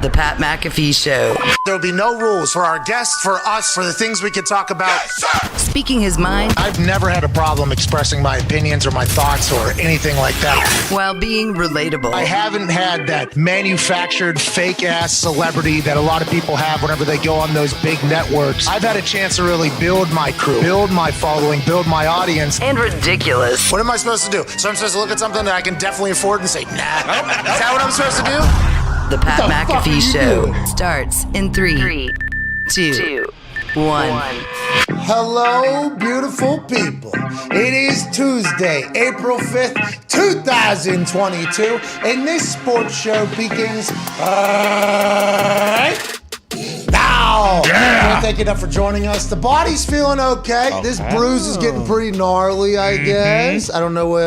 The Pat McAfee Show. There'll be no rules for our guests, for us, for the things we can talk about. Yes, speaking his mind. I've never had a problem expressing my opinions or my thoughts or anything like that. While being relatable. I haven't had that manufactured fake-ass celebrity that a lot of people have whenever they go on those big networks. I've had a chance to really build my crew, build my following, build my audience. And ridiculous. What am I supposed to do? So I'm supposed to look at something that I can definitely afford and say, nah. Is that what I'm supposed to do? The Pat McAfee Show starts in 3, 2, 1. Hello, beautiful people. It is Tuesday, April 5th, 2022, and this sports show begins right now. Yeah. Thank you enough for joining us. The body's feeling okay. This bruise is getting pretty gnarly, I guess. I don't know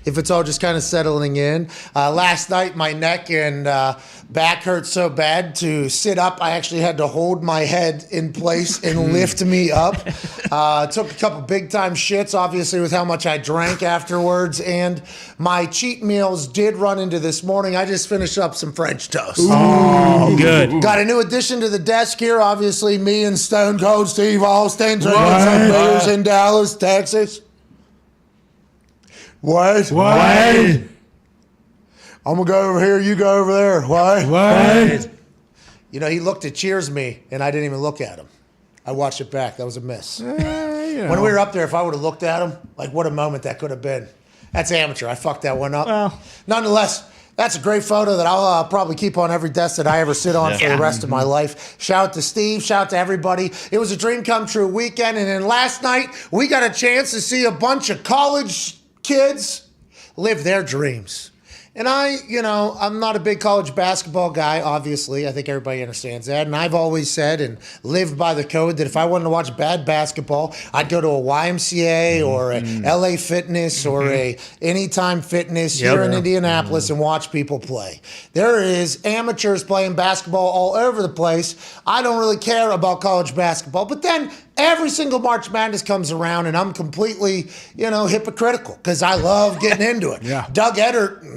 if it's all just kind of settling in. Last night, my neck and back hurt so bad to sit up. I actually had to hold my head in place and lift me up. Took a couple big time shits, obviously, with how much I drank afterwards. And my cheat meals did run into this morning. I just finished up some French toast. Oh, good. Got a new addition to the desk here. Obviously, me and Stone Cold Steve Austin drinking some beers in Dallas, Texas. What? I'm going to go over here, you go over there. What? You know, he looked to cheers me, and I didn't even look at him. I watched it back. That was a miss. When we were up there, if I would have looked at him, like what a moment that could have been. That's amateur. I fucked that one up. Well. Nonetheless, that's a great photo that I'll probably keep on every desk that I ever sit on for the rest of my life. Shout out to Steve. Shout out to everybody. It was a dream come true weekend. And then last night, we got a chance to see a bunch of college kids live their dreams. And I'm not a big college basketball guy, obviously. I think everybody understands that. And I've always said and lived by the code that if I wanted to watch bad basketball, I'd go to a YMCA or a LA Fitness or a Anytime Fitness here in Indianapolis and watch people play. There is amateurs playing basketball all over the place. I don't really care about college basketball. But then every single March Madness comes around and I'm completely, hypocritical because I love getting into it. Doug Edert,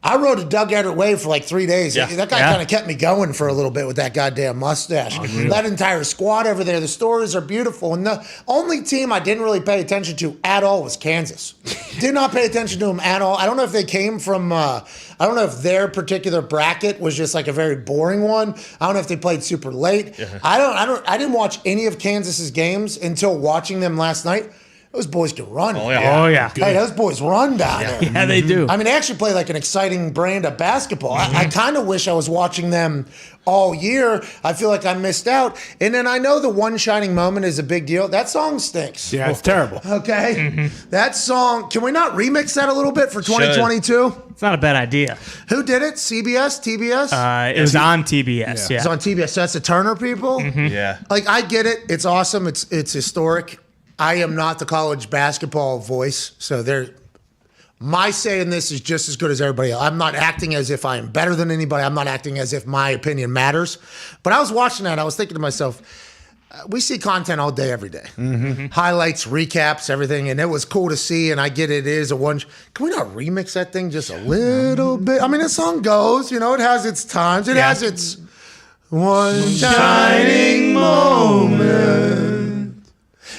I rode a Doug Edert wave for like 3 days. That guy kind of kept me going for a little bit with that goddamn mustache. That entire squad over there, the stories are beautiful. And the only team I didn't really pay attention to at all was Kansas. Did not pay attention to them at all. I don't know if they came from, I don't know if their particular bracket was just like a very boring one. I don't know if they played super late. I didn't watch any of Kansas's games until watching them last night. Those boys can run. Oh, yeah. Hey, those boys run down there. Yeah, they do. I mean, they actually play like an exciting brand of basketball. I kind of wish I was watching them all year. I feel like I missed out. And then I know the one shining moment is a big deal. That song stinks. Yeah, it's terrible. Okay? That song, can we not remix that a little bit for 2022? It's not a bad idea. Who did it? CBS? TBS? It was on TBS, It's on TBS. So that's the Turner people? Yeah. Like, I get it. It's awesome. It's historic. I am not the college basketball voice, so my say in this is just as good as everybody else. I'm not acting as if I am better than anybody. I'm not acting as if my opinion matters. But I was watching that. I was thinking to myself, we see content all day, every day. Highlights, recaps, everything, and it was cool to see, and I get it is a one. Can we not remix that thing just a little bit? I mean, the song goes, it has its times. It has its one shining moment.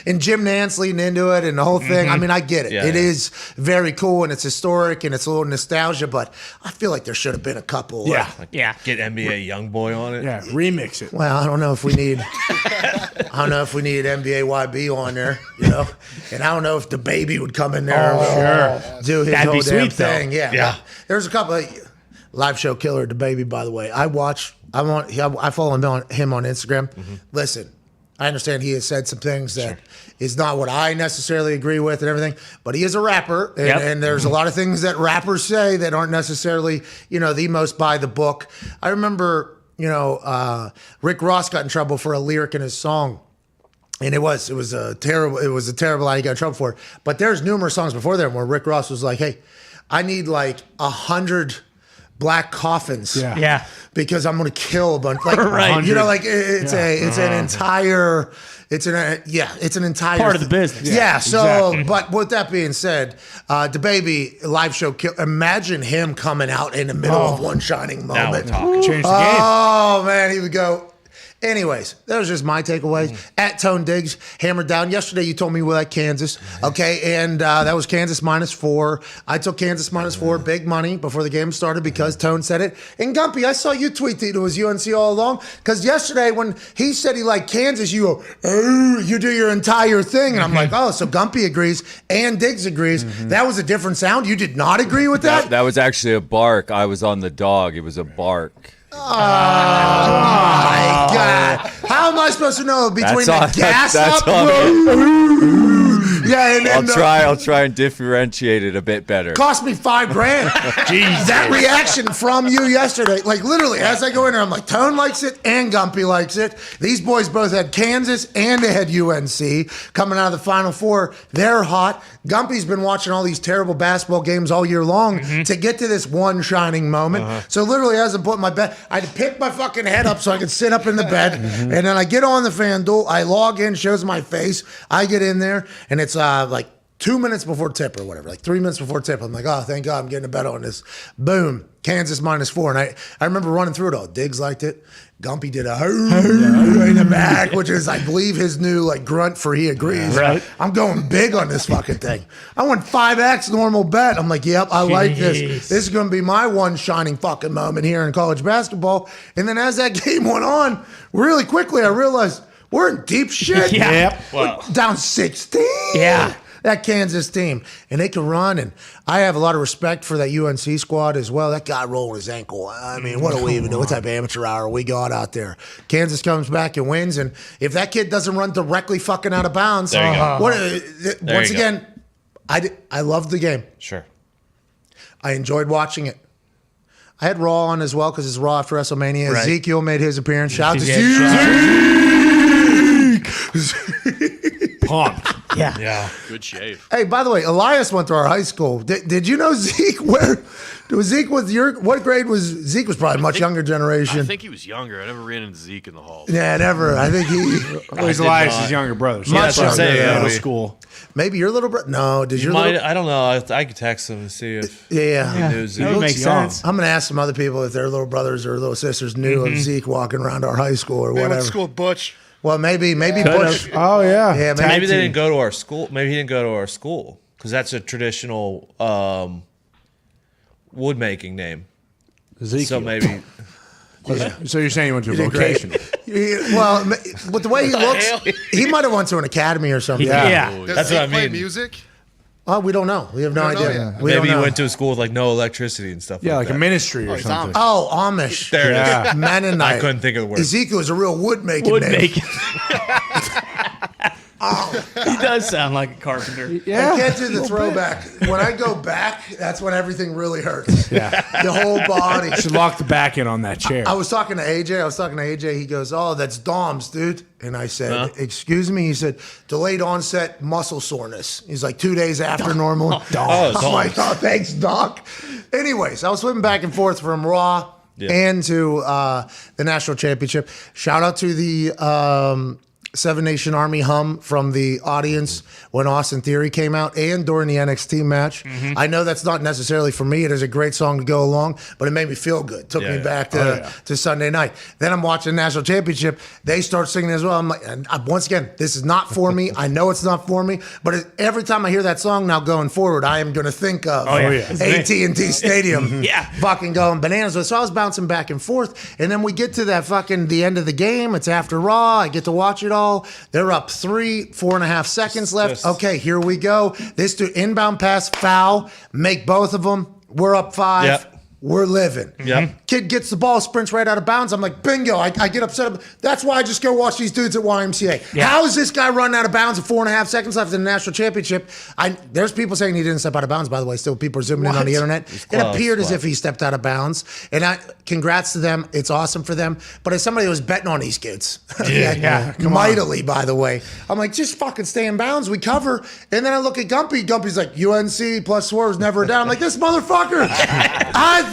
And Jim Nance leading into it and the whole thing. I mean, I get it. It is very cool and it's historic and it's a little nostalgia, but I feel like there should have been a couple. Get NBA YoungBoy on it. Yeah, remix it. Well, I don't know if we need NBA YB on there, And I don't know if the baby would come in there and do his That'd whole be damn sweet, though. thing. Yeah. There's a couple of live show killer, the baby, by the way. I follow him on Instagram. Listen, I understand he has said some things that is not what I necessarily agree with and everything, but he is a rapper, and there's a lot of things that rappers say that aren't necessarily, the most by the book. I remember, Rick Ross got in trouble for a lyric in his song. And it was a terrible line he got in trouble for. But there's numerous songs before there where Rick Ross was like, hey, I need like 100 black coffins. Yeah. Because I'm going to kill a bunch. Like, Right. You know, like it's an entire. It's an entire Part of the business. Yeah. So, exactly. but with that being said, the baby live show. Imagine him coming out in the middle of one shining Now we're moment. talking. Change the game. Oh man, he would go. Anyways, that was just my takeaways. At Tone Diggs, hammered down. Yesterday, you told me we like Kansas. Okay, and that was Kansas -4. I took Kansas -4, big money before the game started because Tone said it. And Gumpy, I saw you tweet that it was UNC all along. Because yesterday, when he said he liked Kansas, you go, oh, you do your entire thing. And I'm like, oh, so Gumpy agrees and Diggs agrees. That was a different sound. You did not agree with that? That was actually a bark. I was on the dog. It was a bark. Oh my God! How am I supposed to know between the gas that's up? all. Yeah, and then I'll try and differentiate it a bit better. cost me $5,000. Jeez, that reaction from you yesterday, like literally, as I go in there, I'm like, Tone likes it and Gumpy likes it. These boys both had Kansas and they had UNC coming out of the Final Four. They're hot. Gumpy's been watching all these terrible basketball games all year long to get to this one shining moment. So literally, as I'm putting my bed, I had to pick my fucking head up so I could sit up in the bed, and then I get on the FanDuel. I log in, shows my face. I get in there, and it's like 2 minutes before tip or whatever, like 3 minutes before tip. I'm like, oh, thank God I'm getting a bet on this. Boom, Kansas -4. And I remember running through it all. Diggs liked it. Gumpy did a in the back, which is, I believe, his new like grunt for he agrees. Right. I'm going big on this fucking thing. I went 5X normal bet. I'm like, yep, I like this. Jeez. This is going to be my one shining fucking moment here in college basketball. And then as that game went on, really quickly, I realized we're in deep shit. Yeah. Yep. Wow. Down 16. Yeah. That Kansas team. And they can run. And I have a lot of respect for that UNC squad as well. That guy rolling his ankle. I mean, what do we even do? What type of amateur hour we got out there? Kansas comes back and wins. And if that kid doesn't run directly fucking out of bounds, There you go. Once you again, I loved the game. Sure. I enjoyed watching it. I had Raw on as well because it's Raw after WrestleMania. Right. Ezekiel made his appearance. Shout out to Zeke. Pumped. Yeah. Yeah. Good shave. Hey, by the way, Elias went to our high school. Did you know Zeke? What grade was Zeke? Was probably much younger generation. I think he was younger. I never ran into Zeke in the hall. Yeah, never. I think he. Well, he's Elias' younger brother. So Much that's what I'm younger, saying. yeah. Middle school. Maybe your little brother. No, did your Might, little? I don't know. I could text him and see if Yeah. he knew Zeke. That would make young. sense. I'm gonna ask some other people if their little brothers or little sisters knew of Zeke walking around our high school or Man, whatever. went to school with Butch. Well, maybe Could've. Butch. Oh, yeah. Yeah, Tag Maybe they team. didn't go to our school. Maybe he didn't go to our school because that's a traditional wood making name. Ezekiel. So maybe. So you're saying you went to a vocation? Well, with the way he looks, he might have went to an academy or something. Yeah. Does That's Zeke what I play mean. music? Oh, we don't know. We have no We don't know idea. yet. We don't Maybe he know. went to a school with like no electricity and stuff. Yeah, like like a that. ministry or he's something. Oh, Amish. There it is. Yeah. Mennonite. I couldn't think of the word. Ezekiel is a real wood making Wood name. making. He does sound like a carpenter. I Yeah. can't do the throwback. When I go back, that's when everything really hurts. Yeah. The whole body. Should lock the back in on that chair. I was talking to AJ. He goes, "Oh, that's Dom's, dude." And I said, "Excuse me." He said, "Delayed onset muscle soreness." He's like 2 days after normal. Dom's. I'm like, "Oh, thanks, Doc." Anyways, I was flipping back and forth from Raw and to the national championship. Shout out to the Seven Nation Army hum from the audience when Austin Theory came out and during the NXT match. I know that's not necessarily for me. It is a great song to go along, but it made me feel good. Took me back to Sunday night. Then I'm watching the national championship. They start singing as well. I'm like, and once again, this is not for me. I know it's not for me, but every time I hear that song now going forward, I am going to think of AT&T Stadium fucking going bananas. So I was bouncing back and forth, and then we get to that fucking the end of the game. It's after Raw. I get to watch it all. They're up 4.5 seconds left. Okay, here we go. This dude, inbound pass, foul, make both of them. We're up 5. Yep. We're living. Yep. Kid gets the ball, sprints right out of bounds. I'm like, bingo. I get upset. That's why I just go watch these dudes at YMCA. How is this guy running out of bounds with 4.5 seconds left in the national championship? There's people saying he didn't step out of bounds, by the way. Still, people are zooming in on the internet. It appeared as if he stepped out of bounds. And congrats to them. It's awesome for them. But as somebody who was betting on these kids, mightily, by the way, I'm like, just fucking stay in bounds. We cover. And then I look at Gumpy. Gumpy's like, UNC plus 4 was never down. I'm like, this motherfucker.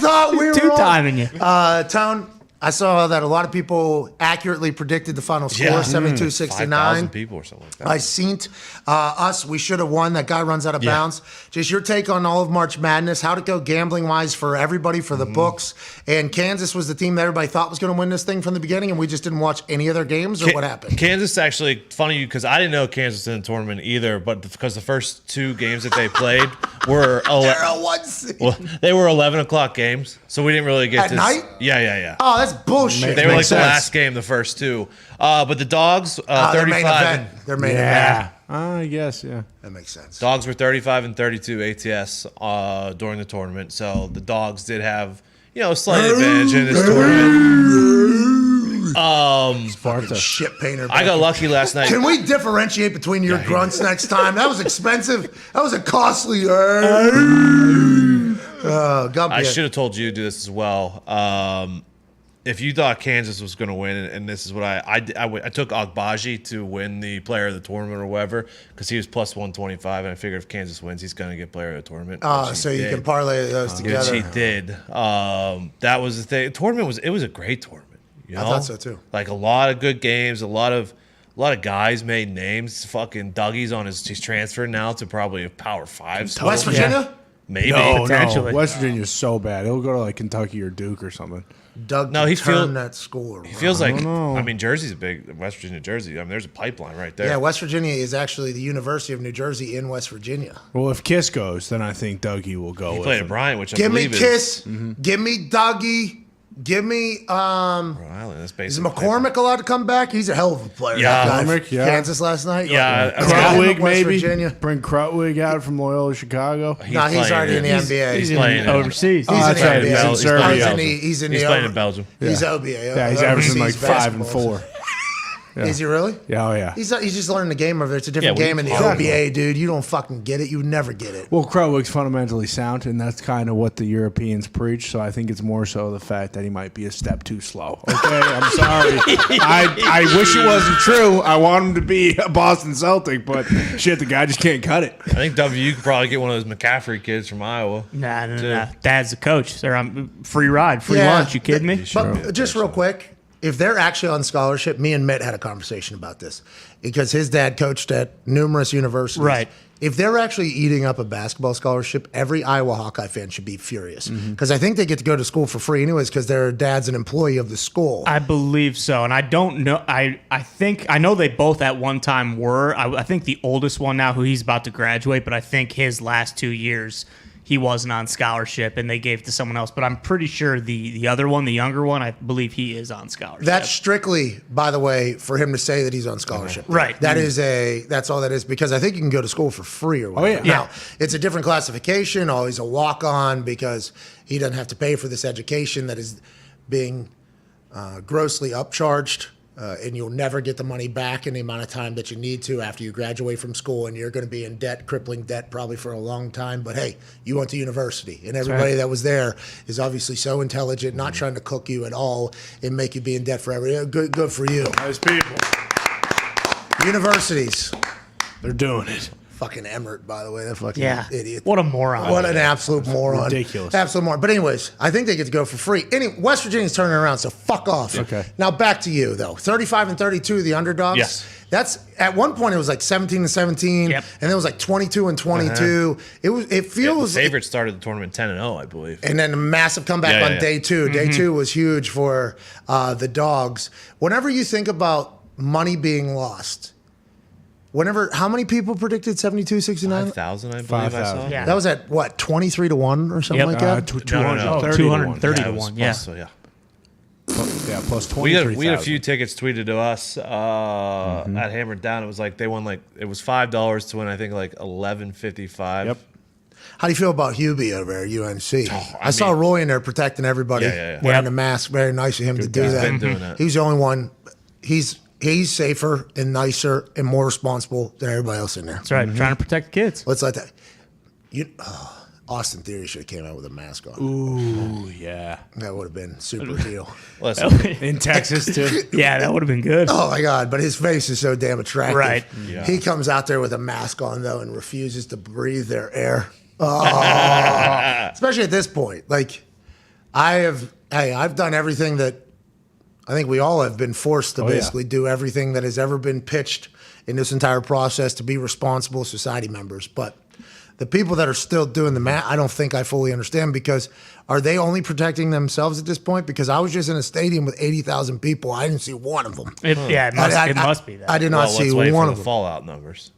thought we were Two-timing you. Tone, I saw that a lot of people accurately predicted the final score, 72-69. 5,000 people or something like that. I seen us. We should have won. That guy runs out of bounds. Just your take on all of March Madness. How'd it go gambling-wise for everybody, for the books? And Kansas was the team that everybody thought was going to win this thing from the beginning, and we just didn't watch any of their games, or what happened? Kansas actually, funny because I didn't know Kansas in the tournament either, but because the first two games that they played were they were 11 o'clock games, so we didn't really get At night? Yeah. Oh, that's bullshit. They were like sense. the last game, the first two. But the Dogs, Their main 35. event. Their main event. I guess, yeah. That makes sense. Dogs were 35 and 32 ATS during the tournament, so the Dogs did have a slight advantage in this tournament. Fucking shit painter. I got lucky last night. Can we differentiate between your grunts next time? That was expensive. That was a costly. I should have told you to do this as well. If you thought Kansas was going to win, and this is what I took Agbaji to win the player of the tournament or whatever, because he was plus 125, and I figured if Kansas wins, he's going to get player of the tournament. So you can parlay those together. Which he did. That was the thing. The tournament was a great tournament. You know? I thought so too. Like a lot of good games, a lot of guys made names. Fucking Dougie's he's transferred now to probably a Power 5. So West Virginia? maybe. No, Potentially. West Virginia's so bad. He'll go to like Kentucky or Duke or something. Doug No, he turned that score. He feels like know. I mean Jersey's a big West Virginia Jersey. I mean there's a pipeline right there. Yeah, West Virginia is actually the University of New Jersey in West Virginia. Well, if Kiss goes, then I think Dougie will go. He with played him. at Bryant, which I Give me believe Kiss. is Give me Dougie. Give me Rhode Island. That's is basically McCormick allowed to come back? He's a hell of a player. Yeah. that guy. McCormick, yeah. Kansas last night. Yeah, Crutwig, West maybe. Virginia. Bring Crutwig out from Loyola Chicago. He's playing already in the NBA. He's playing overseas. He's that's in right. the He's in NBA. Serbia. He's in He's the playing in Belgium. He's OBA. Yeah, he's averaging like overseas 5 and basketball. 4. Is he really? Yeah, oh yeah. He's just learning the game over there. It's a different Yeah, game in the exactly. OBA, dude. You don't fucking get it. You would never get it. Well, Crutwig's fundamentally sound, and that's kind of what the Europeans preach. So I think it's more so the fact that he might be a step too slow. Okay, I'm sorry. I wish it wasn't true. I want him to be a Boston Celtic, but shit, the guy just can't cut it. I think W could probably get one of those McCaffrey kids from Iowa. Nah. Dad's the coach. They're on free ride, free Yeah. lunch. You kidding me? But just real quick, if they're actually on scholarship, me and Mitt had a conversation about this because his dad coached at numerous universities. Right. If they're actually eating up a basketball scholarship, every Iowa Hawkeye fan should be furious because I think they get to go to school for free anyways because their dad's an employee of the school. I believe so, and I don't know. I think I know they both at one time were. I think the oldest one now, who he's about to graduate, but I think his last 2 years he wasn't on scholarship, and they gave to someone else. But I'm pretty sure the other one, the younger one, I believe he is on scholarship. That's strictly, by the way, for him to say that he's on scholarship. Right. That's all that is because I think you can go to school for free or whatever. yeah. Now, it's a different classification. Oh, he's a walk-on because he doesn't have to pay for this education that is being grossly upcharged. And you'll never get the money back in the amount of time that you need to after you graduate from school, and you're going to be in debt, crippling debt probably for a long time. But hey, you went to university, and everybody that was there is obviously so intelligent, not trying to cook you at all and make you be in debt forever. Yeah, good for you. Nice people. Universities, They're doing it. fucking Emmert, by the way, that fucking idiot. What a moron. What an absolute moron. Ridiculous. Absolute moron. But anyways, I think they get to go for free. West Virginia's turning around, so fuck off. Okay. Now back to you, though. 35 and 32, the underdogs. Yes. That's at one point it was like 17 and 17, Yep. and then it was like 22 and 22. It The feels favorite started the tournament 10-0, I believe. and then a massive comeback on day two. Day two was huge for the dogs. Whenever you think about money being lost, how many people predicted 72-69? 5,000, I believe I saw. 5,000. Yeah. That was at what, 23 to 1 or something Yep. like that? 230 230 Yeah, to it was 1. Yeah. plus, so yeah. Yeah, plus We 23,000. had a few tickets tweeted to us at Hammered Down. It was like they won it was $5 to win, I think like $11.55. Yep. How do you feel about Hubie over there at UNC? I saw mean- Roy in there protecting everybody, Yeah. wearing Yep. a mask. Very nice of him to do guy. that. Been doing that. He's the only one. He's safer and nicer and more responsible than everybody else in there. That's right. Trying to protect the kids. Let's let that. Austin Theory should have came out with a mask on. Ooh, yeah. That would have been super deal. Listen, In Texas, too. Yeah, that would have been good. Oh my God! But his face is so damn attractive. Right. Yeah. He comes out there with a mask on though and refuses to breathe their air. Oh, especially at this point. Like, I've done everything that I think we all have been forced to basically do everything that has ever been pitched in this entire process to be responsible society members. But the people that are still doing the math, I don't think I fully understand, because are they only protecting themselves at this point? Because I was just in a stadium with 80,000 people. I didn't see one of them. It must be that. I did not see let's wait one for of the them. Fallout numbers.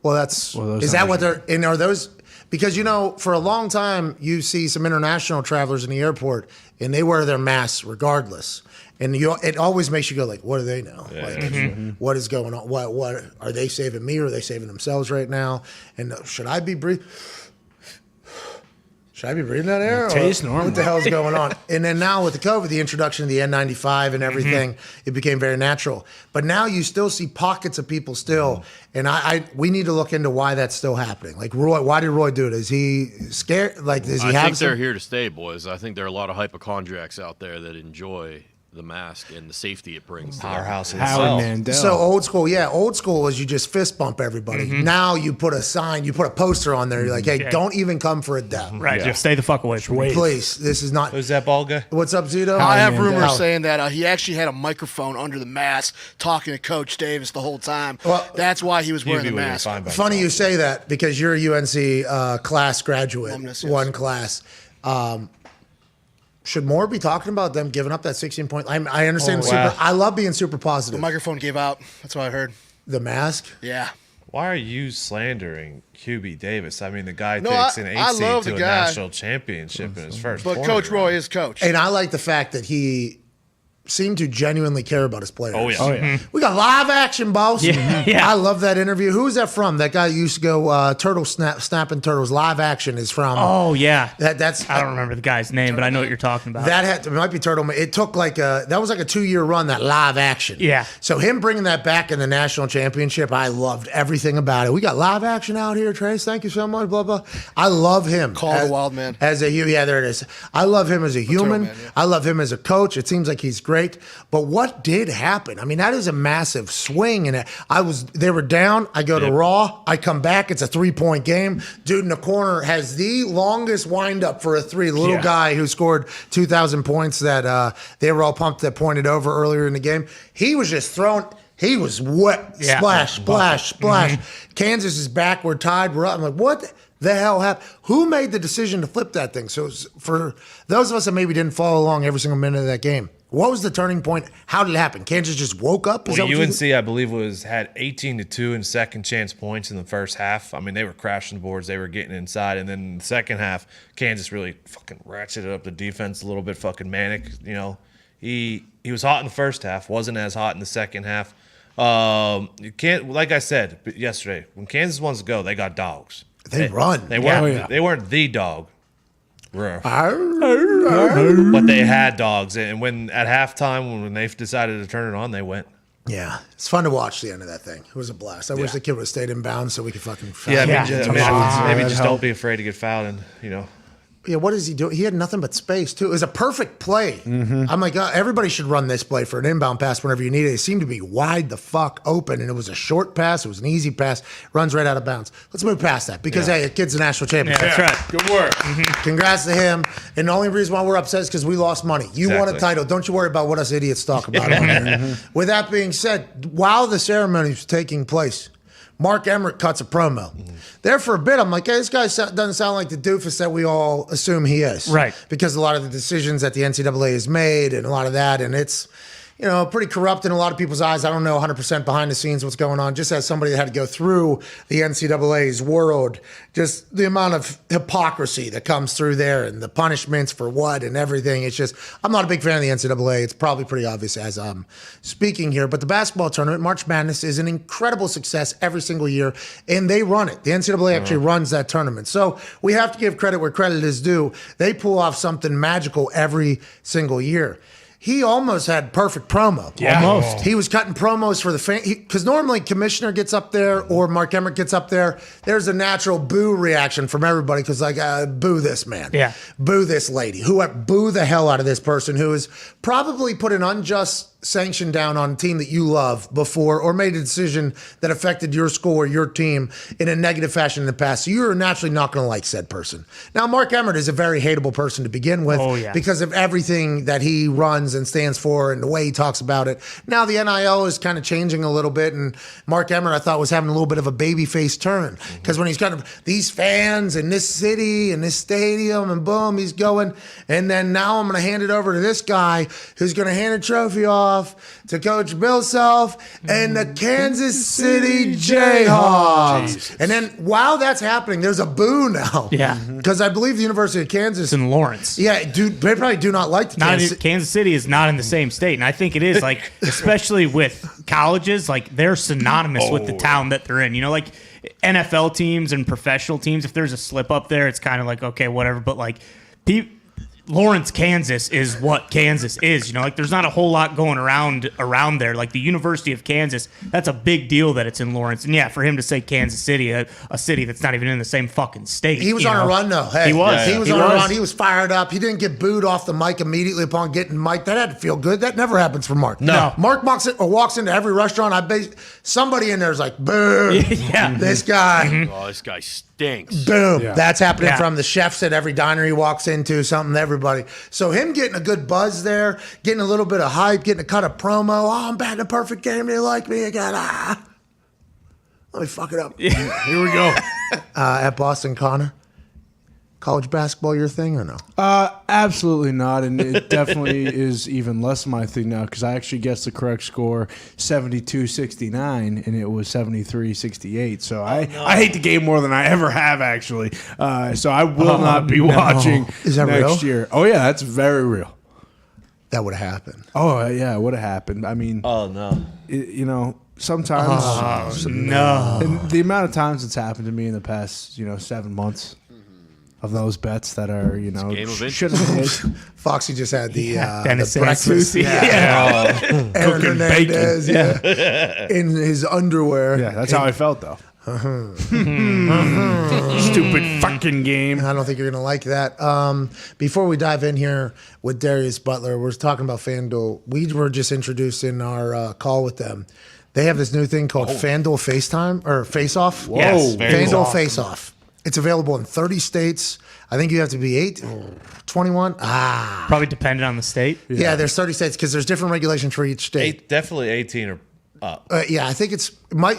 Well, is those that are- what they're, and are those, because, for a long time, you see some international travelers in the airport and they wear their masks regardless. And it always makes you go like, what do they know? What is going on? What are they saving me, or are they saving themselves right now? And should I be breathing? Should I be breathing that air? Tastes normal. What the hell is going on? And then now with the COVID, the introduction of the N95 and everything, it became very natural. But now you still see pockets of people still, and we need to look into why that's still happening. Like Roy, why did Roy do it? Is he scared? Like, does he I have think they're some? here to stay, boys. I think there are a lot of hypochondriacs out there that enjoy the mask and the safety it brings. to them. Powerhouse Howie itself. Mandel. So old school, old school is you just fist bump everybody. Now you put a sign, you put a poster on there. You're like, hey, don't even come for a death. Right. Just stay the fuck away from me. Please, this is not. Who's that bald guy? What's up, Zito? I have Mandel. rumors saying that he actually had a microphone under the mask talking to Coach Davis the whole time. Well, that's why he was wearing the Hubie would be mask. fine by Funny you himself. say that, because you're a UNC class graduate, Alumnus, yes. one class. Should more be talking about them giving up that 16-point? I understand. wow. I love being super The positive. microphone gave out. That's what I heard. The mask. Yeah. Why are you slandering Hubie Davis? I mean, the guy No, takes I- an I 8 seed love to the a guy. national championship in his first But tournament Coach Roy round. is coach. And I like the fact that he seemed to genuinely care about his players. Oh, yeah. Oh, yeah. We got live action, boss. Yeah. I love that interview. Who is that from? That guy used to go snapping turtles. Live action is from. Oh, yeah. That's I don't remember the guy's name, but I know what you're talking about. it might be Turtle. It took that was like a 2-year run, that live action. Yeah. So him bringing that back in the national championship, I loved everything about it. We got live action out here, Trace. Thank you so much. Blah blah. I love him. Call the wild man. There it is. I love him as a human. man, yeah. I love him as a coach. It seems like he's great. But what did happen? I mean, that is a massive swing. And they were down. I go to Raw. I come back. It's a 3-point game. Dude in the corner has the longest windup for a three. The little guy who scored 2,000 points that they were all pumped that pointed over earlier in the game. He was just throwing. He was wet. Yeah. Splash, splash, splash. Kansas is back. We're tied. We're up. I'm like, what the hell happened? Who made the decision to flip that thing? So for those of us that maybe didn't follow along every single minute of that game, what was the turning point? How did it happen? Kansas just woke up? Is Well, that what you UNC, I believe, had 18-2 in second chance points in the first half. I mean, they were crashing the boards. They were getting inside. And then in the second half, Kansas really fucking ratcheted up the defense a little bit fucking manic. He was hot in the first half, wasn't as hot in the second half. You can't, like I said yesterday, when Kansas wants to go, they got dogs. They run. They weren't. Oh, yeah. They weren't the dog. Ruh. Arr. But they had dogs, and when at halftime, when they decided to turn it on, they went. Yeah, it's fun to watch the end of that thing. It was a blast. I wish the kid would have stayed in bounds so we could fucking. Yeah, Yeah. maybe that just helped. don't be afraid to get fouled, and Yeah, what is he doing? He had nothing but space, too. It was a perfect play. I'm like, everybody should run this play for an inbound pass whenever you need it. It seemed to be wide the fuck open, and it was a short pass. It was an easy pass. Runs right out of bounds. Let's move past that because, hey, the kid's a national champion. Yeah, that's right. Good work. Congrats to him. And the only reason why we're upset is because we lost money. You won a Exactly. title. Don't you worry about what us idiots talk about on there. With that being said, while the ceremony was taking place, Mark Emmert cuts a promo. There for a bit, I'm like, hey, this guy doesn't sound like the doofus that we all assume he is. Right. Because a lot of the decisions that the NCAA has made and a lot of that, and it's, pretty corrupt in a lot of people's eyes. I don't know 100% behind the scenes what's going on. Just as somebody that had to go through the NCAA's world, just the amount of hypocrisy that comes through there and the punishments for what and everything. It's just, I'm not a big fan of the NCAA. It's probably pretty obvious as I'm speaking here. But the basketball tournament, March Madness, is an incredible success every single year, and they run it. The NCAA actually runs that tournament. So we have to give credit where credit is due. They pull off something magical every single year. He almost had perfect promo. Yeah. Almost. He was cutting promos for the fan. Because normally Commissioner gets up there or Mark Emmert gets up there. There's a natural boo reaction from everybody because, boo this man. Yeah. Boo this lady. Boo the hell out of this person who has probably put an unjust sanction down on a team that you love before or made a decision that affected your score or your team in a negative fashion in the past. So you're naturally not going to like said person. Now, Mark Emmert is a very hateable person to begin with because of everything that he runs and stands for and the way he talks about it. Now the NIL is kind of changing a little bit, and Mark Emmert, I thought, was having a little bit of a babyface turn because when he's kind of these fans in this city and this stadium and boom, he's going. And then now I'm going to hand it over to this guy who's going to hand a trophy off to Coach Bill Self and the Kansas City Jayhawks. And then while that's happening, there's a boo now. Yeah. Because I believe the University of Kansas. It's in Lawrence. Yeah, dude, they probably do not like the Kansas City is not in the same state. And I think it is, like, especially with colleges, like, they're synonymous with the town that they're in. You know, like, NFL teams and professional teams, if there's a slip up there, it's kind of like, okay, whatever. But, like, Lawrence, Kansas is what Kansas is. You know, like there's not a whole lot going around there. Like the University of Kansas, that's a big deal that it's in Lawrence. And yeah, for him to say Kansas City, a city that's not even in the same fucking state. He was on a run though. Hey, he was. He was on a run. He was fired up. He didn't get booed off the mic immediately upon getting mic'd. That had to feel good. That never happens for Mark. No. Mark walks into every restaurant. Somebody in there is like, boo. Yeah. This guy. Mm-hmm. Oh, this guy stinks. Boom. Yeah. That's happening from the chefs at every diner he walks into, something to everybody. So him getting a good buzz there, getting a little bit of hype, getting a cut of promo. Oh, I'm batting a perfect game. They like me again. Let me fuck it up. Yeah. Here we go. At Boston, Connor. College basketball your thing or no? Absolutely not, and it definitely is even less my thing now because I actually guessed the correct score 72-69, and it was 73-68. So I hate the game more than I ever have actually. So I will not be watching Is that next year. Oh yeah, that's very real. That would have happened. Oh yeah, it would have happened. I mean, Oh no. you know, sometimes No. and the amount of times it's happened to me in the past, 7 months. Of those bets that are, game of should have hit. Foxy just had the Dennis the breakfast. Santucci. Aaron Cooking Hernandez, bacon. in his underwear. Yeah, that's how I felt though. Stupid fucking game. I don't think you're going to like that. Before we dive in here with Darius Butler, we're talking about FanDuel. We were just introduced in our call with them. They have this new thing called FanDuel FaceTime or Face Off. Yes, FanDuel Face Off. It's available in 30 states. I think you have to be 21. Probably dependent on the state. Yeah, there's 30 states because there's different regulations for each state. Definitely 18 or up. Yeah, I think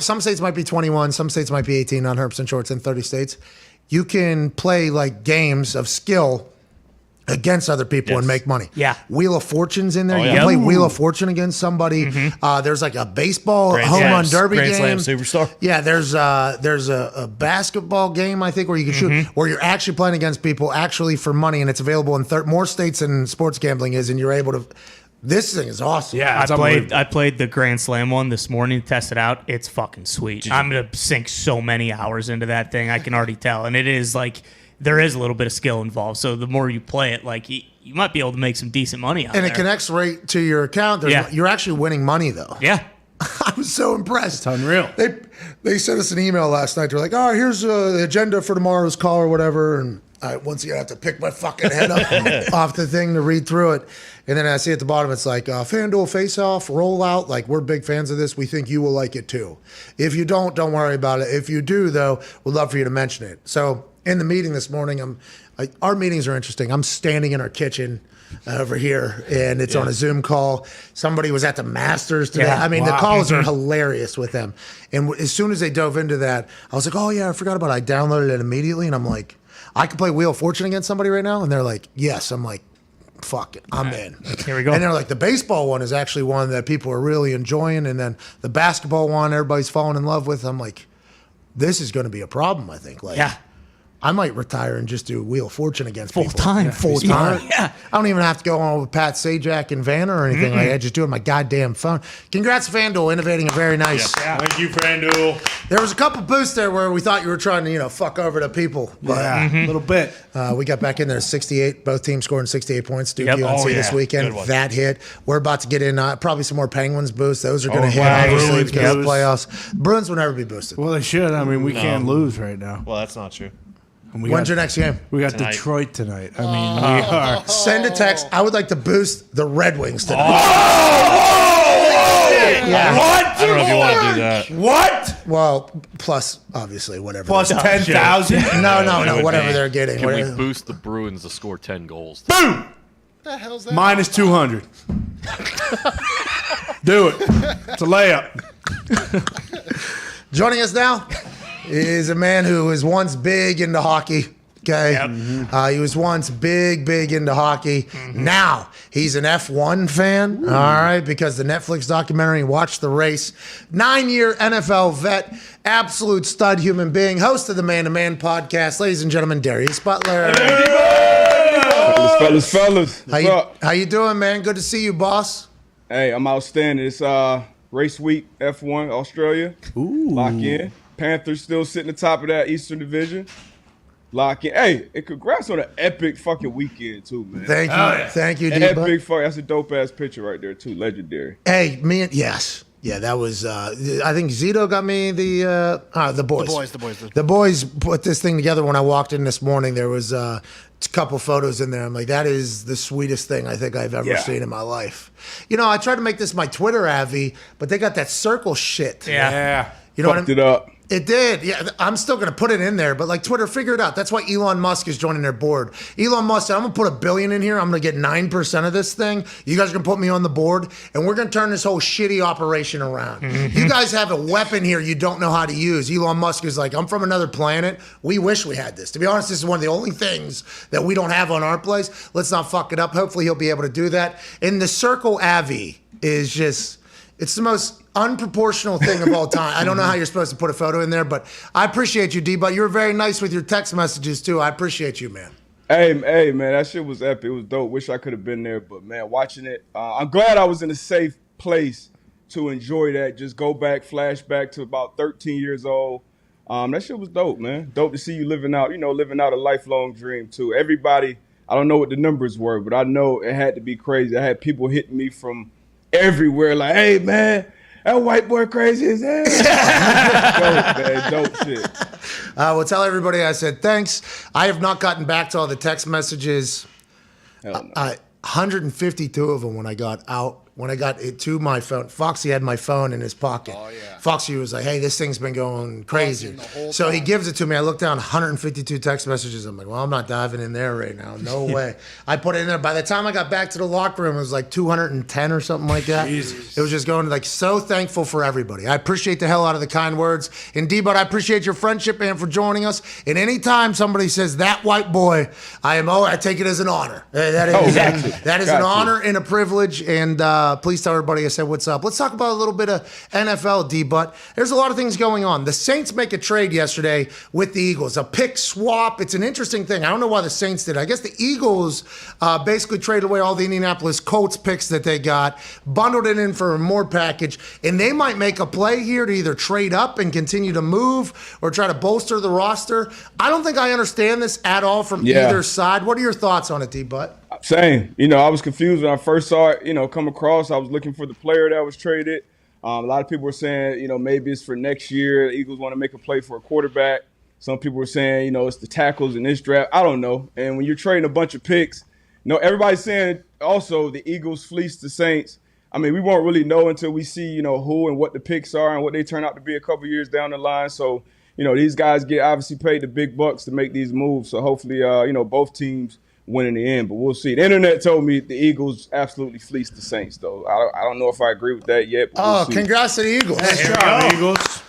some states might be 21, some states might be 18, not 100% sure. It's in 30 states. You can play like games of skill against other people and make money. Yeah. Wheel of Fortune's in there. You yeah. can play Wheel of Fortune against somebody. There's like a baseball home run derby Grand game. Slam Superstar. Yeah, there's a basketball game, I think, where you can shoot, where you're actually playing against people actually for money, and it's available in more states than sports gambling is, and you're able to. This thing is awesome. Yeah, I played the Grand Slam one this morning to test it out. It's fucking sweet. I'm gonna sink so many hours into that thing. I can already tell, and it is like there is a little bit of skill involved. So the more you play it, like you might be able to make some decent money on And there. it connects right to your account. You're actually winning money though. Yeah. I was so impressed. It's unreal. They sent us an email last night. They're like, "Oh, here's the agenda for tomorrow's call or whatever." And I once again have to pick my fucking head up off the thing to read through it. And then I see at the bottom, it's like, FanDuel face-off, rollout. Like, we're big fans of this. We think you will like it too. If you don't worry about it. If you do, though, we'd love for you to mention it. So in the meeting this morning, our meetings are interesting. I'm standing in our kitchen over here, and it's on a Zoom call. Somebody was at the Masters today. Yeah. I mean, the calls are hilarious with them. And as soon as they dove into that, I was like, oh, yeah, I forgot about it. I downloaded it immediately, and I'm like, I could play Wheel of Fortune against somebody right now? And they're like, yes. I'm like, fuck it, I'm in. Here we go. And they're like, the baseball one is actually one that people are really enjoying. And then the basketball one, everybody's falling in love with. I'm like, this is going to be a problem, I think. Like, Yeah. I might retire and just do Wheel of Fortune against Full people. time. Full time. Yeah. I don't even have to go on with Pat Sajak and Vanna or anything like that. I just do it on my goddamn phone. Congrats, FanDuel, innovating a very nice. Thank you, FanDuel. There was a couple boosts there where we thought you were trying to, fuck over the people. But A little bit. we got back in there 68. Both teams scoring 68 points. Duke Yep. UNC Oh, this yeah. weekend. Good one. That hit. We're about to get in probably some more Penguins boosts. Those are going to hit, wow. obviously, Bruins because of boost. playoffs. Bruins will never be boosted. Well, they should. I mean, we can't lose right now. Well, that's not true. And we When's got- your next game? We got Tonight. Detroit tonight. I mean, we are. Send a text. I would like to boost the Red Wings tonight. Yeah. What? I don't know if you want to do that. What? Well, plus obviously whatever. Plus they're- 10,000? No, whatever they're getting. Can we Whatever- boost the Bruins to score 10 goals? Boom! the hell's that? Minus 200. Do it. It's a layup. Joining us now is a man who was once big into hockey. Okay, he was once big into hockey. Now he's an F1 fan. All right, because the Netflix documentary "Watch the Race." 9-year NFL vet, absolute stud human being, host of the Man to Man podcast. Ladies and gentlemen, Darius Butler. Fellas. What's up? How you doing, man? Good to see you, boss. Hey, I'm outstanding. It's race week, F1, Australia. Lock in. Panthers still sitting atop of that Eastern Division. Lock in. Hey, and congrats on an epic fucking weekend, too, man. Thank you, D-Buck. Epic fuck. That's a dope-ass picture right there, too. Legendary. Hey, yes. Yeah, that was, I think Zito got me the boys. The boys put this thing together when I walked in this morning. There was a couple photos in there. I'm like, that is the sweetest thing I think I've ever seen in my life. You know, I tried to make this my Twitter, Avi, but they got that circle shit. Yeah. You know Fucked it up. It did. Yeah, I'm still going to put it in there, but like Twitter, figure it out. That's why Elon Musk is joining their board. Elon Musk said, I'm going to put $1 billion in here. I'm going to get 9% of this thing. You guys are going to put me on the board, and we're going to turn this whole shitty operation around. You guys have a weapon here you don't know how to use. Elon Musk is like, I'm from another planet. We wish we had this. To be honest, this is one of the only things that we don't have on our place. Let's not fuck it up. Hopefully he'll be able to do that. And the Circle Avi is just... It's the most unproportional thing of all time. I don't know how you're supposed to put a photo in there, but I appreciate you, D. But you were very nice with your text messages, too. I appreciate you, man. Hey, man, that shit was epic. It was dope. Wish I could have been there, but, man, watching it, I'm glad I was in a safe place to enjoy that. Just go back, flashback to about 13 years old. That shit was dope, man. Dope to see you living out a lifelong dream, too. Everybody, I don't know what the numbers were, but I know it had to be crazy. I had people hitting me from everywhere, like, hey, man, that white boy crazy as hell. Dope, man. Dope shit. Well, tell everybody I said thanks. I have not gotten back to all the text messages. Hell no. 152 of them when I got out. When I got it to my phone, Foxy had my phone in his pocket. Oh, yeah. Foxy was like, hey, this thing's been going crazy. So he gives it to me. I look down, 152 text messages. I'm like, well, I'm not diving in there right now. No way. I put it in there. By the time I got back to the locker room, it was like 210 or something like that. Jesus. It was just going like, so thankful for everybody. I appreciate the hell out of the kind words. And D-Bud, I appreciate your friendship and for joining us. And anytime somebody says that white boy, I take it as an honor. That is an honor and a privilege. And please tell everybody I said what's up. Let's talk about a little bit of NFL, D-But. There's a lot of things going on. The Saints make a trade yesterday with the Eagles, a pick swap. It's an interesting thing. I don't know why the Saints did it. I guess the Eagles basically traded away all the Indianapolis Colts picks that they got, bundled it in for a more package, and they might make a play here to either trade up and continue to move or try to bolster the roster. I don't think I understand this at all from either side. What are your thoughts on it, D-But? Same. I was confused when I first saw it, come across. I was looking for the player that was traded. A lot of people were saying, maybe it's for next year. The Eagles want to make a play for a quarterback. Some people were saying, it's the tackles in this draft. I don't know. And when you're trading a bunch of picks, everybody's saying also the Eagles fleeced the Saints. I mean, we won't really know until we see, who and what the picks are and what they turn out to be a couple years down the line. So, these guys get obviously paid the big bucks to make these moves. So hopefully, both teams win in the end, but we'll see. The internet told me the Eagles absolutely fleeced the Saints, though. I don't know if I agree with that yet. But we'll see. Congrats to the Eagles. Nice job, Eagles.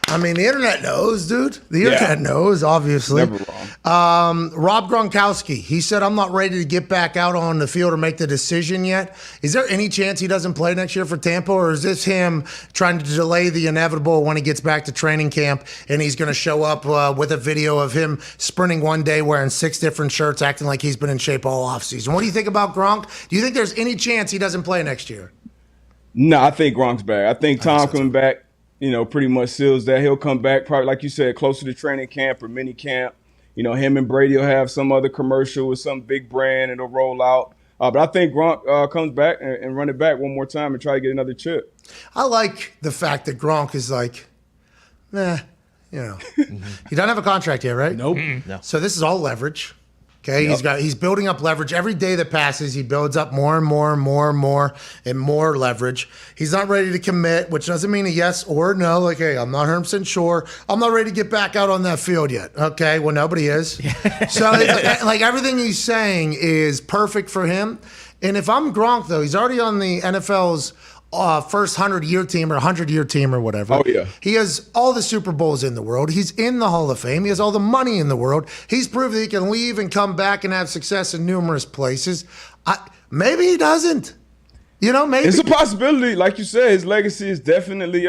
I mean, the internet knows, dude. The internet knows, obviously. Never wrong. Rob Gronkowski, he said, I'm not ready to get back out on the field or make the decision yet. Is there any chance he doesn't play next year for Tampa, or is this him trying to delay the inevitable when he gets back to training camp and he's going to show up with a video of him sprinting one day wearing 6 different shirts, acting like he's been in shape all offseason? What do you think about Gronk? Do you think there's any chance he doesn't play next year? No, I think Gronk's back. I think Tom coming back, pretty much seals that. He'll come back probably, like you said, closer to training camp or mini camp. Him and Brady will have some other commercial with some big brand and it'll roll out. But I think Gronk comes back and run it back one more time and try to get another chip. I like the fact that Gronk is like, he doesn't have a contract yet, right? Nope. No. So this is all leverage. Okay, he's building up leverage. Every day that passes, he builds up more and more and more and more and more leverage. He's not ready to commit, which doesn't mean a yes or no. Like, hey, I'm not 100% sure. I'm not ready to get back out on that field yet. Okay, well, nobody is. So, like, everything he's saying is perfect for him. And if I'm Gronk, though, he's already on the NFL's first 100-year team or 100-year team or whatever. Oh, yeah. He has all the Super Bowls in the world. He's in the Hall of Fame. He has all the money in the world. He's proved that he can leave and come back and have success in numerous places. Maybe he doesn't. Maybe. It's a possibility. Like you said, his legacy is definitely,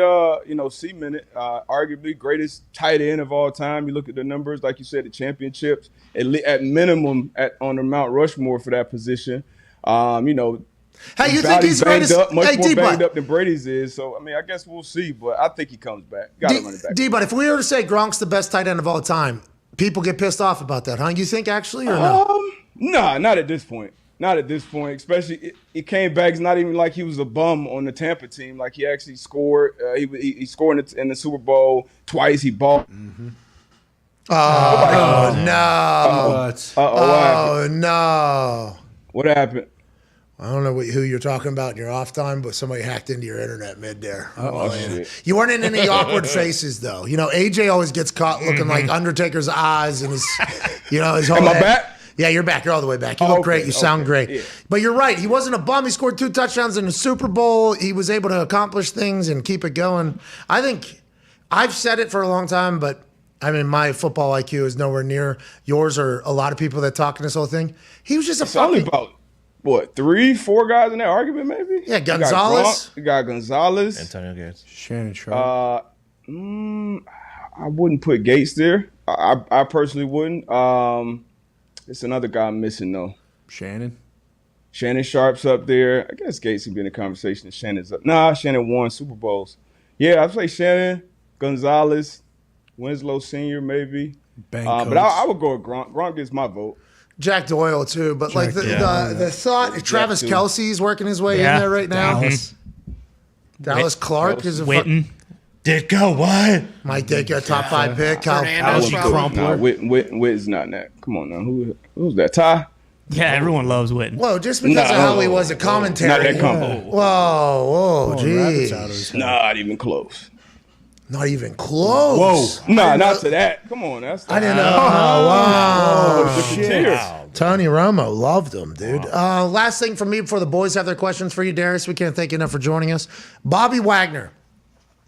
cemented. Arguably greatest tight end of all time. You look at the numbers, like you said, the championships, at minimum on the Mount Rushmore for that position. Hey, you think he's banged up, much more D-Bud. banged up than Brady's is. So, I guess we'll see. But I think he comes back. Got to run it back. D-Bud, if we were to say Gronk's the best tight end of all time, people get pissed off about that, huh? You think actually or no? Nah, not at this point. Not at this point. Especially, he came back. It's not even like he was a bum on the Tampa team. Like, he actually scored. He scored in the Super Bowl twice. He balled. Mm-hmm. Oh, no. Oh, no. What happened? I don't know who you're talking about in your off time, but somebody hacked into your internet mid there. Shit. You weren't in any awkward faces, though. AJ always gets caught looking like Undertaker's eyes and his whole Am I head. back? Yeah, you're back. You're all the way back. You look great. You sound great. Yeah. But you're right. He wasn't a bum. He scored 2 touchdowns in the Super Bowl. He was able to accomplish things and keep it going. I think I've said it for a long time, but my football IQ is nowhere near yours or a lot of people that talk in this whole thing. He was just Only about 3-4 guys in that argument, maybe? Yeah, Gonzalez. You got Gonzalez. Antonio Gates. Shannon Sharp. I wouldn't put Gates there. I personally wouldn't. It's another guy I'm missing, though. Shannon Sharp's up there. I guess Gates would be in the conversation. Shannon's up. Nah, Shannon won Super Bowls. Yeah, I'd say Shannon, Gonzalez, Winslow Sr. maybe. But I would go with Gronk. Gronk gets my vote. Jack Doyle too, but the thought Travis Kelce's working his way in there right now. Dallas Clark is a Witten. Ditko, what? Mike Ditko, top 5 pick. Hernandez, Witten's not in that. Come on now, who's that? Ty? Yeah, everyone loves Witten. Whoa, just because of how he was a commentary. Not that combo. Whoa, geez. Not even close. Not even close. Whoa. Nah, not to that. Come on. I didn't know. Wow. Cheers. Tony Romo loved him, dude. Last thing from me before the boys have their questions for you, Darius. We can't thank you enough for joining us. Bobby Wagner.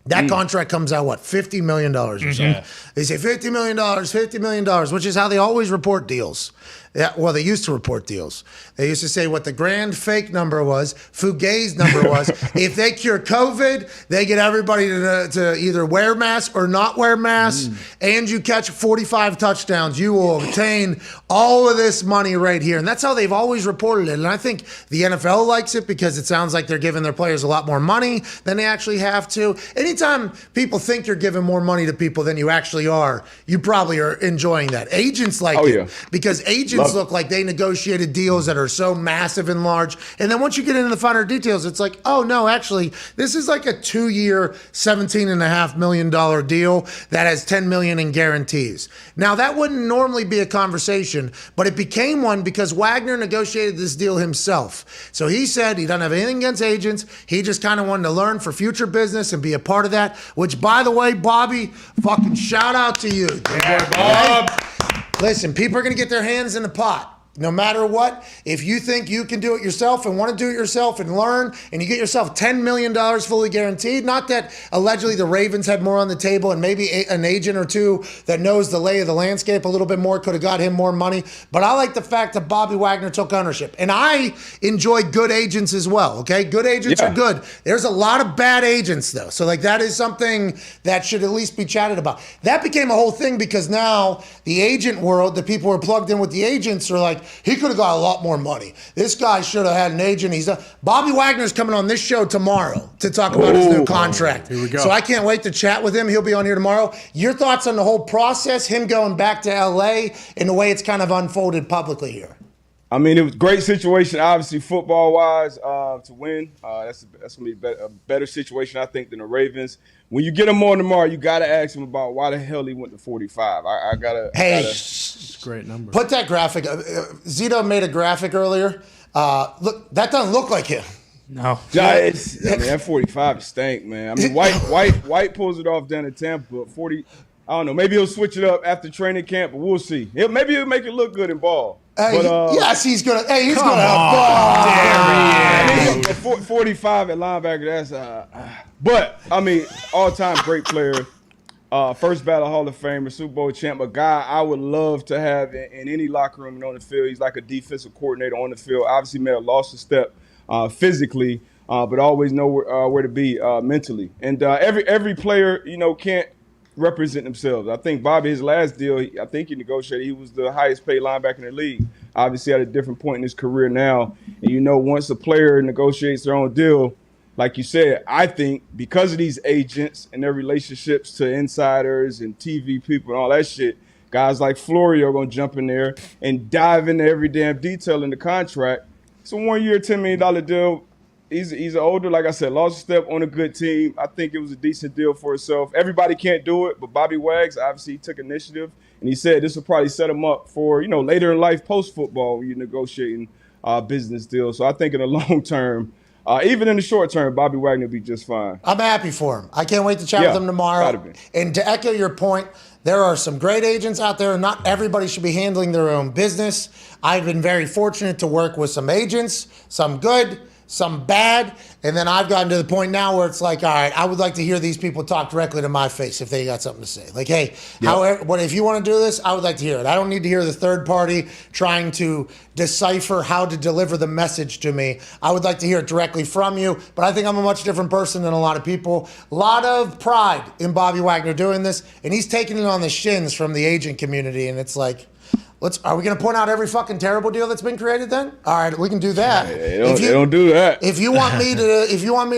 That contract comes out, $50 million or so. They say $50 million, $50 million, which is how they always report deals. Yeah, well, they used to report deals. They used to say what the grand fake number was, Fugazi's number was. If they cure COVID, they get everybody to either wear masks or not wear masks, and you catch 45 touchdowns, you will obtain all of this money right here. And that's how they've always reported it. And I think the NFL likes it because it sounds like they're giving their players a lot more money than they actually have to. Anytime people think you're giving more money to people than you actually are, you probably are enjoying that. Agents like it because agents look like they negotiated deals that are so massive and large. And then once you get into the finer details, it's like, oh, no, actually, this is like a 2-year, $17.5 million deal that has $10 million in guarantees. Now, that wouldn't normally be a conversation, but it became one because Wagner negotiated this deal himself. So he said he doesn't have anything against agents. He just kind of wanted to learn for future business and be a part of that, which, by the way, Bobby, fucking shout out to you. Yeah, Bob. Listen, people are going to get their hands in the pot. No matter what, if you think you can do it yourself and want to do it yourself and learn, and you get yourself $10 million fully guaranteed, not that allegedly the Ravens had more on the table and maybe an agent or two that knows the lay of the landscape a little bit more could have got him more money. But I like the fact that Bobby Wagner took ownership. And I enjoy good agents as well, okay? Good agents are good. There's a lot of bad agents, though. So, that is something that should at least be chatted about. That became a whole thing because now the agent world, the people who are plugged in with the agents are like, he could have got a lot more money. This guy should have had an agent. Bobby Wagner's coming on this show tomorrow to talk about his new contract. Here we go. So I can't wait to chat with him. He'll be on here tomorrow. Your thoughts on the whole process, him going back to LA, and the way it's kind of unfolded publicly here? I mean, it was a great situation, obviously, football-wise, to win. That's going to be a better situation, I think, than the Ravens. When you get him on tomorrow, you got to ask him about why the hell he went to 45. I gotta. It's a great number. Put that graphic. Zito made a graphic earlier. Look, that doesn't look like him. No. Yeah, that 45 stank, man. I mean, White pulls it off down in Tampa, but 40. I don't know. Maybe he'll switch it up after training camp, but we'll see. Maybe he'll make it look good in ball. Hey, But, yes, he's gonna. Hey, he's gonna have ball. 45 at linebacker. That's but I mean, all-time great player, first ballot Hall of Famer, Super Bowl champ. A guy I would love to have in any locker room and on the field. He's like a defensive coordinator on the field. Obviously, may have lost a step physically, but always know where to be mentally. And every player, can't represent themselves. I think Bobby, his last deal, I think he negotiated. He was the highest paid linebacker in the league. Obviously, at a different point in his career now. And once a player negotiates their own deal, like you said, I think because of these agents and their relationships to insiders and TV people and all that shit, guys like Florio are going to jump in there and dive into every damn detail in the contract. It's a 1 year, $10 million deal. He's an older, like I said, lost a step on a good team. I think it was a decent deal for himself. Everybody can't do it, but Bobby Wags, obviously, he took initiative. And he said this will probably set him up for, later in life, post-football, when you're negotiating business deals. So I think in the long term, even in the short term, Bobby Wagner will be just fine. I'm happy for him. I can't wait to chat with him tomorrow. And to echo your point, there are some great agents out there. Not everybody should be handling their own business. I've been very fortunate to work with some agents, some good, some bad, and then I've gotten to the point now where it's like, all right, I would like to hear these people talk directly to my face if they got something to say. Like, hey, if you want to do this, I would like to hear it. I don't need to hear the third party trying to decipher how to deliver the message to me. I would like to hear it directly from you, but I think I'm a much different person than a lot of people. A lot of pride in Bobby Wagner doing this, and he's taking it on the shins from the agent community, and it's like, are we going to point out every fucking terrible deal that's been created then? All right, we can do that. They don't do that. If you want me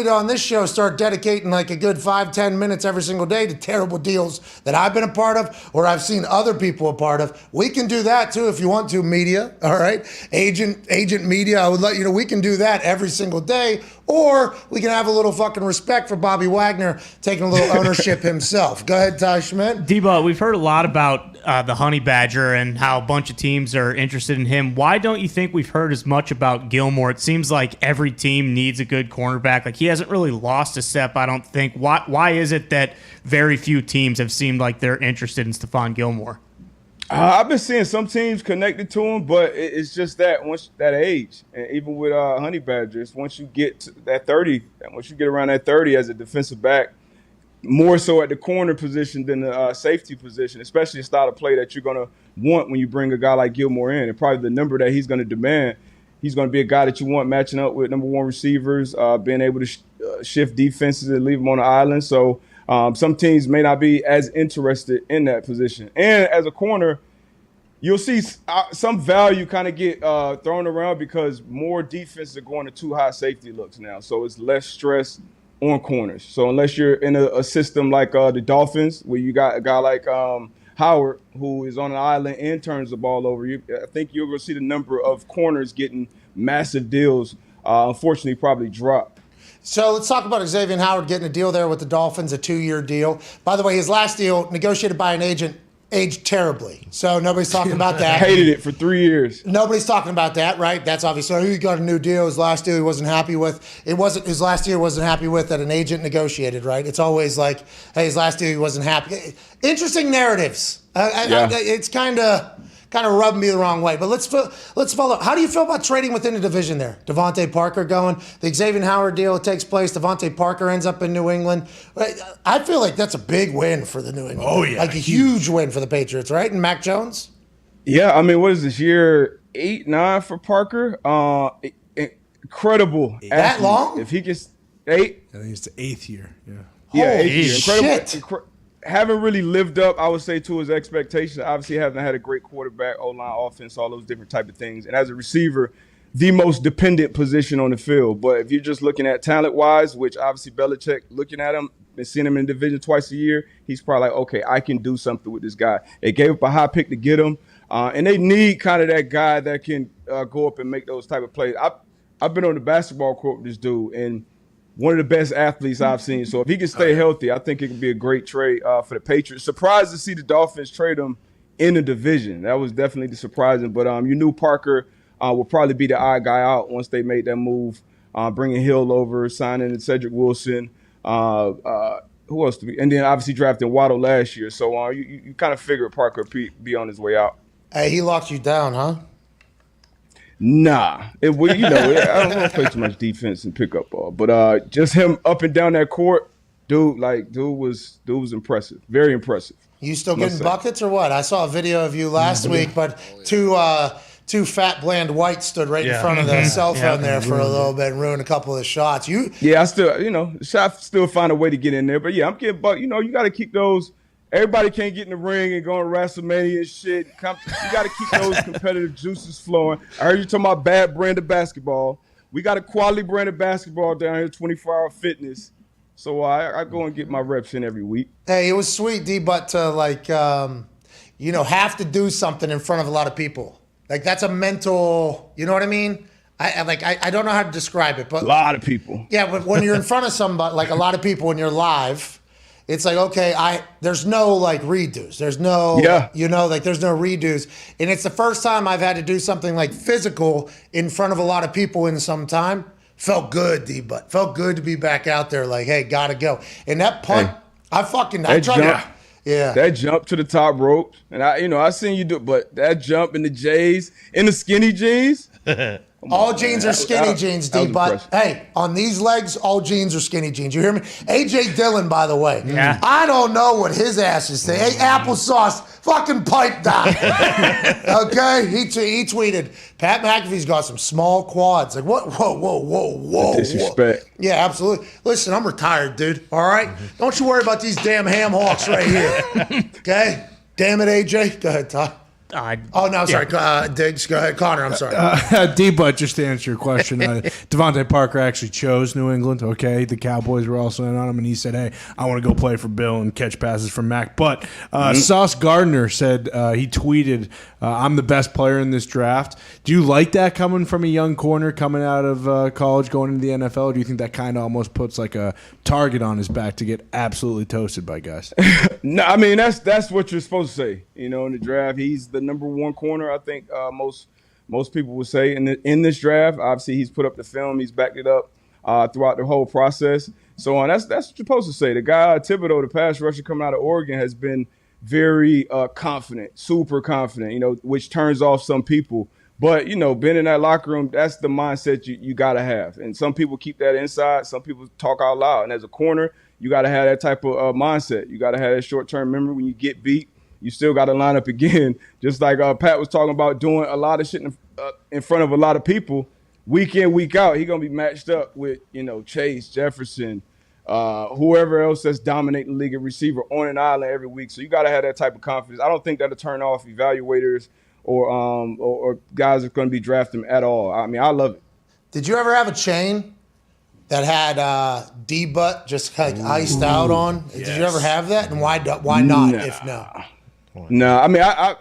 to on this show start dedicating like a good 5-10 minutes every single day to terrible deals that I've been a part of or I've seen other people a part of, we can do that too if you want to, media. All right, agent media. I would let you know we can do that every single day. Or we can have a little fucking respect for Bobby Wagner taking a little ownership himself. Go ahead, Ty Schmidt. Debo, we've heard a lot about the Honey Badger and how a bunch of teams are interested in him. Why don't you think we've heard as much about Gilmore? It seems like every team needs a good cornerback. Like, he hasn't really lost a step, I don't think. Why is it that very few teams have seemed like they're interested in Stephon Gilmore? I've been seeing some teams connected to him, but it's just that once that age, and even with Honey Badgers, once you get to that 30, once you get around that 30 as a defensive back, more so at the corner position than the safety position, especially the style of play that you're going to want when you bring a guy like Gilmore in, and probably the number that he's going to demand. He's going to be a guy that you want matching up with number one receivers, being able to shift defenses and leave them on the island. So some teams may not be as interested in that position. And as a corner, you'll see some value kind of get thrown around because more defenses are going to too high safety looks now. So it's less stress on corners. So unless you're in a system like the Dolphins, where you got a guy like Howard, who is on an island and turns the ball over, I think you're going to see the number of corners getting massive deals, unfortunately, probably drop. So let's talk about Xavier Howard getting a deal there with the Dolphins, a 2-year deal. By the way, his last deal negotiated by an agent aged terribly. So nobody's talking about that. Hated it for 3 years. Nobody's talking about that, right? That's obviously, he got a new deal. His last deal he wasn't happy with. His last deal wasn't happy with that an agent negotiated, right? It's always like, hey, his last deal he wasn't happy. Interesting narratives. It's kind of rubbed me the wrong way. But let's follow. How do you feel about trading within the division there? Devontae Parker going. The Xavier Howard deal takes place. Devontae Parker ends up in New England. I feel like that's a big win for the New England. Oh, yeah. Like a huge win for the Patriots, right? And Mac Jones? Yeah, I mean, what is this year? 8-9 for Parker? Incredible. That athlete. long? If he gets 8. I think it's the 8th year. Yeah. Yeah, Holy 8th year. shit. Haven't really lived up, I would say, to his expectations. Obviously, haven't had a great quarterback, O-line, offense, all those different type of things. And as a receiver, the most dependent position on the field. But if you're just looking at talent-wise, which obviously Belichick, looking at him, been seeing him in the division twice a year, he's probably like, okay, I can do something with this guy. They gave up a high pick to get him. And they need kind of that guy that can go up and make those type of plays. I've been on the basketball court with this dude, and one of the best athletes I've seen. So if he can stay healthy, I think it could be a great trade for the Patriots. Surprised to see the Dolphins trade him in the division. That was definitely surprising. But you knew Parker will probably be the odd guy out once they made that move, bringing Hill over, signing Cedric Wilson. Who else to be? And then obviously drafting Waddle last year. So you kind of figured Parker be on his way out. Hey, he locked you down, huh? Nah, I don't want to play too much defense and pick up ball, but just him up and down that court, dude was impressive, very impressive. You still getting buckets or what? I saw a video of you last week, but two fat, bland whites stood right in front of the cell phone there for a little bit and ruined a couple of the shots. I still, shots still find a way to get in there, but yeah, I'm getting buckets. You got to keep those. Everybody can't get in the ring and go on WrestleMania and shit. You got to keep those competitive juices flowing. I heard you talking about bad brand of basketball. We got a quality brand of basketball down here, 24-hour fitness. So I go and get my reps in every week. Hey, it was sweet, D, but to have to do something in front of a lot of people. Like that's a mental, you know what I mean? I don't know how to describe it, but a lot of people. Yeah, but when you're in front of somebody, like a lot of people when you're live, it's like, okay, there's no like redos. There's no, there's no redos. And it's the first time I've had to do something like physical in front of a lot of people in some time. Felt good, D-Butt. Felt good to be back out there like, hey, gotta go. And that punt, I tried to. Yeah. That jump to the top rope. And I seen you do it, but that jump in the J's, in the skinny jeans. All jeans are skinny jeans, D. But hey, on these legs, all jeans are skinny jeans. You hear me? AJ Dillon, by the way. Yeah. I don't know what his ass is saying. Hey, applesauce, fucking pipe down. Okay? He tweeted, Pat McAfee's got some small quads. Like, what? Whoa. Disrespect. Yeah, absolutely. Listen, I'm retired, dude. All right? Don't you worry about these damn ham hawks right here. Okay? Damn it, AJ. Go ahead, Todd. Sorry. Diggs, go ahead. Connor, I'm sorry. D-Butt, just to answer your question, Devontae Parker actually chose New England, okay? The Cowboys were also in on him, and he said, hey, I want to go play for Bill and catch passes from Mac. But Sauce Gardner said, he tweeted, I'm the best player in this draft. Do you like that coming from a young corner coming out of college, going into the NFL? Or do you think that kind of almost puts like a target on his back to get absolutely toasted by guys? No, I mean, that's what you're supposed to say. In the draft, he's the number one corner. I think most people would say in this draft. Obviously, he's put up the film. He's backed it up throughout the whole process. So that's what you're supposed to say. The guy Thibodeau, the pass rusher coming out of Oregon, has been very confident, super confident. Which turns off some people. But being in that locker room, that's the mindset you got to have. And some people keep that inside. Some people talk out loud. And as a corner, you got to have that type of mindset. You got to have that short-term memory. When you get beat, you still got to line up again. Just like Pat was talking about doing a lot of shit in front of a lot of people. Week in, week out, he's going to be matched up with, Chase, Jefferson, whoever else that's dominating the league at receiver on an island every week. So you got to have that type of confidence. I don't think that'll turn off evaluators or guys that are going to be drafting at all. I mean, I love it. Did you ever have a chain that had D-Butt just like iced out on? Yes. Did you ever have that? And why not? If no. No, I mean, I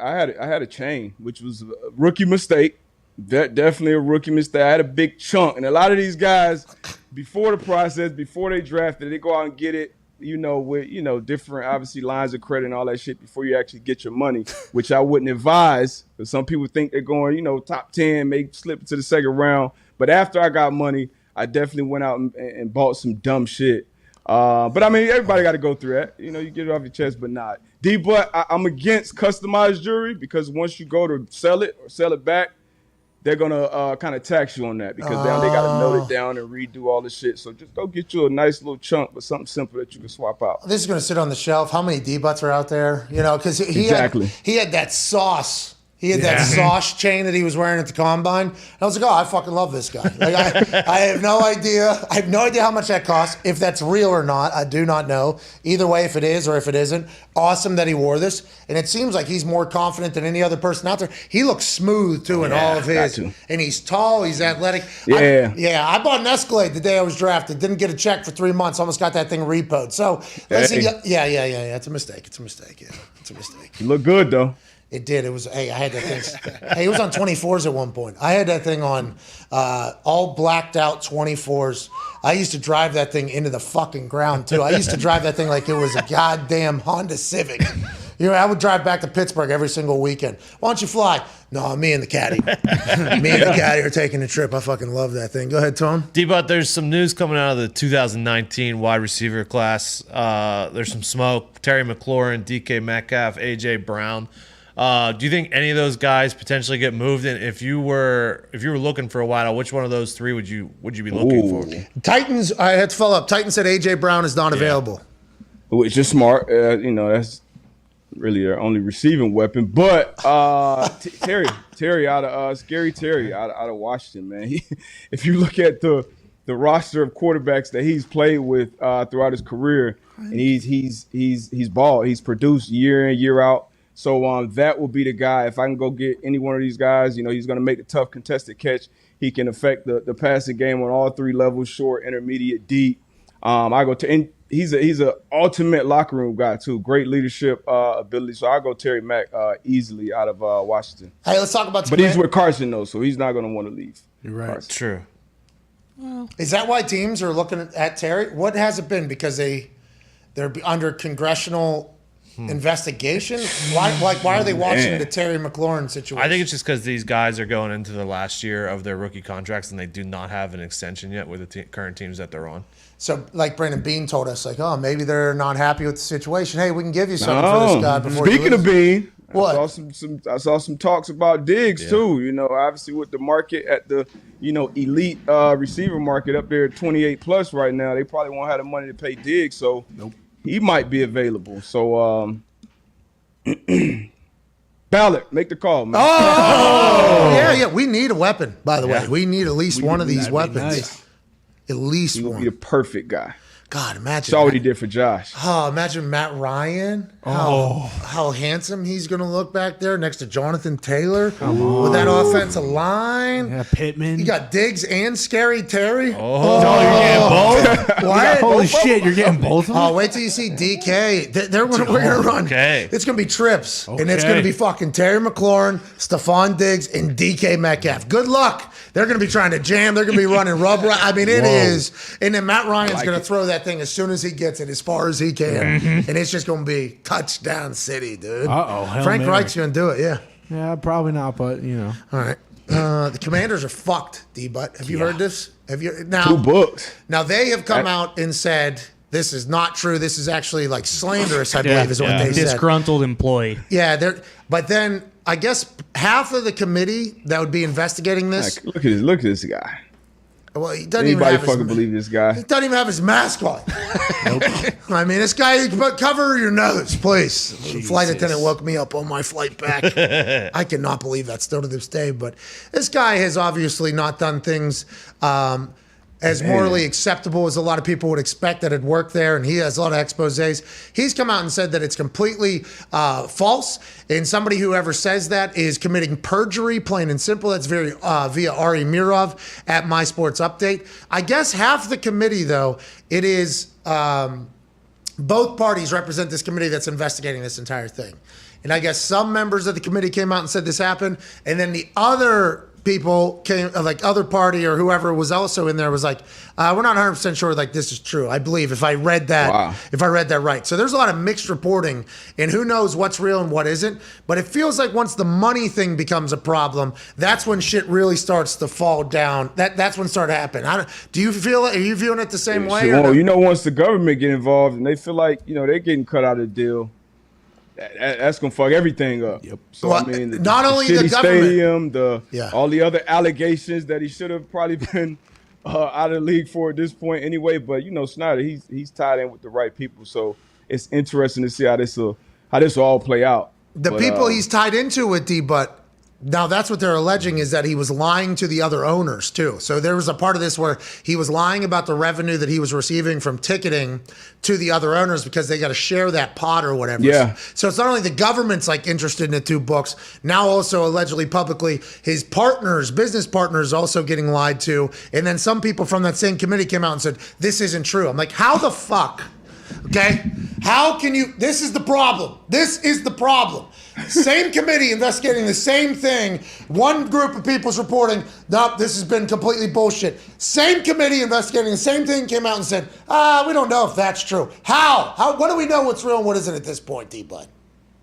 had a chain, which was a rookie mistake. Definitely a rookie mistake. I had a big chunk, and a lot of these guys, before the process, before they drafted, they go out and get it, with different obviously lines of credit and all that shit before you actually get your money, which I wouldn't advise. Because some people think they're going, top 10, may slip into the second round. But after I got money, I definitely went out and bought some dumb shit. But I mean, everybody got to go through that. You get it off your chest, but not. D-Butt, I'm against customized jewelry because once you go to sell it or sell it back, they're going to kind of tax you on that because they got to note it down and redo all the shit. So just go get you a nice little chunk, but something simple that you can swap out. This is going to sit on the shelf. How many D-Butts are out there? Because he had that sauce. He had that sauce chain that he was wearing at the combine. And I was like, I fucking love this guy. Like, I have no idea. I have no idea how much that costs. If that's real or not, I do not know. Either way, if it is or if it isn't, awesome that he wore this. And it seems like he's more confident than any other person out there. He looks smooth, too, in all of his. And he's tall. He's athletic. I bought an Escalade the day I was drafted. Didn't get a check for 3 months. Almost got that thing repoed. So, listen, it's a mistake. It's a mistake. Yeah, it's a mistake. You look good, though. It did. It was, hey, I had that thing. Hey, it was on 24s at one point. I had that thing on all blacked out 24s. I used to drive that thing into the fucking ground, too. I used to drive that thing like it was a goddamn Honda Civic. You know, I would drive back to Pittsburgh every single weekend. Why don't you fly? No, me and the caddy. Me and the caddy are taking a trip. I fucking love that thing. Go ahead, Tone. D-But, there's some news coming out of the 2019 wide receiver class. There's some smoke. Terry McLaurin, DK Metcalf, A.J. Brown. Do you think any of those guys potentially get moved? And if you were looking for a wideout, which one of those three would you be looking for? Titans, I had to follow up. Titans said A.J. Brown is not available. Which is smart. That's really their only receiving weapon. But Terry out of Scary Terry out of Washington, man. If you look at the roster of quarterbacks that he's played with throughout his career, and he's balled. He's produced year in, year out. So that will be the guy. If I can go get any one of these guys, he's going to make the tough contested catch. He can affect the passing game on all three levels: short, intermediate, deep. And he's a ultimate locker room guy too. Great leadership ability. So I go Terry Mack easily out of Washington. Hey, let's talk about. But he's with Carson though, so he's not going to want to leave. You're right. Carson. True. Is that why teams are looking at Terry? What has it been? Because they're under congressional investigation? Why are they watching the Terry McLaurin situation? I think it's just because these guys are going into the last year of their rookie contracts and they do not have an extension yet with the current teams that they're on. So, like Brandon Bean told us, maybe they're not happy with the situation. Hey, we can give you something for this guy before you Speaking of Bean, what? I saw some talks about Diggs too. Obviously with the market at the elite receiver market up there at 28 plus right now, they probably won't have the money to pay Diggs. So he might be available. So Ballard, make the call, man. Yeah. We need a weapon, by the way. We need at least one of these weapons. Nice. At least He one. would be the perfect guy. God, imagine. Saw what he did for Josh. Oh, imagine Matt Ryan. How handsome he's going to look back there next to Jonathan Taylor with that offensive line. Yeah, Pittman. You got Diggs and Scary Terry. You're getting both? What? Holy shit, you're getting both of them? Oh, wait till you see DK. We're going to run. Okay. It's going to be trips. And it's going to be fucking Terry McLaurin, Stephon Diggs, and DK Metcalf. Good luck. They're going to be trying to jam. They're going to be running rubber. I mean, it is. And then Matt Ryan's going to throw that thing as soon as he gets it, as far as he can. And it's just going to be touchdown city, dude. Frank Reich's going to do it, yeah. Yeah, probably not, but, All right. The Commanders are fucked, D-Butt. Have you heard this? Now, 2 books. Now, they have come out and said, this is not true. This is actually like slanderous, I believe, is what they said. Disgruntled employee. Yeah, but then I guess half of the committee that would be investigating this. Look at this guy. Well, he doesn't Anybody even have fucking believe this guy? He doesn't even have his mask on. I mean, this guy, but cover your nose, please. The flight attendant woke me up on my flight back. I cannot believe that still to this day. But this guy has obviously not done things as morally acceptable as a lot of people would expect that had worked there, and he has a lot of exposés. He's come out and said that it's completely false, and somebody who ever says that is committing perjury, plain and simple. That's via Ari Mirov at My Sports Update. I guess half the committee, though, it is both parties represent this committee that's investigating this entire thing. And I guess some members of the committee came out and said this happened, and then the other people came, like other party or whoever was also in there was like, we're not 100% sure like this is true. I believe if I read that, right. So there's a lot of mixed reporting and who knows what's real and what isn't. But it feels like once the money thing becomes a problem, that's when shit really starts to fall down. That's when it started to happen. Do you feel it? Are you viewing it the same way? Sure. Well, once the government get involved and they feel like, they're getting cut out of the deal, that's gonna fuck everything up. Yep. So well, I mean, not only the government, stadium, all the other allegations that he should have probably been out of the league for at this point anyway. But Snyder, he's tied in with the right people, so it's interesting to see how this will all play out. The people he's tied into with D-Butt. Now, that's what they're alleging is that he was lying to the other owners, too. So there was a part of this where he was lying about the revenue that he was receiving from ticketing to the other owners because they got to share that pot or whatever. Yeah. So it's not only the government's like interested in the 2 books, now also allegedly publicly his partners, business partners also getting lied to. And then some people from that same committee came out and said, this isn't true. I'm like, how the fuck? Okay? How can you? This is the problem. This is the problem. Same committee investigating the same thing. One group of people's reporting, nope, this has been completely bullshit. Same committee investigating the same thing came out and said, we don't know if that's true. How? What do we know what's real and what isn't at this point, D-Bud?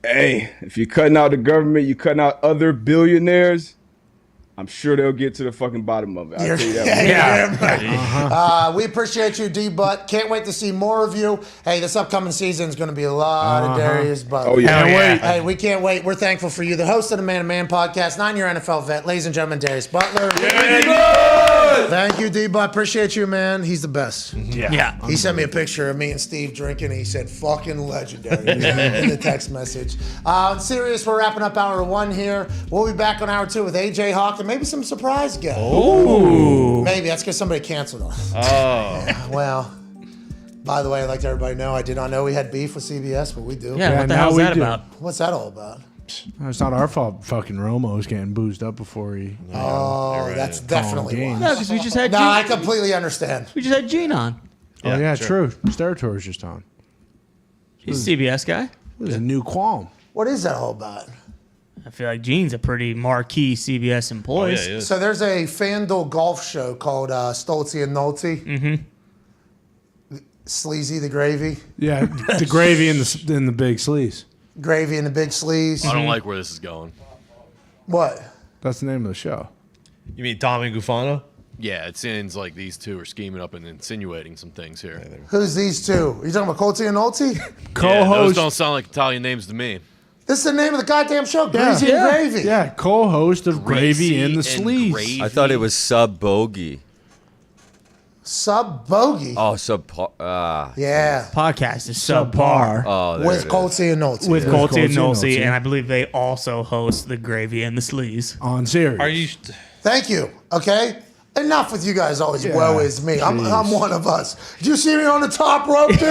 Hey, if you're cutting out the government, you're cutting out other billionaires, I'm sure they'll get to the fucking bottom of it. I'll tell you that. We appreciate you, D-Butt. Can't wait to see more of you. Hey, this upcoming season is going to be a lot of Darius Butler. Oh, yeah. Can't wait. Hey, we can't wait. We're thankful for you, the host of the Man to Man podcast, 9-year NFL vet, ladies and gentlemen, Darius Butler. Thank you, D-Butt. Appreciate you, man. He's the best. Yeah. He sent me a picture of me and Steve drinking, and he said, fucking legendary in the text message. Serious, we're wrapping up hour 1 here. We'll be back on hour 2 with AJ Hawk and maybe some surprise guests. Ooh. Maybe. That's because somebody canceled us. Oh. Yeah, well, by the way, I'd like to everybody know I did not know we had beef with CBS, but we do. Yeah, what the now hell's we that do. about? What's that all about? It's not our fault. Fucking Romo's getting boozed up before he. Oh, that's definitely games. why. No, because we just had No, I Gene, completely understand. we just had Gene on. Oh yeah, sure. true. Stereotour's just on. He's a CBS guy. There's a new qualm. What is that all about? I feel like Gene's a pretty marquee CBS Oh, employee. yeah, he is. So there's a FanDuel golf show called Stoltzy and Nolte. Mm-hmm. Sleazy the Gravy. Yeah, the gravy in the big sleeves. Gravy and the Big Sleaze. I don't like where this is going. What? That's the name of the show. You mean Tommy Gufano? Yeah, it seems like these two are scheming up and insinuating some things here. Who's these two? Are you talking about Colty and Nolte? Yeah, those Co-host. don't sound like Italian names to me. This is the name of the goddamn show, Greasy and Gravy. Yeah, co-host of Gravy in the Greasy and Sleeves. Gravy. I thought it was Sub Bogey. Sub Bogey. Oh, Sub. Yeah. Podcast is subpar Oh, there With it is. Colty and Nolte. with Yeah. Colty and Colty and Nolte, Nolte. and I believe they also host the Gravy and the Sleaze. On Sirius. Are you? Thank you. Okay? Enough with you guys always. Woe is me. I'm one of us. Did you see me on the top rope, dude?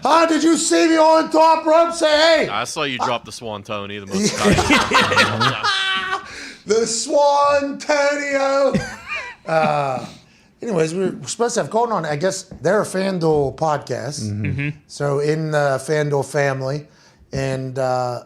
Huh? Did you see me on the top rope? Say, hey. I saw you drop the Swan Tony, the most Italian. The Swan Tonio. Anyways, we're supposed to have Colton on. I guess they're a FanDuel podcast. Mm-hmm. So in the FanDuel family. And I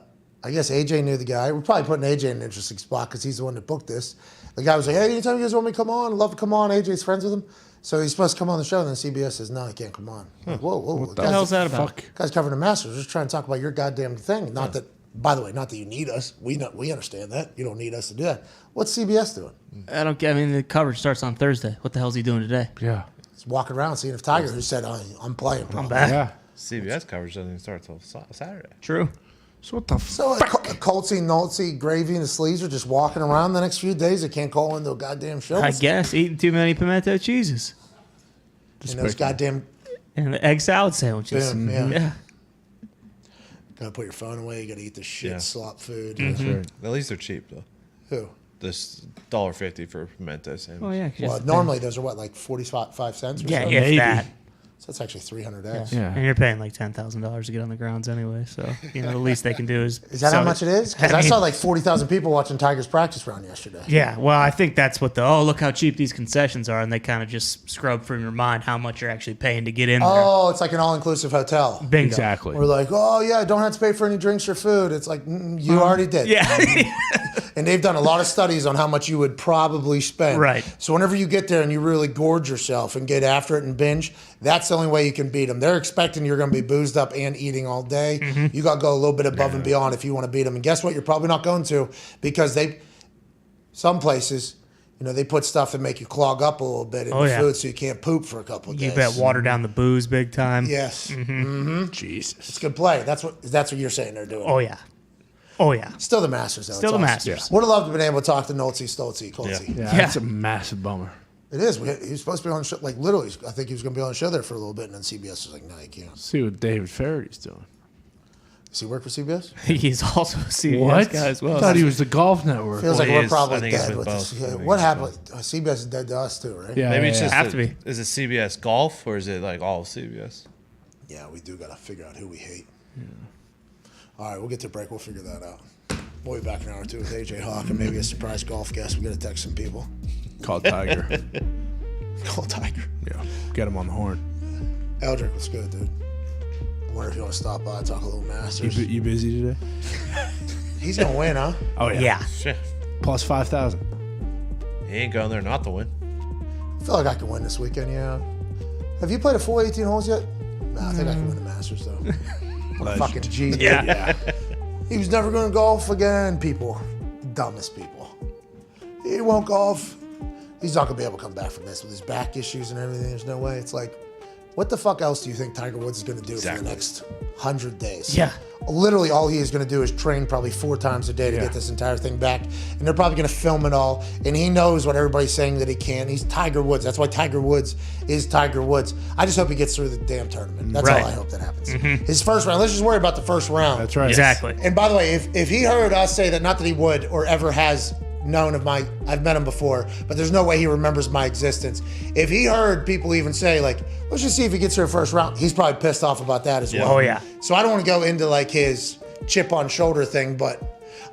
guess AJ knew the guy. We're probably putting AJ in an interesting spot because he's the one that booked this. The guy was like, hey, anytime you guys want me to come on, I'd love to come on. AJ's friends with him. So he's supposed to come on the show, and then CBS says, no, he can't come on. Like, whoa. What the hell's that about? Guy's covering the Masters. We're just trying to talk about your goddamn thing. Not that, by the way, not that you need us. We understand that. You don't need us to do that. What's CBS doing? I don't get. I mean, the coverage starts on Thursday. What the hell's he doing today? Yeah. He's walking around seeing if Tiger, who said, I'm playing. I'm back. Yeah. CBS coverage doesn't even start until Saturday. True. So what the So Colty, Nolte, Gravy, and the Sleaze are just walking around the next few days. They can't call into a goddamn show. I guess eating too many pimento cheeses And those goddamn, and the egg salad sandwiches. Boom, yeah. Yeah. gotta put your phone away. You gotta eat the shit Yeah. slop food. That's right. At least they're cheap though. Who? This $1.50 for pimento sandwich. Oh yeah. 'cause Well, normally those are what, like 45 cents or Yeah, so? if Maybe. that. So that's actually 300 eggs. Yeah. And you're paying like $10,000 to get on the grounds anyway. So the least they can do is. Is that how much it is? Because I mean- saw like 40,000 people watching Tigers practice round yesterday. Yeah, well, I think that's what look how cheap these concessions are, and they kind of just scrub from your mind how much you're actually paying to get in there. Oh, it's like an all-inclusive hotel. Bingo. Exactly. We're like, oh yeah, don't have to pay for any drinks or food. It's like, you already did. Yeah. And they've done a lot of studies on how much you would probably spend. Right. So whenever you get there and you really gorge yourself and get after it and binge, that's the only way you can beat them. They're expecting you're going to be boozed up and eating all day. Mm-hmm. You got to go a little bit above and beyond if you want to beat them. And guess what? You're probably not going to, because some places, they put stuff that make you clog up a little bit in the food so you can't poop for a couple of days. You bet water down the booze big time. Yes. Mm-hmm. Jesus. It's good play. That's what you're saying they're doing. Oh, yeah. Oh, yeah. Still the Masters, though. Still It's the awesome. Masters. Would have loved to have been able to talk to Nolte, Stoltzy, Colty. Yeah, that's a massive bummer. It is. He was supposed to be on the show. Like, literally, I think he was going to be on the show there for a little bit, and then CBS was like, no, you can't. See what David Farady's doing. Does he work for CBS? He's also a CBS guy as well. I thought he was the Golf Network. Feels like he we're is. I probably think he's dead with with both. this. I Yeah, think what he's happened? CBS is dead to us, too, right? Yeah, Maybe it's yeah, just Have to be. Is it CBS Golf or is it like all of CBS? Yeah, we do got to figure out who we hate. Yeah. All right, we'll get to break. We'll figure that out. We'll be back in an hour or two with AJ Hawk and maybe a surprise golf guest. We're going to text some people. Called Tiger. Call Tiger. Yeah, get him on the horn. Eldrick, what's good, dude? I wonder if you want to stop by and talk a little Masters. You busy today? He's gonna win, huh? Oh yeah. Yeah. Shit. Plus 5,000. He ain't going there not to win. I feel like I can win this weekend. Yeah. Have you played a full 18 holes yet? Nah, I think I can win the Masters though. What a fucking G. Yeah. He was never gonna golf again. People, dumbest people. He won't golf. He's not gonna be able to come back from this with his back issues and everything. There's no way. It's like, what the fuck else do you think Tiger Woods is gonna do for the next 100 days? Yeah. Literally, all he is going to do is train probably 4 times a day to get this entire thing back. And they're probably going to film it all. And he knows what everybody's saying that he can't. He's Tiger Woods. That's why Tiger Woods is Tiger Woods. I just hope he gets through the damn tournament. That's all I hope that happens. His first round. Let's just worry about the first round. That's right. Exactly. And by the way, if he heard us say that, not that he would or ever has known of I've met him before, but there's no way he remembers my existence. If he heard people even say, like, let's just see if he gets through the first round, he's probably pissed off about that as well. Oh, yeah. So I don't want to go into like his chip on shoulder thing, but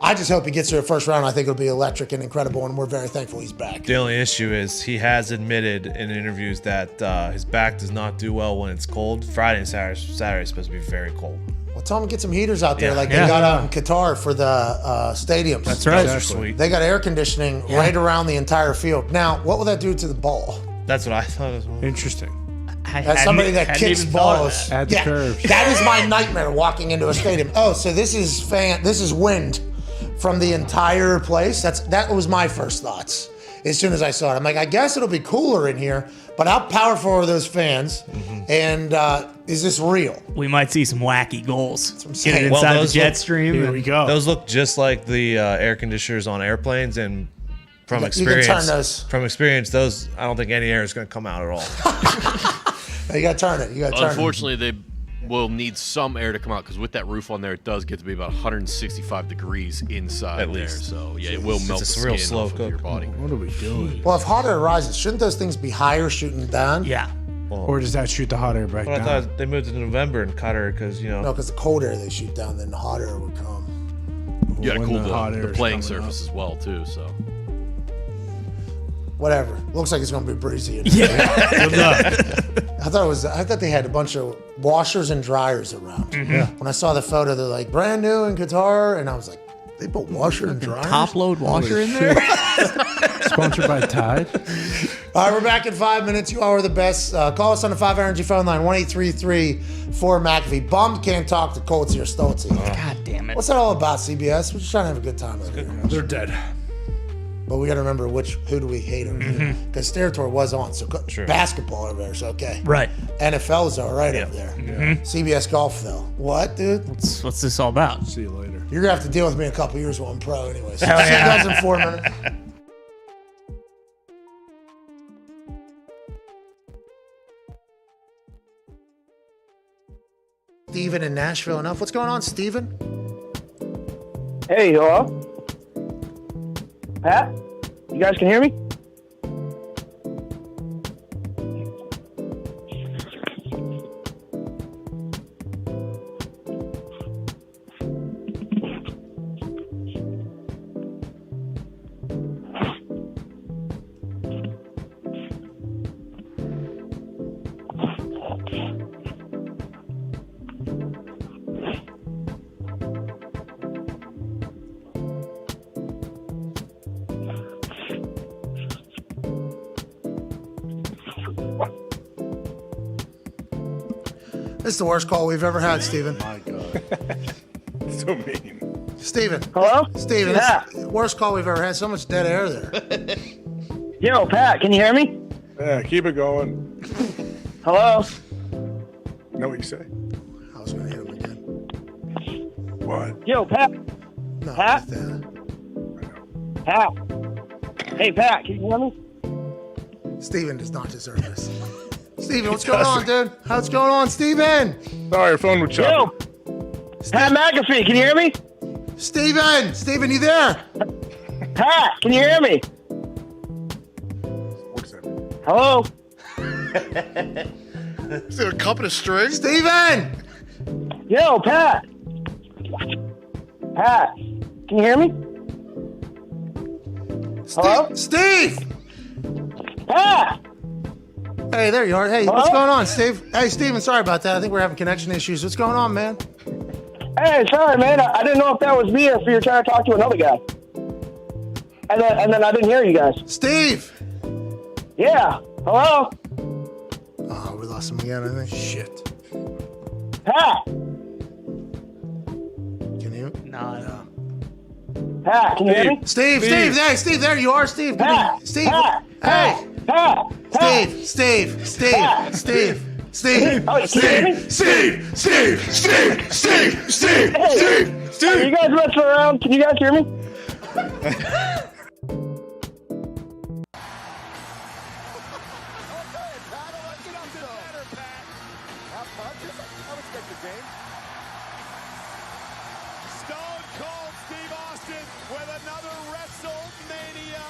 I just hope he gets through the first round. I think it'll be electric and incredible, and we're very thankful he's back. The only issue is he has admitted in interviews that his back does not do well when it's cold. Friday and Saturday is supposed to be very cold. Well, tell him to get some heaters out there like they Yeah. got out in Qatar for the stadiums. That's right. Those are sweet. They got air conditioning right around the entire field. Now, what will that do to the ball? That's what I thought as well. Interesting. As somebody that kicks balls, Add the curves. that is my nightmare walking into a stadium. Oh, so this is wind from the entire place. That was my first thoughts as soon as I saw it. I'm like, I guess it'll be cooler in here, but how powerful are those fans? And is this real? We might see some wacky goals. saying. Getting Well, inside the those jet look- stream. Here we go. Those look just like the air conditioners on airplanes, and from You can turn experience, those. I don't think any air is going to come out at all. You got to turn it. You got to turn it. Unfortunately, they will need some air to come out because with that roof on there, it does get to be about 165 degrees inside At there. least. So yeah, it will melt It's the a real skin slow off of your cook. body. What are we doing? Well, if hot air rises, shouldn't those things be higher shooting down? Yeah. Or does that shoot the hot air back But I down? thought they moved it to November in Qatar because, you know. No, because the cold air they shoot down, then the hot air would come. You got to When cool the hot air the is playing coming surface as well too. So Whatever. Looks like it's going to be breezy. Yeah. Good luck. I thought they had a bunch of washers and dryers around. When I saw the photo, they're like brand new in Qatar, and I was like, they put washer and dryers. Top load washer in there. Sponsored by Tide. All right, we're back in 5 minutes. You all are the best. Call us on the 5 Energy phone line 1-833-4-McAfee. Bummed can't talk to Colts here, Stoltzy. God damn it. What's that all about, CBS? We're just trying to have a good time over here. They're dead. But we got to remember who do we hate over here? Because Territory was on, so basketball over there is okay. Right. NFL is all right over there. CBS golf though. What, dude? What's this all about? See you later. You're gonna have to deal with me in a couple years while I'm pro, anyways. Hell See you yeah. guys in 4 minutes. Steven in Nashville enough. What's going on, Steven? Hey, hello? Pat? You guys can hear me? This is the worst call we've ever had, Steven. My God. So mean. Steven. Hello? Steven, Yeah. this is the worst call we've ever had. So much dead air there. Yo, Pat, can you hear me? Yeah, keep it going. Hello? Know what you say? I was going to hit him again. What? Yo, Pat? No, Pat? just that. Pat? Hey, Pat, can you hear me? Steven does not deserve this. Steven, what's going on, dude? How's going on, Steven? Sorry, your phone was choppy. Yo, Pat McAfee, can you hear me? Steven! Steven, you there? Pat, can you hear me? What's that? Hello? Is it a cup and a string? Steven! Yo, Pat? Pat, can you hear me? Hello? Steve! Pat! Hey, there you are. Hey, what's Hello? going on, Steve? Hey, Steven, sorry about that. I think we're having connection issues. What's going on, man? Hey, sorry, man. I didn't know if that was me or if you were trying to talk to another guy. And then I didn't hear you guys. Steve! Yeah. Hello? Oh, we lost him again, I think. Shit. Pat! Can you? No. Pat, can you hear me? Steve, hey, Steve, there you are, Steve. Pat! Steve. Pat! Hey. Pat! Pat! Steve. Oh, can you hear me? Steve. Are you guys messing around? Can you guys hear me? Stone Cold Steve Austin with another WrestleMania.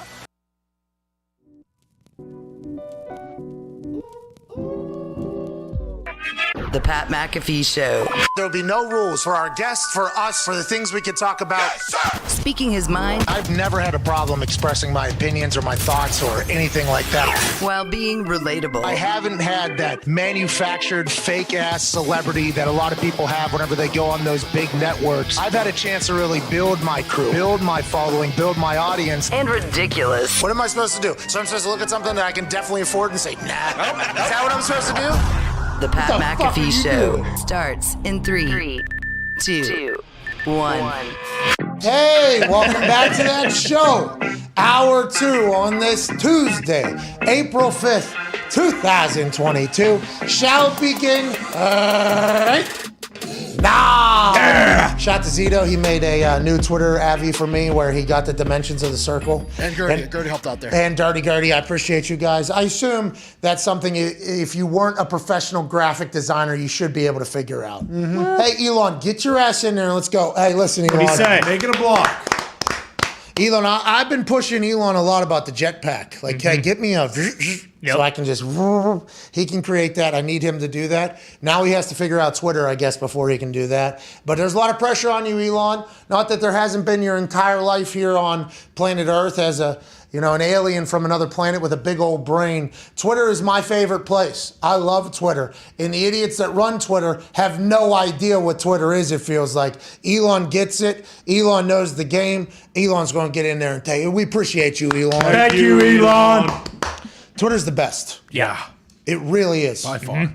The Pat McAfee Show. There'll be no rules for our guests, for us, for the things we can talk about. Speaking his mind I've never had a problem expressing my opinions or my thoughts or anything like that. while being relatable. I haven't had that manufactured fake-ass celebrity that a lot of people have whenever they go on those big networks. I've had a chance to really build my crew, build my following, build my audience. And ridiculous. What am I supposed to do? So I'm supposed to look at something that I can definitely afford and say, nah. Is that what I'm supposed to do? The Pat What the fuck are McAfee you Show doing? starts in 3, 2, 1. Hey, welcome back to that show. Hour 2 on this Tuesday, April 5th, 2022. Shall begin right now. Shout to Zito. He made a new Twitter Avi for me where he got the dimensions of the circle. And Gertie helped out there. And Dirty Gertie, I appreciate you guys. I assume that's something, if you weren't a professional graphic designer, you should be able to figure out. Hey, Elon, get your ass in there and let's go. Hey, listen, Elon. What do you say? Make it a block. Elon, I've been pushing Elon a lot about the jetpack. Like, hey, get me a so I can just, he can create that. I need him to do that. Now he has to figure out Twitter, I guess, before he can do that. But there's a lot of pressure on you, Elon. Not that there hasn't been your entire life here on planet Earth as a, an alien from another planet with a big old brain. Twitter is my favorite place. I love Twitter. And the idiots that run Twitter have no idea what Twitter is, it feels like. Elon gets it. Elon knows the game. Elon's going to get in there and tell you. We appreciate you, Elon. Thank you, Elon. Twitter's the best. Yeah. It really is. By far.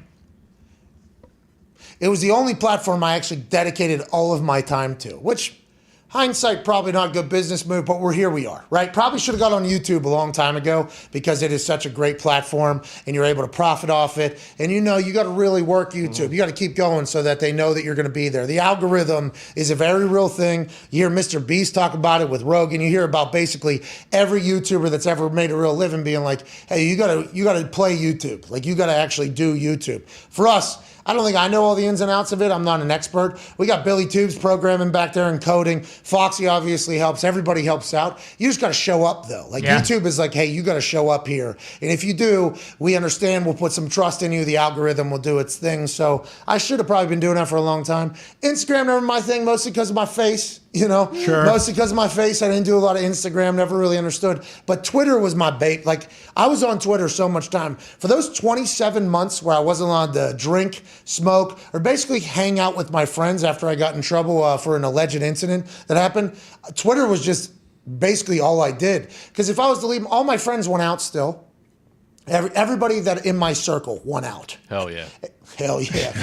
It was the only platform I actually dedicated all of my time to, which hindsight, probably not a good business move, but here we are, right? Probably should have got on YouTube a long time ago because it is such a great platform and you're able to profit off it. And you got to really work YouTube. You got to keep going so that they know that you're going to be there. The algorithm is a very real thing. You hear Mr. Beast talk about it with Rogan. You hear about basically every YouTuber that's ever made a real living being like, hey, you got to play YouTube. Like you got to actually do YouTube. For us, I don't think I know all the ins and outs of it. I'm not an expert. We got Billy Tubes programming back there and coding. Foxy obviously helps. Everybody helps out. You just got to show up, though. Like, YouTube is like, hey, you got to show up here. And if you do, we understand. We'll put some trust in you. The algorithm will do its thing. So I should have probably been doing that for a long time. Instagram never my thing, mostly because of my face. Sure. Mostly because of my face. I didn't do a lot of Instagram, never really understood. But Twitter was my bait. Like, I was on Twitter so much time. For those 27 months where I wasn't allowed to drink, smoke, or basically hang out with my friends after I got in trouble for an alleged incident that happened, Twitter was just basically all I did. Because if I was to leave, all my friends went out still. Everybody that in my circle went out. Hell yeah. Hell yeah.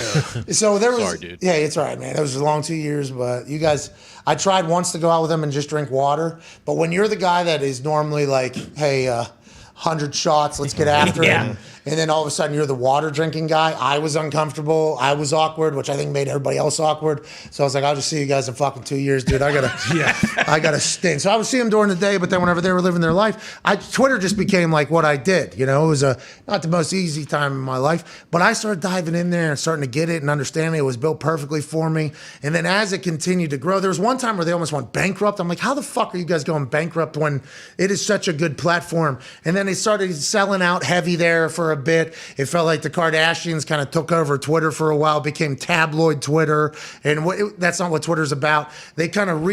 So there was. Sorry, dude. Yeah, it's all right, man. It was a long 2 years, but you guys, I tried once to go out with them and just drink water. But when you're the guy that is normally like, hey, 100 shots, let's get after it. And then all of a sudden you're the water drinking guy. I was uncomfortable. I was awkward, which I think made everybody else awkward. So I was like, I'll just see you guys in fucking 2 years, dude. I gotta stay. So I would see them during the day, but then whenever they were living their life, Twitter just became like what I did. It was not the most easy time in my life, but I started diving in there and starting to get it and understanding it was built perfectly for me. And then as it continued to grow, there was one time where they almost went bankrupt. I'm like, how the fuck are you guys going bankrupt when it is such a good platform? And then they started selling out heavy there for a bit. It felt like the Kardashians kind of took over Twitter for a while, became tabloid Twitter, and that's not what Twitter's about. They kind of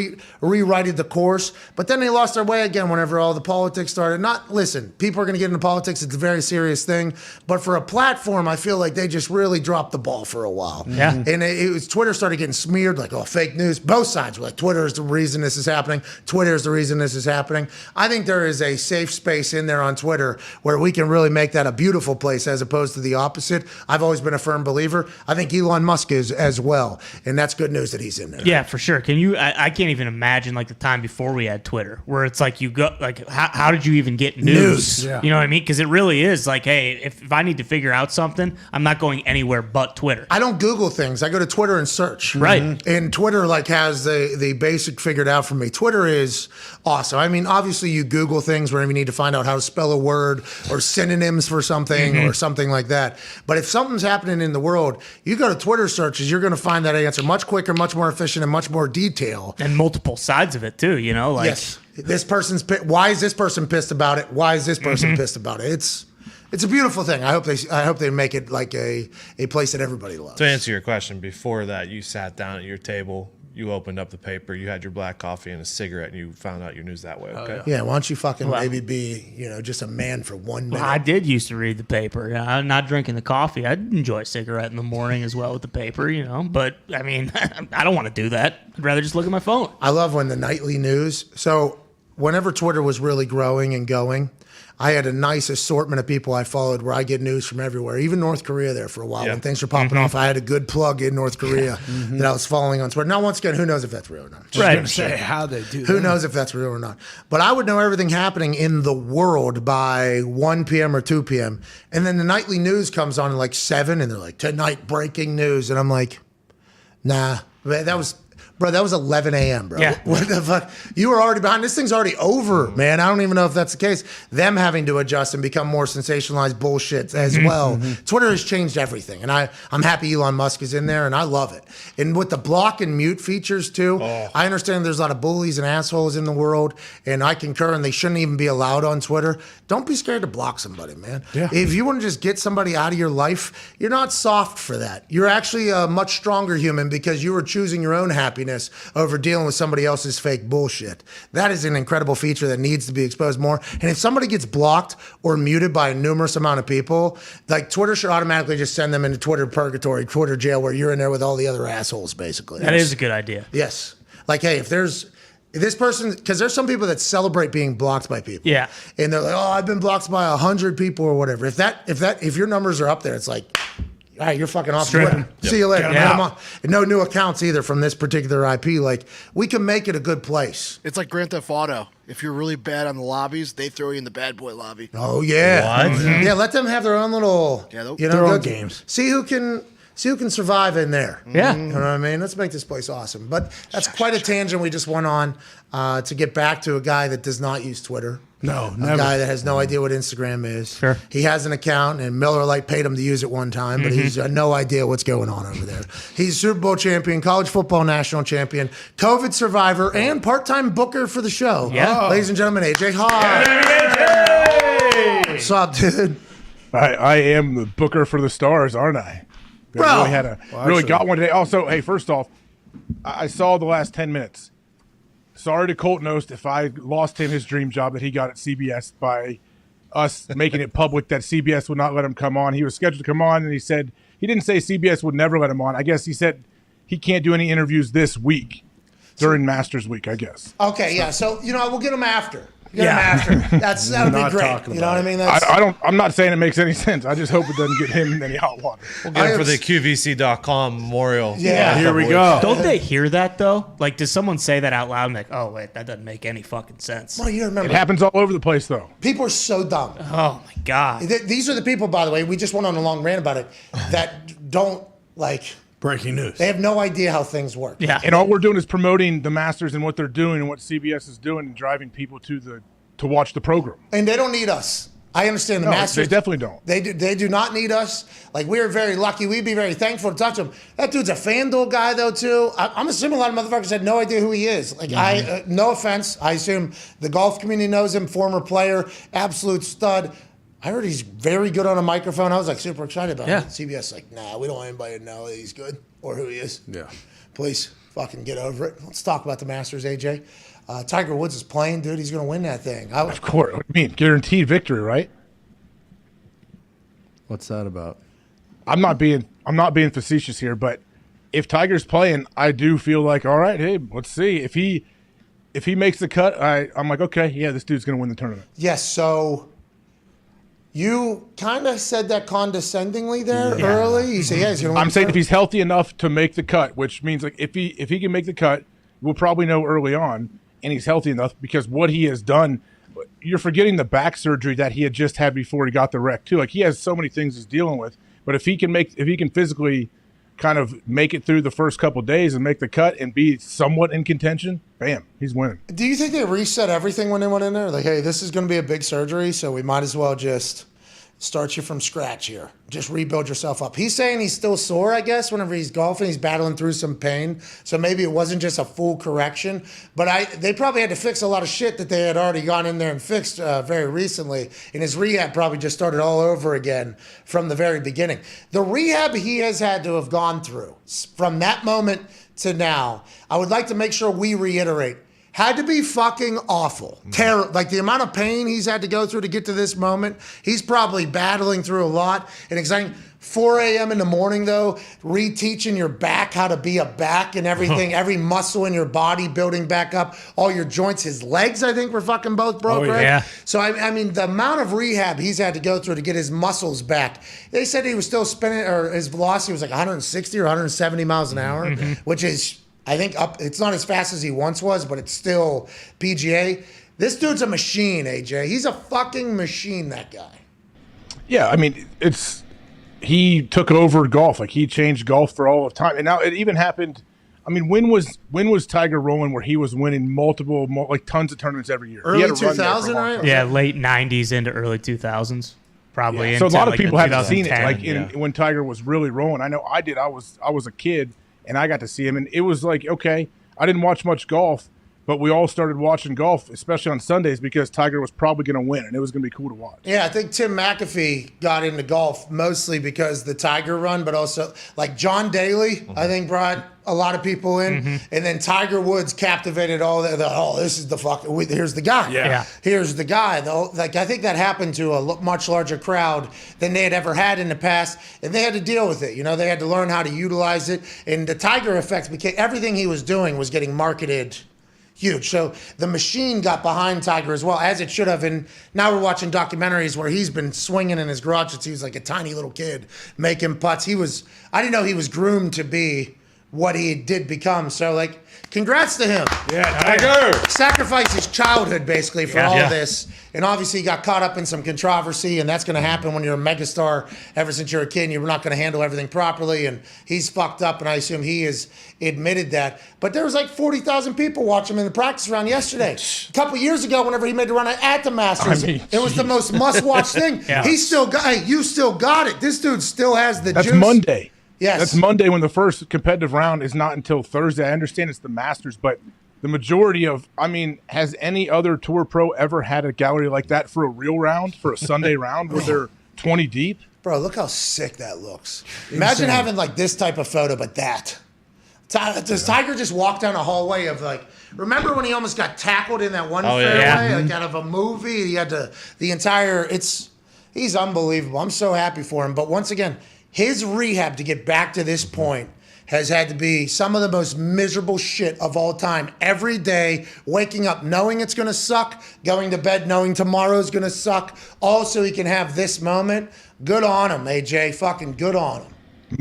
rewrited the course, but then they lost their way again whenever all the politics started. Listen, people are going to get into politics. It's a very serious thing, but for a platform, I feel like they just really dropped the ball for a while. Yeah. And it was Twitter started getting smeared like, oh, fake news. Both sides were like, Twitter is the reason this is happening. Twitter is the reason this is happening. I think there is a safe space in there on Twitter where we can really make that a beautiful place as opposed to the opposite. I've always been a firm believer. I think Elon Musk is as well, and that's good news that he's in there. Yeah, for sure. I can't even imagine like the time before we had Twitter, where it's like you go like, how did you even get news? Yeah. You know what I mean? Because it really is like, hey, if I need to figure out something, I'm not going anywhere but Twitter. I don't Google things. I go to Twitter and search. Right. And Twitter like has the basic figured out for me. Twitter is awesome. I mean, obviously you Google things whenever you need to find out how to spell a word or synonyms for something or something like that. But if something's happening in the world, you go to Twitter searches, you're going to find that answer much quicker, much more efficient, and much more detail. And multiple sides of it too, you know? Like, yes. This person's why is this person pissed about it? Why is this person pissed about it? It's a beautiful thing. I hope they make it like a place that everybody loves. To answer your question, before that, you sat down at your table, you opened up the paper, you had your black coffee and a cigarette, and you found out your news that way. Okay. Yeah, why don't you fucking maybe be, just a man for 1 minute? I did used to read the paper. Not drinking the coffee. I'd enjoy a cigarette in the morning as well with the paper, But, I mean, I don't want to do that. I'd rather just look at my phone. I love when the nightly news. So whenever Twitter was really growing and going, I had a nice assortment of people I followed where I get news from everywhere, even North Korea there for a while. Yeah. When things were popping off, I had a good plug in North Korea that I was following on Twitter. Now, once again, who knows if that's real or not? Right. Say how they do. Who knows if that's real or not? But I would know everything happening in the world by 1 p.m. or 2 p.m. And then the nightly news comes on at like 7, and they're like, tonight breaking news. And I'm like, nah, that was 11 a.m., bro. Yeah. What the fuck? You were already behind. This thing's already over, man. I don't even know if that's the case. Them having to adjust and become more sensationalized bullshit as well. Twitter has changed everything. And I'm happy Elon Musk is in there, and I love it. And with the block and mute features, too, I understand there's a lot of bullies and assholes in the world, and I concur, and they shouldn't even be allowed on Twitter. Don't be scared to block somebody, man. Yeah. If you want to just get somebody out of your life, you're not soft for that. You're actually a much stronger human because you are choosing your own happiness over dealing with somebody else's fake bullshit. That is an incredible feature that needs to be exposed more. And if somebody gets blocked or muted by a numerous amount of people, like Twitter should automatically just send them into Twitter purgatory, Twitter jail, where you're in there with all the other assholes, basically. That is a good idea. Yes. Like, hey, if this person, because there's some people that celebrate being blocked by people. Yeah. And they're like, oh, I've been blocked by 100 people or whatever. If your numbers are up there, it's like, all right, you're fucking off Twitter. See you later. Yeah. No new accounts either from this particular IP. Like, we can make it a good place. It's like Grand Theft Auto. If you're really bad on the lobbies, they throw you in the bad boy lobby. Oh, yeah. What? Yeah, let them have their own little, their own games. See who can survive in there. Yeah. You know what I mean? Let's make this place awesome. But that's quite a tangent we just went on to get back to a guy that does not use Twitter. No, A never. guy that has no idea what Instagram is. Sure. He has an account, and Miller Lite paid him to use it one time, but he's got no idea what's going on over there. He's Super Bowl champion, college football national champion, COVID survivor, and part-time booker for the show. Yeah. Ladies and gentlemen, AJ Hall. What's up, dude? I am the booker for the Stars, aren't I? Bro. Really got one today. Also, hey, first off, I saw the last 10 minutes. Sorry to Colt Knost if I lost him his dream job that he got at CBS by us making it public that CBS would not let him come on. He was scheduled to come on, and he said he didn't say CBS would never let him on. I guess he said he can't do any interviews this week during Masters Week, I guess. Okay, yeah. So, we'll get him after. That'll be great. You know what I mean? I'm not saying it makes any sense. I just hope it doesn't get him in any hot water. We'll get him for the QVC.com memorial. Yeah. Here we go. Don't they hear that, though? Like, does someone say that out loud and like, oh, wait, that doesn't make any fucking sense? Well, you remember. It happens all over the place, though. People are so dumb. Oh, my God. These are the people, by the way, we just went on a long rant about it, that don't, like... Breaking news. They have no idea how things work. Yeah. And all we're doing is promoting the Masters and what they're doing and what CBS is doing and driving people to watch the program. And they don't need us. I understand the No, Masters. they definitely don't. They do not need us. Like, we're very lucky. We'd be very thankful to touch him. That dude's a FanDuel guy, though, too. I'm assuming a lot of motherfuckers had no idea who he is. Like, no offense. I assume the golf community knows him, former player, absolute stud. I heard he's very good on a microphone. I was, like, super excited about it. CBS like, nah, we don't want anybody to know that he's good or who he is. Yeah. Please, fucking get over it. Let's talk about the Masters, AJ. Tiger Woods is playing, dude. He's going to win that thing. Of course. What do you mean? Guaranteed victory, right? What's that about? I'm not being facetious here, but if Tiger's playing, I do feel like, all right, hey, let's see. If he makes the cut, I'm like, okay, yeah, this dude's going to win the tournament. Yes, so you kind of said that condescendingly there early. You say, yeah, he's going to win. I'm saying if he's healthy enough to make the cut, which means like if he can make the cut, we'll probably know early on, and he's healthy enough because what he has done. You're forgetting the back surgery that he had just had before he got the wreck too. Like he has so many things he's dealing with. But if he can physically kind of make it through the first couple of days and make the cut and be somewhat in contention, bam, he's winning. Do you think they reset everything when they went in there? Like, hey, this is going to be a big surgery, so we might as well just start you from scratch here. Just rebuild yourself up. He's saying he's still sore, I guess, whenever he's golfing. He's battling through some pain. So maybe it wasn't just a full correction. But they probably had to fix a lot of shit that they had already gone in there and fixed very recently. And his rehab probably just started all over again from the very beginning. The rehab he has had to have gone through from that moment to now, I would like to make sure we reiterate, had to be fucking awful. Terrible. Like the amount of pain he's had to go through to get to this moment, he's probably battling through a lot. And exciting. 4 a.m. in the morning, though, reteaching your back how to be a back and everything, every muscle in your body building back up, all your joints. His legs, I think, were fucking both broke, right? Yeah. So, I mean, the amount of rehab he's had to go through to get his muscles back. They said he was still spinning, or his velocity was like 160 or 170 miles an hour, which is, I think, up. It's not as fast as he once was, but it's still PGA. This dude's a machine, AJ. He's a fucking machine, that guy. Yeah, I mean, he took over golf. Like he changed golf for all of time. And now it even happened. I mean, when was Tiger rolling where he was winning multiple, like tons of tournaments every year? Early 2000, right? Yeah, late 90s into early 2000s. Probably. Yeah. So a lot of like people haven't seen it. 2010. Like when Tiger was really rolling. I know I did. I was a kid and I got to see him, and it was like, okay, I didn't watch much golf, but we all started watching golf, especially on Sundays, because Tiger was probably going to win, and it was going to be cool to watch. Yeah, I think Tim McAfee got into golf mostly because the Tiger run, but also like John Daly, I think brought a lot of people in, and then Tiger Woods captivated all this is the here's the guy. Yeah. Here's the guy. Though, like I think that happened to a much larger crowd than they had ever had in the past, and they had to deal with it. You know, they had to learn how to utilize it, and the Tiger effect became everything he was doing was getting marketed huge. So the machine got behind Tiger as well, as it should have. And now we're watching documentaries where he's been swinging in his garage since he was like a tiny little kid, making putts. I didn't know he was groomed to be what he did become. So, like, congrats to him. Yeah, Tiger! Sacrificed his childhood, basically, for all of this. And obviously, he got caught up in some controversy, and that's going to happen when you're a megastar ever since you're a kid, and you're not going to handle everything properly. And he's fucked up, and I assume he has admitted that. But there was like 40,000 people watching him in the practice round yesterday. A couple years ago, whenever he made the run at the Masters, it was the most must-watch thing. He still got it. You still got it. This dude still has the juice. That's Monday. Yes. That's Monday when the first competitive round is not until Thursday. I understand it's the Masters, but the majority of, has any other tour pro ever had a gallery like that for a real round, for a Sunday round where they're 20 deep? Bro, look how sick that looks. Imagine having like this type of photo, but that. Does Tiger just walk down a hallway of like, remember when he almost got tackled in that one fairway, like out of a movie? He had he's unbelievable. I'm so happy for him. But once again, his rehab to get back to this point has had to be some of the most miserable shit of all time. Every day, waking up knowing it's going to suck, going to bed knowing tomorrow's going to suck, all so he can have this moment. Good on him, AJ. Fucking good on him.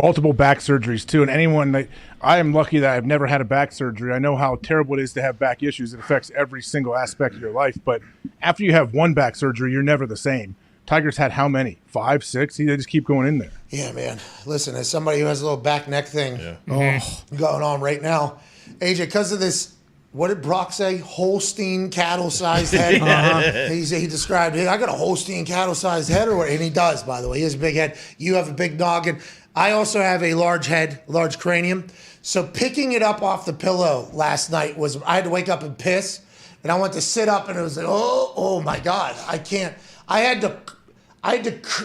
Multiple back surgeries, too. And I am lucky that I've never had a back surgery. I know how terrible it is to have back issues. It affects every single aspect of your life. But after you have one back surgery, you're never the same. Tiger's had how many? 5, 6? They just keep going in there. Yeah, man. Listen, as somebody who has a little back neck thing going on right now, AJ, because of this what did Brock say? Holstein cattle-sized head. He described it. I got a Holstein cattle-sized head, and he does, by the way. He has a big head. You have a big noggin. I also have a large head, large cranium. So picking it up off the pillow last night was, I had to wake up and piss, and I went to sit up, and it was like, oh my God, I can't. I had to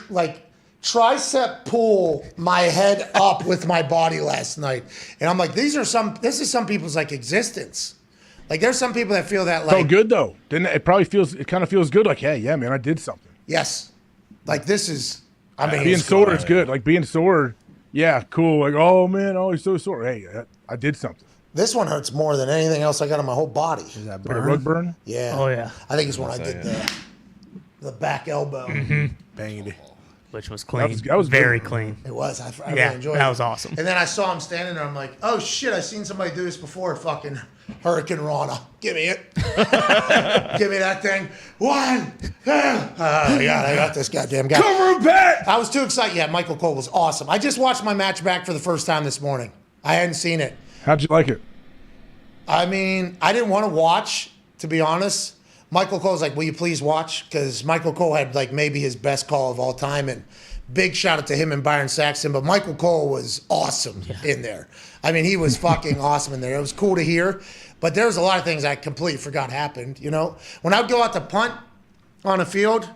like tricep pull my head up with my body last night, and I'm like, this is some people's like existence. Like there's some people that feel that like. Felt good though, didn't it? It kind of feels good. Like, hey, yeah, man, I did something. Yes, like this is. I mean, being sore is good. Like being sore, yeah, cool. Like, oh man, oh he's so sore. Hey, I did something. This one hurts more than anything else I got on my whole body. Is that Like a rug burn? Yeah. Oh yeah. I think it's when I did the back elbow. Banged it. Which was clean. That was very good. clean. It was. I Yeah, really enjoyed it. that was awesome. And then I saw him standing there. I'm like, oh shit! I seen somebody do this before. Fucking Hurricane Rana. Give me it. Give me that thing. 1, 2. Oh my God! I got this goddamn guy. Cover him back. I was too excited. Yeah, Michael Cole was awesome. I just watched my match back for the first time this morning. I hadn't seen it. How'd you like it? I mean, I didn't want to watch, to be honest. Michael Cole's like, will you please watch? Because Michael Cole had like maybe his best call of all time. And big shout out to him and Byron Saxton. But Michael Cole was awesome in there. I mean, he was fucking awesome in there. It was cool to hear. But there was a lot of things I completely forgot happened, you know? When I would go out to punt on a field,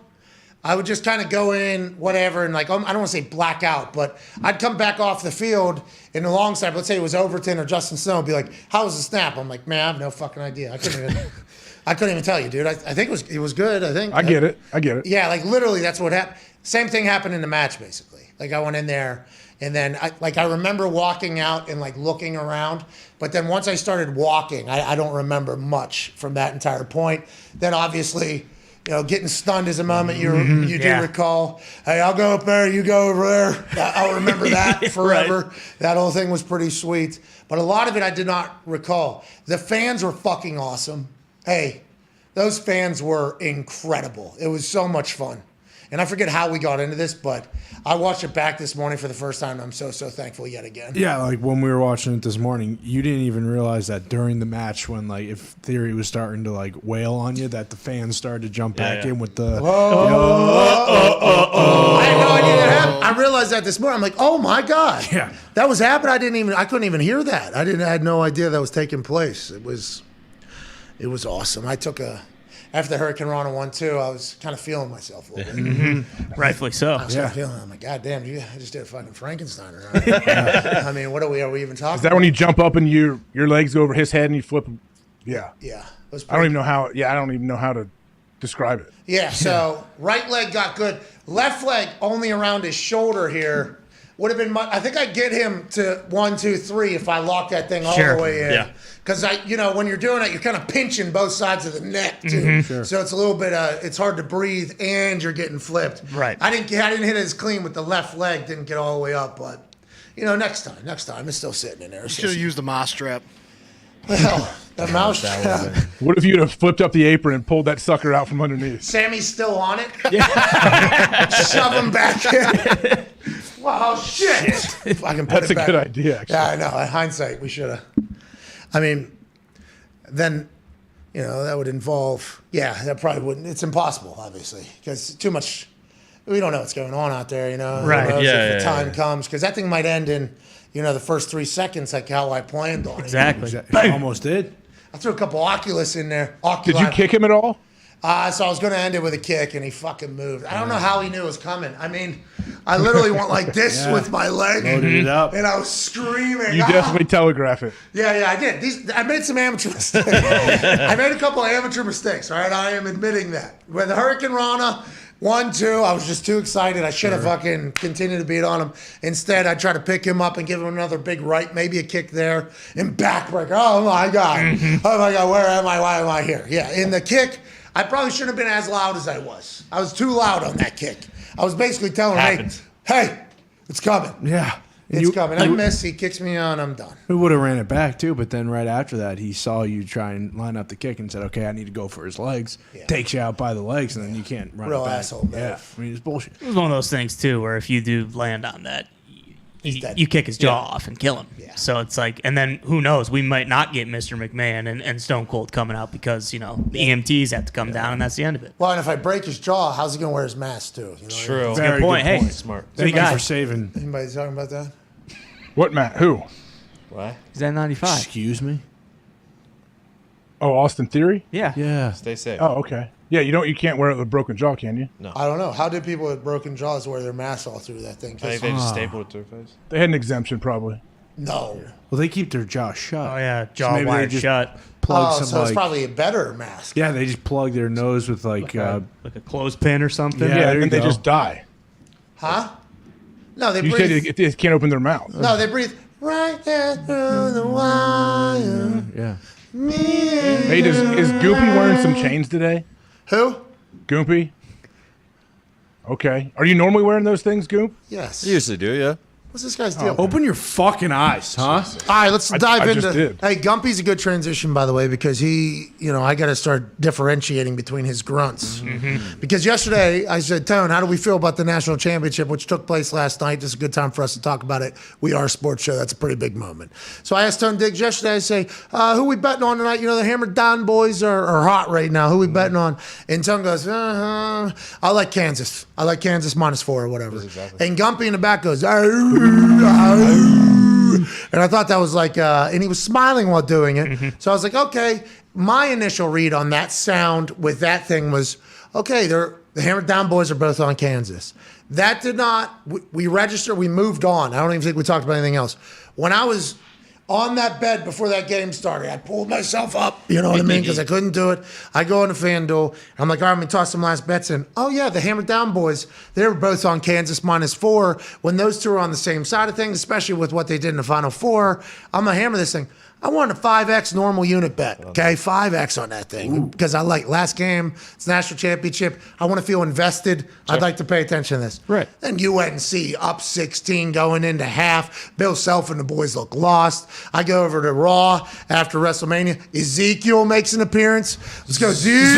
I would just kind of go in, whatever, and like, I don't want to say black out, but I'd come back off the field in the long side. Let's say it was Overton or Justin Snow, and be like, how was the snap? I'm like, man, I have no fucking idea. I couldn't even tell you, dude. I think it was good. I think. I get it. Yeah, like literally that's what happened. Same thing happened in the match, basically. Like I went in there, and then I remember walking out and like looking around, but then once I started walking, I don't remember much from that entire point. Then obviously, you know, getting stunned is a moment you do recall. Hey, I'll go up there, you go over there. I'll remember that forever. Right. That whole thing was pretty sweet. But a lot of it I did not recall. The fans were fucking awesome. Hey, those fans were incredible. It was so much fun. And I forget how we got into this, but I watched it back this morning for the first time. I'm so thankful yet again. Yeah, like when we were watching it this morning, you didn't even realize that during the match when, like, if Theory was starting to, like, wail on you, that the fans started to jump back in with the... I had no idea that happened. I realized that this morning. I'm like, oh, my God. Yeah. That was happening. I couldn't even hear that. I had no idea that was taking place. It was awesome. After the Hurricane Rana 1-2, I was kind of feeling myself a little bit. Mm-hmm. Rightfully so. I was kind of feeling, I'm like, God damn, dude, I just did a fucking Frankensteiner. Right? I mean, are we even talking? Is that when you jump up and your legs go over his head and you flip him? Yeah. Yeah. I don't even know how to describe it. Yeah, so right leg got good. Left leg only around his shoulder here. Would have been I think I'd get him to 1, 2, 3 if I locked that thing all the way in. Yeah. Because when you're doing it, you're kind of pinching both sides of the neck too. Mm-hmm. Sure. So it's a little bit it's hard to breathe and you're getting flipped. Right. I didn't hit it as clean with the left leg, didn't get all the way up, but next time it's still sitting in there. You should have used the mouse strap. Well, the mouse strap. What if you'd have flipped up the apron and pulled that sucker out from underneath? Sammy's still on it. Yeah. Shove him back in. Wow, shit. If I can put That's it back. a good idea, actually. Yeah, I know. In hindsight, we should have. I mean, then, that would involve, that probably wouldn't. It's impossible, obviously, because too much. We don't know what's going on out there, Right. Who knows if the time comes, because that thing might end in, the first 3 seconds, like how I planned on it. Exactly. Almost did. I threw a couple Oculus in there. Did you kick him at all? So I was going to end it with a kick, and he fucking moved. I don't know how he knew it was coming. I mean, I literally went like this with my leg. Loaded it up. And I was screaming. You definitely telegraph it. Yeah, I did. I made some amateur mistakes. I made a couple of amateur mistakes, all right? I am admitting that. With the Hurricane Rana 1-2, I was just too excited. I should have fucking continued to beat on him. Instead, I tried to pick him up and give him another big right, maybe a kick there, and backbreaker. Oh, my God. Oh, my God, where am I? Why am I here? Yeah, in the kick, I probably shouldn't have been as loud as I was. I was too loud on that kick. I was basically telling him, hey, it's coming. Yeah. It's coming. I miss. He kicks me on. I'm done. We would have ran it back, too, but then right after that, he saw you try and line up the kick and said, okay, I need to go for his legs. Yeah. Takes you out by the legs, and then you can't run Real it back. Asshole move. Yeah, I mean, it's bullshit. It was one of those things, too, where if you do land on that, you kick his jaw off and kill him. Yeah. So it's like, and then who knows? We might not get Mr. McMahon and Stone Cold coming out because the EMTs have to come down, and that's the end of it. Well, and if I break his jaw, how's he going to wear his mask too? You know True. What I mean? Very good point. Hey, smart. Thank you for saving. Anybody talking about that? What, Matt? Who? What? He's at 95. Excuse me? Oh, Austin Theory? Yeah. Yeah. Stay safe. Oh, okay. Yeah, you can't wear it with a broken jaw, can you? No. I don't know. How did people with broken jaws wear their masks all through that thing? I think they just stapled it to their face. They had an exemption, probably. No. Well, they keep their jaw shut. Oh, yeah. So Jaw maybe they wired just shut. Plug Oh, some, so it's like- probably a better mask. Yeah, they just plug their nose with like a clothespin or something. Yeah, Yeah, there you and they go. just die. Huh? No, they You said breathe. they can't open their mouth. No, they breathe right there through the wire. Yeah. Hey, is Goopy wearing some chains today? Who? Goompy? Okay. Are you normally wearing those things, Goop? Yes. You usually do, yeah. What's this guy's deal? Open your fucking eyes, huh? All right, let's dive I into. just did. Hey, Gumpy's a good transition, by the way, because I got to start differentiating between his grunts. Because yesterday I said, Tone, how do we feel about the national championship, which took place last night? This is a good time for us to talk about it. We are a sports show. That's a pretty big moment. So I asked Tone Diggs yesterday. I say, who we betting on tonight? The Hammer Dahn boys are hot right now. Who we betting on? And Tone goes, I like Kansas. I like Kansas -4 or whatever. Exactly. And Gumpy in the back goes, and I thought that was like, and he was smiling while doing it. So I was like, okay. My initial read on that sound with that thing was, okay, the Hammer Down boys are both on Kansas. That did not, we registered, we moved on. I don't even think we talked about anything else. When I was on that bed before that game started, I pulled myself up, you know what I mean? Because I couldn't do it. I go into FanDuel. I'm like, all right, I'm going to toss some last bets in. Oh, yeah, the Hammer Down boys, they were both on Kansas -4. When those two are on the same side of things, especially with what they did in the Final Four, I'm going to hammer this thing. I want a 5X normal unit bet, okay? 5X on that thing. Because I like last game, it's national championship. I want to feel invested. I'd like to pay attention to this. Right. Then UNC up 16 going into half. Bill Self and the boys look lost. I go over to Raw after WrestleMania. Ezekiel makes an appearance. Let's go, Zeke.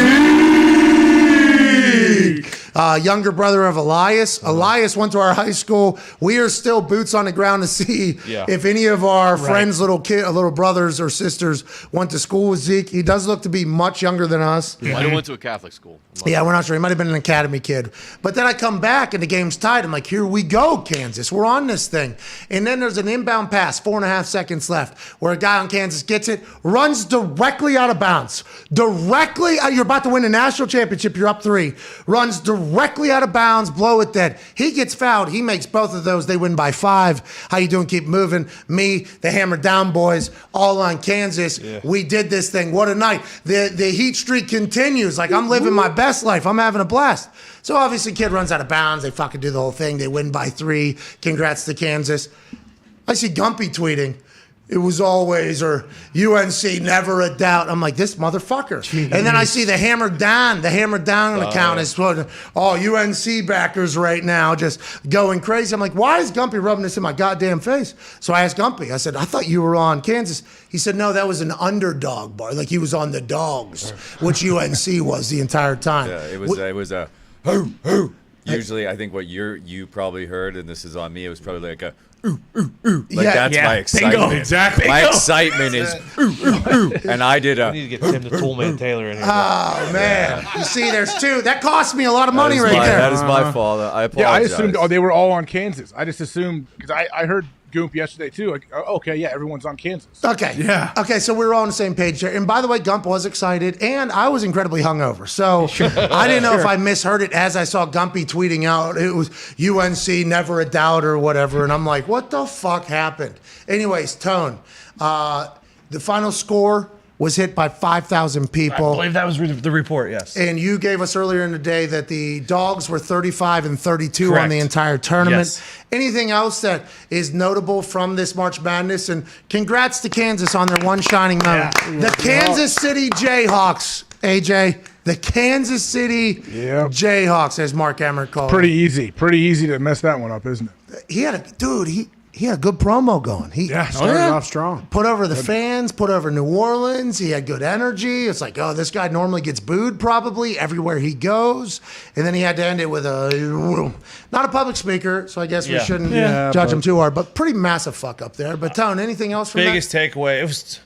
Younger brother of Elias. Elias went to our high school. We are still boots on the ground to see if any of our friends' little brothers or sisters went to school with Zeke. He does look to be much younger than us. Might have went to a Catholic school. Yeah, we're not sure. He might have been an academy kid. But then I come back and the game's tied. I'm like, here we go, Kansas. We're on this thing. And then there's an inbound pass, 4.5 seconds left, where a guy on Kansas gets it, runs directly out of bounds. You're about to win a national championship. You're up 3. Runs directly out of bounds, blow it dead. He gets fouled. He makes both of those. They win by 5. How you doing? Keep moving. Me, the Hammer Down boys, all on Kansas. Yeah. We did this thing. What a night. The heat streak continues. Like, I'm living my best life. I'm having a blast. So obviously kid runs out of bounds. They fucking do the whole thing. They win by 3. Congrats to Kansas. I see Gumpy tweeting, it was always, or UNC, never a doubt. I'm like, this motherfucker. Jeez. And then I see the Hammer Down account is, UNC backers right now just going crazy. I'm like, why is Gumpy rubbing this in my goddamn face? So I asked Gumpy, I said, I thought you were on Kansas. He said, no, that was an underdog bar. Like he was on the dogs, which UNC was the entire time. Yeah, it was a hoo. Usually, I think what you probably heard, and this is on me, it was probably like a ooh, ooh, ooh. Like that's my excitement. Bingo. Exactly. My excitement is ooh, ooh, ooh. And I did a. We need to get Tim the Toolman Taylor in here. Oh, man. You see, there's 2. That cost me a lot of money there. That is my fault. I apologize. Yeah, I assumed they were all on Kansas. I just assumed, because I heard Goop yesterday too. Like, okay, yeah, everyone's on Kansas. Okay. Yeah. Okay, so we were all on the same page there. And by the way, Gump was excited, and I was incredibly hungover. So I didn't know if I misheard it as I saw Gumpy tweeting out it was UNC, never a doubt or whatever. And I'm like, what the fuck happened? Anyways, Tone, the final score was hit by 5,000 people. I believe that was the report, yes. And you gave us earlier in the day that the dogs were 35 and 32 Correct. on the entire tournament. Yes. Anything else that is notable from this March Madness? And congrats to Kansas on their one shining moment. Yeah. The Kansas City Jayhawks, AJ. The Kansas City Jayhawks, as Mark Emmert called Pretty easy to mess that one up, isn't it? He had a dude. he had a good promo going. He started off strong. Put over the fans, put over New Orleans. He had good energy. It's like, oh, this guy normally gets booed probably everywhere he goes. And then he had to end it with not a public speaker, so I guess we shouldn't judge him too hard, but pretty massive fuck up there. But Tone, anything else from Biggest takeaway, it was,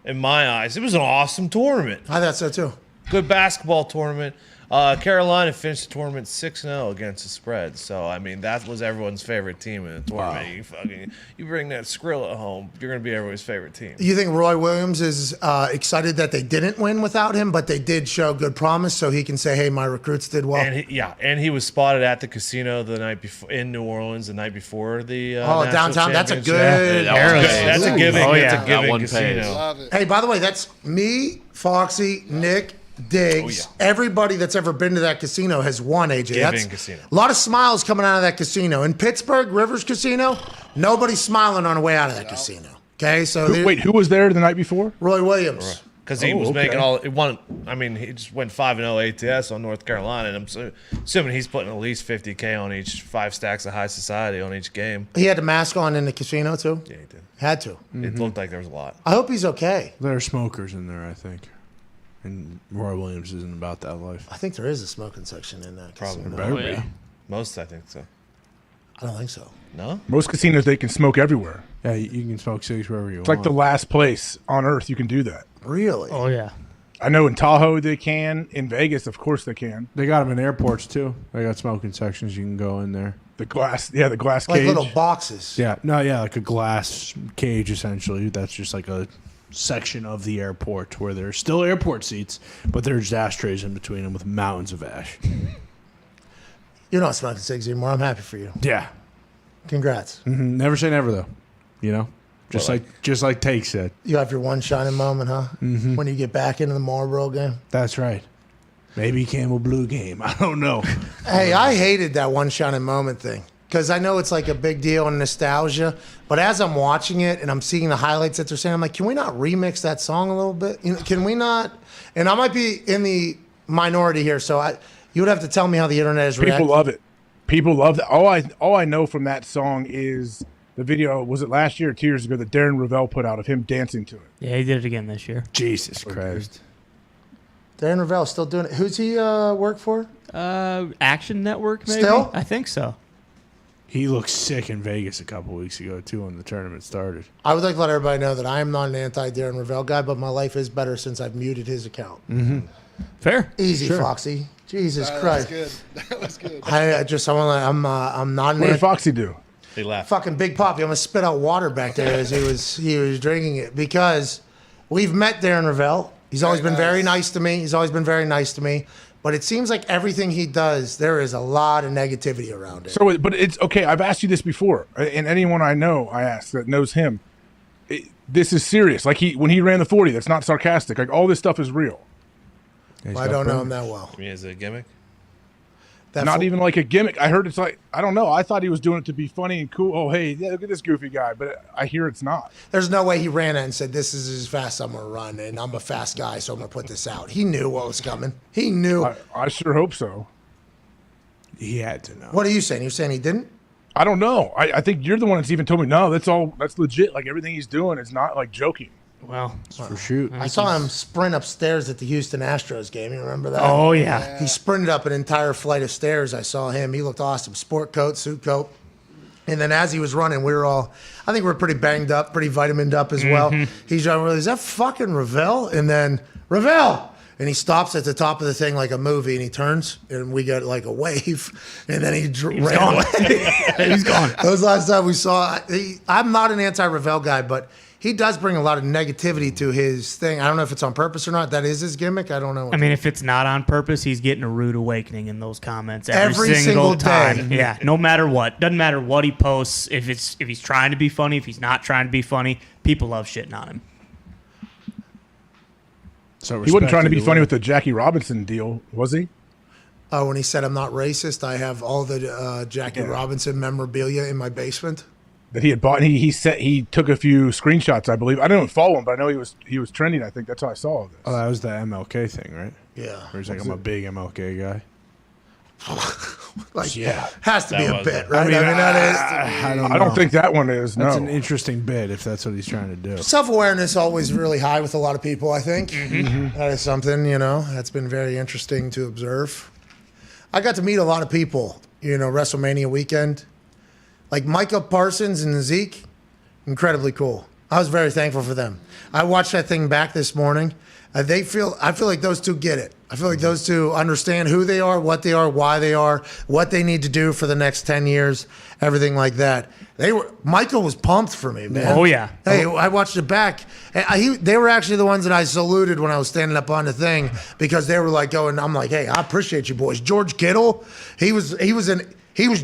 in my eyes, it was an awesome tournament. I thought so too. Good basketball tournament. Carolina finished the tournament 6-0 against the spread. So, I mean, that was everyone's favorite team in the tournament. Wow. You bring that Skrilla home, you're going to be everybody's favorite team. You think Roy Williams is excited that they didn't win without him, but they did show good promise so he can say, hey, my recruits did well? And he was spotted at the casino the night before in New Orleans the night before the downtown. That's a good. That's a giving. That's a giving casino. Love it. Hey, by the way, that's me, Foxy, Nick, Diggs, everybody that's ever been to that casino has won, AJ. That's casino. A lot of smiles coming out of that casino. In Pittsburgh, Rivers Casino, nobody's smiling on the way out of that casino. Okay, so who was there the night before? Roy Williams. Because he was making he just went 5-0 ATS on North Carolina, and I'm assuming he's putting at least $50K on each 5 stacks of high society on each game. He had the mask on in the casino too? Yeah, he did. Had to. It looked like there was a lot. I hope he's okay. There are smokers in there, I think. And Roy Williams isn't about that life. I think there is a smoking section in that casino. Probably. Most, I think so. I don't think so. No? Most casinos, they can smoke everywhere. Yeah, you can smoke cigs wherever you want. It's like the last place on earth you can do that. Really? Oh, yeah. I know in Tahoe they can. In Vegas, of course they can. They got them in airports, too. They got smoking sections. You can go in there. The glass cage. Like little boxes. Yeah, like a glass cage, essentially. That's just like a section of the airport where there's still airport seats, but there's ashtrays in between them with mountains of ash. You're not smoking cigs anymore. I'm happy for you. Yeah. Congrats. Mm-hmm. Never say never, though. You know? Just like Take said. You have your one shining moment, huh? Mm-hmm. When you get back into the Marlboro game? That's right. Maybe Campbell Blue game. I don't know. Hey, I hated that one shining moment thing. Because I know it's like a big deal and nostalgia, but as I'm watching it and I'm seeing the highlights that they're saying, I'm like, can we not remix that song a little bit? You know, can we not? And I might be in the minority here, so you would have to tell me how the internet is reacting. People love it. People love that. All I know from that song is the video. Was it last year or 2 years ago that Darren Ravel put out of him dancing to it? Yeah, he did it again this year. Jesus Christ. Darren Ravel still doing it. Who's he work for? Action Network, maybe? Still? I think so. He looked sick in Vegas a couple weeks ago, too, when the tournament started. I would like to let everybody know that I am not an anti-Darren Ravel guy, but my life is better since I've muted his account. Mm-hmm. Fair. Easy, sure. Foxy. Jesus Christ. That was good. I'm not an What did Foxy do? He laughed. Fucking Big Poppy. I'm going to spit out water back there as he was drinking it because we've met Darren Ravel. He's always been very nice to me. But it seems like everything he does, there is a lot of negativity around it. So, but it's okay. I've asked you this before, and anyone I know, I ask that knows him. This is serious. Like when he ran the 40, that's not sarcastic. Like all this stuff is real. Well, I don't know him that well. I mean, is it a gimmick? Not even like a gimmick. I heard it's like, I don't know. I thought he was doing it to be funny and cool. Oh, hey, yeah, look at this goofy guy. But I hear it's not. There's no way he ran it and said, this is as fast as I'm going to run, and I'm a fast guy, so I'm going to put this out. He knew what was coming. He knew. I sure hope so. He had to know. What are you saying? You're saying he didn't? I don't know. I think you're the one that's even told me, no, that's legit. Like everything he's doing is not like joking. Well, for shoot. I saw him sprint upstairs at the Houston Astros game. You remember that? Oh, yeah. He sprinted up an entire flight of stairs. I saw him. He looked awesome. Sport coat, suit coat. And then as he was running, we were all, I think we were pretty banged up, pretty vitamined up as well. He's driving, is that fucking Ravel? And then, Ravel! And he stops at the top of the thing like a movie, and he turns, and we get like a wave, and then he ran away. He's gone. That was the last time we saw. I'm not an anti-Ravel guy, but he does bring a lot of negativity to his thing. I don't know if it's on purpose or not. That is his gimmick. I don't know. I mean, if it's not on purpose, he's getting a rude awakening in those comments every single time. day. Yeah, no matter what. Doesn't matter what he posts. If he's trying to be funny, if he's not trying to be funny, people love shitting on him. So he wasn't trying to be funny with the Jackie Robinson deal, was he? Oh, when he said, I'm not racist, I have all the Jackie Robinson memorabilia in my basement. That he had bought. And he took a few screenshots, I believe. I don't follow him, but I know he was trending. I think that's how I saw this. Oh, that was the MLK thing, right? Yeah. Where he's like, I'm a big MLK guy. Like, Yeah. has to be That a was bit, it. right? I don't think that one is. That's No. an interesting bit if that's what he's trying to do. Self-awareness always really high with a lot of people, I think. Mm-hmm. That is something, that's been very interesting to observe. I got to meet a lot of people, WrestleMania weekend. Like Micah Parsons and Zeke, incredibly cool. I was very thankful for them. I watched that thing back this morning. I feel like those two get it. I feel like those two understand who they are, what they are, why they are, what they need to do for the next 10 years, everything like that. Michael was pumped for me, man. Oh, yeah. Hey, I watched it back. They were actually the ones that I saluted when I was standing up on the thing because they were like going, I'm like, hey, I appreciate you boys. George Kittle, he was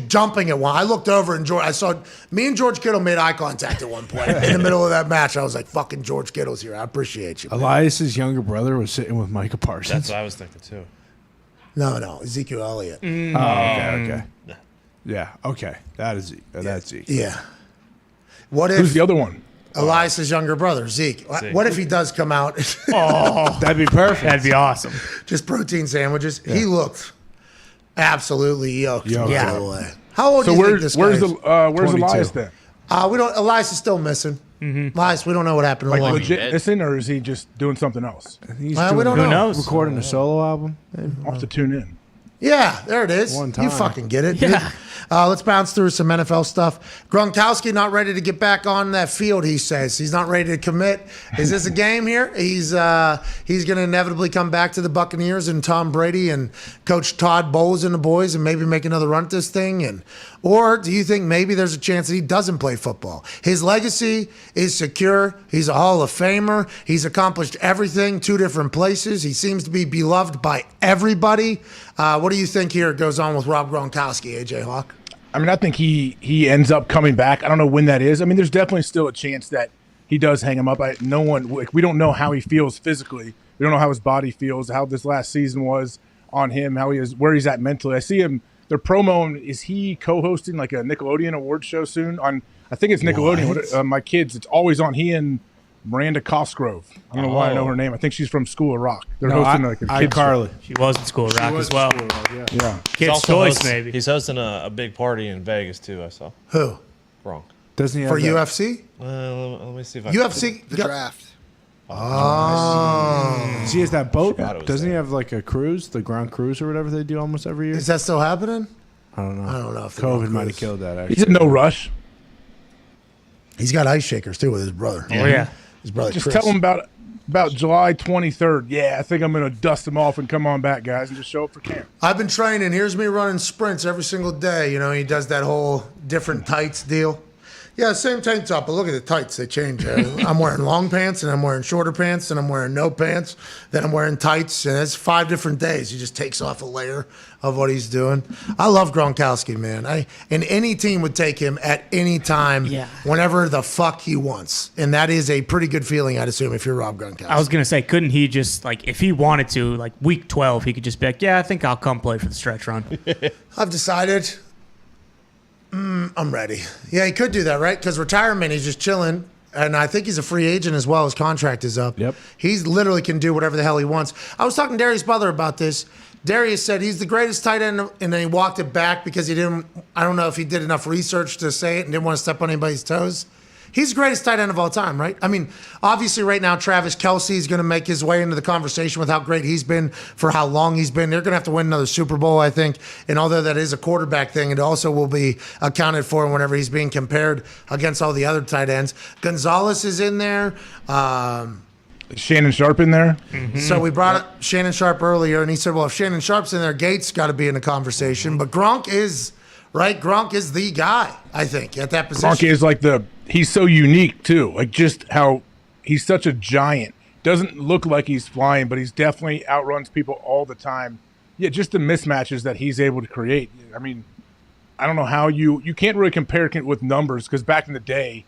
jumping at one. I looked over and I saw me and George Kittle made eye contact at one point in the middle of that match. I was like, fucking George Kittle's here. I appreciate you, man. Elias's younger brother was sitting with Micah Parsons. That's what I was thinking too. No, Ezekiel Elliott. Oh, okay. Yeah, okay. That's Zeke. Yeah. What if Who's the other one? Elias's younger brother, Zeke? What if he does come out? That'd be perfect. That'd be awesome. Just protein sandwiches. Yeah. He looked absolutely yoked. Yeah. Away. How old So do you think this guy is? where's Elias then? We don't. Elias is still missing. Elias, we don't know what happened. Like along. legit missing, or is he just doing something else? He's we don't who know. knows? Recording a solo album. I'll have to tune in. Yeah, there it is. One time. You fucking get it. Yeah. Dude. Let's bounce through some NFL stuff. Gronkowski not ready to get back on that field, he says. He's not ready to commit. Is this a game here? He's going to inevitably come back to the Buccaneers and Tom Brady and Coach Todd Bowles and the boys and maybe make another run at this thing? Or do you think maybe there's a chance that he doesn't play football? His legacy is secure. He's a Hall of Famer. He's accomplished everything, 2 different places. He seems to be beloved by everybody. What do you think here goes on with Rob Gronkowski, AJ Hawk? I mean, I think he ends up coming back. I don't know when that is. I mean, there's definitely still a chance that he does hang him up. We don't know how he feels physically. We don't know how his body feels, how this last season was on him, how he is, where he's at mentally. I see him. They're promoing. Is he co-hosting like a Nickelodeon award show soon? On I think it's Nickelodeon. My kids, it's always on. He and Miranda Cosgrove. I don't know why I know her name. I think she's from School of Rock. They're hosting like a kids iCarly. She was in School of Rock as well. Yeah. Kids' Choice, maybe. He's hosting a big party in Vegas too. I saw. Who? Wrong. Doesn't he have For UFC? Let me see if I UFC? The draft. Oh. He has that boat. it was Doesn't he there. have like a cruise, the Grand Cruise or whatever they do almost every year? Is that still happening? I don't know. I don't know if the COVID Grand might have Cruise- killed that. Actually, He's in no rush. He's got ice shakers too with his brother. Oh, yeah. His brother Just Chris. tell him about July 23rd. Yeah, I think I'm going to dust him off and come on back, guys, and just show up for camp. I've been training. Here's me running sprints every single day. He does that whole different tights deal. Yeah, same tank top, but look at the tights. They change. I'm wearing long pants, and I'm wearing shorter pants, and I'm wearing no pants. Then I'm wearing tights, and it's 5 different days. He just takes off a layer of what he's doing. I love Gronkowski, man. And any team would take him at any time, whenever the fuck he wants. And that is a pretty good feeling, I'd assume, if you're Rob Gronkowski. I was going to say, couldn't he just, if he wanted to, week 12, he could just be like, yeah, I think I'll come play for the stretch run. I've decided I'm ready. Yeah, he could do that, right? Because retirement, he's just chilling. And I think he's a free agent as well. His contract is up. Yep. He literally can do whatever the hell he wants. I was talking to Darius Butler about this. Darius said he's the greatest tight end, and then he walked it back because he didn't. I don't know if he did enough research to say it and didn't want to step on anybody's toes. He's the greatest tight end of all time, right? I mean, obviously right now Travis Kelce is going to make his way into the conversation with how great he's been for how long he's been. They're going to have to win another Super Bowl, I think. And although that is a quarterback thing, it also will be accounted for whenever he's being compared against all the other tight ends. Gonzalez is in there. Shannon Sharp in there. So we brought up Shannon Sharp earlier, and he said, well, if Shannon Sharp's in there, Gates got to be in the conversation. But Gronk is, right? Gronk is the guy, I think, at that position. Gronk is he's so unique too. Just how he's such a giant. Doesn't look like he's flying, but he's definitely outruns people all the time. Yeah, just the mismatches that he's able to create. I mean, I don't know how you can't really compare it with numbers because back in the day,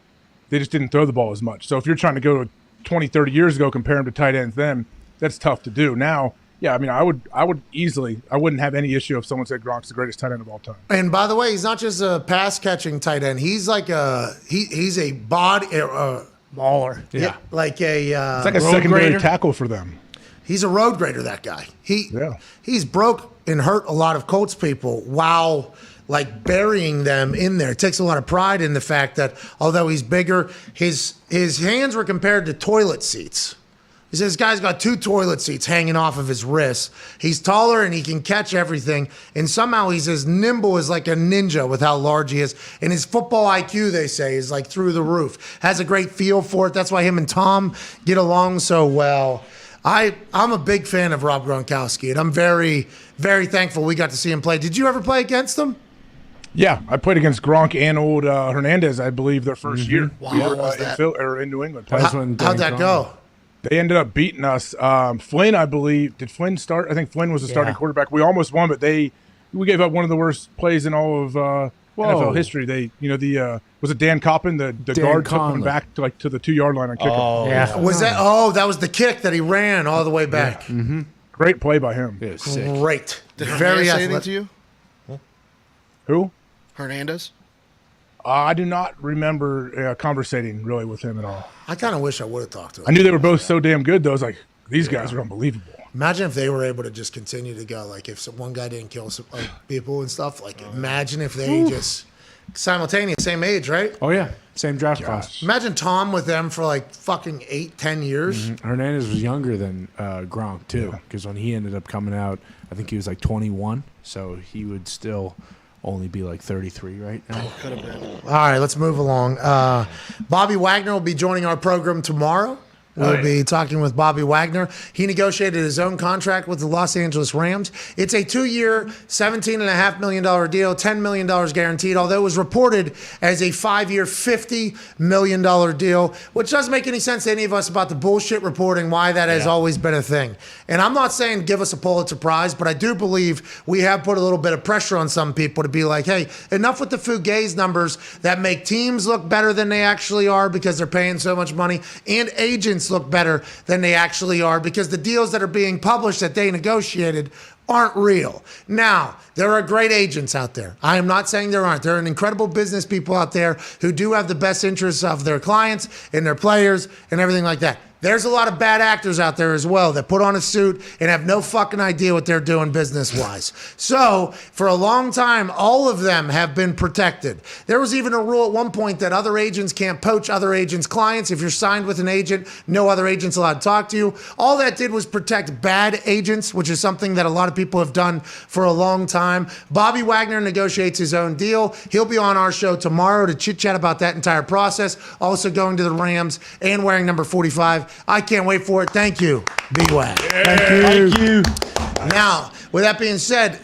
they just didn't throw the ball as much. So if you're trying to go to 20, 30 years ago, compare him to tight ends then, that's tough to do. Now, yeah, I mean, I would easily, I wouldn't have any issue if someone said Gronk's the greatest tight end of all time. And by the way, he's not just a pass catching tight end. He's like he's a body baller. Yeah, like a it's like a secondary tackle for them. He's a road grader. That guy. He's broke and hurt a lot of Colts people while like burying them in there. It takes a lot of pride in the fact that although he's bigger, his hands were compared to toilet seats. He says this guy's got 2 toilet seats hanging off of his wrists. He's taller and he can catch everything. And somehow he's as nimble as like a ninja with how large he is. And his football IQ, they say, is like through the roof. Has a great feel for it. That's why him and Tom get along so well. I'm a big fan of Rob Gronkowski, and I'm very, very thankful we got to see him play. Did you ever play against him? Yeah, I played against Gronk and old Hernandez, I believe, their first year. Wow, how was that? In New England. How'd that go? They ended up beating us. Flynn, I believe, did Flynn start? I think Flynn was the starting quarterback. We almost won, but we gave up one of the worst plays in all of NFL history. Was it Dan Coppin, the guard, took one back to the 2-yard line on kickoff. Oh, yeah. That was the kick that he ran all the way back. Yeah. Mm-hmm. Great play by him. It was sick. Great. Did Very Hernandez say anything to you? Who? Hernandez? I do not remember conversating really with him at all. I kind of wish I would have talked to him. I knew they were both so damn good, though. I was like, these guys are unbelievable. Imagine if they were able to just continue to go. Like, if one guy didn't kill some people and stuff. Like, imagine if they just simultaneous, same age, right? Oh, yeah. Same draft class. Imagine Tom with them for like fucking 8-10 years. Mm-hmm. Hernandez was younger than Gronk, too, because when he ended up coming out, I think he was like 21. So he would still only be like 33 right now. Could have been. All right, let's move along. Bobby Wagner will be joining our program tomorrow. We'll be talking with Bobby Wagner. He negotiated his own contract with the Los Angeles Rams. It's a 2-year, $17.5 million deal, $10 million guaranteed, although it was reported as a 5-year, $50 million deal, which doesn't make any sense to any of us about the bullshit reporting, why that has always been a thing. And I'm not saying give us a Pulitzer Prize, but I do believe we have put a little bit of pressure on some people to be like, hey, enough with the fugazi numbers that make teams look better than they actually are because they're paying so much money, and agents look better than they actually are because the deals that are being published that they negotiated aren't real. Now, there are great agents out there. I am not saying there aren't. There are incredible business people out there who do have the best interests of their clients and their players and everything like that. There's a lot of bad actors out there as well that put on a suit and have no fucking idea what they're doing business-wise. So, for a long time, all of them have been protected. There was even a rule at one point that other agents can't poach other agents' clients. If you're signed with an agent, no other agent's allowed to talk to you. All that did was protect bad agents, which is something that a lot of people have done for a long time. Bobby Wagner negotiates his own deal. He'll be on our show tomorrow to chit-chat about that entire process. Also going to the Rams and wearing number 45. I can't wait for it. Thank you, B-Wag. Thank you. Now, with that being said,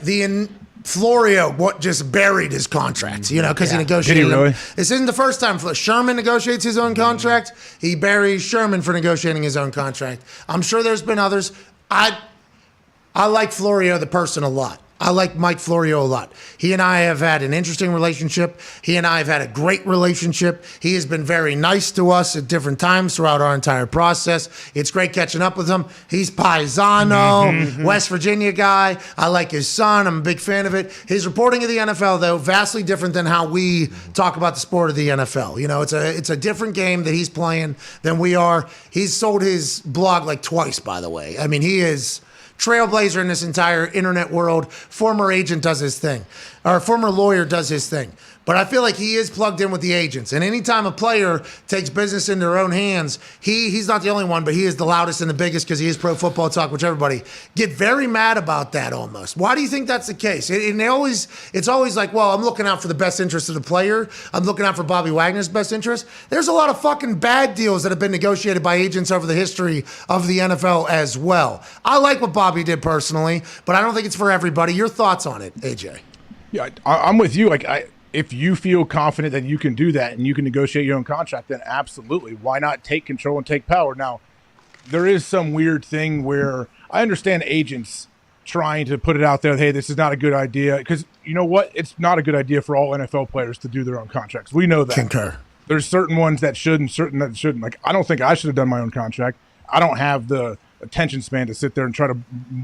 Florio just buried his contract, because he negotiated. Did he really? This isn't the first time Sherman negotiates his own contract. He buries Sherman for negotiating his own contract. I'm sure there's been others. I like Florio, the person, a lot. I like Mike Florio a lot. He and I have had an interesting relationship. He and I have had a great relationship. He has been very nice to us at different times throughout our entire process. It's great catching up with him. He's paisano, West Virginia guy. I like his son. I'm a big fan of it. His reporting of the NFL, though, vastly different than how we talk about the sport of the NFL. It's a different game that he's playing than we are. He's sold his blog like twice, by the way. I mean, he is trailblazer in this entire internet world. Former agent does his thing, or former lawyer does his thing. But I feel like he is plugged in with the agents. And anytime a player takes business in their own hands, he's not the only one, but he is the loudest and the biggest because he is Pro Football Talk, which everybody get very mad about that almost. Why do you think that's the case? It's always like, well, I'm looking out for the best interest of the player. I'm looking out for Bobby Wagner's best interest. There's a lot of fucking bad deals that have been negotiated by agents over the history of the NFL as well. I like what Bobby did personally, but I don't think it's for everybody. Your thoughts on it, AJ? Yeah, I'm with you. If you feel confident that you can do that and you can negotiate your own contract, then absolutely. Why not take control and take power? Now, there is some weird thing where I understand agents trying to put it out there, hey, this is not a good idea. Because you know what? It's not a good idea for all NFL players to do their own contracts. We know that. Concur. There's certain ones that should and certain that shouldn't. Like, I don't think I should have done my own contract. I don't have the attention span to sit there and try to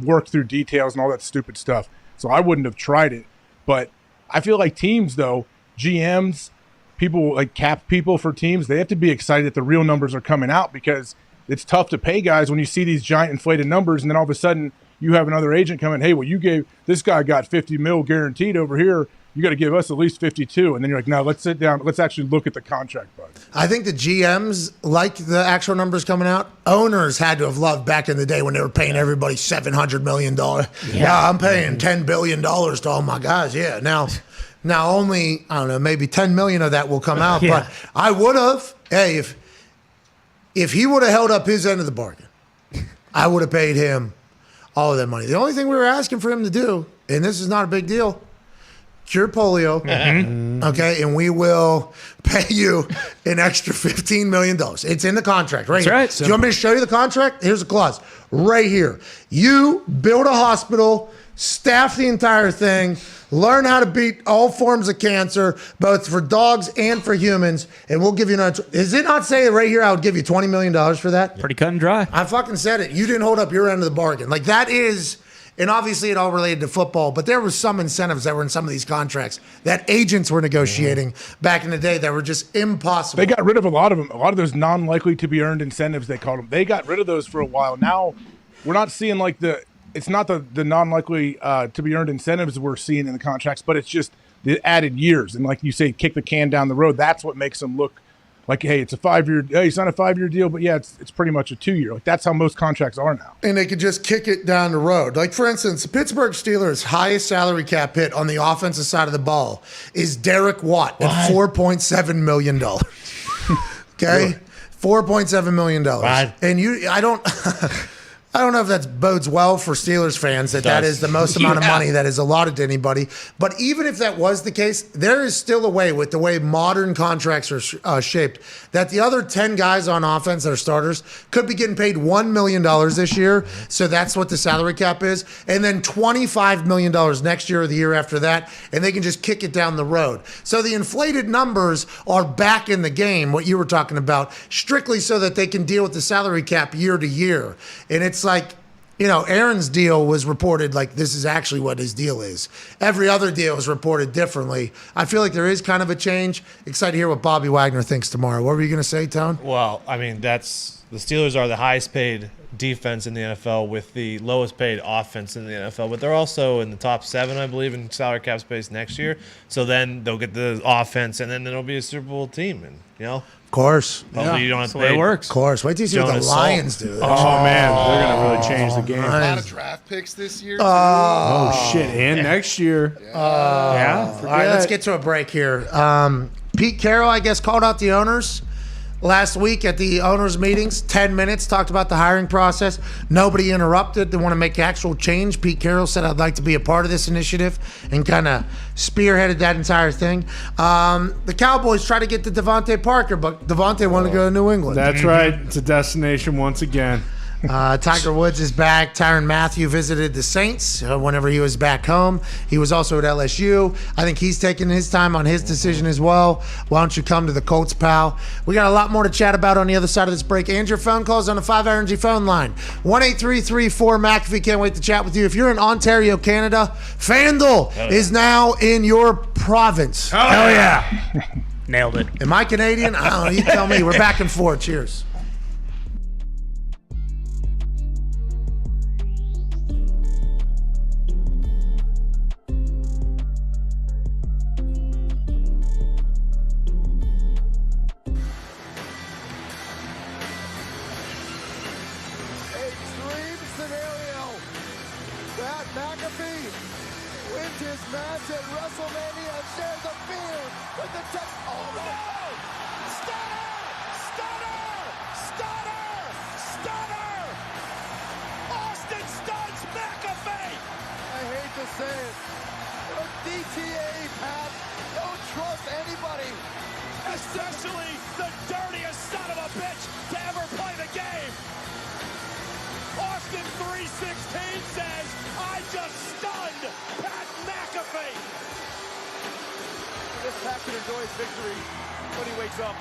work through details and all that stupid stuff. So I wouldn't have tried it. But I feel like teams, though, GMs, people like cap people for teams, they have to be excited that the real numbers are coming out because it's tough to pay guys when you see these giant inflated numbers and then all of a sudden, you have another agent come in, hey, well, you gave this guy got 50 mil guaranteed over here. You got to give us at least 52. And then you're like, no, let's sit down. Let's actually look at the contract bug. I think the GMs like the actual numbers coming out. Owners had to have loved back in the day when they were paying everybody $700 million. Yeah, I'm paying $10 billion to all my guys. Yeah, now only, I don't know, maybe 10 million of that will come out. Yeah. But I would have, hey, if he would have held up his end of the bargain, I would have paid him all of that money. The only thing we were asking for him to do, and this is not a big deal, cure polio, okay, and we will pay you an extra $15 million. It's in the contract right here. Right. Do you want me to show you the contract? Here's a clause right here. You build a hospital, staff the entire thing, learn how to beat all forms of cancer, both for dogs and for humans, and we'll give you another. Does it not say right here I would give you $20 million for that? Pretty cut and dry. I fucking said it. You didn't hold up your end of the bargain. Like that is... And obviously it all related to football, but there were some incentives that were in some of these contracts that agents were negotiating back in the day that were just impossible. They got rid of a lot of them. A lot of those non-likely to be earned incentives, they called them. They got rid of those for a while. Now we're not seeing like it's not the non-likely to be earned incentives we're seeing in the contracts, but it's just the added years. And like you say, kick the can down the road. That's what makes them look like, hey, it's a 5-year. Hey, it's not a 5-year deal, but yeah, it's pretty much a 2-year. Like that's how most contracts are now. And they could just kick it down the road. Like for instance, the Pittsburgh Steelers' highest salary cap hit on the offensive side of the ball is Derek Watt at $4.7 million. Okay, $4.7 million. And I don't know if that bodes well for Steelers fans that is the most amount of money that is allotted to anybody. But even if that was the case, there is still a way with the way modern contracts are shaped that the other 10 guys on offense that are starters could be getting paid $1 million this year. So that's what the salary cap is. And then $25 million next year or the year after that. And they can just kick it down the road. So the inflated numbers are back in the game, what you were talking about, strictly so that they can deal with the salary cap year to year. And it's like, you know, Aaron's deal was reported like this is actually what his deal is. Every other deal is reported differently. I feel like there is kind of a change. Excited to hear what Bobby Wagner thinks tomorrow. What were you going to say, Tone? Well, I mean, the Steelers are the highest paid defense in the NFL with the lowest paid offense in the NFL, but they're also in the top 7, I believe, in salary cap space next year. So then they'll get the offense, and then it'll be a Super Bowl team, and you know. Of course. Hopefully you don't have to That's the way pay. it works. Of course. Wait till you see what the Lions do. Oh, man. They're going to really change the game. A lot of draft picks this year. Oh, shit. And next year. All right, let's get to a break here. Pete Carroll, I guess, called out the owners last week at the owners' meetings. 10 minutes, talked about the hiring process. Nobody interrupted. They want to make actual change. Pete Carroll said, I'd like to be a part of this initiative and kind of spearheaded that entire thing. The Cowboys tried to get to Devontae Parker, but Devontae wanted to go to New England. That's right. It's a destination once again. Tiger Woods is back. Tyrann Mathieu visited the Saints whenever he was back home. He was also at LSU. I think he's taking his time on his decision as well. Why don't you come to the Colts, pal? We got a lot more to chat about on the other side of this break. And your phone calls on the 5-Energy phone line. 1-833-4-McAfee. Can't wait to chat with you. If you're in Ontario, Canada, FanDuel is now in your province. Hell yeah. Nailed it. Am I Canadian? I don't know. You tell me. We're back and forth. Cheers. McAfee wins his match at WrestleMania and shares the field with the oh no! Stunner! Stunner! Stunner! Stunner! Austin stuns McAfee! I hate to say it, but DTA, Pat, don't trust anybody. Especially the dirtiest son of a bitch to ever play the game. Austin 316 says, I just stunned Pat McAfee. This Pat can enjoy his victory when he wakes up.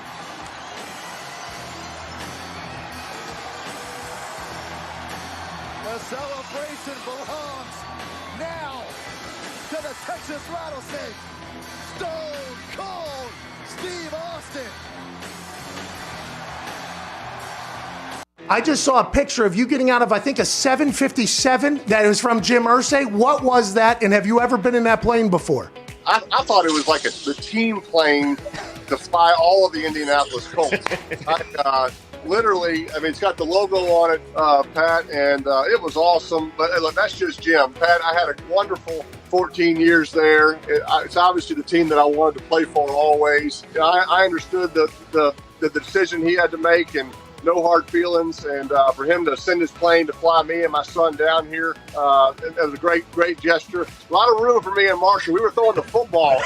The celebration belongs now to the Texas Rattlesnake, Stone Cold Steve Austin. I just saw a picture of you getting out of, I think, a 757 that was from Jim Irsay. What was that, and have you ever been in that plane before? I thought it was like the team plane to fly all of the Indianapolis Colts. Literally, I mean, it's got the logo on it, Pat, and it was awesome. But look, that's just Jim. Pat, I had a wonderful 14 years there. It's obviously the team that I wanted to play for always. I understood the decision he had to make, and no hard feelings. And for him to send his plane to fly me and my son down here, it was a great gesture. A lot of room for me and Marshall. We were throwing the football.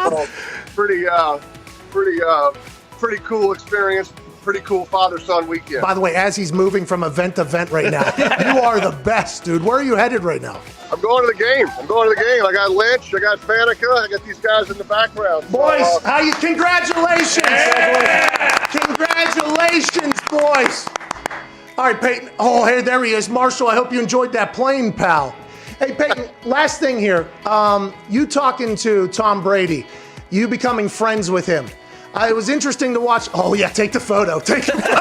So, pretty cool experience. Pretty cool father-son weekend. By the way, as he's moving from event to event right now, you are the best, dude. Where are you headed right now? I'm going to the game. I got Lynch. I got Faneca. I got these guys in the background. Boys, congratulations. Yeah! Congratulations, boys. All right, Peyton. Oh, hey, there he is. Marshall, I hope you enjoyed that plane, pal. Hey, Peyton, last thing here. You talking to Tom Brady, you becoming friends with him. It was interesting to watch. Oh, yeah, take the photo. Take the photo.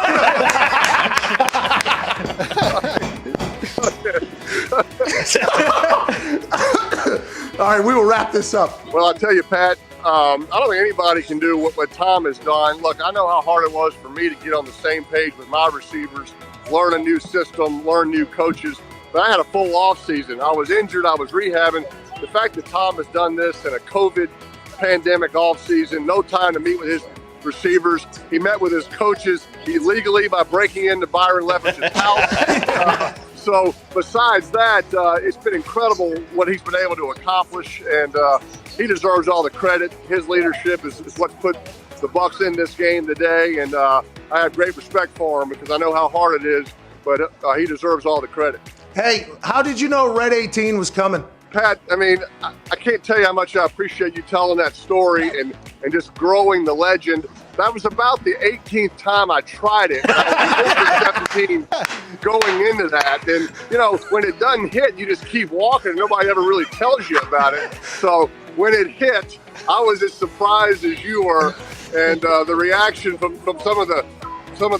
All right, we will wrap this up. Well, I'll tell you, Pat, I don't think anybody can do what Tom has done. Look, I know how hard it was for me to get on the same page with my receivers, learn a new system, learn new coaches. But I had a full off season. I was injured. I was rehabbing. The fact that Tom has done this in a COVID pandemic off season, no time to meet with his receivers. He met with his coaches illegally by breaking into Byron Leftwich's house. So besides that, it's been incredible what he's been able to accomplish, and he deserves all the credit. His leadership is what's put the Bucs in this game today, and I have great respect for him because I know how hard it is, but he deserves all the credit. Hey, how did you know Red 18 was coming? Pat, I mean, I can't tell you how much I appreciate you telling that story and just growing the legend. That was about the 18th time I tried it. I was over 17 going into that. And, you know, when it doesn't hit, you just keep walking. Nobody ever really tells you about it. So when it hit, I was as surprised as you were. And the reaction from some of the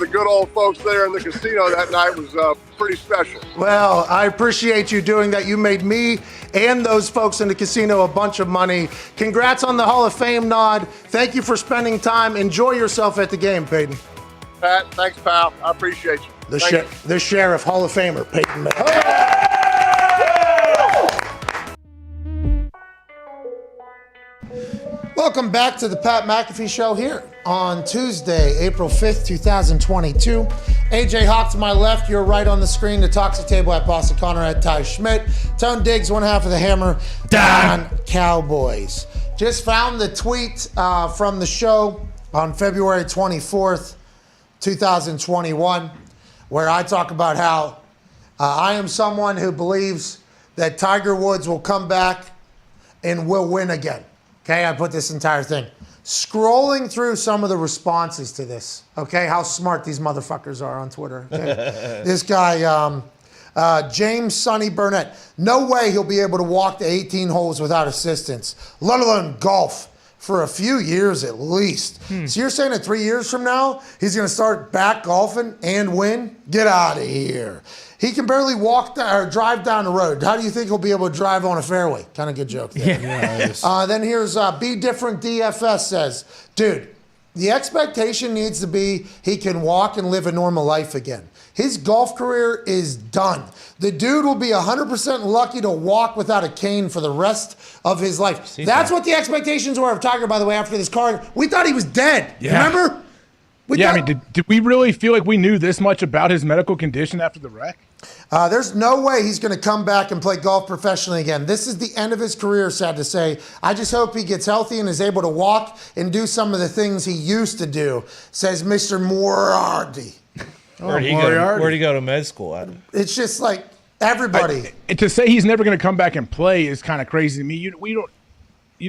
good old folks there in the casino that night was pretty special. Well, I appreciate you doing that. You made me and those folks in the casino a bunch of money. Congrats on the Hall of Fame nod. Thank you for spending time. Enjoy yourself at the game, Peyton. Pat, thanks, pal. I appreciate you. The Sheriff, Hall of Famer, Peyton Manning. Welcome back to the Pat McAfee Show here on Tuesday, April 5th, 2022. AJ Hawk to my left, you're right on the screen. The Toxic Table at Boston Connor at Ty Schmidt. Tone Diggs, one half of the Hammer, Dahn Cowboys. Just found the tweet from the show on February 24th, 2021, where I talk about how I am someone who believes that Tiger Woods will come back and will win again. Okay, I put this entire thing. Scrolling through some of the responses to this, okay, how smart these motherfuckers are on Twitter. Okay? This guy, James Sonny Burnett, no way he'll be able to walk the 18 holes without assistance, let alone golf for a few years at least. So you're saying that 3 years from now, he's going to start back golfing and win? Get out of here. He can barely walk or drive down the road. How do you think he'll be able to drive on a fairway? Kind of good joke there. Yeah. Then here's Be Different DFS says, dude, the expectation needs to be he can walk and live a normal life again. His golf career is done. The dude will be 100% lucky to walk without a cane for the rest of his life. That's what the expectations were of Tiger, by the way, after this card. We thought he was dead. Yeah. Remember? I mean, did we really feel like we knew this much about his medical condition after the wreck? There's no way he's going to come back and play golf professionally again. This is the end of his career, sad to say. I just hope he gets healthy and is able to walk and do some of the things he used to do, says Mr. Moriarty. Where'd he go to med school at? It's just like everybody. To say he's never going to come back and play is kind of crazy to me. You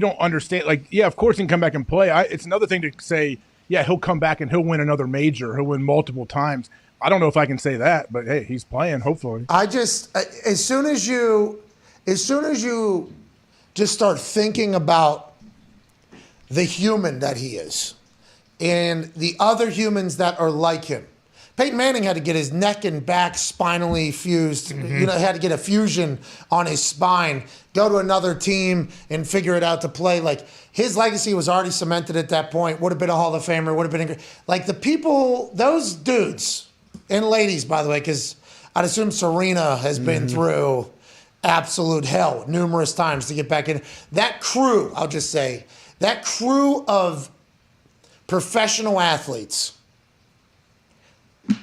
don't understand. Like, yeah, of course he can come back and play. It's another thing to say, yeah, he'll come back and he'll win another major. He'll win multiple times. I don't know if I can say that, but hey, he's playing, hopefully. I just, as soon as you just start thinking about the human that he is, and the other humans that are like him. Peyton Manning had to get his neck and back spinally fused. Had to get a fusion on his spine, go to another team and figure it out to play. Like, his legacy was already cemented at that point. Would have been a Hall of Famer. Would have been like the people, those dudes and ladies, by the way, because I'd assume Serena has been through absolute hell numerous times to get back in. That crew, I'll just say, that crew of professional athletes,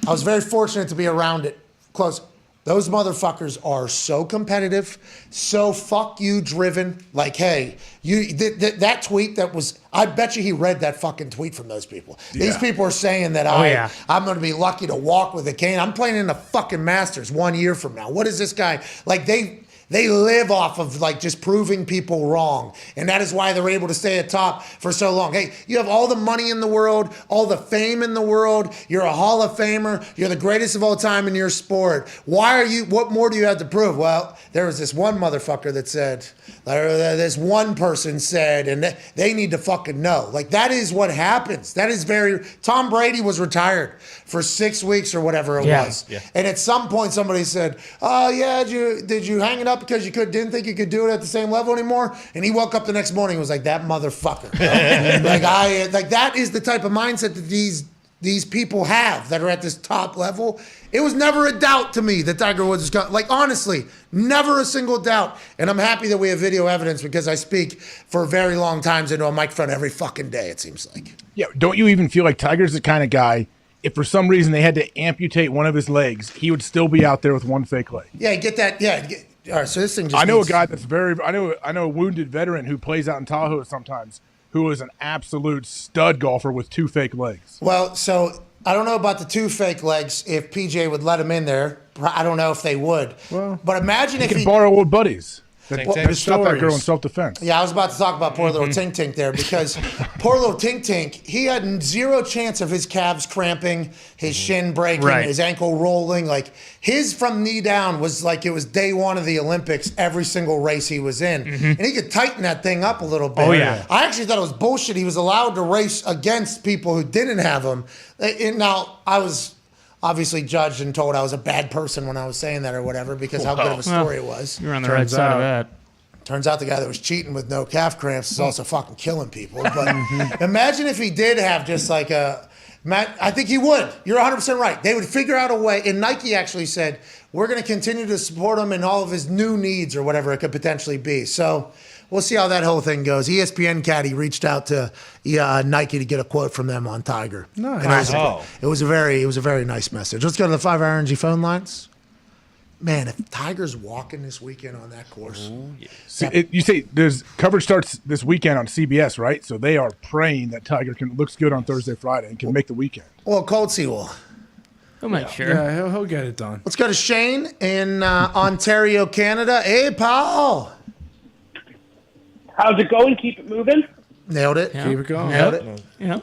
I was very fortunate to be around it close. Those motherfuckers are so competitive, so fuck you driven. Like, hey, that tweet that was, I bet you he read that fucking tweet from those people. Yeah. These people are saying that I'm going to be lucky to walk with a cane. I'm playing in the fucking Masters 1 year from now. What is this guy? Like, they live off of like just proving people wrong. And that is why they're able to stay at top for so long. Hey, you have all the money in the world, all the fame in the world. You're a Hall of Famer. You're the greatest of all time in your sport. What more do you have to prove? Well, there was this one motherfucker that said, this one person said, and they need to fucking know. Like, that is what happens. That is Tom Brady was retired for 6 weeks or whatever it was. Yeah. And at some point somebody said, oh yeah, did you hang it up because you didn't think you could do it at the same level anymore? And he woke up the next morning and was like, that motherfucker. That is the type of mindset that these people have that are at this top level. It was never a doubt to me that Tiger Woods is going. Like, honestly, never a single doubt. And I'm happy that we have video evidence because I speak for very long times into a microphone every fucking day, it seems like. Yeah, don't you even feel like Tiger's the kind of guy, if for some reason they had to amputate one of his legs, he would still be out there with one fake leg? Yeah, get that. Yeah. All right, so this thing just I know a guy that's I know a wounded veteran who plays out in Tahoe sometimes, who is an absolute stud golfer with 2 fake legs. Well, so I don't know about the 2 fake legs if PJ would let him in there. I don't know if they would. Well, but imagine if he could borrow old buddies. Stop that girl in self-defense. Yeah, I was about to talk about poor little Tink Tink there because poor little Tink Tink, he had zero chance of his calves cramping, his shin breaking, his ankle rolling. Like, his from knee down was like it was day one of the Olympics every single race he was in. And he could tighten that thing up a little bit. Oh, yeah. I actually thought it was bullshit. He was allowed to race against people who didn't have him. And now, I was obviously judged and told I was a bad person when I was saying that or whatever because how good of a story it was. You're on the right side of that. Turns out the guy that was cheating with no calf cramps is also fucking killing people. But imagine if he did have just like I think he would. You're 100% right. They would figure out a way. And Nike actually said, we're going to continue to support him in all of his new needs or whatever it could potentially be. So we'll see how that whole thing goes. ESPN Caddy reached out to Nike to get a quote from them on Tiger. Nice. It was a very nice message. Let's go to the 5-hour energy phone lines. Man, if Tiger's walking this weekend on that course. You say there's coverage starts this weekend on CBS, right? So they are praying that Tiger looks good on Thursday, Friday, and can make the weekend. Well, Cold Sea will. He'll make sure. Yeah, he'll get it done. Let's go to Shane in Ontario, Canada. Hey, Paul. How's it going? Keep it moving. Nailed it. Yeah. Keep it going. Nailed it. Yeah.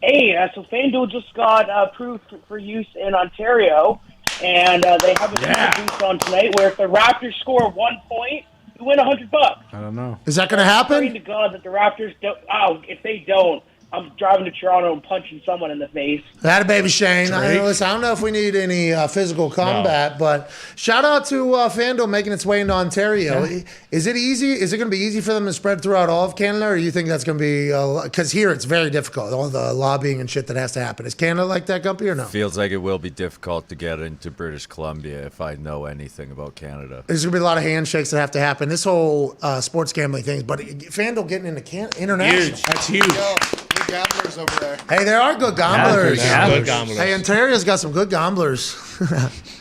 Hey, so FanDuel just got approved for use in Ontario. And they have a boost on tonight where if the Raptors score 1 point, you win $100. I don't know. Is that going to happen? Praying to God that the Raptors don't. Oh, if they don't, I'm driving to Toronto and punching someone in the face. That a baby, Shane. I don't know if we need any physical combat, but shout out to FanDuel making its way into Ontario. Yeah. Is it easy? Is it going to be easy for them to spread throughout all of Canada, or do you think that's going to be because here it's very difficult, all the lobbying and shit that has to happen. Is Canada like that, Gumpy, or no? Feels like it will be difficult to get into British Columbia if I know anything about Canada. There's going to be a lot of handshakes that have to happen. This whole sports gambling thing, but FanDuel getting into international. Huge. That's huge. Good gamblers over there. Hey, there are good gamblers. Good gamblers. Hey, Ontario's got some good gamblers.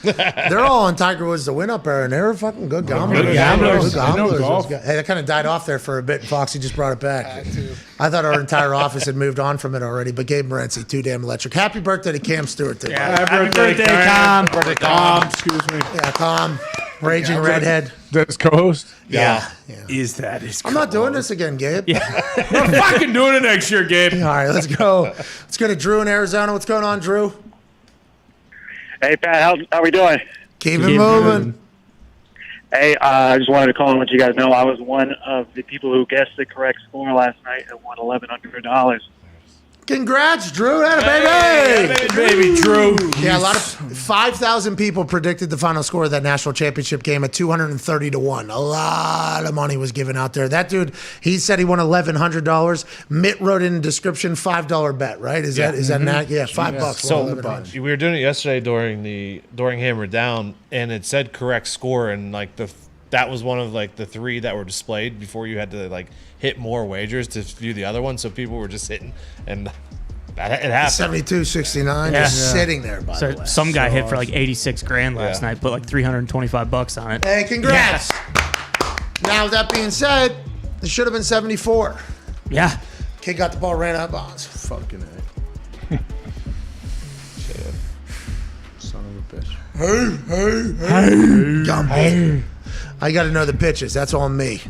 They're all on Tiger Woods to win up there, and they're fucking good gamblers. Good gamblers. Good gamblers. Hey, that kind of died off there for a bit. Foxy just brought it back. I thought our entire office had moved on from it already, but Gabe Morency, too damn electric. Happy birthday to Cam Stewart today. Yeah, happy birthday, Cam. Birthday, Cam. Excuse me. Yeah, Cam. Raging redhead. That's co-host? Yeah. Is that his I'm not doing this again, Gabe. Yeah. We're fucking doing it next year, Gabe. All right, let's go. Let's go to Drew in Arizona. What's going on, Drew? Hey, Pat. How we doing? Keep it moving. Hey, I just wanted to call and let you guys know I was one of the people who guessed the correct score last night and won $1,100. Congrats, Drew. Baby. Baby Drew. Yeah, a lot of 5,000 people predicted the final score of that national championship game at 230-1. A lot of money was given out there. That dude, he said he won $1,100. Mitt wrote in the description $5 bet, right? Is that yeah, $5? So we were doing it yesterday during Hammer Down, and it said correct score, and like that was one of like the 3 that were displayed before you had to like hit more wagers to view the other one. So people were just hitting, and it happened. 72-69 just sitting there. By the way, some guy hit for like 86 grand last night. Put like $325 on it. Hey, congrats! Now with that being said, it should have been 74. Yeah. Kid got the ball, ran out of bounds. Fucking A. Son of a bitch. Hey. Gumpy. I got to know the pitches. That's on me.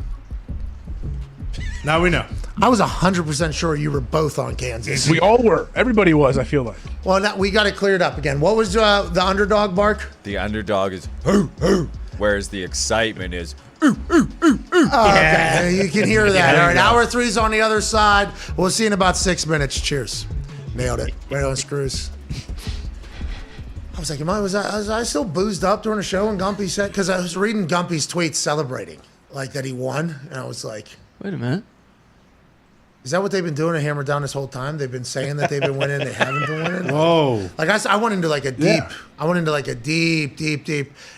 Now we know. I was 100% sure you were both on Kansas. We all were. Everybody was, I feel like. Well, now we got it cleared up again. What was the underdog bark? The underdog is whereas the excitement is Okay, you can hear that. All right, hour 3's on the other side. We'll see in about 6 minutes. Cheers. Nailed it. Right on screws. I was like, was I still boozed up during the show when Gumpy said, because I was reading Gumpy's tweets celebrating, like that he won, and I was like, wait a minute. Is that what they've been doing at Hammer Down this whole time? They've been saying that they've been winning, they haven't been winning? Whoa. Like I went into like a deep, and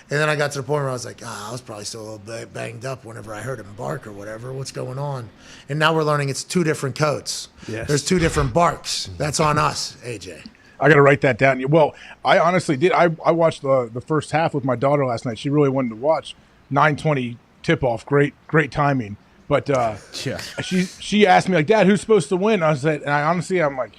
then I got to the point where I was like, I was probably still a little bit banged up whenever I heard him bark or whatever. What's going on? And now we're learning it's 2 different coats. Yes. There's 2 different barks. That's on us, AJ. I got to write that down. Well, I honestly did. I watched the first half with my daughter last night. She really wanted to watch 9:20 tip-off. Great timing. But she asked me, like, Dad, who's supposed to win? I said, and I'm like,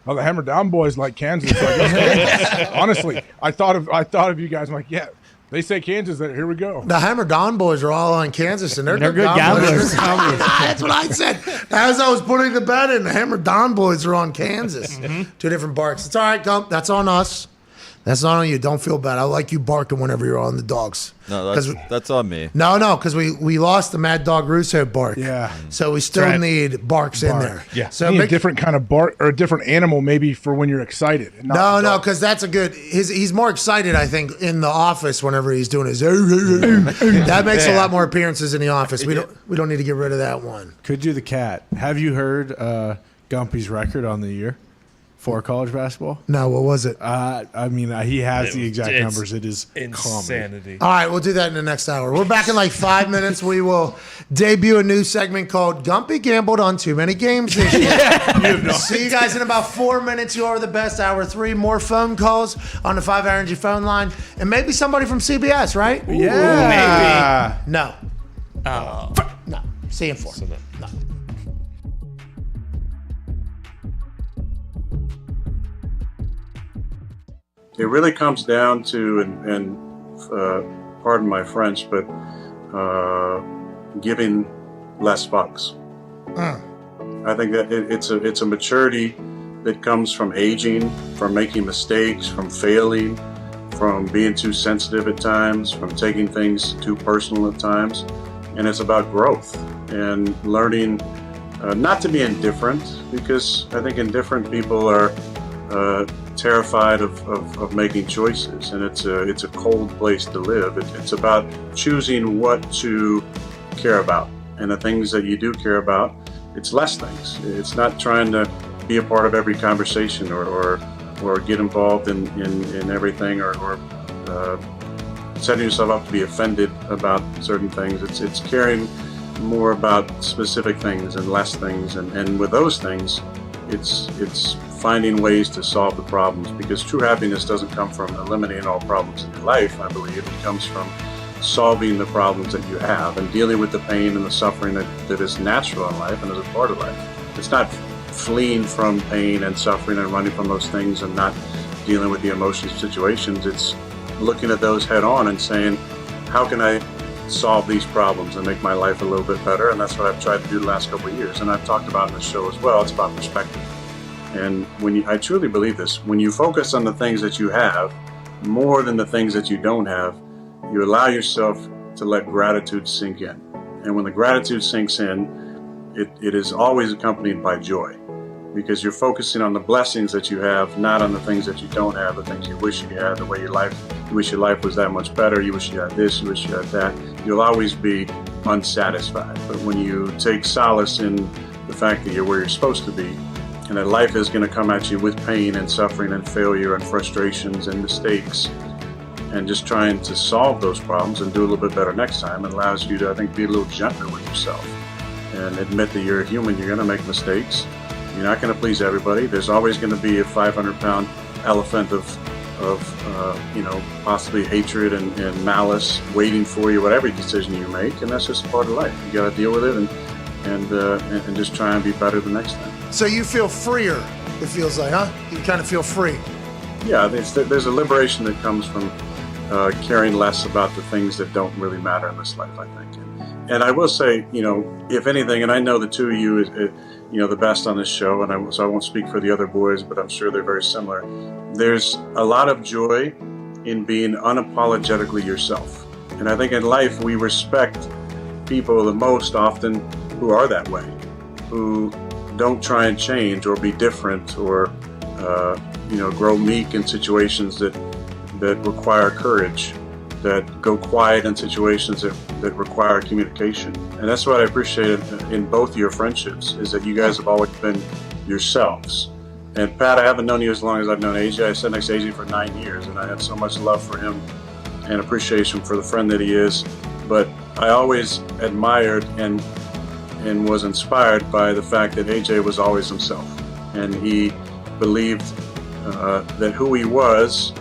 oh, the Hammer Down boys like Kansas. Like, Kansas. Honestly, I thought of you guys. I'm like, yeah, they say Kansas. Here we go. The Hammer Down boys are all on Kansas, and they're good gamblers. That's what I said. As I was putting the bet in, the Hammer Down boys are on Kansas. 2 different barks. It's all right, Gump. That's on us. That's not on you. Don't feel bad. I like you barking whenever you're on the dogs. No, that's on me. No, because we lost the Mad Dog Russo bark. Yeah. So we still need barks in there. Yeah. So a different kind of bark or a different animal maybe for when you're excited. No, because that's a good. He's more excited, I think, in the office whenever he's doing his. That makes a lot more appearances in the office. We don't need to get rid of that one. Could do the cat. Have you heard Gumpy's record on the year for college basketball? No, what was it? He has the exact numbers. It is insanity. All right, we'll do that in the next hour. We're back in like 5 minutes. We will debut a new segment called Gumpy Gambled on Too Many Games this year. See you guys in about 4 minutes. You are the best. Hour 3, more phone calls on the 5 Energy phone line. And maybe somebody from CBS, right? Yeah. Maybe. No. No. See you in 4. No. It really comes down to, and pardon my French, but giving less fucks. I think that it's a maturity that comes from aging, from making mistakes, from failing, from being too sensitive at times, from taking things too personal at times. And it's about growth and learning not to be indifferent, because I think indifferent people are terrified of making choices, and it's a cold place to live. It's about choosing what to care about, and the things that you do care about, it's less things. It's not trying to be a part of every conversation or get involved in everything or setting yourself up to be offended about certain things. It's caring more about specific things and less things, and with those things, it's finding ways to solve the problems, because true happiness doesn't come from eliminating all problems in your life. I believe it comes from solving the problems that you have and dealing with the pain and the suffering that is natural in life and is a part of life. It's not fleeing from pain and suffering and running from those things and not dealing with the emotions situations. It's looking at those head on and saying, how can I solve these problems and make my life a little bit better? And that's what I've tried to do the last couple of years, and I've talked about in the show as well. It's about perspective. And I truly believe this, when you focus on the things that you have more than the things that you don't have, you allow yourself to let gratitude sink in. And when the gratitude sinks in, it is always accompanied by joy. because you're focusing on the blessings that you have, not on the things that you don't have, the things you wish you had, the way you wish your life was that much better, you wish you had this, you wish you had that. You'll always be unsatisfied. But when you take solace in the fact that you're where you're supposed to be, and that life is going to come at you with pain and suffering and failure and frustrations and mistakes, and just trying to solve those problems and do a little bit better next time, it allows you to, I think, be a little gentler with yourself and admit that you're a human, you're going to make mistakes. You're not going to please everybody. There's always going to be a 500-pound elephant of possibly hatred and malice waiting for you, whatever decision you make, and that's just part of life. You got to deal with it and just try and be better the next time. So you feel freer, it feels like, huh? You kind of feel free. Yeah, there's a liberation that comes from caring less about the things that don't really matter in this life, I think. And I will say, if anything, and I know the two of you, the best on this show, and so I won't speak for the other boys, but I'm sure they're very similar. There's a lot of joy in being unapologetically yourself. And I think in life we respect people the most often who are that way, who don't try and change or be different or grow meek in situations that require courage, that go quiet in situations that require communication. And that's what I appreciated in both your friendships, is that you guys have always been yourselves. And Pat, I haven't known you as long as I've known AJ. I sat next to AJ for 9 years, and I had so much love for him and appreciation for the friend that he is. But I always admired and was inspired by the fact that AJ was always himself. And he believed that who he was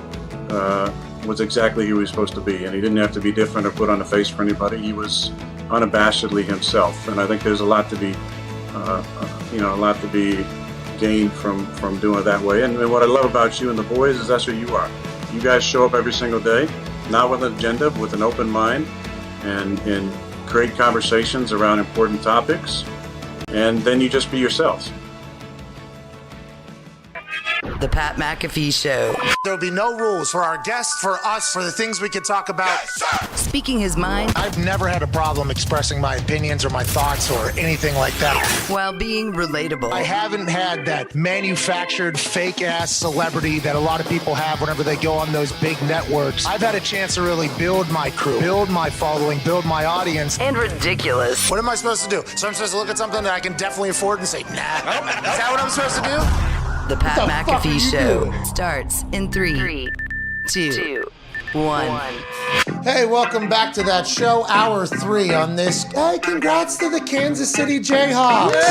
exactly who he was supposed to be. And he didn't have to be different or put on a face for anybody. He was unabashedly himself. And I think there's a lot to be, gained from doing it that way. And what I love about you and the boys is that's who you are. You guys show up every single day, not with an agenda, but with an open mind, and create conversations around important topics, and then you just be yourselves. The Pat McAfee Show. There'll be no rules for our guests, for us, for the things we can talk about. Yes, speaking his mind. I've never had a problem expressing my opinions or my thoughts or anything like that. While being relatable. I haven't had that manufactured fake-ass celebrity that a lot of people have whenever they go on those big networks. I've had a chance to really build my crew, build my following, build my audience. And ridiculous. What am I supposed to do? So I'm supposed to look at something that I can definitely afford and say, nah. Is that what I'm supposed to do? The Pat McAfee Show starts in 3, 2, 1. Hey, welcome back to that show, hour 3 on this. Hey, congrats to the Kansas City Jayhawks. Winning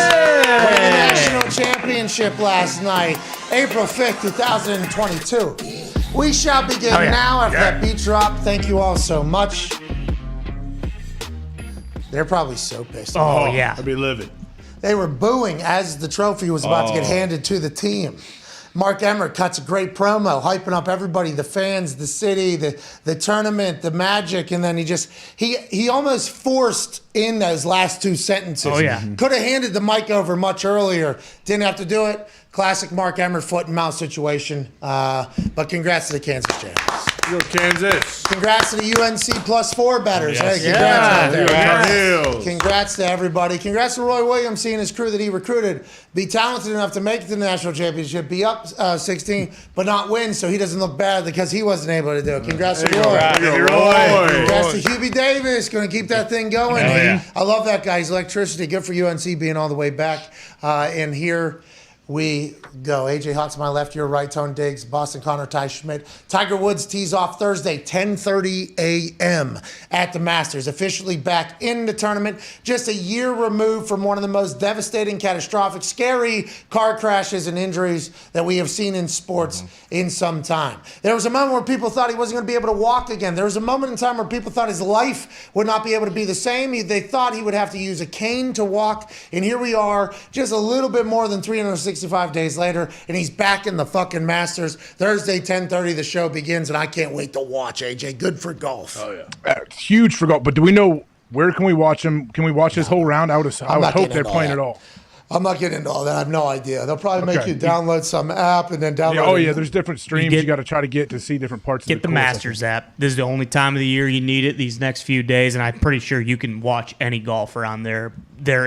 the national championship last night, April 5th, 2022. We shall begin now after that beat drop. Thank you all so much. They're probably so pissed. Oh, yeah. I'd be livid. They were booing as the trophy was about to get handed to the team. Mark Emmert cuts a great promo, hyping up everybody, the fans, the city, the tournament, the magic, and then he almost forced in those last 2 sentences. Oh, yeah. Could have handed the mic over much earlier. Didn't have to do it. Classic Mark Emmert foot and mouth situation. But congrats to the Kansas Jayhawks. Go Kansas. Congrats to the UNC +4 bettors. Yes. Hey, congrats out there. Congrats. Congrats to everybody. Congrats to Roy Williams seeing his crew that he recruited be talented enough to make it to the national championship, be up 16, but not win, so he doesn't look bad because he wasn't able to do it. Congrats to Roy. Congrats to Hubie Davis. Going to keep that thing going. I love that guy. He's electricity. Good for UNC being all the way back. And here we go. AJ Hawk to my left, your right, Tone Diggs, Boston Connor, Ty Schmidt. Tiger Woods tees off Thursday, 10:30 a.m. at the Masters. Officially back in the tournament, just a year removed from one of the most devastating, catastrophic, scary car crashes and injuries that we have seen in sports in some time. There was a moment where people thought he wasn't going to be able to walk again. There was a moment in time where people thought his life would not be able to be the same. They thought he would have to use a cane to walk. And here we are, just a little bit more than 365 days later, and he's back in the fucking Masters. Thursday, 10:30, the show begins, and I can't wait to watch, AJ. Good for golf. Oh, yeah. Huge for golf. But do we know, where can we watch him? Can we watch his whole round? I would hope they're playing it all. I'm not getting into all that. I have no idea. They'll probably make Okay. you download some app and then download. Yeah, there's different streams you got to try to get to see different parts. Get of the course, I Masters app. This is the only time of the year you need it. These next few days, and I'm pretty sure you can watch any golfer on their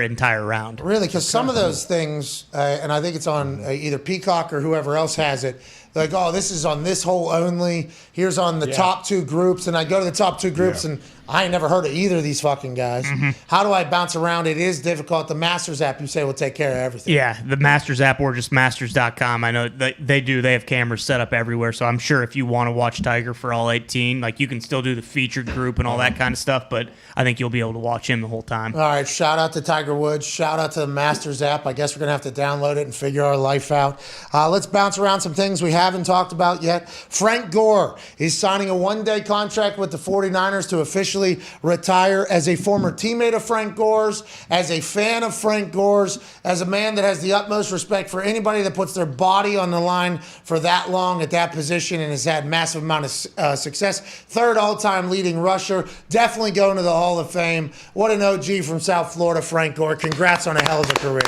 entire round. Really, because some of those things, and I think it's on either Peacock or whoever else has it. Like, oh, this is on this hole only. Here's on the top 2 groups, and I go to the top 2 groups, and I ain't never heard of either of these fucking guys. How do I bounce around? It is difficult. The Masters app, you say, will take care of everything. Yeah, the Masters app or just Masters.com. I know they do. They have cameras set up everywhere. So I'm sure if you want to watch Tiger for all 18, like you can still do the featured group and all that kind of stuff. But I think you'll be able to watch him the whole time. All right, shout out to Tiger Woods. Shout out to the Masters app. I guess we're going to have to download it and figure our life out. Let's bounce around some things we haven't talked about yet. Frank Gore is signing a one-day contract with the 49ers to officially retire. As a former teammate of Frank Gore's, as a fan of Frank Gore's, as a man that has the utmost respect for anybody that puts their body on the line for that long at that position and has had massive amount of success. 3rd all-time leading rusher. Definitely going to the Hall of Fame. What an OG from South Florida, Frank Gore. Congrats on a hell of a career.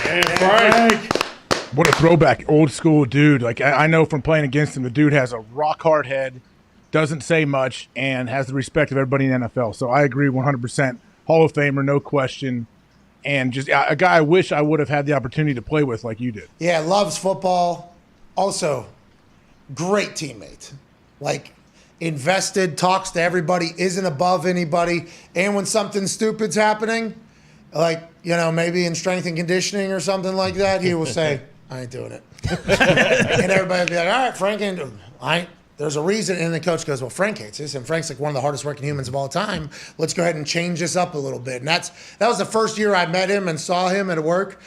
What a throwback, old school dude. Like I know from playing against him, the dude has a rock hard head, doesn't say much, and has the respect of everybody in the NFL. So I agree 100%. Hall of Famer, no question. And just a guy I wish I would have had the opportunity to play with like you did. Yeah, loves football. Also, great teammate. Like, invested, talks to everybody, isn't above anybody. And when something stupid's happening, like, maybe in strength and conditioning or something like that, he will say, I ain't doing it. And everybody will be like, all right, Frank, there's a reason. And the coach goes, well, Frank hates this. And Frank's like one of the hardest working humans of all time. Let's go ahead and change this up a little bit. And that was the first year I met him and saw him at work.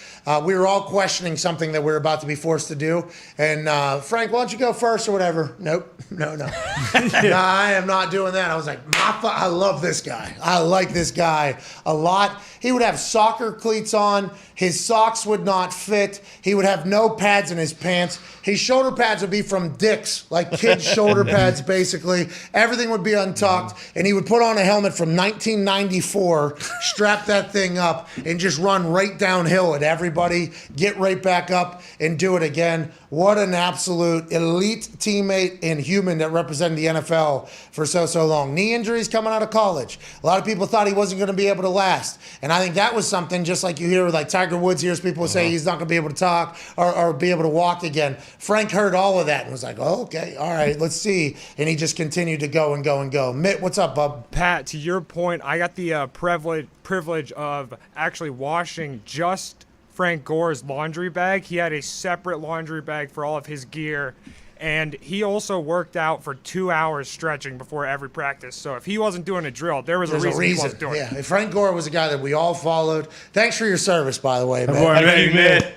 We were all questioning something that we were about to be forced to do. And Frank, why don't you go first or whatever? Nope. No. No, I am not doing that. I was like, I love this guy. I like this guy a lot. He would have soccer cleats on. His socks would not fit. He would have no pads in his pants. His shoulder pads would be from Dick's, like kids' shoulder pads, basically. Everything would be untucked. And he would put on a helmet from 1994, strap that thing up, and just run right downhill at everybody, get right back up, and do it again. What an absolute elite teammate and human that represented the NFL for so long. Knee injuries coming out of college. A lot of people thought he wasn't going to be able to last. And I think that was something, just like you hear with like Tiger Woods hears people say he's not going to be able to talk or be able to walk again. Frank heard all of that and was like, oh, okay, all right, let's see. And he just continued to go and go and go. Mitt, what's up, bub? Pat, to your point, I got the privilege of actually washing just Frank Gore's laundry bag. He had a separate laundry bag for all of his gear. And he also worked out for 2 hours stretching before every practice. So if he wasn't doing a drill, there's a reason he wasn't doing it. Yeah, Frank Gore was a guy that we all followed. Thanks for your service, by the way, Mitt. Thank you, Mitt.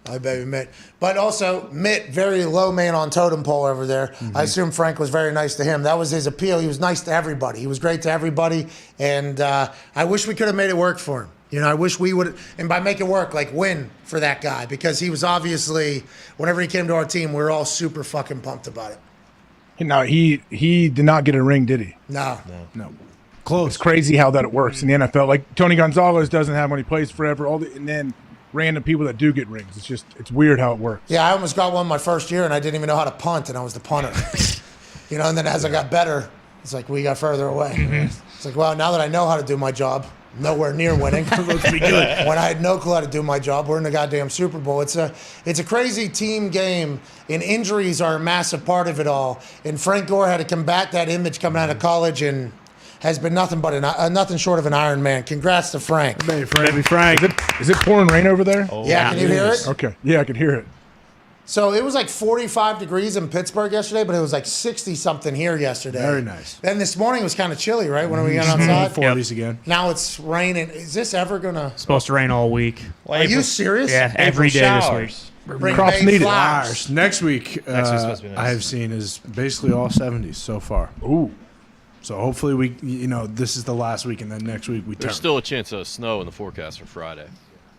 Hi, baby Mitt. But also, Mitt, very low man on totem pole over there. I assume Frank was very nice to him. That was his appeal. He was nice to everybody. He was great to everybody. And I wish we could have made it work for him. I wish we would, and by make it work, like win for that guy, because he was obviously, whenever he came to our team, we were all super fucking pumped about it. No, he did not get a ring, did he? No. Close. It's crazy how that works in the NFL. Like Tony Gonzalez doesn't have when he plays forever. And then random people that do get rings. It's weird how it works. Yeah, I almost got one my first year, and I didn't even know how to punt, and I was the punter. And then as I got better, it's like we got further away. It's like, well, now that I know how to do my job, nowhere near winning. Looks pretty good. When I had no clue how to do my job, we're in the goddamn Super Bowl. It's a crazy team game, and injuries are a massive part of it all. And Frank Gore had to combat that image coming out of college, and has been nothing but nothing short of an Iron Man. Congrats to Frank. Baby Frank. Is it pouring rain over there? Oh, yeah, can you hear it? Okay. Yeah, I can hear it. So it was like 45 degrees in Pittsburgh yesterday, but it was like 60-something here yesterday. Very nice. Then this morning it was kind of chilly, right? When we got outside? 40s again. Now it's raining. Is this ever going to... Supposed to rain all week. Are you serious? Yeah, every day this week. Bring Crops May needed. flowers. Next week, Next week's supposed to be nice. I have seen is basically all 70s so far. Ooh. So hopefully this is the last week, and then next week we turn. There's still a chance of snow in the forecast for Friday.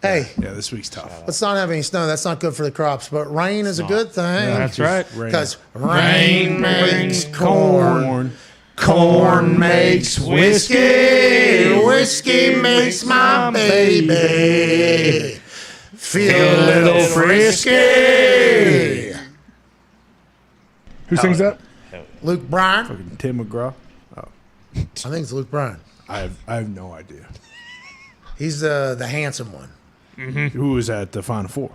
Hey. Yeah, this week's tough. Let's not have any snow. That's not good for the crops. But rain is a good thing. Yeah, that's right. Because rain makes corn. Corn makes whiskey. Whiskey makes my baby feel a little frisky. Who sings that? Luke Bryan. Fucking Tim McGraw. Oh, I think it's Luke Bryan. I have no idea. He's the handsome one. Who was at the Final Four?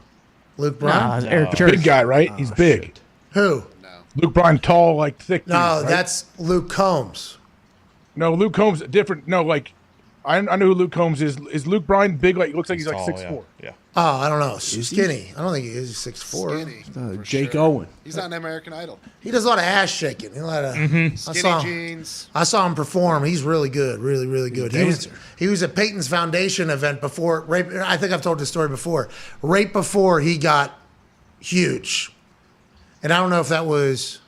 Luke Bryan. Eric Church. Big guy, right? He's big. Shit. Who? Luke Bryan, tall, like thick. No, dude, right? that's Luke Combs. No, Luke Combs different. No, like I know who Luke Combs is. Is Luke Bryan big? Like looks like he's like tall, 6'4". Yeah. Oh, I don't know. Skinny. I don't think he is 6'4". Skinny. Jake Owen. He's on American Idol. He does a lot of ass shaking. He a lot of Skinny jeans. I saw him perform. He's really good. Really, really good. He was at Peyton's Foundation event before. Right, I think I've told this story before. Right before he got huge, and I don't know if that was.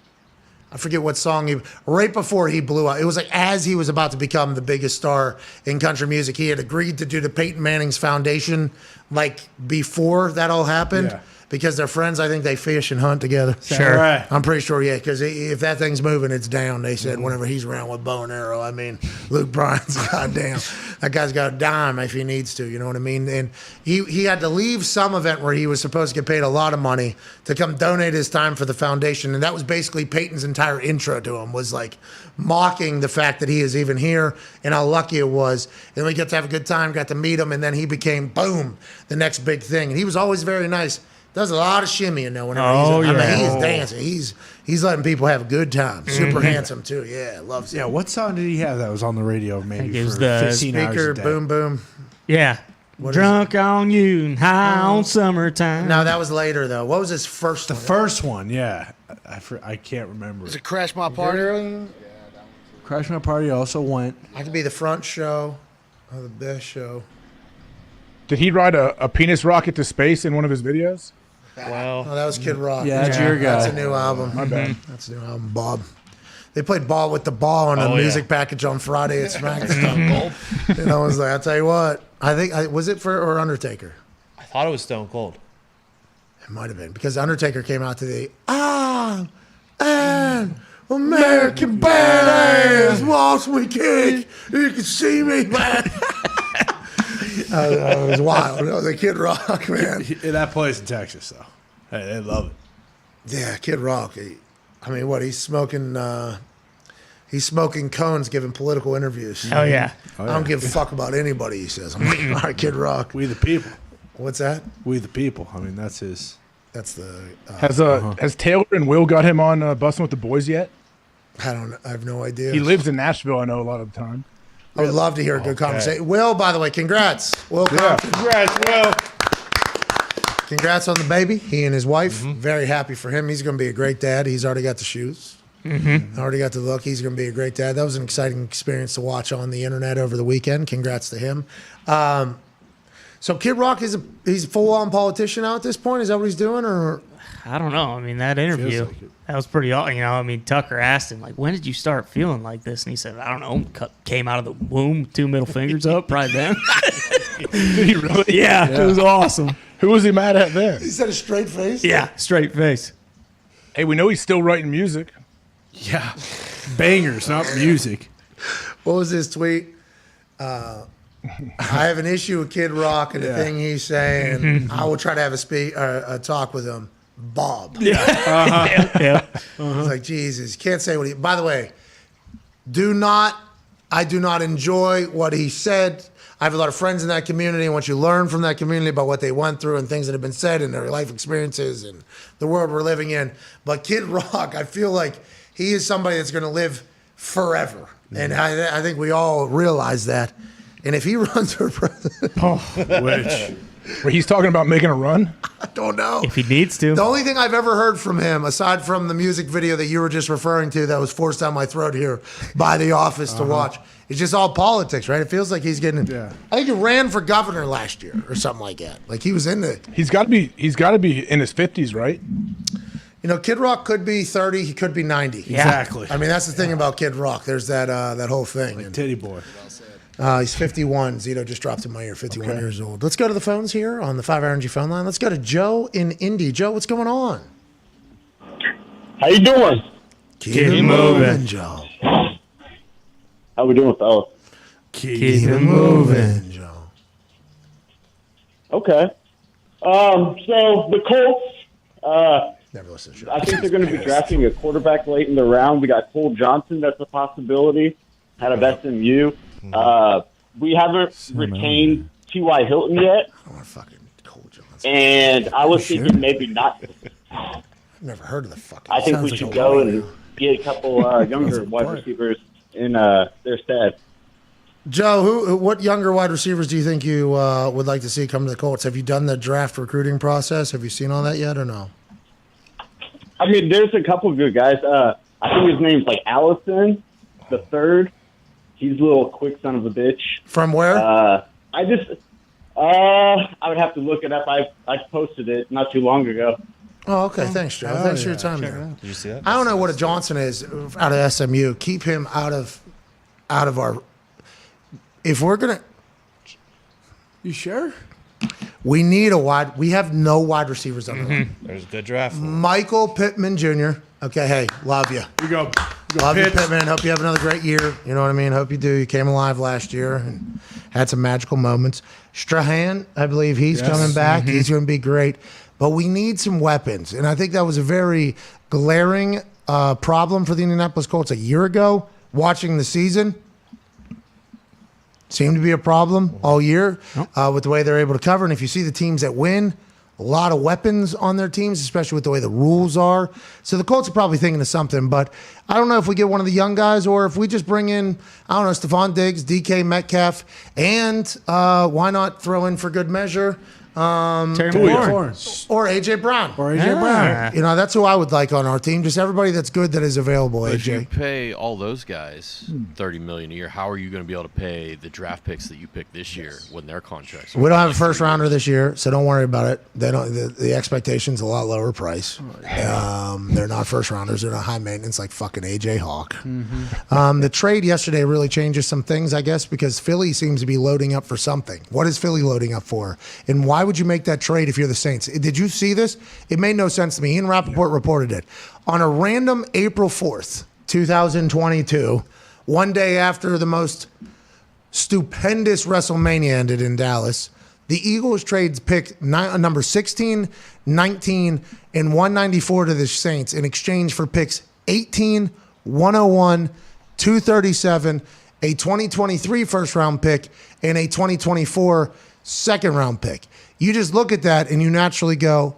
I forget what song right before he blew up. It was like as he was about to become the biggest star in country music. He had agreed to do the Peyton Manning's Foundation like before that all happened. Yeah. Because they're friends, I think they fish and hunt together. Sure. Right. I'm pretty sure, yeah, because if that thing's moving, it's down. They said whenever he's around with bow and arrow. I mean, Luke Bryan's goddamn. That guy's got a dime if he needs to, you know what I mean? And he had to leave some event where he was supposed to get paid a lot of money to come donate his time for the foundation. And that was basically Peyton's entire intro to him, was like mocking the fact that he is even here and how lucky it was. And we got to have a good time, got to meet him, and then he became, boom, the next big thing. And he was always very nice. Does a lot of shimmying though. Whenever I mean, he's dancing. He's letting people have a good time. Super handsome too. Yeah, loves it. Yeah, what song did he have that was on the radio maybe it was for the 15 hours Speaker, a day? boom, boom. Yeah. What is Drunk on you and high on summertime. No, that was later though. What was his first one? The first one, yeah. I can't remember. Is it Crash My Party? Crash My Party also went. I could be the front show or the best show. Did he ride a penis rocket to space in one of his videos? Oh, that was Kid Rock. Yeah, that's your guy. That's a new album. My bad. That's a new album, Bob. They played Ball with the Ball on a music package on Friday at SmackDown. And I was like, I'll tell you what. I think, was it for or Undertaker? I thought it was Stone Cold. It might have been because Undertaker came out to the an American badass. Watch me kick. You can see me, man. It was wild. It was a Kid Rock, man. That place in Texas, though. Hey, they love it. Yeah, Kid Rock. I mean, what he's smoking cones, giving political interviews. Oh yeah. I don't give a fuck about anybody. He says, "I'm like, all right, Kid Rock." We the people. What's that? We the people. I mean, that's his. That's the. Has Taylor and Will got him on Bustin' with the Boys yet? I don't know. I have no idea. He lives in Nashville, I know, a lot of the time. I would love to hear a good conversation. Will, by the way, congrats. Will, Congrats, Will. Congrats on the baby. He and his wife. Very happy for him. He's going to be a great dad. He's already got the shoes. Already got the look. He's going to be a great dad. That was an exciting experience to watch on the internet over the weekend. Congrats to him. So Kid Rock he's a full-on politician now at this point? Is that what he's doing? Or I don't know. I mean, that interview, that was pretty, I mean, Tucker asked him, like, when did you start feeling like this? And he said, I don't know, came out of the womb, 2 middle fingers up, probably then. Did he really? Yeah, it was awesome. Who was he mad at then? He said a straight face? Yeah, straight face. Hey, we know he's still writing music. Yeah. Bangers, not music. What was his tweet? I have an issue with Kid Rock and the thing he's saying. I will try to have a talk with him. Bob. Yeah. It's like, Jesus, can't say what he. By the way, I do not enjoy what he said. I have a lot of friends in that community, and what you learn from that community about what they went through and things that have been said and their life experiences and the world we're living in. But Kid Rock, I feel like he is somebody that's going to live forever. And I think we all realize that. And if he runs for president, Where he's talking about making a run? I don't know. If he needs to. The only thing I've ever heard from him, aside from the music video that you were just referring to that was forced down my throat here by The Office to watch, it's just all politics, right? It feels like he's getting. I think he ran for governor last year or something like that. Like he was in the. He's got to be in his 50s, right? You know, Kid Rock could be 30. He could be 90. Yeah. Exactly. I mean, that's the thing about Kid Rock. There's that whole thing. Like Titty Boy. He's 51. Zito just dropped in my ear, 51 years old. Let's go to the phones here on the 5-Hour Energy phone line. Let's go to Joe in Indy. Joe, what's going on? How you doing? Keep it moving, Joe. How we doing, fellas? Keep it moving, Joe. Okay. So the Colts, Never listen to I think they're going to be drafting a quarterback late in the round. We got Cole Johnson. That's a possibility. Out of SMU. We haven't retained T.Y. Hilton yet. I want fucking Cole Johnson. And I was thinking maybe not. Never heard of the fucking. I think we sounds should like go a and get a couple younger wide receivers in their stead. Joe, what younger wide receivers do you think you would like to see come to the Colts? Have you done the draft recruiting process? Have you seen all that yet or no? I mean, there's a couple good guys. I think his name's like Allison, the third. He's a little quick son of a bitch. From where? I would have to look it up. I posted it not too long ago. Oh, okay. Thanks, Joe. Thanks for your time there. Did you see that? I don't know what a Johnson is out of SMU. Keep him out of our. If we're gonna, You sure? we need a wide. We have no wide receivers on the line. There's a good draft. Michael Pittman Jr. Okay, hey, love you. We go. Love you, Pitts. Pittman. Hope you have another great year. You know what I mean? Hope you do. You came alive last year and had some magical moments. Strahan, I believe he's Yes. coming back. He's going to be great. But we need some weapons. And I think that was a very glaring problem for the Indianapolis Colts a year ago, watching the season. Seemed to be a problem all year with the way they're able to cover. And if you see the teams that win, a lot of weapons on their teams, especially with the way the rules are. So the Colts are probably thinking of something. But I don't know if we get one of the young guys or if we just bring in, I don't know, Stephon Diggs, DK Metcalf, and why not throw in for good measure Terry McLaurin. or AJ Brown. Or AJ Brown. You know, that's who I would like on our team. Just everybody that's good that is available, But if you AJ. pay all those guys $30 million a year, how are you going to be able to pay the draft picks that you picked this year when their contracts? We don't have a first rounder this year, so don't worry about it. They don't. The expectation's a lot lower price. They're not first rounders. They're not high maintenance like fucking AJ Hawk. The trade yesterday really changes some things, I guess, because Philly seems to be loading up for something. What is Philly loading up for? And why would you make that trade if you're the Saints? Did you see this? It made no sense to me. Ian Rappaport reported it. On a random April 4th, 2022, one day after the most stupendous WrestleMania ended in Dallas, the Eagles trades picked number 16, 19, and 194 to the Saints in exchange for picks 18, 101, 237, a 2023 first-round pick, and a 2024 second-round pick. You just look at that and you naturally go,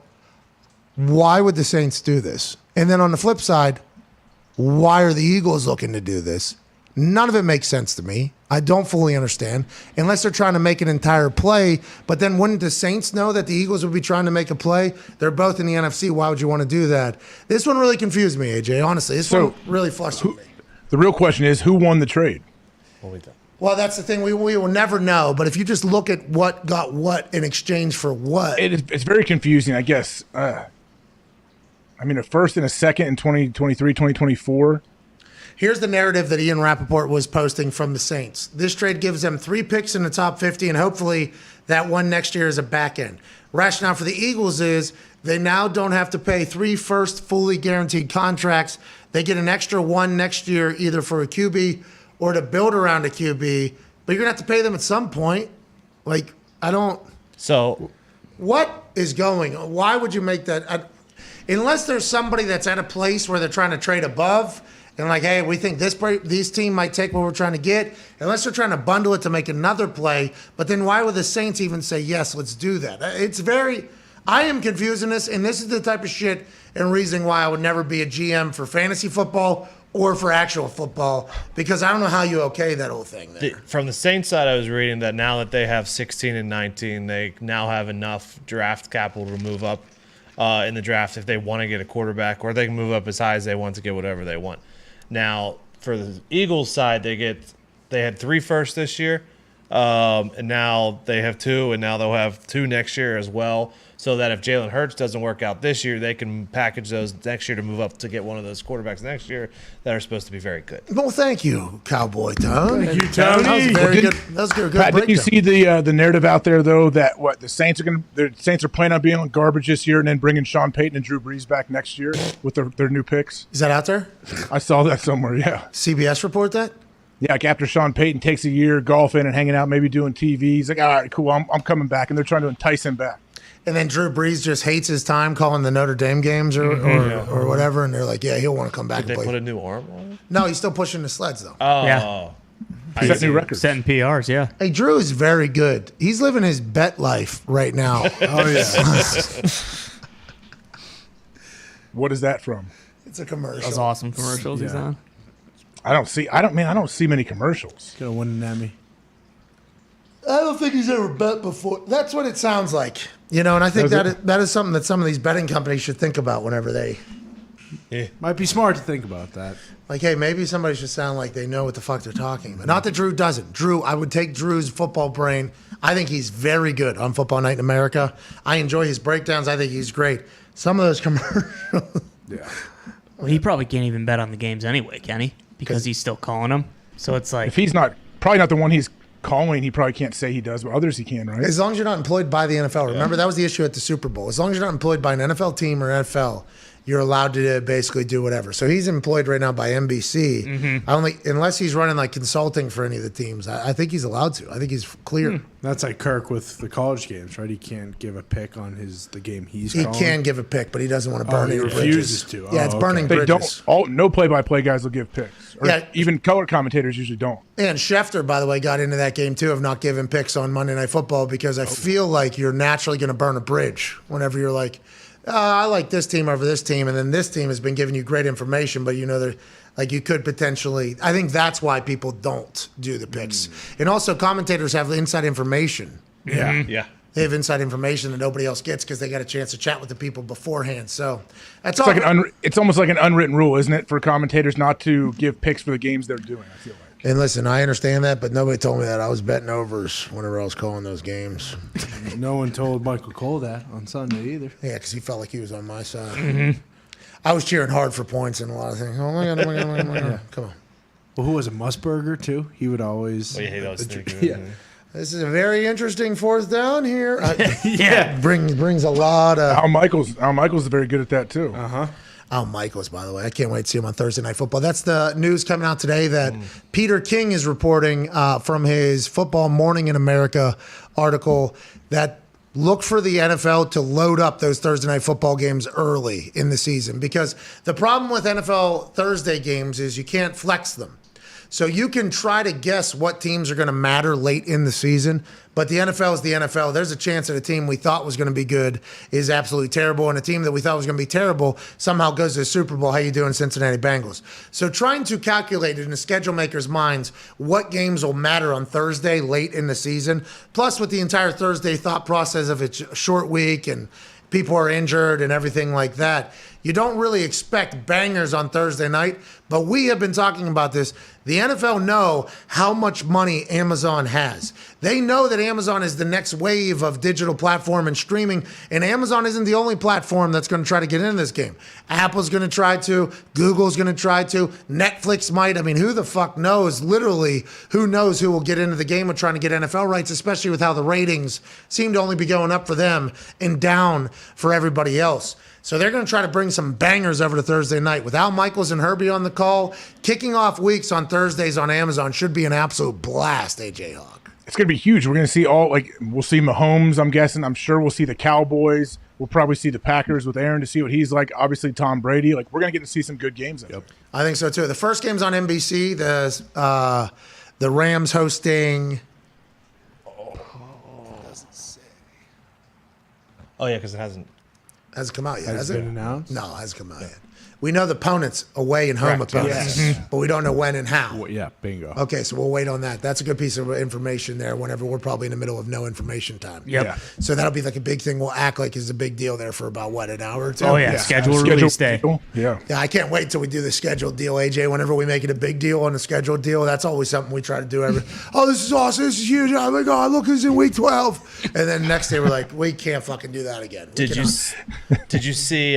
why would the Saints do this? And then on the flip side, why are the Eagles looking to do this? None of it makes sense to me. I don't fully understand, unless they're trying to make an entire play. But then wouldn't the Saints know that the Eagles would be trying to make a play? They're both in the NFC. Why would you want to do that? This one really confused me, AJ, honestly. This one really flustered me. The real question is, who won the trade? Well, that's the thing. We will never know. But if you just look at what got what in exchange for what. It's very confusing, I guess. I mean, a first and a second in 2023, 2024. Here's the narrative that Ian Rappaport was posting from the Saints. This trade gives them 3 picks in the top 50, and hopefully that one next year is a back end. Rationale for the Eagles is they now don't have to pay 3 first fully guaranteed contracts. They get an extra 1 next year, either for a QB or to build around a QB, but you're going to have to pay them at some point. Like, I don't. So, what is going on? Why would you make that? Unless there's somebody that's at a place where they're trying to trade above and like, hey, we think this team might take what we're trying to get. Unless they're trying to bundle it to make another play. But then why would the Saints even say, yes, let's do that? I am confused in this, and this is the type of shit and reason why I would never be a GM for fantasy football or for actual football, because I don't know how you okay that whole thing there. From the Saints side, I was reading that now that they have 16 and 19, they now have enough draft capital to move up in the draft if they want to get a quarterback, or they can move up as high as they want to get whatever they want. Now, for the Eagles side, they had 3 firsts this year, and now they have 2, and now they'll have 2 next year as well. So that if Jalen Hurts doesn't work out this year, they can package those next year to move up to get one of those quarterbacks next year that are supposed to be very good. Well, thank you, Cowboy Tone. Thank you, Tony. That was very good. That was a good Pat, didn't you breakdown. see the narrative out there though that the Saints are planning on being on garbage this year and then bringing Sean Payton and Drew Brees back next year with their new picks? Is that out there? I saw that somewhere. Yeah. CBS report that? Yeah, like after Sean Payton takes a year golfing and hanging out, maybe doing TV, he's like, all right, cool, I'm coming back. And they're trying to entice him back. And then Drew Brees just hates his time calling the Notre Dame games or whatever. And they're like, yeah, he'll want to come back Did and they play. put a new arm on him? No, he's still pushing the sleds, though. Oh. Yeah. Set new records. Setting PRs, yeah. Hey, Drew is very good. He's living his bet life right now. Oh, yeah. What is that from? It's a commercial. Those awesome commercials he's on. I don't see many commercials. Gonna win an Emmy. I don't think he's ever bet before. That's what it sounds like. You know, and I think that is something that some of these betting companies should think about whenever they... Might be smart to think about that. Like, hey, maybe somebody should sound like they know what the fuck they're talking about. Not that Drew doesn't. Drew, I would take Drew's football brain. I think he's very good on Football Night in America. I enjoy his breakdowns. I think he's great. Some of those commercials... Yeah. Well, he probably can't even bet on the games anyway, can he? Because he's still calling them. So it's like... If he's probably not the one he's calling, he probably can't say he does, but others he can, right? As long as you're not employed by the NFL. Remember, that was the issue at the Super Bowl. As long as you're not employed by an NFL team or NFL, you're allowed to basically do whatever. So he's employed right now by NBC. Mm-hmm. Unless he's running like consulting for any of the teams, I think he's allowed to. I think he's clear. That's like Kirk with the college games, right? He can't give a pick on the game he's He calling. can give a pick, but he doesn't want to burn any refuses bridges. to. Yeah, it's burning They bridges. don't. No play-by-play guys will give picks. Or Yeah. even color commentators usually don't. And Schefter, by the way, got into that game too of not giving picks on Monday Night Football because I feel like you're naturally going to burn a bridge whenever you're like, I like this team over this team, and then this team has been giving you great information, but you know they're like you could potentially. I think that's why people don't do the picks, and also commentators have inside information. Yeah, yeah. They have inside information that nobody else gets because they got a chance to chat with the people beforehand. So that's It's all. like it's almost like an unwritten rule, isn't it, for commentators not to give picks for the games they're doing? I feel like. And listen, I understand that, but nobody told me that. I was betting overs whenever I was calling those games. No one told Michael Cole that on Sunday either. Yeah, because he felt like he was on my side. Mm-hmm. I was cheering hard for points and a lot of things. Oh my God, oh my God, oh my God. Come on. Well, who was it? Musburger too. He would always. Well, he'd always think, yeah. This is a very interesting fourth down here. Yeah. brings a lot of. Al Michaels is very good at that too. Al Michaels, by the way. I can't wait to see him on Thursday Night Football. That's the news coming out today that Peter King is reporting from his Football Morning in America article that look for the NFL to load up those Thursday Night Football games early in the season because the problem with NFL Thursday games is you can't flex them. So you can try to guess what teams are going to matter late in the season, but the NFL is the NFL. There's a chance that a team we thought was going to be good is absolutely terrible, and a team that we thought was going to be terrible somehow goes to the Super Bowl. How you doing, Cincinnati Bengals? So trying to calculate in the schedule makers' minds what games will matter on Thursday late in the season, plus with the entire Thursday thought process of it's a short week and people are injured and everything like that. You don't really expect bangers on Thursday night, but we have been talking about this. The NFL know how much money Amazon has. They know that Amazon is the next wave of digital platform and streaming, and Amazon isn't the only platform that's going to try to get into this game. Apple's going to try to, Google's going to try to, Netflix might. I mean, who the fuck knows? Literally, who knows who will get into the game of trying to get NFL rights, especially with how the ratings seem to only be going up for them and down for everybody else. So they're going to try to bring some bangers over to Thursday night. With Al Michaels and Herbie on the call, kicking off weeks on Thursdays on Amazon should be an absolute blast, AJ Hawk. It's going to be huge. We're going to see we'll see Mahomes, I'm guessing. I'm sure we'll see the Cowboys. We'll probably see the Packers with Aaron to see what he's like. Obviously, Tom Brady. We're going to get to see some good games. I think so, too. The first game's on NBC. The Rams hosting... Oh, yeah, because it hasn't come out yet, has it? Been announced? No, it hasn't come out yet. We know the opponents, away and home Correct, opponents, yes. but we don't know when and how. Well, yeah, bingo. Okay, so we'll wait on that. That's a good piece of information there whenever we're probably in the middle of no information time. Yep. Yeah. So that'll be like a big thing we'll act like is a big deal there for about, an hour or two? Oh, yeah. Schedule release day. Yeah. Yeah, I can't wait till we do the scheduled deal, AJ. Whenever we make it a big deal on the scheduled deal, that's always something we try to do. This is awesome. This is huge. Oh, my God, look, it's in week 12. And then next day we're like, we can't fucking do that again. Did you see?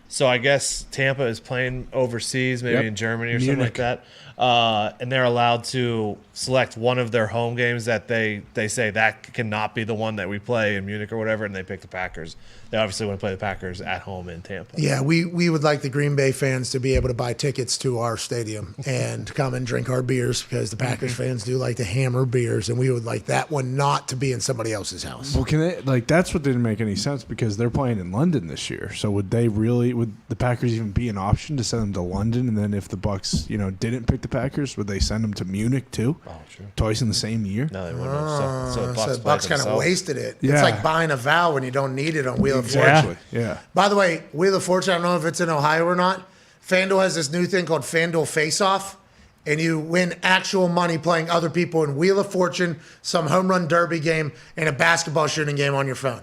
So I guess Tampa is playing overseas, maybe in Germany or something like that. and they're allowed to select one of their home games that they say that cannot be the one that we play in Munich or whatever, and they pick the Packers. They obviously want to play the Packers at home in Tampa. Yeah, we would like the Green Bay fans to be able to buy tickets to our stadium and come and drink our beers because the Packers fans do like to hammer beers, and we would like that one not to be in somebody else's house. Well, can they that's what didn't make any sense because they're playing in London this year. So would the Packers even be an option to send them to London? And then if the Bucks, didn't pick the Packers, would they send them to Munich too? Oh, sure. Twice in the same year? No, they wouldn't. So the Bucks kind of wasted it. Yeah. It's like buying a vowel when you don't need it on Wheel of Fortune. Exactly. Yeah. By the way, Wheel of Fortune, I don't know if it's in Ohio or not. FanDuel has this new thing called FanDuel Face Off, and you win actual money playing other people in Wheel of Fortune, some home run derby game, and a basketball shooting game on your phone.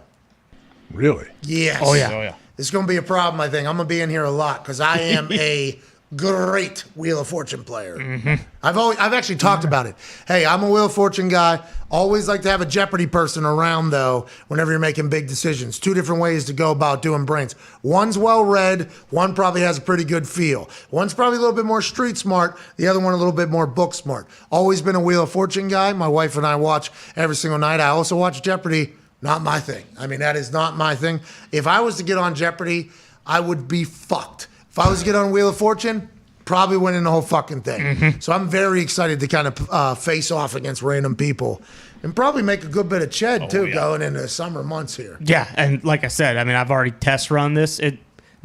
Really? Yes. Oh, yeah. It's going to be a problem, I think. I'm going to be in here a lot because I am a great Wheel of Fortune player. Mm-hmm. I've actually talked about it. Hey, I'm a Wheel of Fortune guy. Always like to have a Jeopardy person around, though, whenever you're making big decisions. Two different ways to go about doing brains. One's well-read. One probably has a pretty good feel. One's probably a little bit more street smart. The other one a little bit more book smart. Always been a Wheel of Fortune guy. My wife and I watch every single night. I also watch Jeopardy. Not my thing. I mean, that is not my thing. If I was to get on Jeopardy, I would be fucked. If I was to get on Wheel of Fortune, probably winning the whole fucking thing. So I'm very excited to kind of face off against random people and probably make a good bit of ched, too, going into the summer months here. Yeah, and like I said, I mean, I've already test run this.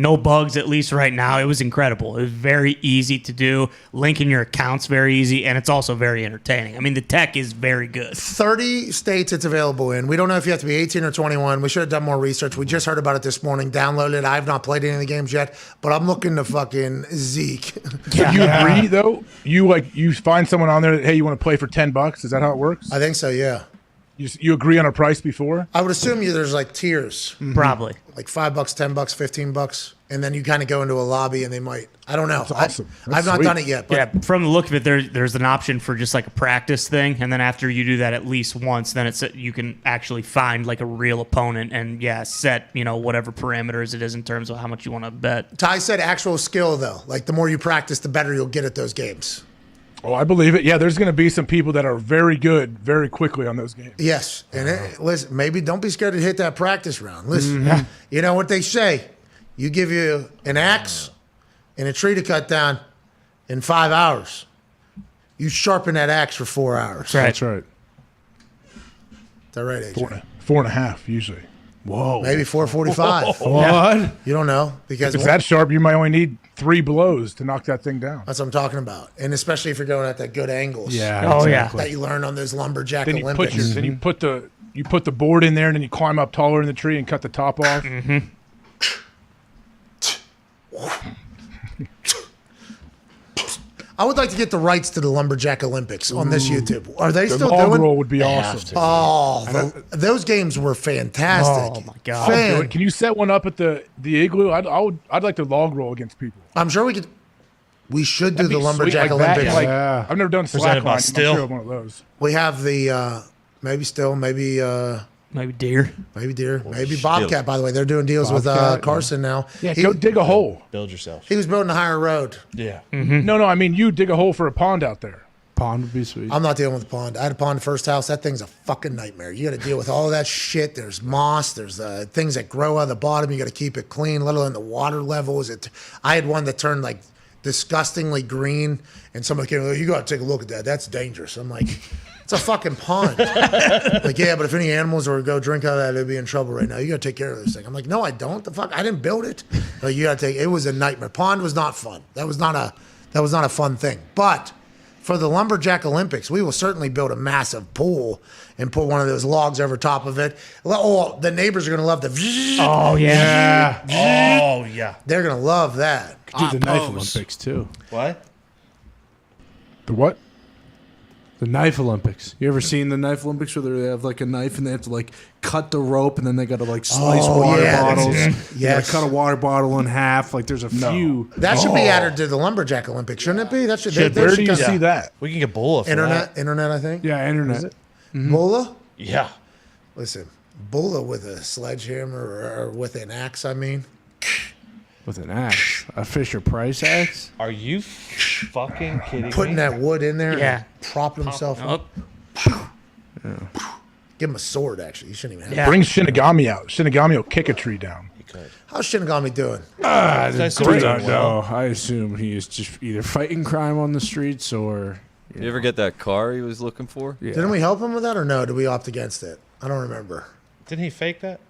No bugs, at least right now. It was incredible. It was very easy to do. Linking your accounts very easy, and it's also very entertaining. I mean, the tech is very good. 30 states it's available in. We don't know if you have to be 18 or 21. We should have done more research. We just heard about it this morning. Downloaded it. I have not played any of the games yet, but I'm looking to fucking Zeke. So you agree, though? You find someone on there that, hey, you want to play for $10? Is that how it works? I think so, yeah. You agree on a price before? I would assume there's like tiers. Probably. Like $5, $10, $15. And then you kind of go into a lobby and they might, I don't know. That's awesome. I've not done it yet. But Yeah, from the look of it, there's an option for just like a practice thing, and then after you do that at least once, then you can actually find like a real opponent and set whatever parameters it is in terms of how much you want to bet. Ty said actual skill though. Like the more you practice, the better you'll get at those games. Oh, I believe it. Yeah, there's going to be some people that are very good very quickly on those games. Yes. And listen, maybe don't be scared to hit that practice round. Listen, you know what they say. You give you an axe and a tree to cut down in 5 hours. You sharpen that axe for 4 hours. That's right. Is that right, AJ? 4.5 usually. Whoa. Maybe 4:45. What? You don't know because If it's that sharp, you might only need 3 blows to knock that thing down. That's what I'm talking about, and especially if you're going at that good angles. Yeah. That you learn on those lumberjack Then you Olympics. put the board in there, and then you climb up taller in the tree and cut the top off. I would like to get the rights to the lumberjack Olympics on this YouTube. Are they The still log doing? roll would be awesome. Oh, those games were fantastic. Oh my god! I'll do it. Can you set one up at the igloo? I'd like to log roll against people. I'm sure we could. We should do That'd the be lumberjack sweet, like that. Olympics. I've never done slackline. I'm sure of one of those. We have the maybe deer, maybe bobcat. By the way, they're doing deals with Carson now. Yeah, go dig a hole. Build yourself. He was building a higher road. Yeah. No, I mean you dig a hole for a pond out there. Pond would be sweet. I'm not dealing with the pond. I had a pond at the first house. That thing's a fucking nightmare. You got to deal with all that shit. There's moss. There's things that grow out of the bottom. You got to keep it clean, let alone the water levels. I had one that turned like disgustingly green, and somebody came, you got to take a look at that. That's dangerous. I'm like, it's a fucking pond. Like, yeah, but if any animals were to go drink out of that, they'd be in trouble right now. You got to take care of this thing. I'm like, no, I don't. The fuck, I didn't build it. Like, you got to take. It was a nightmare. Pond was not fun. That was not a fun thing. But for the lumberjack Olympics, we will certainly build a massive pool and put one of those logs over top of it. Oh, the neighbors are gonna love the. Oh yeah. Oh yeah. They're gonna love that. Could do the knife Olympics too. What? The what? The knife Olympics. You ever seen the knife Olympics where they have like a knife and they have to like cut the rope and then they got to like slice water bottles? Yes. Cut a water bottle in half. Like there's a few. That should be added to the lumberjack Olympics, shouldn't it be? That should. Where do you see that? We can get Bulla for that. Internet, I think. Yeah, internet. Bulla. Yeah. Listen, Bulla with a sledgehammer or with an axe. I mean, With an axe, a Fisher Price axe. Are you fucking kidding Putting me? that wood in there, Yeah. and propping himself up. Give him a sword, actually. You shouldn't even have Bring Shinigami out. Shinigami will kick a tree down. How's Shinigami doing? Great. No, I assume he is just either fighting crime on the streets or. You ever get that car he was looking for? Yeah. Didn't we help him with that or no? Did we opt against it? I don't remember. Didn't he fake that?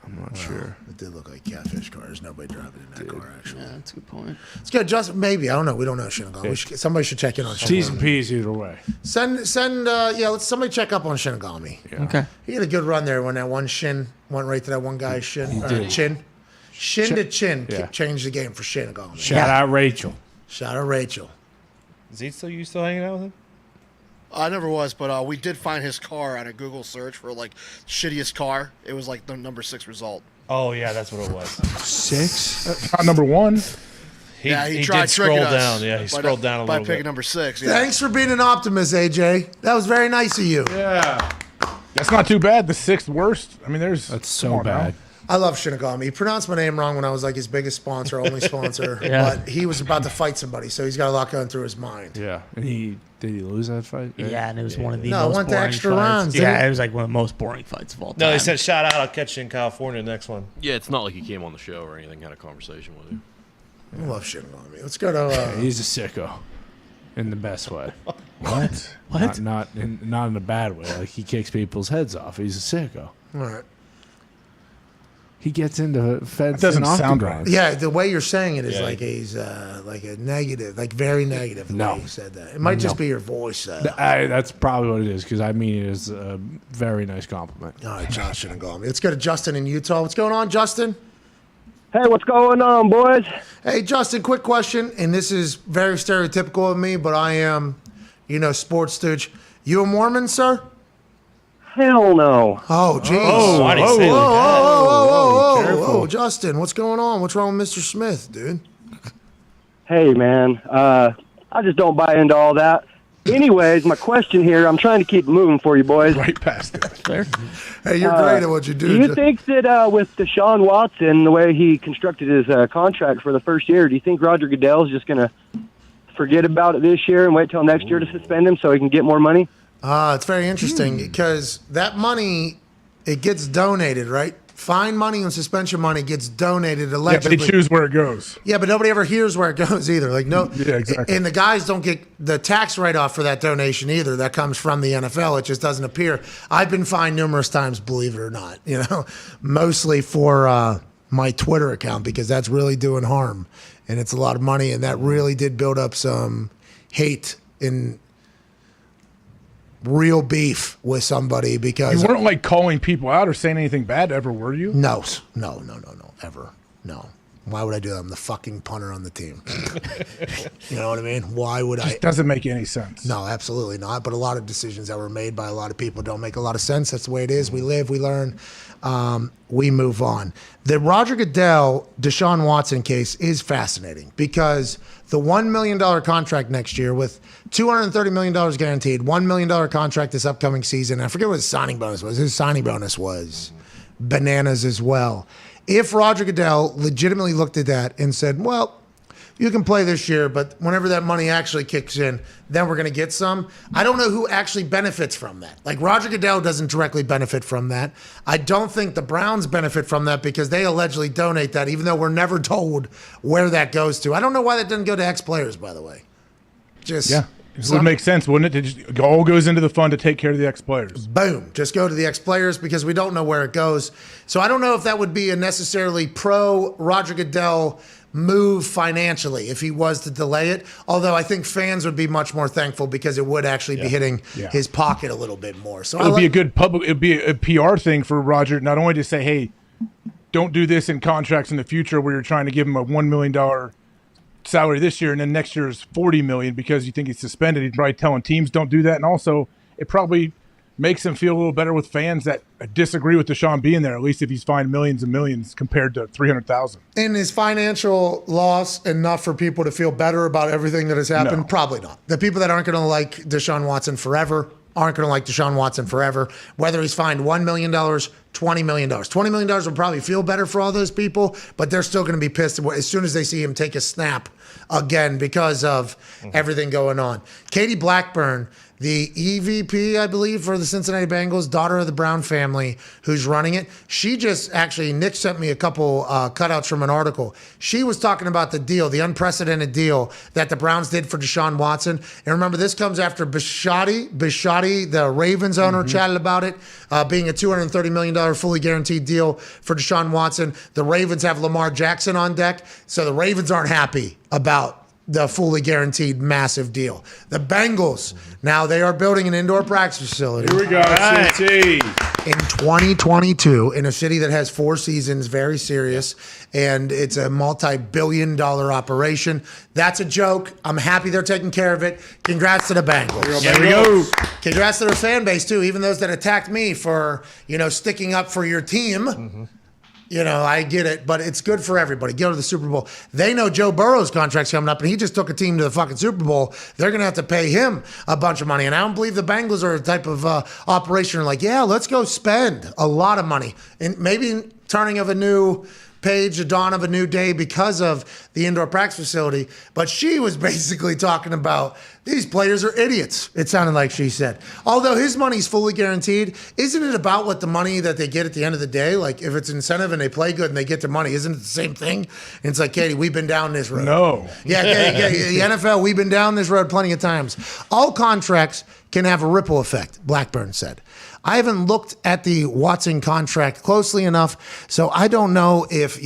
I'm not sure. It did look like catfish cars. Nobody driving in that car, actually. Yeah, that's a good point. It's good. Just maybe. I don't know. We don't know Shinigami. Somebody should check in on Shinigami. T's and P's either way. Let's somebody check up on Shinigami. Yeah. Okay. He had a good run there when that one shin went right to that one guy's shin. He did. Chin to chin. Yeah. Changed the game for Shinigami. Shout out Rachel. Shout out Rachel. Is he still you still hanging out with him? I never was, but we did find his car on a Google search for like shittiest car. It was like the number 6 result. Oh yeah, that's what it was. 6? That's not number 1. He did tried scroll tricking us down. Yeah, he scrolled down a by little picking bit. number 6. Yeah. Thanks for being an optimist, AJ. That was very nice of you. Yeah. That's not too bad. The 6th worst. I mean, that's so bad. I love Shinigami. He pronounced my name wrong when I was like his biggest sponsor, only sponsor. Yeah. But he was about to fight somebody, so he's got a lot going through his mind. Yeah. And did he lose that fight? Yeah, and it was one of the No, it most went to boring extra fights. rounds, didn't Yeah, it? it was like one of the most boring fights of all time. No, they said shout out. I'll catch you in California next one. Yeah, it's not like he came on the show or anything. Had a conversation with you. I love Shinigami. Let's go to. He's a sicko, in the best way. What? What? Not in a bad way. Like he kicks people's heads off. He's a sicko. All right. He gets into fence. That doesn't and sound octagons. Yeah, the way you're saying it is Yeah. like he's like a negative, like very negative. The No. way you said that. It might just No. be your voice. That's probably what it is because I mean it as a very nice compliment. All right, John Shinigami. Let's go to Justin in Utah. What's going on, Justin? Hey, what's going on, boys? Hey, Justin, quick question, and this is very stereotypical of me, but I am, sports stooge. You a Mormon, sir? Hell no. Oh, jeez. Oh, why'd he say it like that? Whoa, Justin, what's going on? What's wrong with Mr. Smith, dude? Hey, man. I just don't buy into all that. Anyways, my question here, I'm trying to keep it moving for you, boys. Right past it. Hey, you're great at what you do. Do you think that with Deshaun Watson, the way he constructed his contract for the first year, do you think Roger Goodell's just going to forget about it this year and wait till next year to suspend him so he can get more money? It's very interesting because that money, it gets donated, right? Fine money and suspension money gets donated Yeah, allegedly. they choose where it goes. Yeah, but nobody ever hears where it goes either. Like Yeah, exactly. And the guys don't get the tax write-off for that donation either. That comes from the NFL. It just doesn't appear. I've been fined numerous times, believe it or not. Mostly for my Twitter account because that's really doing harm, and it's a lot of money, and that really did build up some hate and real beef with somebody because You weren't like calling people out or saying anything bad ever, were you? No, ever. No. Why would I do that? I'm the fucking punter on the team. You know what I mean? Why would I? Just doesn't make any sense. No, absolutely not. But a lot of decisions that were made by a lot of people don't make a lot of sense. That's the way it is. We live, we learn, we move on. The Roger Goodell, Deshaun Watson case is fascinating because the $1 million contract next year with $230 million guaranteed, $1 million contract this upcoming season. I forget what his signing bonus was. His signing bonus was bananas as well. If Roger Goodell legitimately looked at that and said, well, you can play this year, but whenever that money actually kicks in, then we're going to get some. I don't know who actually benefits from that. Like Roger Goodell doesn't directly benefit from that. I don't think the Browns benefit from that because they allegedly donate that, even though we're never told where that goes to. I don't know why that doesn't go to ex-players, by the way. Yeah. It would make sense, wouldn't it? It all goes into the fund to take care of the ex-players. Boom. Just go to the ex-players because we don't know where it goes. So I don't know if that would be a necessarily pro-Roger Goodell move financially if he was to delay it. Although I think fans would be much more thankful because it would actually be hitting his pocket a little bit more. So It would be a good public. It would be a PR thing for Roger, not only to say, "Hey, don't do this in contracts in the future where you're trying to give him a $1 million salary this year, and then next year is $40 million because you think he's suspended." He's probably telling teams don't do that, and also it probably makes him feel a little better with fans that disagree with Deshaun being there. At least if he's fined millions and millions compared to $300,000. And is financial loss enough for people to feel better about everything that has happened? No. Probably not. The people that aren't going to like Deshaun Watson forever aren't going to like Deshaun Watson forever. Whether he's fined $1 million, $2 $20 million. $20 million will probably feel better for all those people, but they're still going to be pissed as soon as they see him take a snap again because of everything going on. Katie Blackburn, the EVP, I believe, for the Cincinnati Bengals, daughter of the Brown family, who's running it. She just actually, Nick sent me a couple cutouts from an article. She was talking about the deal, the unprecedented deal that the Browns did for Deshaun Watson. And remember, this comes after Bisciotti, the Ravens owner, chatted about it, being a $230 million fully guaranteed deal for Deshaun Watson. The Ravens have Lamar Jackson on deck, so the Ravens aren't happy about the fully guaranteed massive deal. The Bengals, now they are building an indoor practice facility. Here we go, CT. In 2022, in a city that has 4 seasons, very serious, and it's a multi-billion-dollar operation. That's a joke. I'm happy they're taking care of it. Congrats to the Bengals. There we go. Congrats to their fan base, too, even those that attacked me for, sticking up for your team. I get it, but it's good for everybody. Go to the Super Bowl. They know Joe Burrow's contract's coming up, and he just took a team to the fucking Super Bowl. They're going to have to pay him a bunch of money. And I don't believe the Bengals are a type of operation like, yeah, let's go spend a lot of money. And maybe turning of a new page, the dawn of a new day because of the indoor practice facility. But she was basically talking about these players are idiots, it sounded like she said. Although his money's fully guaranteed, isn't it about what the money that they get at the end of the day? Like if it's incentive and they play good and they get their money, isn't it the same thing? And it's like, Katie, we've been down this road. No. Yeah, the NFL, we've been down this road plenty of times. All contracts can have a ripple effect, Blackburn said. I haven't looked at the Watson contract closely enough, so I don't know if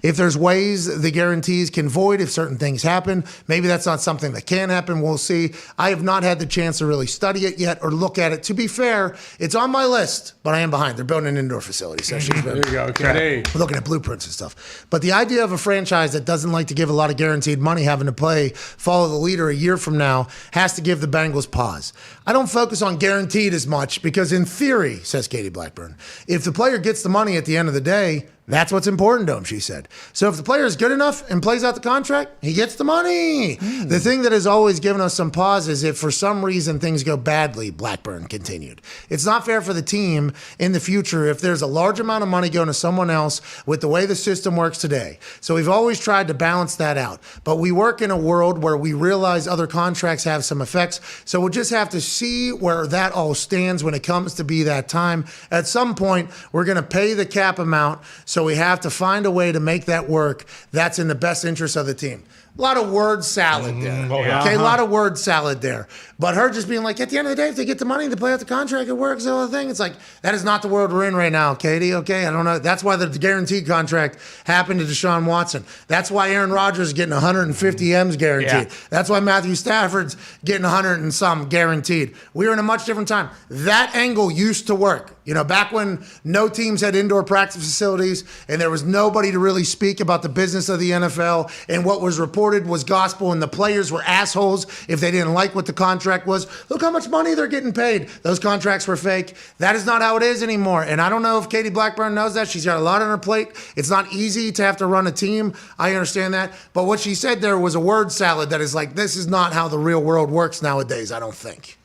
there's ways the guarantees can void if certain things happen. Maybe that's not something that can happen. We'll see. I have not had the chance to really study it yet or look at it. To be fair, it's on my list, but I am behind. They're building an indoor facility, so she's been There you go, okay. We're looking at blueprints and stuff. But the idea of a franchise that doesn't like to give a lot of guaranteed money having to follow the leader a year from now has to give the Bengals pause. I don't focus on guaranteed as much because in theory, says Katie Blackburn, if the player gets the money at the end of the day, that's what's important to him, she said. So if the player is good enough and plays out the contract, he gets the money. The thing that has always given us some pause is if for some reason things go badly, Blackburn continued. It's not fair for the team in the future if there's a large amount of money going to someone else with the way the system works today. So we've always tried to balance that out. But we work in a world where we realize other contracts have some effects. So we'll just have to see where that all stands when it comes to be that time. At some point, we're going to pay the cap amount. So we have to find a way to make that work. That's in the best interest of the team. A lot of word salad there. Okay, a lot of word salad there. But her just being like, at the end of the day, if they get the money to play out the contract, it works, the whole thing. It's like, that is not the world we're in right now, Katie, okay? I don't know. That's why the guaranteed contract happened to Deshaun Watson. That's why Aaron Rodgers is getting 150 M's guaranteed. Yeah. That's why Matthew Stafford's getting 100 and some guaranteed. We're in a much different time. That angle used to work. Back when no teams had indoor practice facilities and there was nobody to really speak about the business of the NFL and what was reported was gospel and the players were assholes if they didn't like what the contract was. Look how much money they're getting paid. Those contracts were fake. That is not how it is anymore. And I don't know if Katie Blackburn knows that. She's got a lot on her plate. It's not easy to have to run a team. I understand that. But what she said there was a word salad that is like, this is not how the real world works nowadays, I don't think.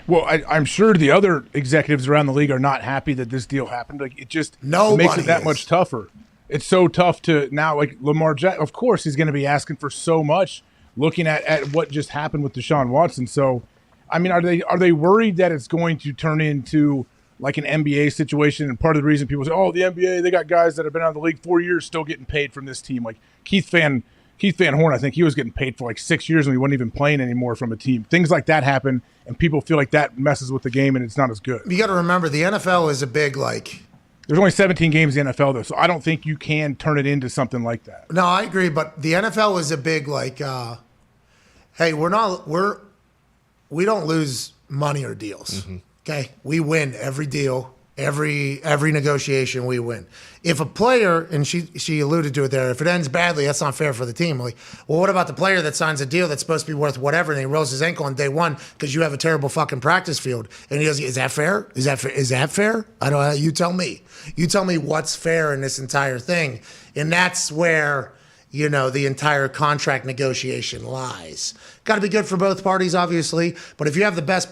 Well, I'm sure the other executives around the league are not happy that this deal happened. Like, it just makes it that much tougher. It's so tough to now, like Lamar Jackson, of course, he's going to be asking for so much looking at what just happened with Deshaun Watson. So, I mean, are they worried that it's going to turn into like an NBA situation? And part of the reason people say, oh, the NBA, they got guys that have been out of the league 4 years still getting paid from this team. Like Keith Van Horn, I think he was getting paid for like 6 years and he wasn't even playing anymore from a team. Things like that happen, and people feel like that messes with the game and it's not as good. You got to remember, the NFL is a big, there's only 17 games in the NFL, though, so I don't think you can turn it into something like that. No, I agree, but the NFL is a big, hey, we don't lose money or deals, okay? We win every deal, every negotiation we win. If a player, and she alluded to it there, if it ends badly, that's not fair for the team. Like, well, what about the player that signs a deal that's supposed to be worth whatever and he rolls his ankle on day one because you have a terrible fucking practice field? And he goes, is that fair? Is that fair? I don't know. You tell me. You tell me what's fair in this entire thing. And that's where, the entire contract negotiation lies. Got to be good for both parties, obviously. But if you have the best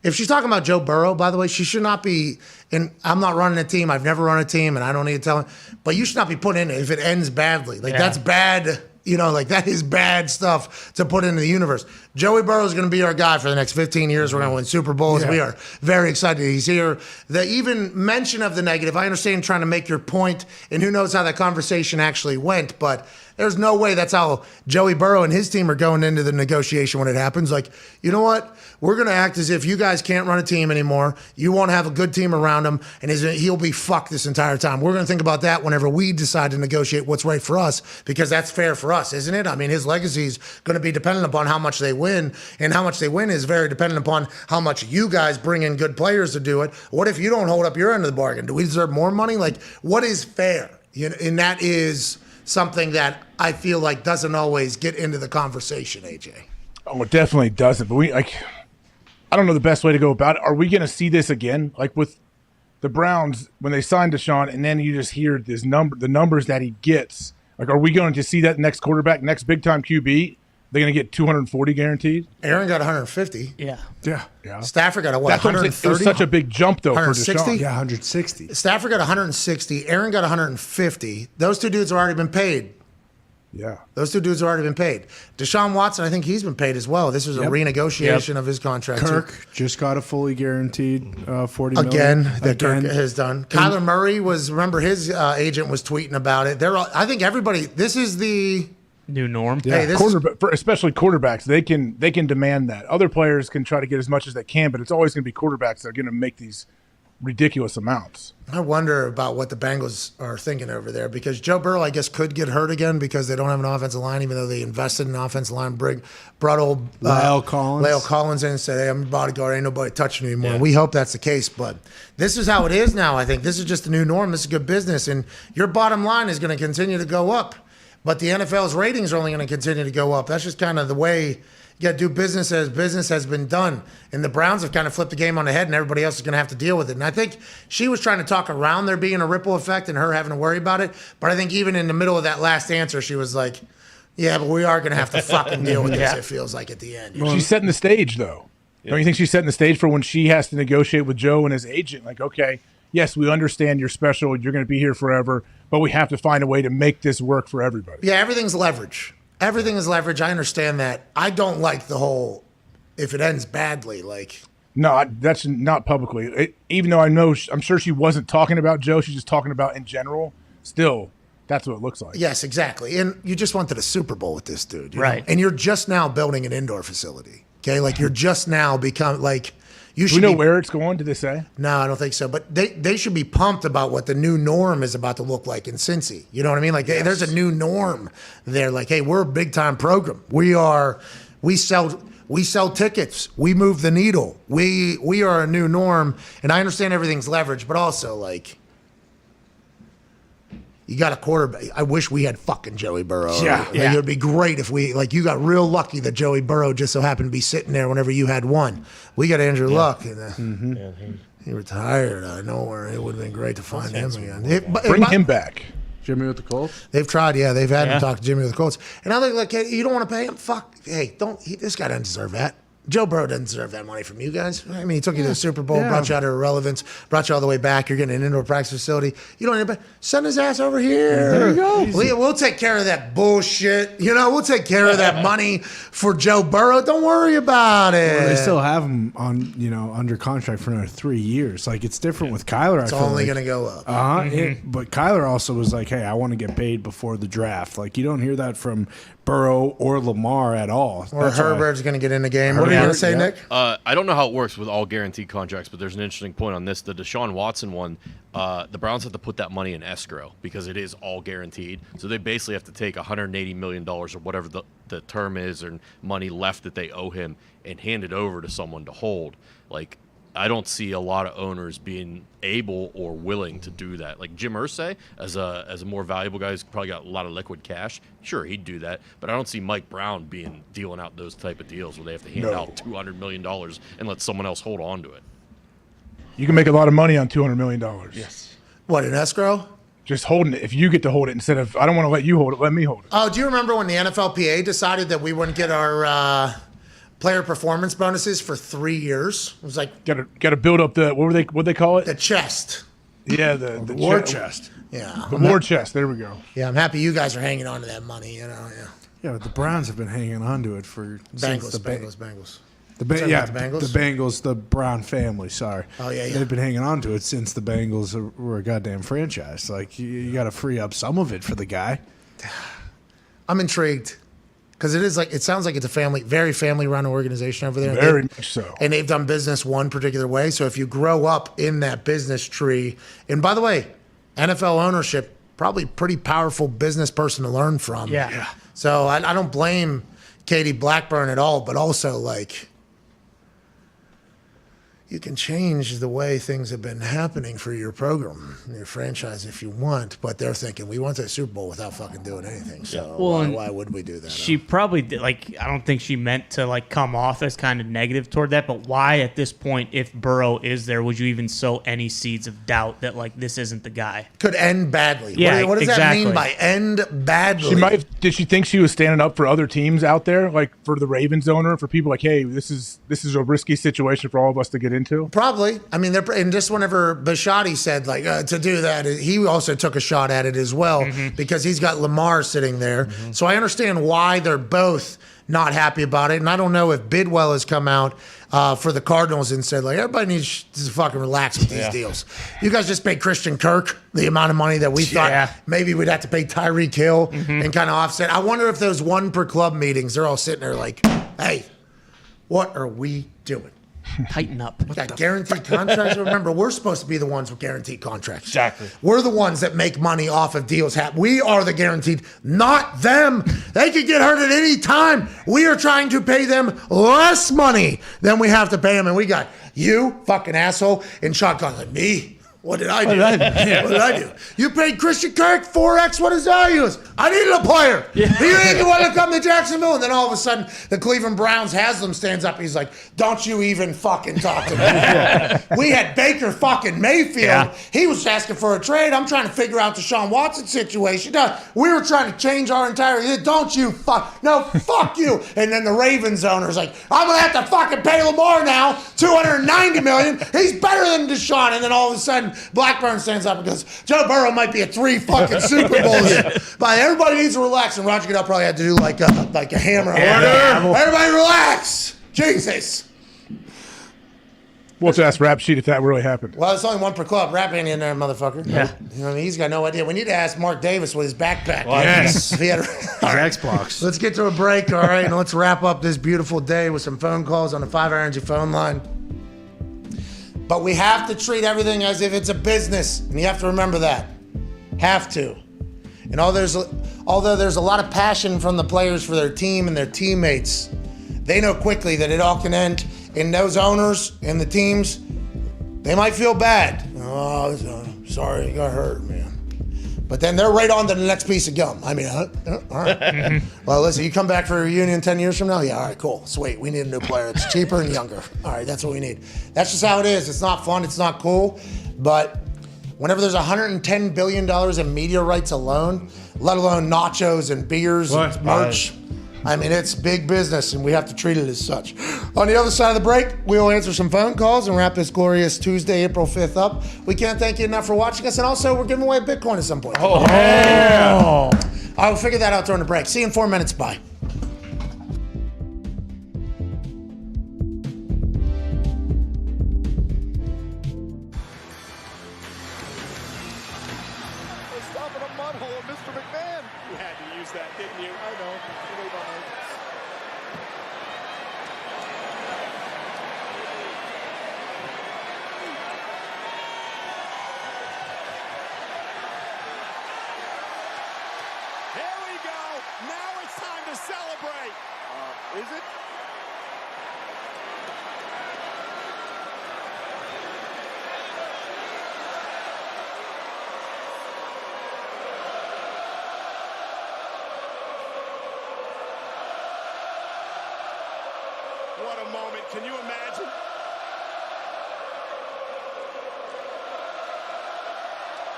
If she's talking about Joe Burrow, by the way, she should not be. And I'm not running a team. I've never run a team, and I don't need to tell her. But you should not be putting in it if it ends badly. Like that's bad. Like that is bad stuff to put into the universe. Joey Burrow is going to be our guy for the next 15 years. We're going to win Super Bowls. We are very excited he's here. The even mention of the negative, I understand trying to make your point, and who knows how that conversation actually went, but there's no way that's how Joey Burrow and his team are going into the negotiation when it happens. Like, you know what? We're going to act as if you guys can't run a team anymore. You won't have a good team around him, and he'll be fucked this entire time. We're going to think about that whenever we decide to negotiate what's right for us, because that's fair for us, isn't it? I mean, his legacy is going to be dependent upon how much they win, and how much they win is very dependent upon how much you guys bring in good players to do it. What if you don't hold up your end of the bargain? Do we deserve more money? Like, what is fair? And that is something that I feel like doesn't always get into the conversation, AJ. Oh, it definitely doesn't. But I don't know the best way to go about it. Are we going to see this again? Like with the Browns, when they signed Deshaun, and then you just hear the numbers that he gets. Like, are we going to see that next quarterback, next big-time QB, they're going to get 240 guaranteed? Aaron got 150. Yeah. Stafford got 130. It was such a big jump, though, for 160? Deshaun. Yeah, 160. Stafford got 160. Aaron got 150. Those two dudes have already been paid. Yeah. Those two dudes have already been paid. Deshaun Watson, I think he's been paid as well. This was a renegotiation of his contract. Kirk just got a fully guaranteed $40 million. Again. That Kirk has done. Kyler Murray remember his agent was tweeting about it. I think everybody, this is the new norm. Yeah, especially quarterbacks, they can demand that. Other players can try to get as much as they can, but it's always going to be quarterbacks that are going to make these ridiculous amounts. I wonder about what the Bengals are thinking over there, because Joe Burrow, I guess, could get hurt again because they don't have an offensive line, even though they invested in an offensive line. Brought old Lyle Collins in and said, hey, I'm a bodyguard. Ain't nobody touching me anymore. Yeah. We hope that's the case, but this is how it is now, I think. This is just the new norm. This is good business, and your bottom line is going to continue to go up, but the NFL's ratings are only going to continue to go up. That's just kind of the way you got to do business as business has been done. And the Browns have kind of flipped the game on the head, and everybody else is going to have to deal with it. And I think she was trying to talk around there being a ripple effect and her having to worry about it. But I think even in the middle of that last answer, she was like, yeah, but we are going to have to fucking deal with this, it feels like, at the end. She's setting the stage, though. Don't you think she's setting the stage for when she has to negotiate with Joe and his agent? Like, okay, yes, we understand you're special, you're going to be here forever, but we have to find a way to make this work for everybody. Yeah, everything's leverage. Everything is leverage. I understand that. I don't like the whole, if it ends badly, like. No, that's not publicly. Even though I'm sure she wasn't talking about Joe, she's just talking about in general. Still, that's what it looks like. Yes, exactly. And you just wanted a Super Bowl with this dude. Right. And you're just now building an indoor facility. Okay? Like, you're just now become, like. Do we know where it's going? Did they say? No, I don't think so. But they should be pumped about what the new norm is about to look like in Cincy. You know what I mean? Like, there's a new norm there. Like, hey, we're a big time program. We sell tickets. We move the needle. We are a new norm. And I understand everything's leverage, but also, like, you got a quarterback. I wish we had fucking Joey Burrow. Yeah. It would be great if you got real lucky that Joey Burrow just so happened to be sitting there whenever you had one. We got Andrew Luck. And, he retired out of nowhere. It would have been great to find him again. Bring him back. Jimmy with the Colts? They've tried, They've had him talk to Jimmy with the Colts. And I think, like, hey, you don't want to pay him? Fuck. Hey, this guy doesn't deserve that. Joe Burrow doesn't deserve that money from you guys. I mean, he took you to the Super Bowl, brought you out of irrelevance, brought you all the way back. You're getting an indoor practice facility. You don't need to send his ass over here. There you go. We'll take care of that bullshit. We'll take care of that money for Joe Burrow. Don't worry about it. Well, they still have him on, under contract for another 3 years. Like, it's different with Kyler. It's only going to go up. But Kyler also was like, hey, I want to get paid before the draft. Like, you don't hear that from Burrow or Lamar at all. Or Herbert's going to get in the game. What are you going to say, Nick? I don't know how it works with all guaranteed contracts, but there's an interesting point on this. The Deshaun Watson one, the Browns have to put that money in escrow because it is all guaranteed. So they basically have to take $180 million or whatever the term is or money left that they owe him and hand it over to someone to hold. Like, I don't see a lot of owners being able or willing to do that. Like Jim Irsay, as a more valuable guy who's probably got a lot of liquid cash, sure, he'd do that. But I don't see Mike Brown dealing out those type of deals where they have to hand out $200 million and let someone else hold on to it. You can make a lot of money on $200 million. Yes. What, in escrow? Just holding it. If you get to hold it instead of, I don't want to let you hold it, let me hold it. Oh, do you remember when the NFLPA decided that we wouldn't get our player performance bonuses for 3 years. It was like got to build up the what they call it? The chest. Yeah, the war chest. Yeah, the war chest. There we go. Yeah, I'm happy you guys are hanging on to that money. You know, Yeah, but the Browns have been hanging on to it for Bengals. The Bengals? the Bengals, the Brown family. Sorry. Oh, yeah. They've been hanging on to it since the Bengals were a goddamn franchise. Like you got to free up some of it for the guy. I'm intrigued because it sounds like it's a very family-run organization over there. Very much so. And they've done business one particular way. So if you grow up in that business tree, and by the way, NFL ownership, probably pretty powerful business person to learn from. Yeah. So I don't blame Katie Blackburn at all, but also like you can change the way things have been happening for your program, your franchise if you want, but they're thinking we went to the Super Bowl without fucking doing anything. So why would we do that? She probably did, I don't think she meant to come off as kind of negative toward that, but why at this point, if Burrow is there, would you even sow any seeds of doubt that this isn't the guy? Could end badly. Yeah, what does that mean by end badly? Did she think she was standing up for other teams out there, like for the Ravens owner, for people like, hey, this is a risky situation for all of us to get into? Probably. I mean, and just whenever Bisciotti said to do that, he also took a shot at it as well because he's got Lamar sitting there. So I understand why they're both not happy about it. And I don't know if Bidwell has come out for the Cardinals and said everybody needs to fucking relax with these deals. You guys just paid Christian Kirk the amount of money that we thought maybe we'd have to pay Tyreek Hill and kind of offset. I wonder if those one per club meetings, they're all sitting there like, hey, what are we doing? Tighten up. We got guaranteed contracts. Remember, we're supposed to be the ones with guaranteed contracts. Exactly. We're the ones that make money off of deals. We are the guaranteed, not them. They could get hurt at any time. We are trying to pay them less money than we have to pay them. And we got you, fucking asshole, and shotgun like me. What did I do? What did I do? You paid Christian Kirk 4x what his value is. I needed a player. He didn't want to come to Jacksonville. And then all of a sudden, the Cleveland Browns Haslam stands up. He's like, don't you even fucking talk to me. We had Baker fucking Mayfield. Yeah. He was asking for a trade. I'm trying to figure out the Deshaun Watson situation. No, we were trying to change our entire, don't you fuck you. And then the Ravens owner's like, I'm going to have to fucking pay Lamar now $290 million. He's better than Deshaun. And then all of a sudden, Blackburn stands up and goes, Joe Burrow might be at 3 fucking Super Bowls. But everybody needs to relax. And Roger Goodell probably had to do like a hammer. Everybody relax. Jesus. We'll just ask Rap Sheet if that really happened. Well, it's only one per club. Rap ain't in there, motherfucker. Yeah. You know what I mean? He's got no idea. We need to ask Mark Davis with his backpack. Yes. He had Xbox. Let's get to a break, all right? And let's wrap up this beautiful day with some phone calls on the 5 Energy phone line. But we have to treat everything as if it's a business, and you have to remember that. Have to. And although there's a lot of passion from the players for their team and their teammates, they know quickly that it all can end. And those owners and the teams, they might feel bad. Oh, sorry, you got hurt, man. But then they're right on to the next piece of gum. I mean, all right. Well, listen, you come back for a reunion 10 years from now? Yeah, all right, cool. Sweet. We need a new player. It's cheaper and younger. All right, that's what we need. That's just how it is. It's not fun. It's not cool. But whenever there's $110 billion in media rights alone, let alone nachos and beers and merch, I mean, it's big business, and we have to treat it as such. On the other side of the break, we'll answer some phone calls and wrap this glorious Tuesday, April 5th up. We can't thank you enough for watching us, and also we're giving away Bitcoin at some point. Oh, yeah. I will figure that out during the break. See you in 4 minutes. Bye. What a moment. Can you imagine?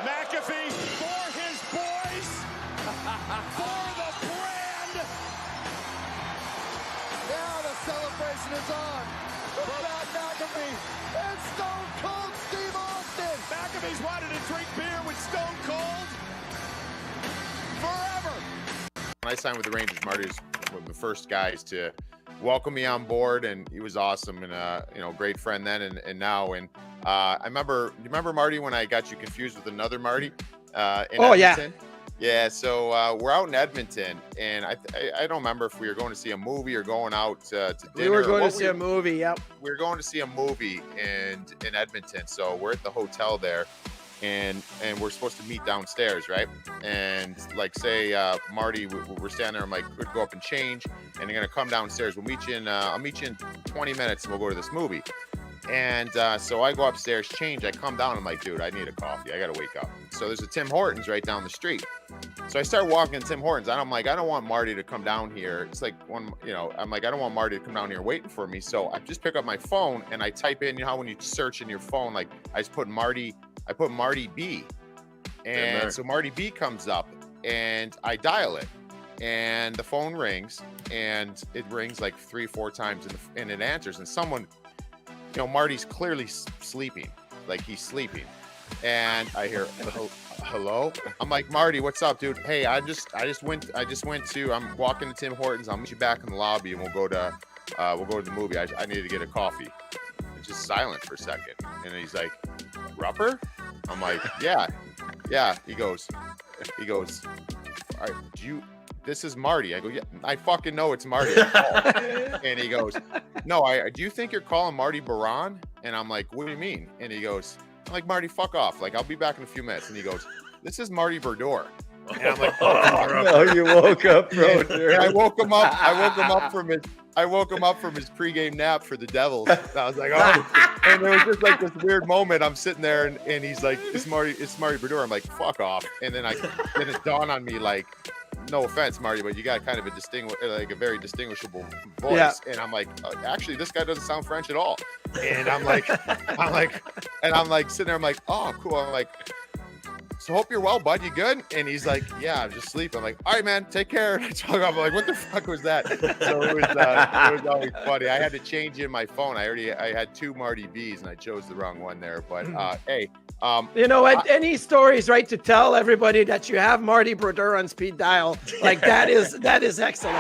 McAfee for his boys. For the brand. Now the celebration is on. The Bad McAfee and Stone Cold Steve Austin. McAfee's wanted to drink beer with Stone Cold forever. When I signed with the Rangers, Marty was one of the first guys to welcome me on board, and he was awesome and great friend then and now. And I remember, you remember Marty when I got you confused with another Marty? In Edmonton? Yeah. So we're out in Edmonton, and I don't remember if we were going to see a movie or going out to dinner. We were going to see a movie. Yep. We were going to see a movie in Edmonton. So we're at the hotel there. And we're supposed to meet downstairs, right? And like say Marty, we're standing there. I'm like, we'd go up and change, and they're gonna come downstairs. We'll meet you in. I'll meet you in 20 minutes, and we'll go to this movie. And so I go upstairs, change. I come down. I'm like, dude, I need a coffee. I gotta wake up. So there's a Tim Hortons right down the street. So I start walking to Tim Hortons, and I'm like, I don't want Marty to come down here. It's like I'm like, I don't want Marty to come down here waiting for me. So I just pick up my phone and I type in. You know how when you search in your phone, like I just put Marty. I put Marty B, and so Marty B comes up, and I dial it, and the phone rings, and it rings like 3-4 times, and it answers, and someone, Marty's clearly sleeping, like he's sleeping, and I hear, hello? I'm like, Marty, what's up, dude? Hey, I'm walking to Tim Hortons. I'll meet you back in the lobby, and we'll go to the movie. I needed to get a coffee. It's just silent for a second, and he's like, Rupper? I'm like, yeah. He goes, all right, this is Marty. I go, yeah, I fucking know it's Marty. And he goes, no, do you think you're calling Marty Baron? And I'm like, what do you mean? And he goes, I'm like, Marty, fuck off. Like, I'll be back in a few minutes. And he goes, this is Marty Verdor. And I'm like, no, you woke up, bro. And I woke him up from his pregame nap for the Devils. And I was like, oh, and it was just like this weird moment. I'm sitting there and he's like, it's Marty Brodeur. I'm like, fuck off. And then it dawned on me, like, no offense, Marty, but you got kind of a very distinguishable voice. Yeah. And I'm like, actually, this guy doesn't sound French at all. And I'm like, sitting there, I'm like, oh, cool. I'm like, so hope you're well, bud. You good? And he's like, yeah, I'm just sleeping. I'm like, all right, man, take care. And I talk up. I'm like, what the fuck was that? So it was always funny. I had to change in my phone. I had 2 Marty B's and I chose the wrong one there. But hey, any stories, right, to tell everybody that you have Marty Brodeur on speed dial, like that is excellent.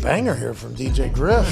Banger here from DJ Griff.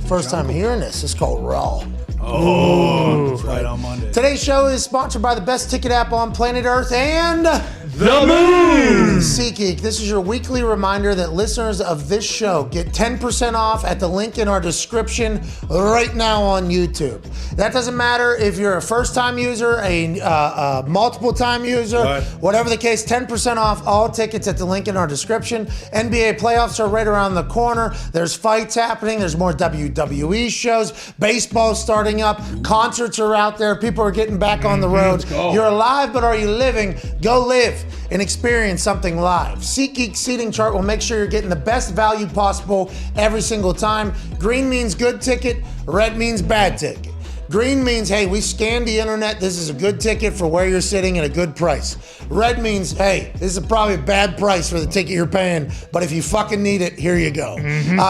First time hearing this. It's called Raw. Oh, right on Monday. Today's show is sponsored by the best ticket app on planet Earth and The Moon. SeatGeek. This is your weekly reminder that listeners of this show get 10% off at the link in our description right now on YouTube. That doesn't matter if you're a first-time user, a multiple-time user, whatever the case, 10% off all tickets at the link in our description. NBA playoffs are right around the corner. There's fights happening. There's more WWE shows. Baseball's starting up. Concerts are out there. People are getting back on the road. You're alive, but are you living? Go live and experience something live. SeatGeek seating chart will make sure you're getting the best value possible every single time. Green means good ticket. Red means bad ticket. Green means, hey, we scanned the internet. This is a good ticket for where you're sitting at a good price. Red means, hey, this is probably a bad price for the ticket you're paying, but if you fucking need it, here you go.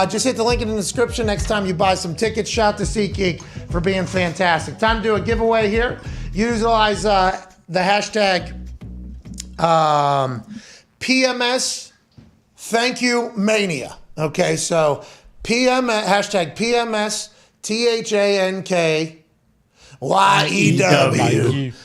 Just hit the link in the description next time you buy some tickets. Shout to SeatGeek for being fantastic. Time to do a giveaway here. Utilize the hashtag PMS Thank You Mania. Okay, so hashtag PMS THANKYEW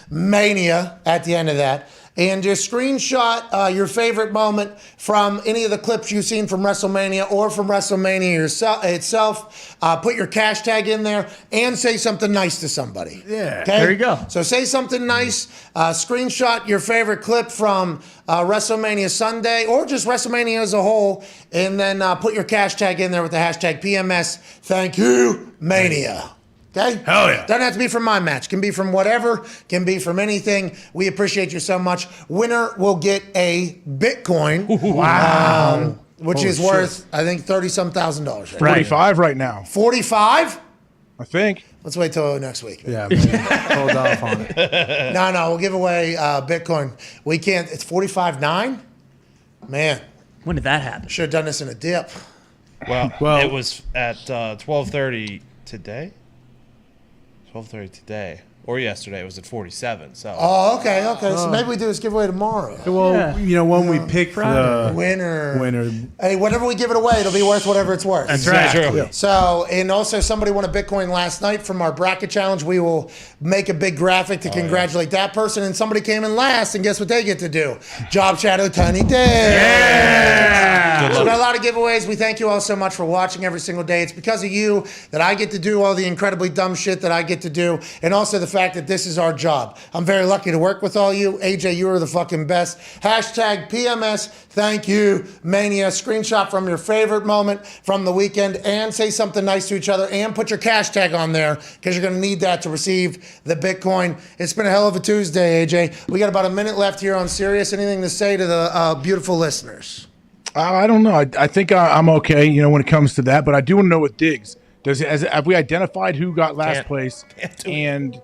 Mania at the end of that. And just screenshot your favorite moment from any of the clips you've seen from WrestleMania or from WrestleMania itself. Put your cash tag in there and say something nice to somebody. Yeah, okay? there you go. So say something nice. Screenshot your favorite clip from WrestleMania Sunday or just WrestleMania as a whole. And then put your cash tag in there with the hashtag PMS Thank You Mania. Okay? Hell yeah. Doesn't have to be from my match. Can be from whatever. Can be from anything. We appreciate you so much. Winner will get a Bitcoin. Wow. Which Holy is shit. worth, I think, $30-some thousand. 45 right now. 45? I think. Let's wait till next week. Yeah, hold off on it. No, we'll give away Bitcoin. We can't. It's 45.9? Man. When did that happen? Should have done this in a dip. Well, it was at 12:30 today. 12:30 today. Or yesterday. It was at 47. So. Oh, okay. So maybe we do this giveaway tomorrow. Well, when we pick the winner. Hey, whatever we give it away, it'll be worth whatever it's worth. That's right. Exactly. So, and also somebody won a Bitcoin last night from our bracket challenge. We will make a big graphic to congratulate that person. And somebody came in last, and guess what they get to do? Job Shadow Tiny Day. Yeah. So we got a lot of giveaways. We thank you all so much for watching every single day. It's because of you that I get to do all the incredibly dumb shit that I get to do, and also the fact that this is our job. I'm very lucky to work with all you. AJ, you are the fucking best. Hashtag PMS, thank you, Mania. Screenshot from your favorite moment from the weekend and say something nice to each other and put your cash tag on there because you're going to need that to receive the Bitcoin. It's been a hell of a Tuesday, AJ. We got about a minute left here on Sirius. Anything to say to the beautiful listeners? I don't know. I think I'm okay, when it comes to that. But I do want to know with Diggs. Have we identified who got last place? And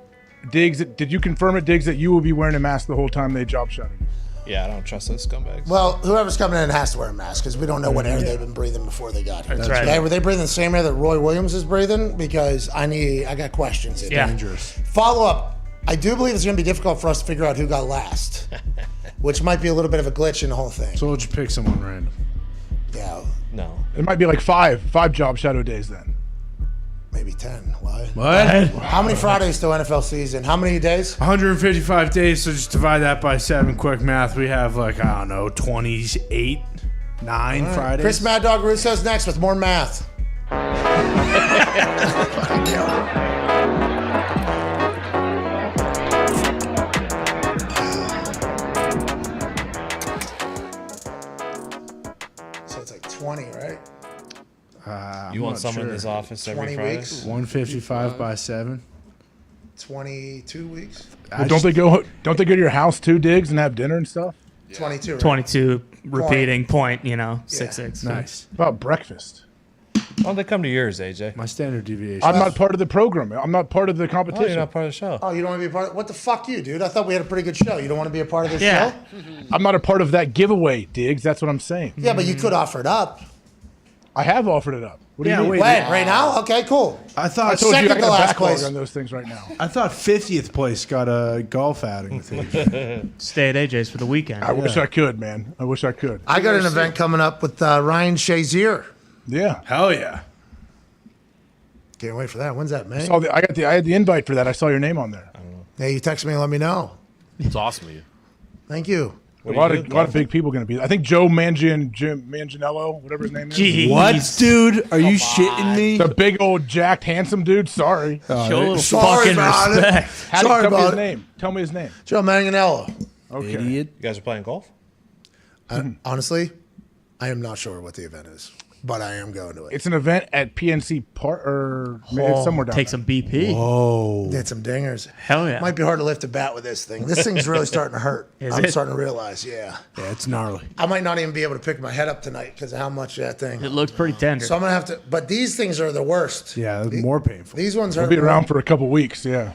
Diggs, did you confirm it, Diggs, that you will be wearing a mask the whole time they job shot him? Yeah, I don't trust those scumbags. Well, whoever's coming in has to wear a mask because we don't know what air they've been breathing before they got here. That's right. Okay, were they breathing the same air that Roy Williams is breathing? Because I got questions. Dangerous. Follow up. I do believe it's going to be difficult for us to figure out who got last, which might be a little bit of a glitch in the whole thing. So we'll just pick someone random. Yeah. No. It might be like five job shadow days then. Maybe 10. Why? What? How many Fridays till NFL season? How many days? 155 days, so just divide that by 7. Quick math. We have 28, 9 All right. Fridays. Chris Mad Dog Russo's next with more math. So it's like 20, right? You want someone in this office every 20 Friday? weeks? 155 by 7. 22 weeks? Well, don't they go to your house too, Diggs, and have dinner and stuff? 22, right? 22 repeating point, 6-6. Nice. About breakfast. Why don't they come to yours, AJ? My standard deviation. I'm not part of the program. I'm not part of the Oh, competition. you're not part of the show. Oh, you don't want to be a part of what the fuck you, dude? I thought we had a pretty good show. You don't want to be a part of this Yeah. show? I'm not a part of that giveaway, Diggs. That's what I'm saying. Yeah, but you could offer it up. I have offered it up. What do you mean? When? Right now? Okay, cool. I thought I told you I Second got to a last backlog place. on those things right now. I thought 50th place got a golf outing with AJ. Stay at AJ's for the weekend. I wish I could, man. I wish I could. I got an event coming up with Ryan Shazier. Yeah. Hell yeah. Can't wait for that. When's that, May? I had the invite for that. I saw your name on there. Hey, you text me and let me know. It's awesome of you. Thank you. A lot of big people going to be. I think Joe Manganiello, whatever his name is. Jeez. What, dude? Are you shitting me? The big old jacked handsome dude. Sorry. Show a little Sorry fucking about it. respect. Sorry Tell me about his it. name. Tell me his name. Joe Manganiello. Okay. Idiot. You guys are playing golf? Honestly, I am not sure what the event is, but I am going to it. It's an event at PNC Park or it's somewhere down Take there. some BP. Whoa. Did some dingers. Hell yeah. Might be hard to lift a bat with this thing. This thing's really starting to hurt. Is I'm it? starting to realize, yeah. Yeah, it's gnarly. I might not even be able to pick my head up tonight because of how much that thing. It looks pretty tender. So I'm going to have to, but these things are the worst. Yeah, more painful. These ones We'll are be around for a couple weeks. Yeah.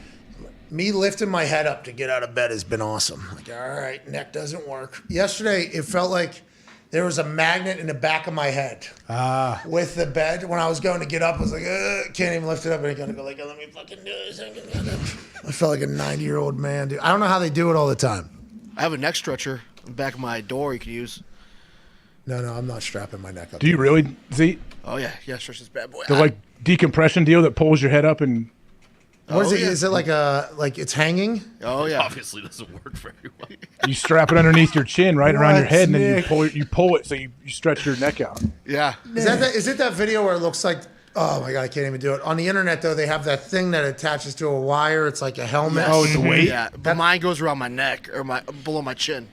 Me lifting my head up to get out of bed has been awesome. Like, all right, neck doesn't work. Yesterday, it felt like there was a magnet in the back of my head with the bed. When I was going to get up, I was like, can't even lift it up. And I gotta go like, let me fucking do this. I felt like a 90-year-old man, dude. I don't know how they do it all the time. I have a neck stretcher in the back of my door you could use. No, I'm not strapping my neck up. Do you really, Z? Oh, yeah. Yeah, stretch this bad boy. The like decompression deal that pulls your head up and. What is it? yeah. Is it like it's hanging? Oh, yeah. Obviously doesn't work for everyone. You strap it underneath your chin, right around your What, head, and then Nick? you pull it so you stretch your neck out. Yeah. Is it that video where it looks like, oh my God, I can't even do it. On the internet, though, they have that thing that attaches to a wire. It's like a helmet. Yes. Oh, it's a weight? Yeah, but mine goes around my neck or below my chin.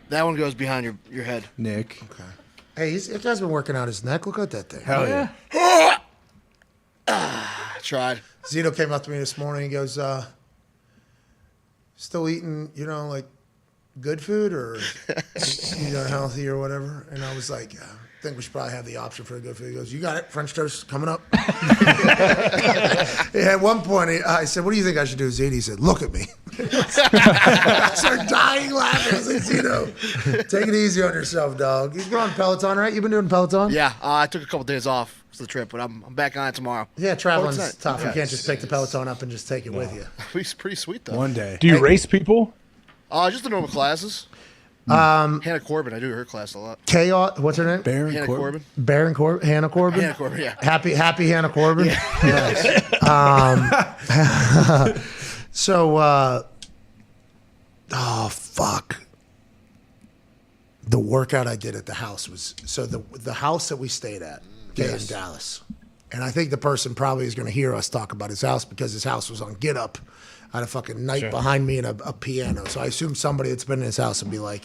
That one goes behind your head. Nick. Okay. Hey, that guy's been working out his neck. Look at that thing. Hell yeah. Tried. Zito came up to me this morning. He goes, still eating, like good food or healthy or whatever? And I was like, I think we should probably have the option for a good food. He goes, you got it, French toast coming up. At one point, I said, what do you think I should do, Zito? He said, look at me. I started dying laughing. I was like, Zito, take it easy on yourself, dog. You've been on Peloton, right? You've been doing Peloton? Yeah, I took a couple days off for the trip, but I'm back on it tomorrow. Yeah, traveling's What's that? tough. You Yeah. can't just pick the Peloton up and just take it with you. It's pretty sweet, though. One day. Do you race people? Just the normal classes. Hannah Corbin, I do her class a lot. Chaos, what's her name? Hannah Corbin. Hannah Corbin? Hannah Corbin, yeah. Happy Hannah Corbin? Yeah. Nice. So, fuck. The workout I did at the house was, so the house that we stayed at in Dallas. And I think the person probably is going to hear us talk about his house because his house was on Get Up. I had a fucking night behind me and a piano. So I assume somebody that's been in his house would be like,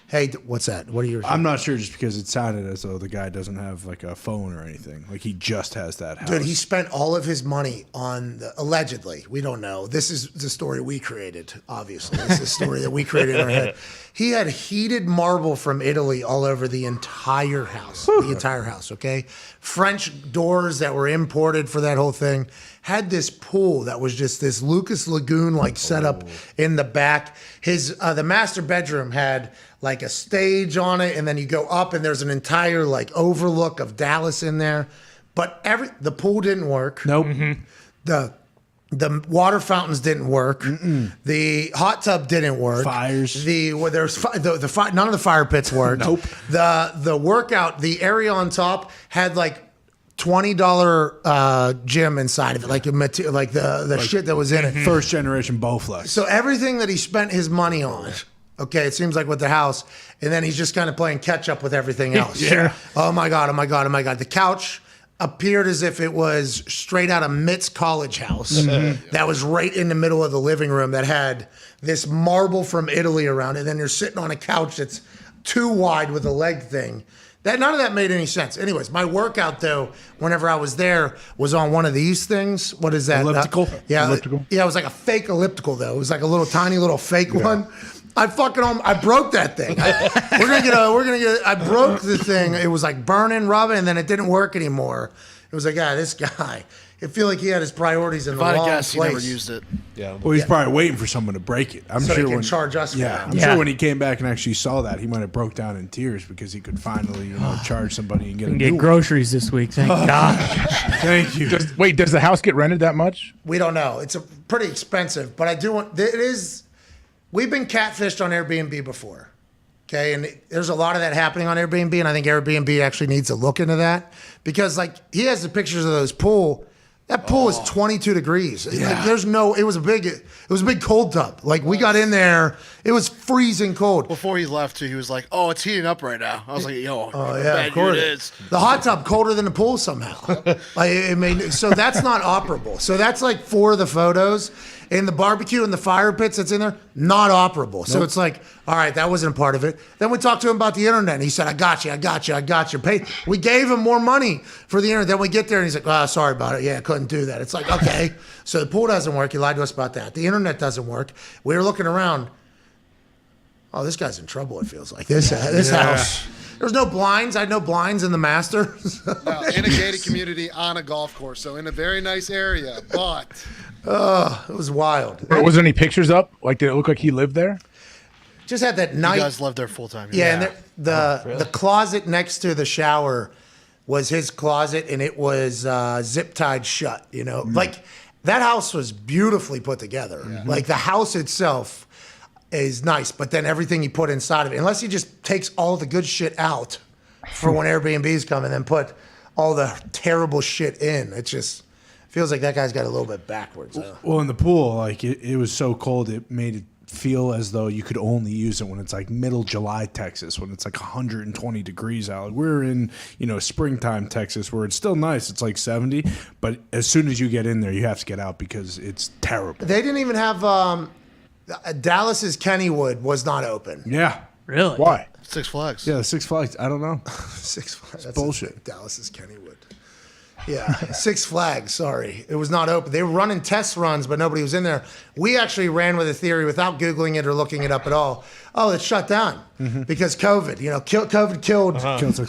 hey, what's that? What are your... I'm not sure just because it sounded as though the guy doesn't have like a phone or anything. Like he just has that house. Dude, he spent all of his money on allegedly, we don't know. This is the story we created, obviously. This is the story that we created in our head. He had heated marble from Italy all over the entire house. The entire house, okay? French doors that were imported for that whole thing. Had this pool that was just this Lucas Lagoon like setup in the back. His the master bedroom had like a stage on it, and then you go up and there's an entire like overlook of Dallas in there. But the pool didn't work. Nope. The water fountains didn't work. The hot tub didn't work. Fires. None of the fire pits worked. Nope. The workout, the area on top had like $20 gym inside of it, like the shit that was in it. First generation Bowflex. So everything that he spent his money on, okay, it seems like with the house, and then he's just kind of playing catch up with everything else. Yeah. Oh my God. The couch appeared as if it was straight out of Mitt's college house. That was right in the middle of the living room that had this marble from Italy around it. And then you're sitting on a couch that's too wide with a leg thing. None of that made any sense. Anyways, my workout though, whenever I was there, was on one of these things. What is that? Elliptical? Elliptical. Yeah, it was like a fake elliptical though. It was like a little tiny little fake one. I broke that thing. I broke the thing. It was like burning, rubbing, and then it didn't work anymore. It was like, this guy. I feel like he had his priorities in the wrong place. He never used it. Yeah. Well, he's probably waiting for someone to break it. I'm So sure he can charge us for that. I'm sure when he came back and actually saw that, he might have broke down in tears because he could finally, charge somebody and get a new one. groceries this week. Thank God. Thank you. Does the house get rented that much? We don't know. It's pretty expensive, but I do want. It is. We've been catfished on Airbnb before. Okay, and there's a lot of that happening on Airbnb, and I think Airbnb actually needs to look into that because, like, he has the pictures of those pool. That pool is 22 degrees. Yeah. Like, there's no. It was a big cold tub. Like we got in there, it was freezing cold. Before he left, too, he was like, "Oh, it's heating up right now." I was like, "Yo, Oh yeah, bad of course. it is." The hot tub colder than the pool somehow. So that's not operable. So that's like for the photos. And the barbecue and the fire pits that's in there, not operable. So it's like, all right, that wasn't a part of it. Then we talked to him about the internet, and he said, I got you. We gave him more money for the internet. Then we get there, and he's like, sorry about it. Yeah, I couldn't do that. It's like, okay. So the pool doesn't work. You lied to us about that. The internet doesn't work. We were looking around. Oh, this guy's in trouble, it feels like. This house. There's no blinds. I had no blinds in the master. No, in a gated community on a golf course, so in a very nice area, but... It was wild. Was there any pictures up? Like, did it look like he lived there? Just had that night. You guys lived there full time. Yeah, and the closet next to the shower was his closet, and it was zip tied shut. Like that house was beautifully put together. Yeah. Like the house itself is nice, but then everything he put inside of it, unless he just takes all the good shit out for when Airbnbs come, and then put all the terrible shit in, it just feels like that guy's got a little bit backwards. Well, in the pool, like it was so cold, it made it feel as though you could only use it when it's like middle July Texas, when it's like 120 degrees out. Like we're in, springtime Texas where it's still nice. It's like 70, but as soon as you get in there, you have to get out because it's terrible. They didn't even have Dallas's Kennywood was not open. Yeah. Really? Six Flags. Yeah, Six Flags. I don't know. Six Flags. That's bullshit. Dallas's Kennywood. Yeah, Six Flags, sorry. It was not open. They were running test runs, but nobody was in there. We actually ran with a theory without Googling it or looking it up at all. Oh, it's shut down because COVID. COVID killed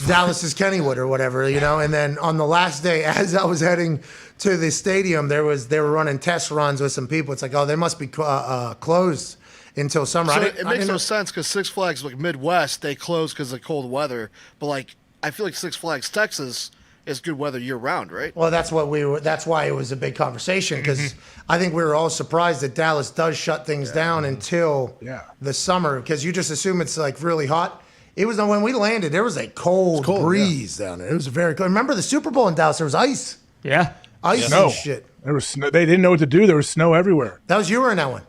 Dallas's Kennywood or whatever, And then on the last day, as I was heading to the stadium, they were running test runs with some people. It's like, oh, they must be closed until summer. So it makes no sense because Six Flags, like Midwest, they close because of cold weather. But like, I feel like Six Flags Texas is good weather year round, right? Well, that's why it was a big conversation because I think we were all surprised that Dallas does shut things down until the summer because you just assume it's like really hot. It was when we landed, there was a cold breeze down there. It was very cold. Remember the Super Bowl in Dallas? There was ice. Yeah. Ice and shit. There was snow. They didn't know what to do. There was snow everywhere. That was you were in that one.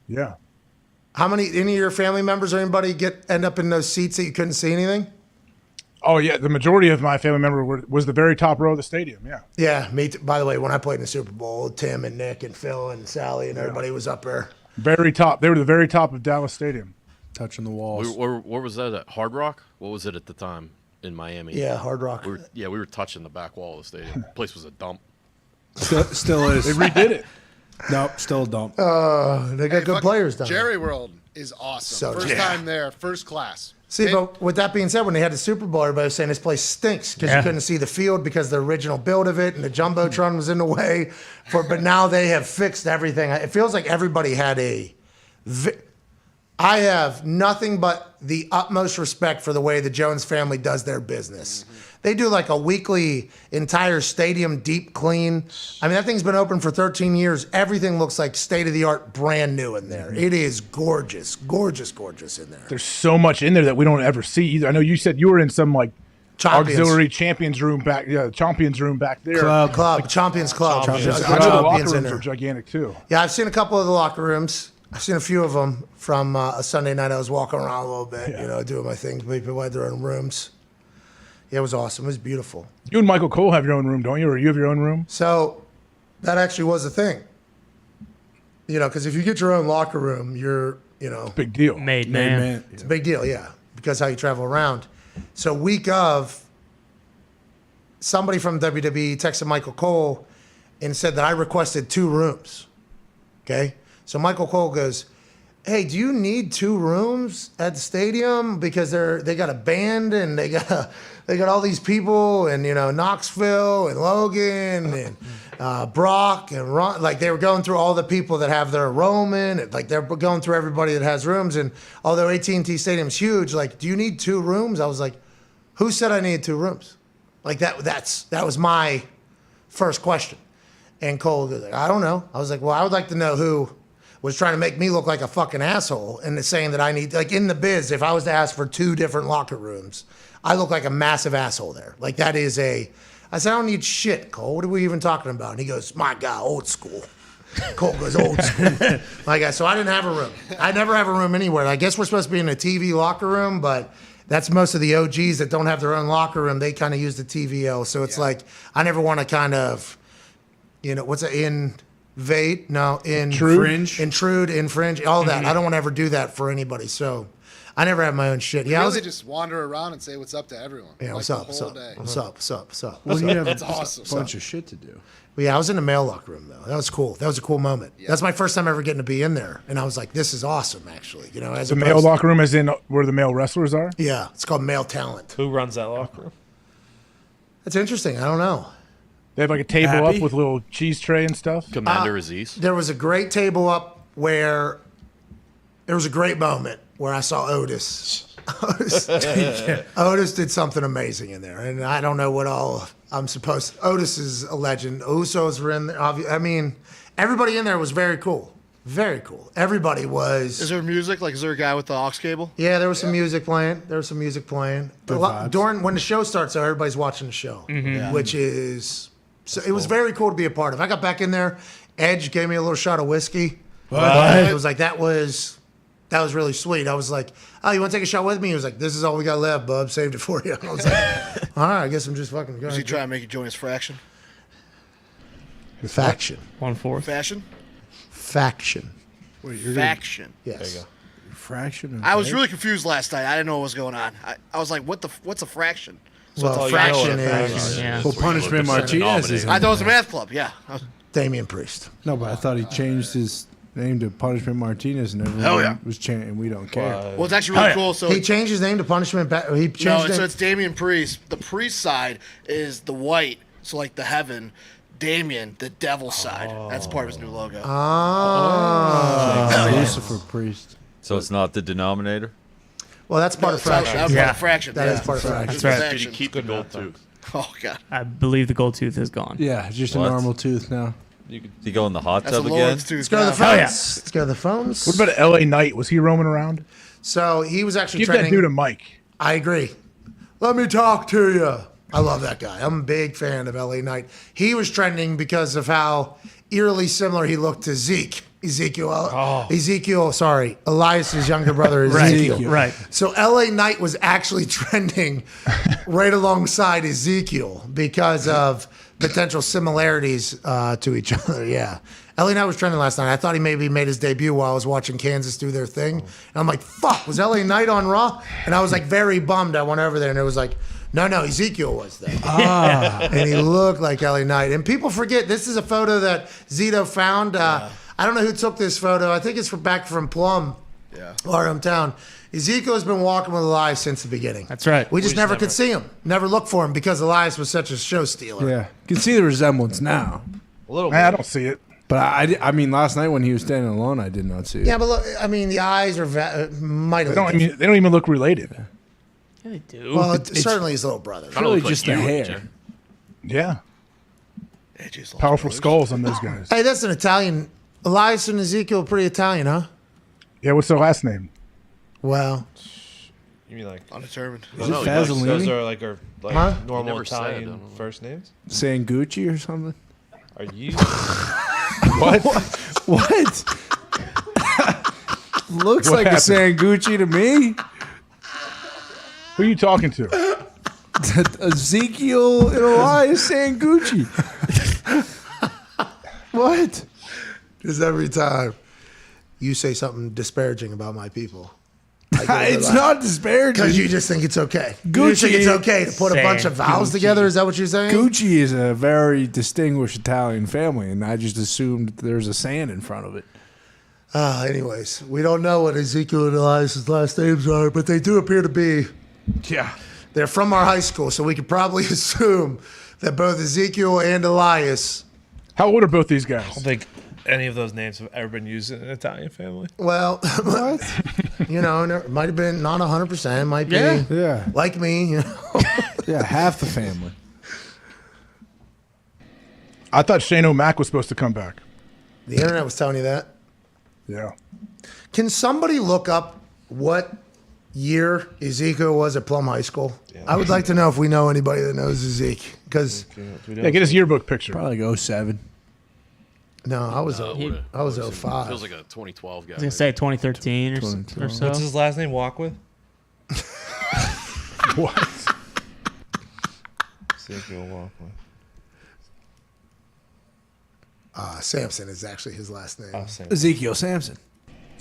Yeah. Any of your family members or anybody end up in those seats that you couldn't see anything? Oh yeah, the majority of my family member was the very top row of the stadium. Yeah. Yeah, me too. By the way, when I played in the Super Bowl, Tim and Nick and Phil and Sally and everybody was up there. Very top. They were the very top of Dallas Stadium. Touching the walls. Where was that at? Hard Rock? What was it at the time in Miami? Yeah, Hard Rock. We were touching the back wall of the stadium. The place was a dump. Still is. They redid it. Nope, still a dump. They got good players down there. Jerry World is awesome. First time there, first class. See, but with that being said, when they had the Super Bowl, everybody was saying this place stinks because you couldn't see the field because the original build of it and the Jumbotron was in the way. But now they have fixed everything. It feels like everybody had I have nothing but the utmost respect for the way the Jones family does their business. They do like a weekly entire stadium deep clean. I mean, that thing's been open for 13 years. Everything looks like state-of-the-art, brand new in there. It is gorgeous, gorgeous, gorgeous in there. There's so much in there that we don't ever see either. I know you said you were in some like auxiliary champions room back. Yeah, the champions room back there. Champions Club. I know the locker rooms are gigantic too. Yeah, I've seen a couple of the locker rooms. I've seen a few of them from a Sunday night. I was walking around a little bit, doing my things. People had their own rooms. Yeah, it was awesome. It was beautiful. You and Michael Cole have your own room, don't you? Or you have your own room? So that actually was a thing. Because if you get your own locker room, you're, big deal. Made man. It's a big deal, yeah, because how you travel around. So week of, somebody from WWE texted Michael Cole and said that I requested 2 rooms. Okay? So Michael Cole goes, hey, do you need 2 rooms at the stadium? Because they got a band and they got all these people and, Knoxville and Logan and Brock and Ron. Like, they were going through all the people that have their enrollment. And, like, they're going through everybody that has rooms. And although AT&T Stadium's huge, like, do you need 2 rooms? I was like, who said I needed 2 rooms? Like, that was my first question. And Cole was like, I don't know. I was like, well, I would like to know who was trying to make me look like a fucking asshole and is saying that I need, like, in the biz, if I was to ask for 2 different locker rooms, I look like a massive asshole there. Like, that is I said, I don't need shit, Cole. What are we even talking about? And he goes, my God, old school. Cole goes, old school. My God, so I didn't have a room. I never have a room anywhere. I guess we're supposed to be in a TV locker room, but that's most of the OGs that don't have their own locker room. They kind of use the TVL. So it's like, I never want to kind of, what's it, invade? No, intrude, infringe, all that. I don't want to ever do that for anybody. So I never have my own shit. Yeah, really just wander around and say what's up to everyone. Yeah, what's up? What's up? What's up? Well, you have that's awesome. A bunch of shit to do. Well, yeah, I was in the male locker room though. That was cool. That was a cool moment. Yeah. That's my first time ever getting to be in there, and I was like, "This is awesome." Actually, as the male locker room is in where the male wrestlers are. Yeah, it's called Male Talent. Who runs that locker room? That's interesting. I don't know. They have like a table up with a little cheese tray and stuff. Commander Aziz. There was a great table up where there was a great moment where I saw Otis. Otis did something amazing in there, and I don't know what all I'm supposed to. Otis is a legend. Usos were in there. I mean, everybody in there was very cool. Very cool. Everybody was. Is there music? Like, is there a guy with the aux cable? Yeah, there was some music playing. During when the show starts, though, everybody's watching the show, which is. So it was very cool to be a part of. I got back in there. Edge gave me a little shot of whiskey. It was like that was really sweet. I was like, "Oh, you want to take a shot with me?" He was like, "This is all we got left, bub. Saved it for you." I was like, "All right, I guess I'm just fucking going." Was he trying to make you join his fraction? Faction. 1/4. Fashion? Faction. Wait, faction. Yes. There you go. Fraction. I was really confused last night. I didn't know what was going on. I was like, what's a fraction? Well, fraction is. Well, Punishment Martinez is. I thought it was a math club. Yeah. Damian Priest. No, but I thought he changed his name to Punishment Martinez, and everyone Hell yeah. was chanting, "We don't care." Well, it's actually really cool. So he changed his name to Punishment. He changed no, it. so it's Damian Priest. The Priest side is the white, so like the heaven. Damien, the devil side. That's part of his new logo. Lucifer Priest. So it's not the denominator? Well, that's part of fraction. That's part of fraction. That yeah. is part of fraction. That's right. Did he keep the gold tooth? Oh god. I believe the gold tooth is gone. Yeah, just What? a normal tooth now. Did he go in the hot That's a tub again? Lord's tooth. Let's go to the now. phones. yeah. Let's go to the phones. What about L.A. Knight? Was he roaming around? So he was actually Give trending. that dude a mic. I agree. Let me talk to you. I love that guy. I'm a big fan of LA Knight. He was trending because of how eerily similar he looked to Ezekiel, Elias's younger brother, Ezekiel. Right. So LA Knight was actually trending right alongside Ezekiel because of potential similarities to each other. Yeah. LA Knight was trending last night. I thought he maybe made his debut while I was watching Kansas do their thing. And I'm like, fuck, was LA Knight on Raw? And I was like very bummed. I went over there and it was like, no, Ezekiel was there. And he looked like LA Knight. And people forget, this is a photo that Zito found. I don't know who took this photo. I think it's back from Plum, our hometown. Ezekiel has been walking with Elias since the beginning. That's right. We just never could see him. Never looked for him because Elias was such a show stealer. Yeah, you can see the resemblance now. A little bit. I don't see it. But I mean, last night when he was standing alone, I did not see it. Yeah, but look, I mean, the eyes are might They don't even look related. Yeah, they do. Well, certainly his little brother. It's really just the hair. Yeah. Powerful skulls on those guys. Hey, that's an Italian. Elias and Ezekiel are pretty Italian, huh? Yeah, what's their last name? Well, You mean like undetermined? Is it Those Fasolini? are like our like Huh? normal Never said, I Italian don't know. first names. Sangucci or something? Are you? What? What? Looks What like happened? a Sangucci to me. Who are you talking to? Ezekiel and Elias Sangucci. What? just every time you say something disparaging about my people, It's not disparaging. because you just think it's okay. You Gucci just think it's okay to put a bunch of vowels Gucci. together. Is that what you're saying? Gucci is a very distinguished Italian family, and I just assumed there's a San in front of it. Anyways, we don't know what Ezekiel and Elias' last names are, but they do appear to be. Yeah. They're from our high school, so we could probably assume that both Ezekiel and Elias. How old are both these guys? I don't think any of those names have ever been used in an Italian family. Well, you know, it might have been not 100%. Might be Yeah. like me. You know. Yeah, half the family. I thought Shane O'Mac was supposed to come back. The internet was telling you that. Yeah. Can somebody look up what year Ezekiel was at Plum High School? I would like to know if we know anybody that knows Ezekiel. Because Yeah, get his yearbook picture. Probably like 07. no, I was 05. Feels like a 2012 guy. I was gonna say 2013 or so. What's his last name? Walk with. What? Ezekiel Walk with. Samson is actually his last name. Oh, Sam. Ezekiel Samson.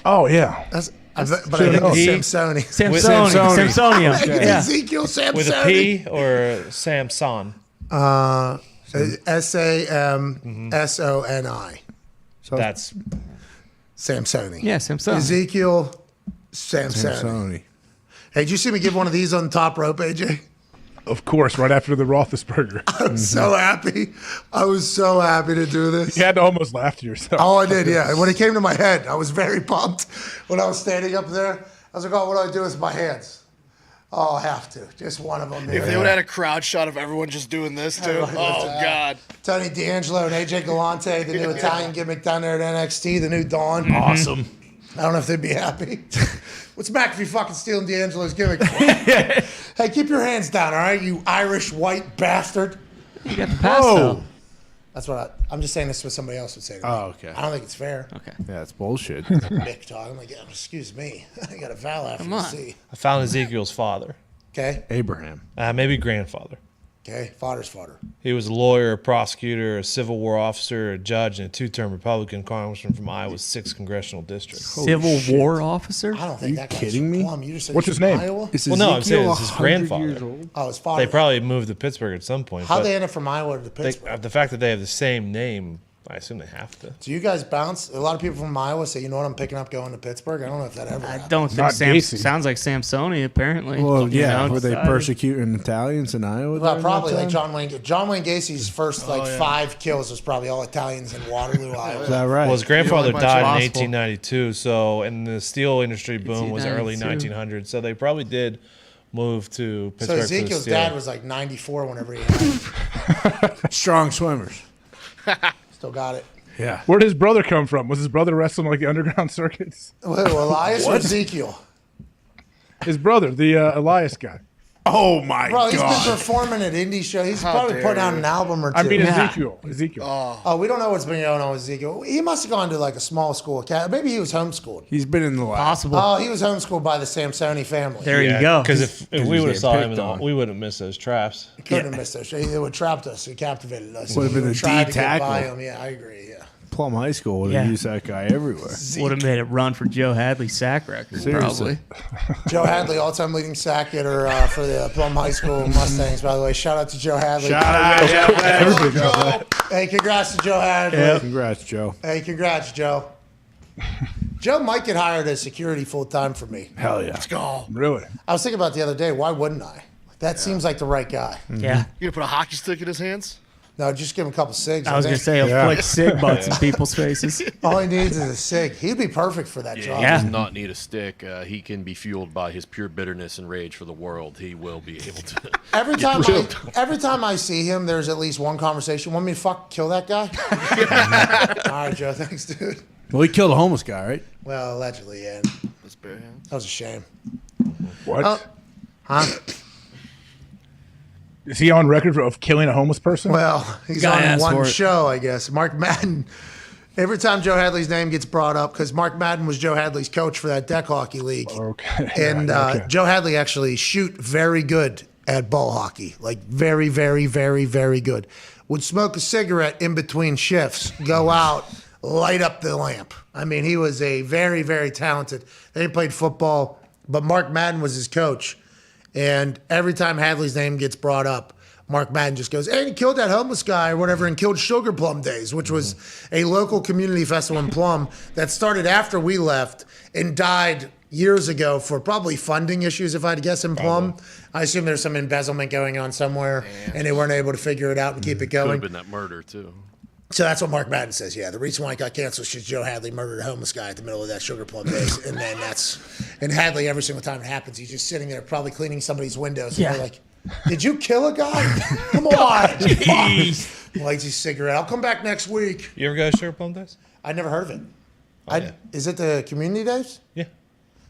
Oh, yeah. But I think it's Samsoni. Samsonium. Yeah. Ezekiel Samsoni. With a P or Samson? Samsoni. That's Samsoni. Yeah, Samsoni. Ezekiel Samsoni. Samsoni. Hey, did you see me give one of these on the top rope, AJ? Of course, right after the Roethlisberger. I'm so happy. I was so happy to do this. You had to almost laugh to yourself. Oh, I did, yeah. When it came to my head, I was very pumped. When I was standing up there, I was like, oh, what do I do with my hands? Oh, I have to. Just one of them. If they would have had a crowd shot of everyone just doing this too. Oh God. Tony D'Angelo and AJ Galante, the new Italian gimmick down there at NXT, the new Dahn. Awesome. I don't know if they'd be happy. What's McAfee fucking stealing D'Angelo's gimmick for? Hey, keep your hands down, all right, you Irish white bastard. You got the pass though. That's what I'm just saying this is what somebody else would say to me. Oh, okay. I don't think it's fair. Okay. Yeah, it's bullshit. Mick talk. I'm like, yeah, excuse me. I got a vowel after Come the on. C. I found Ezekiel's father. Okay. Abraham. Maybe grandfather. Okay, fodder's fodder. He was a lawyer, a prosecutor, a Civil War officer, a judge, and a two-term Republican congressman from Iowa's 6th congressional district. Civil War officer? I don't think that guy's kidding from me? Plum. You just said What's he's his from name? Iowa? Well, no, I'm saying it's his grandfather. Oh, his father. They probably moved to Pittsburgh at some point. How'd but they end up from Iowa to Pittsburgh? the fact that they have the same name, I assume they have to. Do you guys bounce? A lot of people from Iowa say, you know what, I'm picking up going to Pittsburgh. I don't know if that ever I happened. don't think sounds like Samsoni, apparently. Well, You yeah, know, were they decided. persecuting Italians in Iowa? Well, during probably that like time? John Wayne Gacy's first 5 kills was probably all Italians in Waterloo, Iowa. Is that right? Well, his grandfather died in possible. 1892, so and the steel industry boom was early 1892. 1900s, so they probably did move to So Pittsburgh. for the Ezekiel's steel. dad was like 94 whenever he had it. Strong swimmers. Still got it. Yeah. Where'd his brother come from? Was his brother wrestling like the underground circuits? Who, Elias or Ezekiel? His brother, the Elias guy. Oh my Bro, he's God. been performing at indie shows. He's probably putting out an album or two. I mean Yeah. Ezekiel. Oh, we don't know what's been going on with Ezekiel. He must have gone to like a small school. Maybe he was homeschooled. He's been in the lab. Possible. Oh, he was homeschooled by the Samsoni family. There you go. Because if we would have getting saw him, picked on. we wouldn't miss those traps. He couldn't have missed us. He would have trapped us. He captivated us. Would have been We a tried D to get by tackle. him. Yeah, I agree. Yeah. Plum High School would have Yeah. used that guy everywhere. Would have made it run for Joe Hadley's sack record, Seriously. probably. Joe Hadley, all-time leading sack getter for the Plum High School Mustangs. By the way, shout out to Joe Hadley. Shout out, Everybody got that. Hey, congrats to Joe Hadley. Yeah. Congrats, Joe. Hey, congrats, Joe. Joe might get hired as security full time for me. Hell yeah. Let's go. Really? I was thinking about the other day. Why wouldn't I? That seems like the right guy. Yeah. You gonna put a hockey stick in his hands? No, just give him a couple cigs. I was going to say, Yeah. flick cig butts in people's faces. All he needs is a cig. He'd be perfect for that job. He does not need a stick. He can be fueled by his pure bitterness and rage for the world. He will be able to. Every time I see him, there's at least one conversation. Want me to kill that guy? All right, Joe. Thanks, dude. Well, he killed a homeless guy, right? Well, allegedly, yeah. That's bare hands. That was a shame. What? Huh? Is he on record of killing a homeless person? Well, he's Guy on asked for one it. show, I guess. Mark Madden. Every time Joe Hadley's name gets brought up, because Mark Madden was Joe Hadley's coach for that deck hockey league. Okay. And Okay. Joe Hadley actually shoot very good at ball hockey. Like very, very, very, very good. Would smoke a cigarette in between shifts, go out, light up the lamp. I mean, he was a very, very talented. They played football, but Mark Madden was his coach. And every time Hadley's name gets brought up, Mark Madden just goes, hey, he killed that homeless guy or whatever and killed Sugar Plum Days, which was a local community festival in Plum that started after we left and died years ago for probably funding issues, if I had to guess, in Plum. I assume there's some embezzlement going on somewhere and they weren't able to figure it out and keep it Could have going. been that murder too. So that's what Mark Madden says. Yeah, the reason why it got canceled is because Joe Hadley murdered a homeless guy at the middle of that Sugar Plum Days, and then and Hadley every single time it happens, he's just sitting there probably cleaning somebody's windows. And they're like, "Did you kill a guy? Come on, lights his cigarette. I'll come back next week." You ever go to Sugar Plum Days? I never heard of it. Yeah. Is it the community days? Yeah.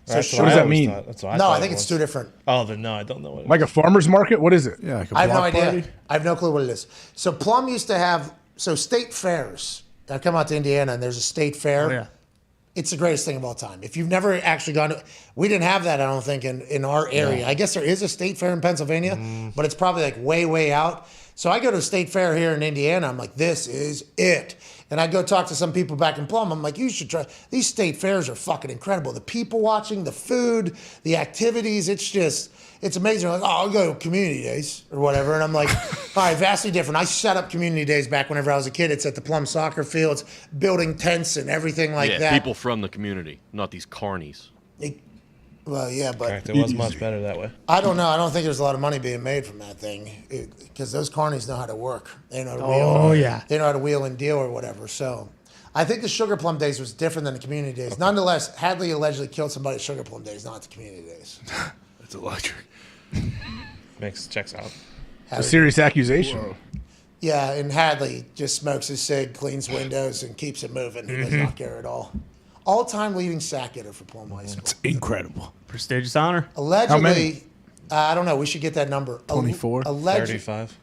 So That's what does I that always mean? thought. That's what I No, thought I think it it's was. two different. Oh, then no, I don't know what it is. Like a farmer's market? What is it? Yeah, like a I have no block idea. party? I have no clue what it is. So Plum used to have state fairs. I come out to Indiana and there's a state fair. Oh, yeah. It's the greatest thing of all time. If you've never actually gone to, we didn't have that, I don't think, in our area. I guess there is a state fair in Pennsylvania, but it's probably like way, way out. So I go to a state fair here in Indiana. I'm like, this is it. And I go talk to some people back in Plum. I'm like, you should try. These state fairs are fucking incredible. The people watching, the food, the activities. It's amazing. I'm like, oh, I'll go to community days or whatever. And I'm like, all right, vastly different. I set up community days back whenever I was a kid. It's at the Plum soccer fields, building tents and everything like that. People from the community, not these carnies. Well, yeah, but Correct. It was much better that way. I don't know. I don't think there's a lot of money being made from that thing because those carnies know how to work. They know how to wheel. Oh, yeah. They know how to wheel and deal or whatever. So I think the Sugar Plum Days was different than the community days. Nonetheless, Hadley allegedly killed somebody at Sugar Plum Days, not at the community days. That's electric. Checks out. A serious accusation. Yeah, and Hadley just smokes his cig, cleans windows, and keeps it moving. He does not care at all. All-time leading sack getter for Plum High School. It's incredible. Prestigious honor. Allegedly, I don't know. We should get that number. 24? 35.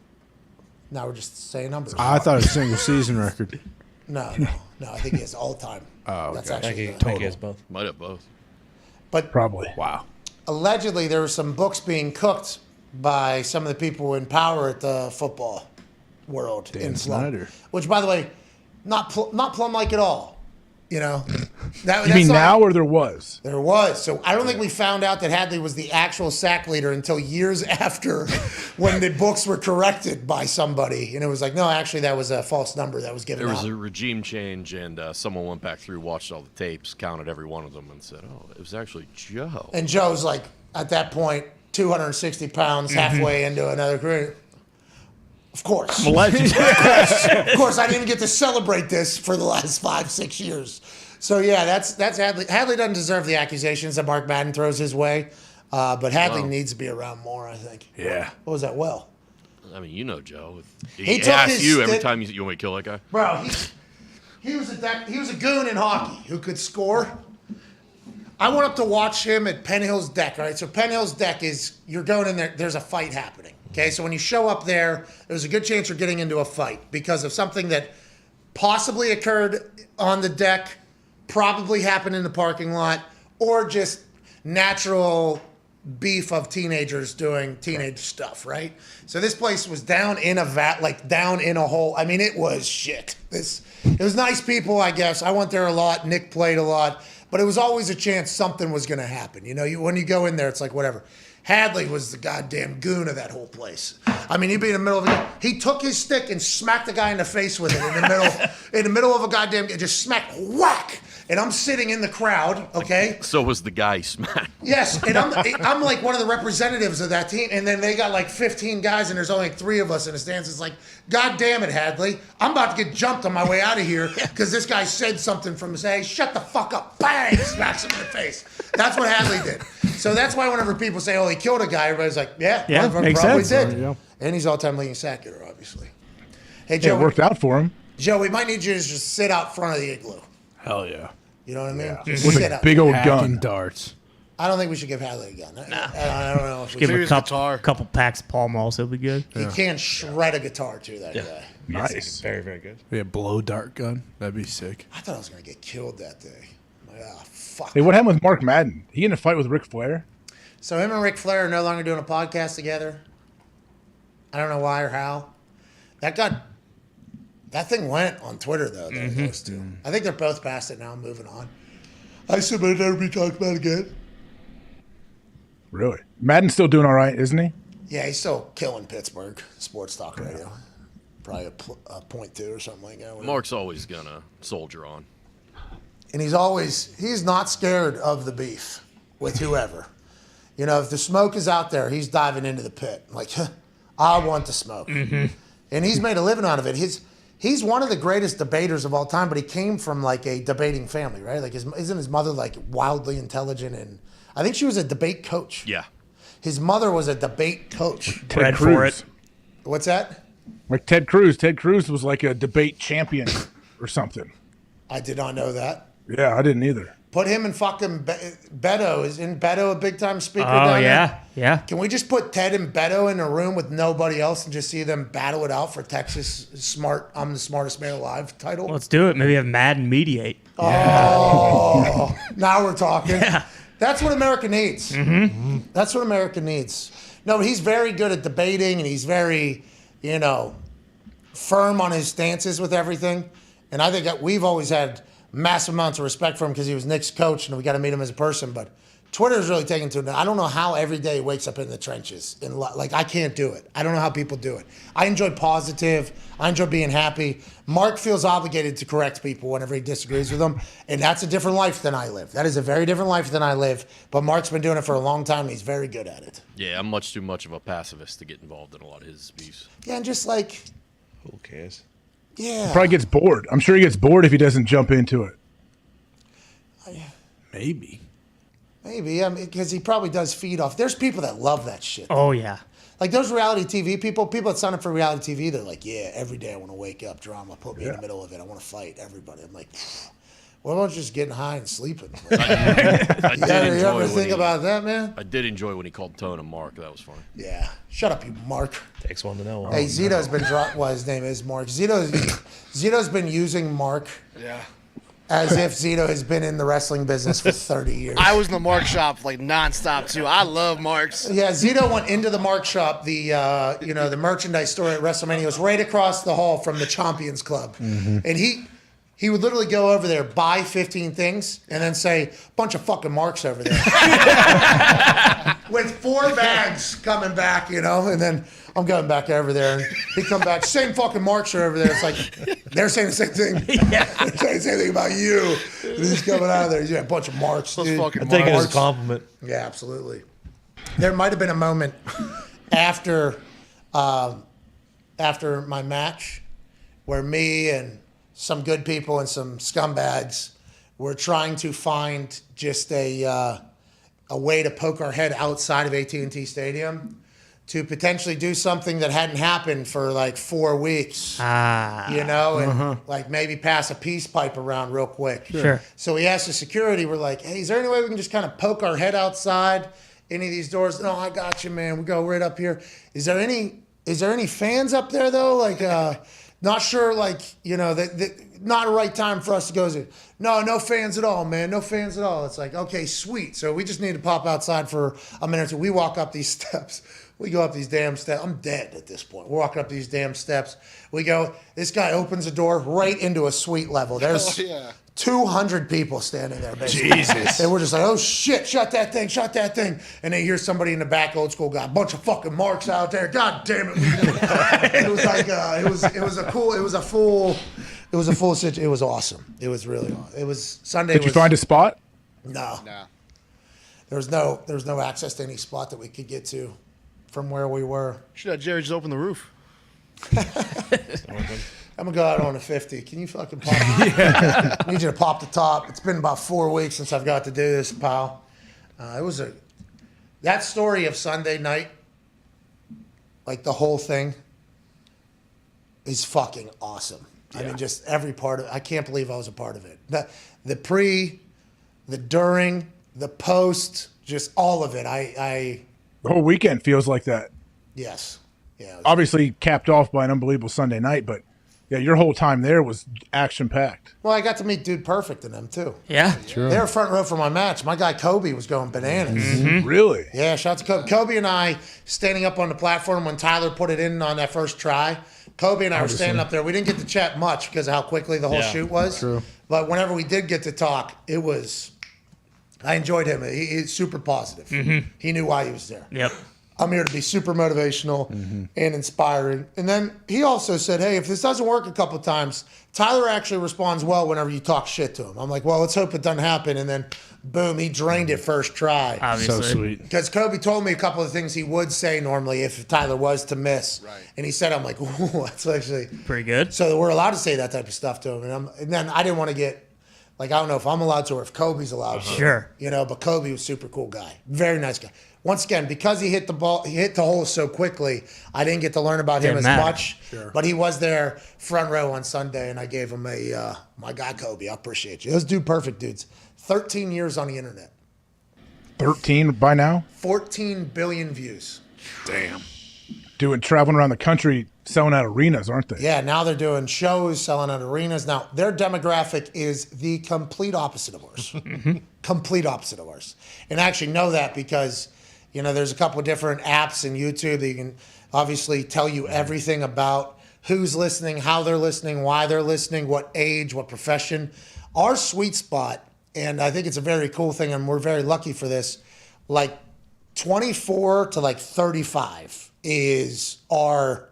No, we're just saying numbers. I thought it was a single season record. No. I think he has all-time. Oh, That's okay. actually I think he has both. Might have both. But Probably. Wow. allegedly there were some books being cooked by some of the people in power at the football world Dan in Slum. Snyder. Which, by the way, not plum-like at all. You know, You that's mean not- now or there was? There was. So I don't think we found out that Hadley was the actual sack leader until years after when the books were corrected by somebody. And it was like, no, actually, that was a false number that was given There out. was a regime change, and someone went back through, watched all the tapes, counted every one of them, and said, "Oh, it was actually Joe." And Joe's like, at that point, 260 pounds, halfway into another career. Of course. Legend. Of course, I didn't get to celebrate this for the last 5-6 years. So, yeah, that's Hadley. Hadley doesn't deserve the accusations that Mark Madden throws his way, but Hadley needs to be around more, I think. Yeah. What was that? Well, I mean, you know Joe. He He took asks his you every stick- time you want me to kill that guy. bro, he was a goon in hockey who could score. I went up to watch him at Penn Hill's deck, all right? So Penn Hill's deck is, you're going in there, there's a fight happening, okay? So when you show up there, there's a good chance you're getting into a fight because of something that possibly occurred on the deck, probably happened in the parking lot, or just natural beef of teenagers doing teenage stuff, right? So this place was down in a vat, like down in a hole. I mean, it was shit. It was nice people, I guess. I went there a lot. Nick played a lot. But it was always a chance something was going to happen. You know, when you go in there, it's like whatever. Hadley was the goddamn goon of that whole place. I mean, he'd be in the middle of it. He took his stick and smacked the guy in the face with it in the middle of a goddamn, just smacked, whack. And I'm sitting in the crowd, okay? So was the guy smacked. Yes, and I'm like one of the representatives of that team, and then they got like 15 guys, and there's only like 3 of us in the stands. It's like, God damn it, Hadley. I'm about to get jumped on my way out of here because this guy said something from his, hey, shut the fuck up. Bang, smacks him in the face. That's what Hadley did. So that's why whenever people say, oh, he killed a guy, everybody's like, yeah, motherfucker makes probably sense. did. Yeah. And he's all-time leading sack getter, obviously. Hey, Yeah, Joe, it worked out for him. Joe, we might need you to just sit out front of the igloo. Hell yeah. You know what I mean? Yeah. Just With sit a out. big old Hacking gun. darts. I don't think we should give Hadley a gun. I don't know if we Give him should. a couple packs of Pall Malls. He'll be good. He can shred a guitar too, that guy. Nice. Very, very good. Yeah, blow dart gun. That'd be sick. I thought I was going to get killed that day. I'm like, ah, fuck. Hey, what happened with Mark Madden? He in a fight with Ric Flair? So him and Ric Flair are no longer doing a podcast together. I don't know why or how. That thing went on Twitter, though, those two. I think they're both past it now, moving on. I assume it'll never be talked about again. Really? Madden's still doing all right, isn't he? Yeah, he's still killing Pittsburgh sports talk radio. Probably a .2 or something like that. whatever. Mark's always gonna soldier on. And he's not scared of the beef with whoever. You know, if the smoke is out there, he's diving into the pit. Like, I want the smoke. And he's made a living out of it. He's one of the greatest debaters of all time, but he came from like a debating family, right? Like, isn't his mother like wildly intelligent? And I think she was a debate coach. Yeah. His mother was a debate coach. Ted Cruz. What's that? Like Ted Cruz. Ted Cruz was like a debate champion or something. I did not know that. Yeah, I didn't either. Put him and fucking Beto. Isn't Beto a big time speaker Oh, down yeah. there? Yeah. Can we just put Ted and Beto in a room with nobody else and just see them battle it out for Texas I'm the smartest man alive title? Let's do it. Maybe have Madden mediate. Oh, now we're talking. That's what America needs. That's what America needs. No, but he's very good at debating, and he's very, firm on his stances with everything. And I think that we've always had massive amounts of respect for him because he was Nick's coach, and we got to meet him as a person. But Twitter's really taken to it. I don't know how every day he wakes up in the trenches. Like, I can't do it. I don't know how people do it. I enjoy positive. I enjoy being happy. Mark feels obligated to correct people whenever he disagrees with them, and that's a different life than I live. That is a very different life than I live, but Mark's been doing it for a long time, and he's very good at it. Yeah, I'm much too much of a pacifist to get involved in a lot of his beefs. Yeah, and just like, who cares? Yeah. He probably gets bored. I'm sure he gets bored if he doesn't jump into it. Maybe. Maybe, because he probably does feed off. There's people that love that shit. Oh, yeah. Like those reality TV people that sign up for reality TV, they're like, yeah, every day I want to wake up, drama, put me in the middle of it. I want to fight everybody. I'm like, what about just getting high and sleeping? You ever think about that, man? I did enjoy when he called Tone a Mark. That was funny. Yeah. Shut up, you Mark. Takes one to know one. Hey, Zito's been his name is Mark. Zito's been using Mark As if Zito has been in the wrestling business for 30 years. I was in the Mark shop like nonstop too. I love Marks. Yeah, Zito went into the Mark shop, the merchandise store at WrestleMania. It was right across the hall from the Champions Club. Mm-hmm. And he would literally go over there, buy 15 things, and then say, bunch of fucking Marks over there. With 4 bags coming back, and then I'm going back over there, and he come back, same fucking Marks are over there. It's like, they're saying the same thing. Yeah. They're saying the same thing about you. And he's coming out of there. Yeah, a bunch of Marks. I take it as a compliment. Yeah, absolutely. There might have been a moment after my match where me and some good people and some scumbags were trying to find just a way to poke our head outside of AT&T Stadium to potentially do something that hadn't happened for like 4 weeks. And like maybe pass a peace pipe around real quick. Sure. So we asked the security, we're like, hey, is there any way we can just kind of poke our head outside any of these doors? No, I got you, man. We go right up here. Is there any fans up there though? Like, not sure, like, not a right time for us to go. No fans at all, man. No fans at all. It's like, okay, sweet. So we just need to pop outside for a minute or two. We walk up these steps. We go up these damn steps. I'm dead at this point. We're walking up these damn steps. We go, this guy opens the door right into a suite level. There's 200 people standing there, basically. Jesus. And we're just like, oh shit, shut that thing. And then here's somebody in the back, old school guy, bunch of fucking Marks out there. God damn it. It was like, it was a full situation. It was awesome. It was really awesome. It was Sunday. Did you find a spot? No. There was no access to any spot that we could get to from where we were. Should have Jerry just open the roof. I'm gonna go out on a 50. Can you fucking pop? I need you to pop the top. It's been about 4 weeks since I've got to do this, pal. That story of Sunday night, like the whole thing, is fucking awesome. I mean, just every part of it. I can't believe I was a part of it. The pre, the during, the post, just all of it. The whole weekend feels like that. Yes. Yeah. Obviously capped off by an unbelievable Sunday night, but yeah, your whole time there was action-packed. Well, I got to meet Dude Perfect and them, too. Yeah. Sure. They were front row for my match. My guy Kobe was going bananas. Mm-hmm. Really? Yeah, shout out to Kobe. Kobe and I standing up on the platform when Tyler put it in on that first try. Kobe and I were standing up there. We didn't get to chat much because of how quickly the whole shoot was. True. But whenever we did get to talk, I enjoyed him. He's super positive. Mm-hmm. He knew why he was there. Yep. I'm here to be super motivational and inspiring. And then he also said, hey, if this doesn't work a couple of times, Tyler actually responds well whenever you talk shit to him. I'm like, well, let's hope it doesn't happen. And then, boom, he drained it first try. Obviously. So sweet. Because Kobe told me a couple of things he would say normally if Tyler was to miss. Right. And he said, I'm like, ooh, that's actually pretty good. So we're allowed to say that type of stuff to him. And then I didn't want to get, like, I don't know if I'm allowed to or if Kobe's allowed to. Sure. But Kobe was a super cool guy. Very nice guy. Once again, because he hit the hole so quickly, I didn't get to learn about him as much. Sure. But he was there front row on Sunday, and I gave him my guy Kobe. I appreciate you. Those Dude Perfect dudes. 13 years on the internet. 13 by now? 14 billion views. Damn. Traveling around the country, selling out arenas, aren't they? Yeah, now they're doing shows, selling out arenas. Now, their demographic is the complete opposite of ours. Complete opposite of ours. And I actually know that because, there's a couple of different apps in YouTube that you can obviously tell you everything about who's listening, how they're listening, why they're listening, what age, what profession. Our sweet spot, and I think it's a very cool thing, and we're very lucky for this, like 24 to like 35 is our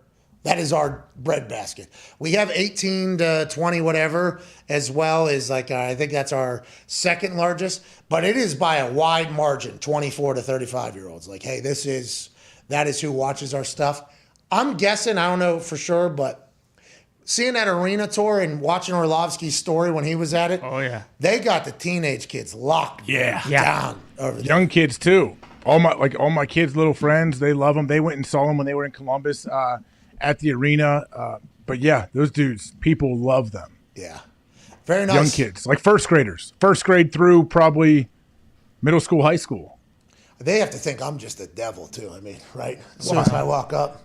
breadbasket. We have 18 to 20, whatever, as well as like, I think that's our second largest, but it is by a wide margin, 24 to 35 year olds. Like, hey, that is who watches our stuff. I'm guessing, I don't know for sure, but seeing that arena tour and watching Orlovsky's story when he was at it. Oh yeah. They got the teenage kids locked down over there. Young kids too. All my kids' little friends, they love them. They went and saw them when they were in Columbus at the arena. But yeah, those dudes, people love them. Yeah. Very nice. Young kids, like first graders. First grade through probably middle school, high school. They have to think I'm just a devil too. I mean, right? As soon as I walk up,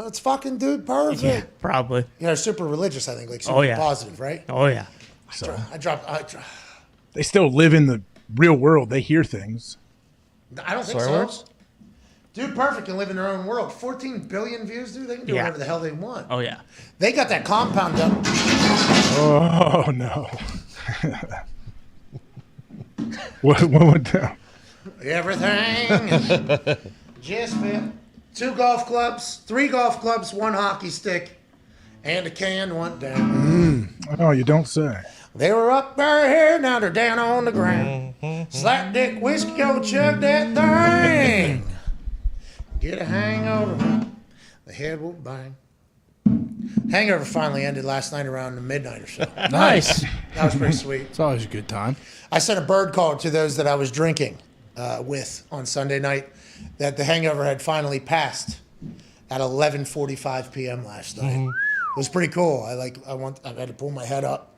it's fucking Dude Perfect. Yeah, probably. They're super religious, I think. Like super positive, right? Oh yeah. So I dropped. they still live in the real world. They hear things. I don't think Swear so. words? Dude Perfect can live in their own world. 14 billion views, dude. They can do Yeah. whatever the hell they want. Oh yeah. They got that compound up. Oh no. What went down? Everything just fit. 2 golf clubs, 3 golf clubs, 1 hockey stick, and a can went down. Oh, you don't say. They were up their head, now they're down on the ground. Slap dick whiskey, go chug that thing. Get a hangover, the head will bang. Hangover finally ended last night around midnight or so. Nice. That was pretty sweet. It's always a good time. I sent a bird call to those that I was drinking with on Sunday night that the hangover had finally passed at 11:45 p.m. last night. It was pretty cool. I had to pull my head up,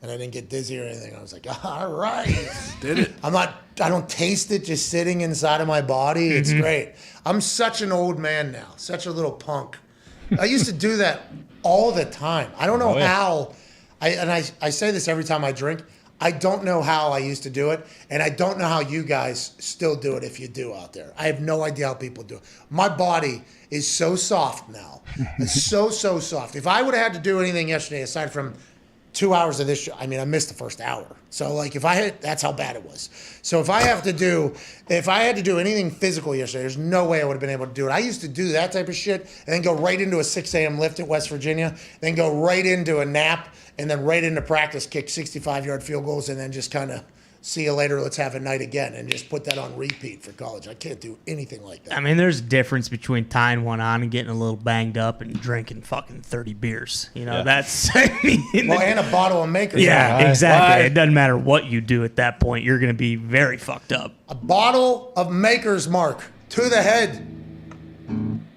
and I didn't get dizzy or anything. I was like, all right, Did it? I don't taste it just sitting inside of my body. It's great. I'm such an old man now, such a little punk. I used to do that all the time. I don't know how. I say this every time I drink. I don't know how I used to do it, and I don't know how you guys still do it if you do out there. I have no idea how people do it. My body is so soft now. It's so soft. If I would have had to do anything yesterday aside from 2 hours of this show, I missed the first hour. So that's how bad it was. So if I had to do anything physical yesterday, there's no way I would have been able to do it. I used to do that type of shit and then go right into a 6 a.m. lift at West Virginia, then go right into a nap, and then right into practice, kick 65-yard field goals, and then just kind of see you later, let's have a night again, and just put that on repeat for college. I can't do anything like that. There's a difference between tying one on and getting a little banged up and drinking fucking 30 beers. That's... and a bottle of Maker's Yeah, Mark. exactly. It doesn't matter what you do at that point. You're going to be very fucked up. A bottle of Maker's Mark to the head.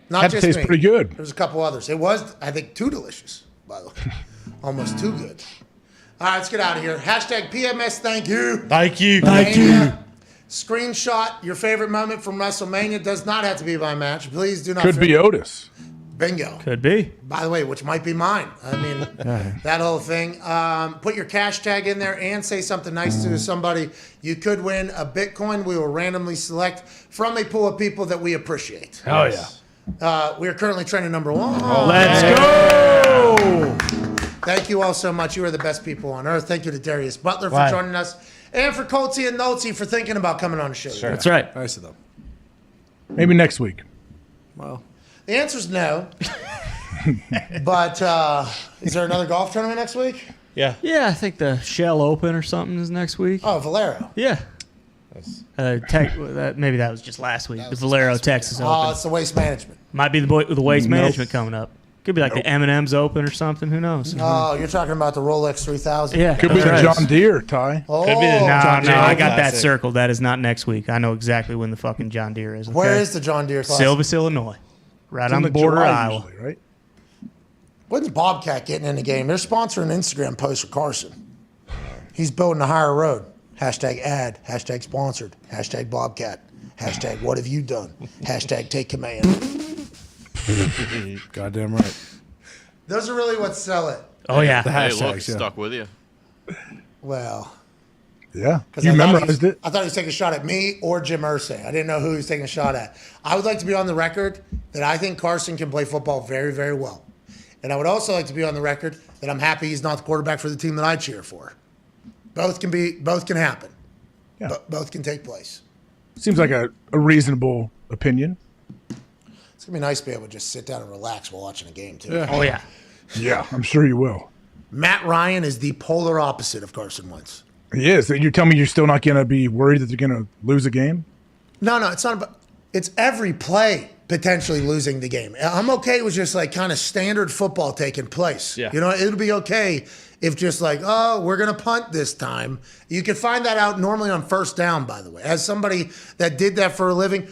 Not That just tastes me. pretty good. There's a couple others. It was, I think, too delicious, by the way. Almost too good. All right, let's get out of here. Hashtag PMS, thank you. Thank you. Screenshot your favorite moment from WrestleMania. Does not have to be my match. Please do not. Could be Otis. Bingo. Could be. By the way, which might be mine. That whole thing. Put your cash tag in there and say something nice to somebody. You could win a Bitcoin. We will randomly select from a pool of people that we appreciate. Oh, yeah. We are currently trending number 1. Let's go. Thank you all so much. You are the best people on earth. Thank you to Darius Butler for Right. joining us, and for Colty and Nolte for thinking about coming on the show. Sure. That's right. Nice of them. Maybe next week. Well, The answer is no. But is there another golf tournament next week? Yeah. Yeah, I think the Shell Open or something is next week. Oh, Valero. Yeah. Maybe that was just last week. The Valero, Texas Open. Oh, it's the waste management. Might be the waste Nope. management coming up. Could be like the M&M's Open or something. Who knows? Oh, you're talking about the Rolex 3000. Yeah. Could be the John Deere, Ty. Oh, Could be the, no, John Deere I got that Classic. circled. That is not next week. I know exactly when the fucking John Deere is. Okay? Where is the John Deere Classic? Silvis, Illinois. Right It's on in the border of July Iowa. usually, right? When's Bobcat getting in the game? They're sponsoring an Instagram post for Carson. He's building a higher road. Hashtag ad. Hashtag sponsored. Hashtag Bobcat. Hashtag what have you done? Hashtag take command. Goddamn right. Those are really what sell it. Oh, yeah. The Hey, hashtags, look, yeah. stuck with you. Well, Yeah. 'cause You I thought memorized it. I thought he was taking a shot at me or Jim Irsay. I didn't know who he was taking a shot at. I would like to be on the record that I think Carson can play football very, very well. And I would also like to be on the record that I'm happy he's not the quarterback for the team that I cheer for. Both can happen. Yeah. Both can take place. Seems like a reasonable opinion. It's gonna be nice to be able to just sit down and relax while watching a game too. Yeah. Oh, yeah. Yeah, I'm sure you will. Matt Ryan is the polar opposite of Carson Wentz. He is. You're telling me you're still not going to be worried that they're going to lose a game? No, it's not about. It's every play potentially losing the game. I'm okay with just like kind of standard football taking place. Yeah. It'll be okay if just like, oh, we're gonna punt this time. You can find that out normally on first down. By the way, as somebody that did that for a living,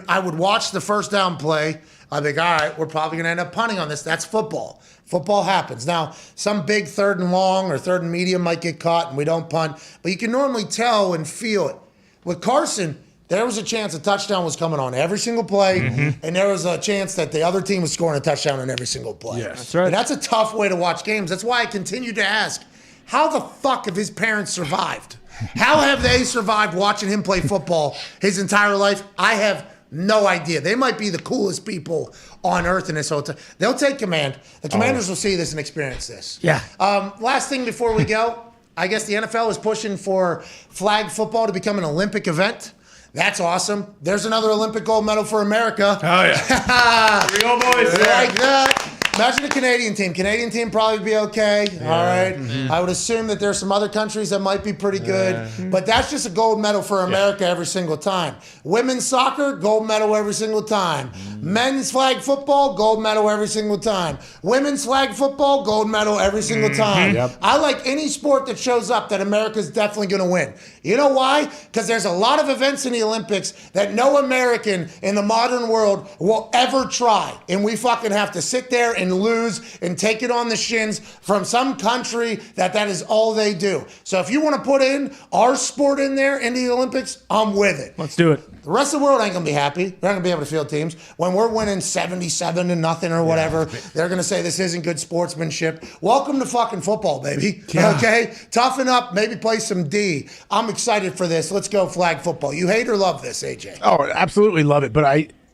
I would watch the first down play. I think, all right, we're probably going to end up punting on this. That's football. Football happens. Now, some big third and long or third and medium might get caught and we don't punt, but you can normally tell and feel it. With Carson, there was a chance a touchdown was coming on every single play, and there was a chance that the other team was scoring a touchdown on every single play. Yes. That's right. And that's a tough way to watch games. That's why I continue to ask, How the fuck have his parents survived? How have they survived watching him play football his entire life? I have no idea. They might be the coolest people on earth in this hotel. They'll take command. The Commanders will see this and experience this. Yeah. Last thing before we go, I guess the NFL is pushing for flag football to become an Olympic event. That's awesome. There's another Olympic gold medal for America. Oh, yeah. We go, boys. Like that. Imagine a Canadian team. Canadian team probably be okay. All right. I would assume that there's some other countries that might be pretty good. But that's just a gold medal for America every single time. Women's soccer, gold medal every single time. Men's flag football, gold medal every single time. Women's flag football, gold medal every single time. I like any sport that shows up that America's definitely going to win. You know why? Because there's a lot of events in the Olympics that no American in the modern world will ever try. And we fucking have to sit there and lose and take it on the shins from some country that is all they do. So if you want to put in our sport in there in the Olympics, I'm with it. Let's do it. The rest of the world ain't gonna be happy. They're not gonna be able to field teams. When we're winning 77-0 or whatever, they're gonna say this isn't good sportsmanship. Welcome to fucking football, baby. Okay? Toughen up, maybe play some D. I'm excited for this. Let's go flag football. You hate or love this, AJ? Oh, absolutely love it. But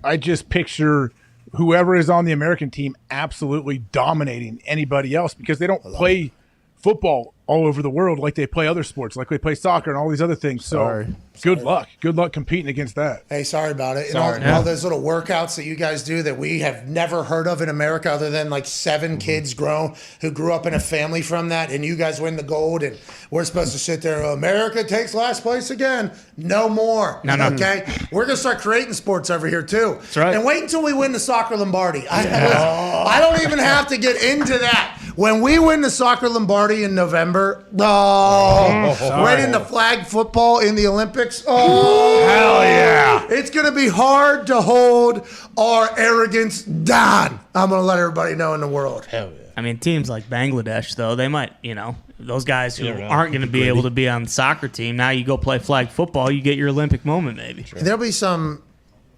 I just picture whoever is on the American team absolutely dominating anybody else because they don't play football all over the world like they play other sports, like they play soccer and all these other things. So good luck. Good luck competing against that. Hey, sorry about it. And all those little workouts that you guys do that we have never heard of in America other than like 7 kids who grew up in a family from that, and you guys win the gold, and we're supposed to sit there, America takes last place again. No more. No. Okay? We're going to start creating sports over here too. That's right. And wait until we win the soccer Lombardi. I don't even have to get into that. When we win the soccer Lombardi in November, right into flag football in the Olympics, hell yeah. It's going to be hard to hold our arrogance down. I'm going to let everybody know in the world. Hell yeah. I mean, teams like Bangladesh, though, they might, those guys who aren't going to be able to be on the soccer team, now you go play flag football, you get your Olympic moment, maybe. There'll be some,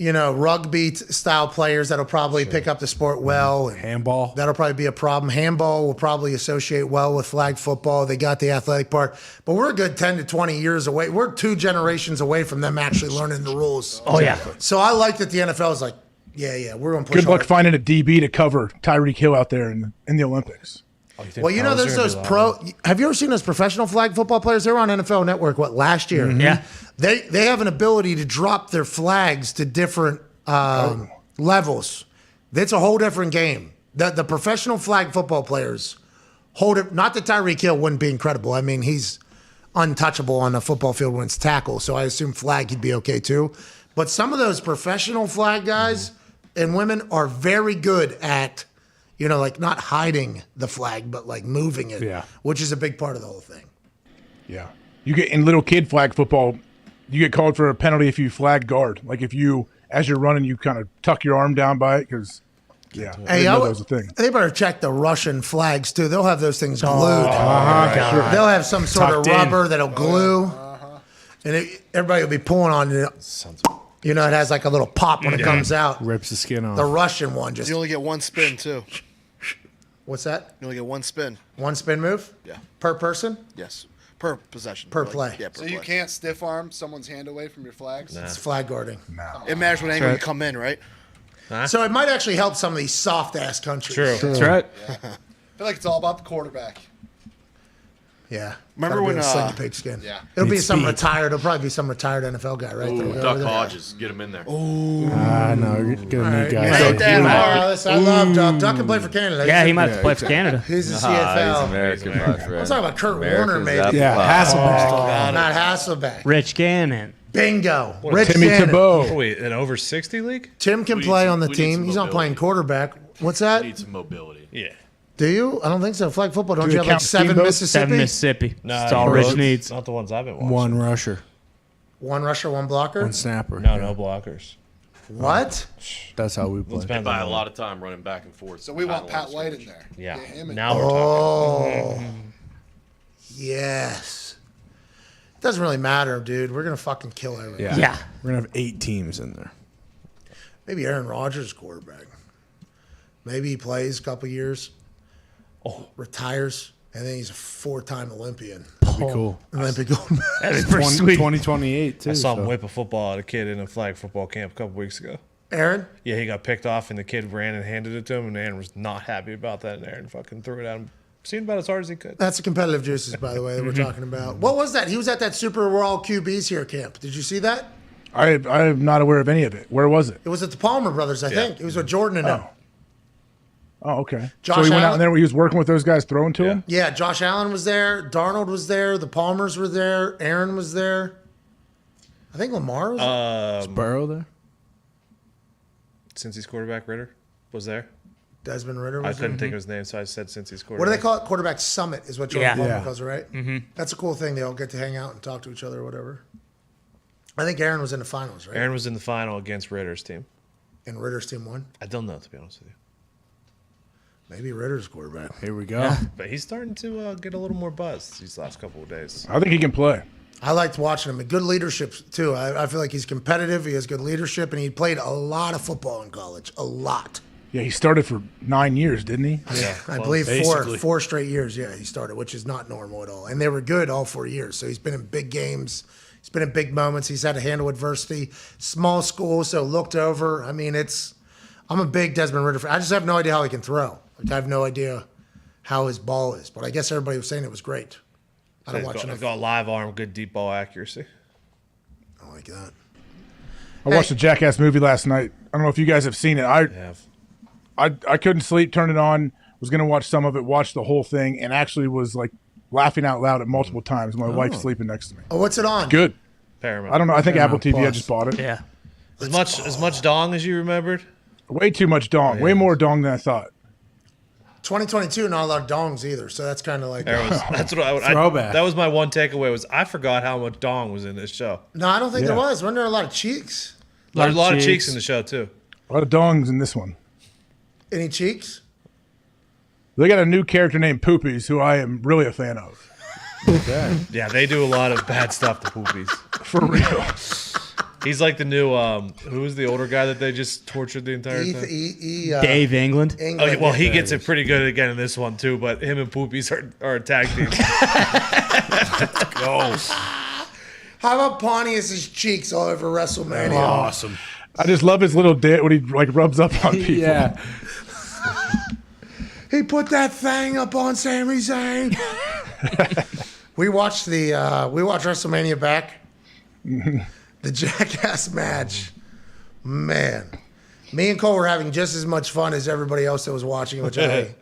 rugby-style players that'll probably pick up the sport well. Handball. That'll probably be a problem. Handball will probably associate well with flag football. They got the athletic part. But we're a good 10 to 20 years away. We're 2 generations away from them actually learning the rules. Oh, yeah. So I like that the NFL is like, we're going to push Good luck hard. finding a DB to cover Tyreek Hill out there in the Olympics. Well, there's those have you ever seen those professional flag football players? They were on NFL Network, last year? Yeah. They have an ability to drop their flags to different levels. It's a whole different game. The professional flag football players hold it. Not that Tyreek Hill wouldn't be incredible. I mean, he's untouchable on the football field when it's tackle, so I assume flag he'd be okay too. But some of those professional flag guys and women are very good at not hiding the flag, but moving it, which is a big part of the whole thing. Yeah. You get in little kid flag football, you get called for a penalty if you flag guard. Like if you, as you're running, you kind of tuck your arm down by it because, I didn't know that was a thing. They better check the Russian flags too. They'll have those things glued. Sure. They'll have some sort of rubber that'll glue, and everybody will be pulling on it. It has like a little pop when it comes out. Rips the skin off. The Russian one just. You only get one spin too. What's that? You only get one spin. One spin move? Yeah. Per person? Yes. Per possession. Per play. Yeah, per So play. you can't stiff arm someone's hand away from your flags? It's flag guarding. It matters what angle you come in, right? So it might actually help some of these soft ass countries. True. That's right. I feel like it's all about the quarterback. Yeah. Remember Gotta be when, able to sling the pigskin. Yeah. It'll be Need some speed. retired. It'll probably be some retired NFL guy, right? Ooh, there. Duck Hodges, get him in there. No, you're gonna need guys. Hey, like Dan, you. I love Duck. Duck can play for Canada. Yeah, he might have to play for Canada. He's the He's CFL. American, my friend. I'm talking about Kurt America's Warner, maybe. apple Yeah, pie. Hasselbeck. Not Hasselbeck. Rich Gannon. Bingo. Rich Timmy Gannon. Tebow. Wait, an over 60 league? Tim can We play need on the we need team. some He's not mobility. playing quarterback. What's We that? need some mobility. Yeah. Do you? I don't think so. Flag football. Don't Do you they have like count 7 steamboats? Mississippi? 7 Mississippi. No, That's all Rich needs. Not the ones I've been watching. One rusher, 1 rusher, 1 blocker? one snapper. No blockers. What? That's how we play. Depends By on a the- lot of time running back and forth. So we want Pat Pat White in there. Yeah. Get him in. Now we're talking. Oh. Yes. It doesn't really matter, dude. We're going to fucking kill everyone. Yeah. We're gonna have 8 teams in there. Maybe Aaron Rodgers is quarterback. Maybe he plays a couple years. Retires. And then he's a 4-time Olympian. That'd be cool. Olympic gold medalist. That'd be pretty sweet. 2028 too. I saw him so. whip a football at a kid in a flag football camp a couple weeks ago. Aaron? Yeah, he got picked off, and the kid ran and handed it to him, and Aaron was not happy about that, and Aaron fucking threw it at him. Seemed about as hard as he could. That's the competitive juices, by the way, that we're talking about. What was that? He was at that Super We're All QBs Here camp. Did you see that? I'm not aware of any of it. Where was it? It was at the Palmer Brothers, I think. It was with Jordan and them. Oh, okay. Josh so he went out Allen? there where he was working with those guys throwing to him? Yeah, Josh Allen was there. Darnold was there. The Palmers were there. Aaron was there. I think Lamar was there. Is Burrow there? Cincy's quarterback, Ritter, was there. Desmond Ritter I was couldn't there. think of his name, so I said Cincy's quarterback. What do they call it? Quarterback Summit is what Jordan Palmer Yeah. calls it, right? Mm-hmm. That's a cool thing. They all get to hang out and talk to each other or whatever. I think Aaron was in the finals, right? Aaron was in the final against Ritter's team. And Ritter's team won? I don't know, to be honest with you. Maybe Ritter's quarterback. Here we go. But he's starting to get a little more buzz these last couple of days. I think he can play. I liked watching him. Good leadership, too. I feel like he's competitive. He has good leadership, and he played a lot of football in college. A lot. Yeah, he started for 9 years, didn't he? Yeah, I believe four straight years. Yeah, he started, which is not normal at all. And they were good all 4 years. So he's been in big games. He's been in big moments. He's had to handle adversity. Small school, so looked over. I mean, I'm a big Desmond Ritter fan. I just have no idea how he can throw. Like, I have no idea how his ball is. But I guess everybody was saying it was great. I don't watch He's enough. got live arm, good deep ball accuracy. I like that. I watched the Jackass movie last night. I don't know if you guys have seen it. I couldn't sleep, turned it on, was going to watch some of it, watched the whole thing, and actually was like laughing out loud at multiple times. My wife's sleeping next to me. Oh, what's it on? Good. Paramount. I don't know. I think Apple Paramount TV. I Plus. just bought it. Yeah. As much dong as you remembered. Way too much dong. Way more dong than I thought. 2022, not a lot of dongs either. So that's kind of like. That's what Throwback. That was my one takeaway. Was I forgot how much dong was in this show. No, I don't think there Yeah. was. Wasn't there a lot of cheeks? There's a lot of cheeks in the show too. A lot of dongs in this one. Any cheeks? They got a new character named Poopies, who I am really a fan of. Yeah, they do a lot of bad stuff to Poopies. For real. He's like the new who was the older guy that they just tortured the entire time? Dave England. Oh, yeah, well, he gets it pretty good again in this one too. But him and Poopies are a tag team. Go. How about Pontius's cheeks all over WrestleMania? Awesome. I just love his little dance when he like rubs up on people. Yeah. He put that thing up on Sami Zayn. we watched WrestleMania back. The Jackass match. Man. Me and Cole were having just as much fun as everybody else that was watching, which I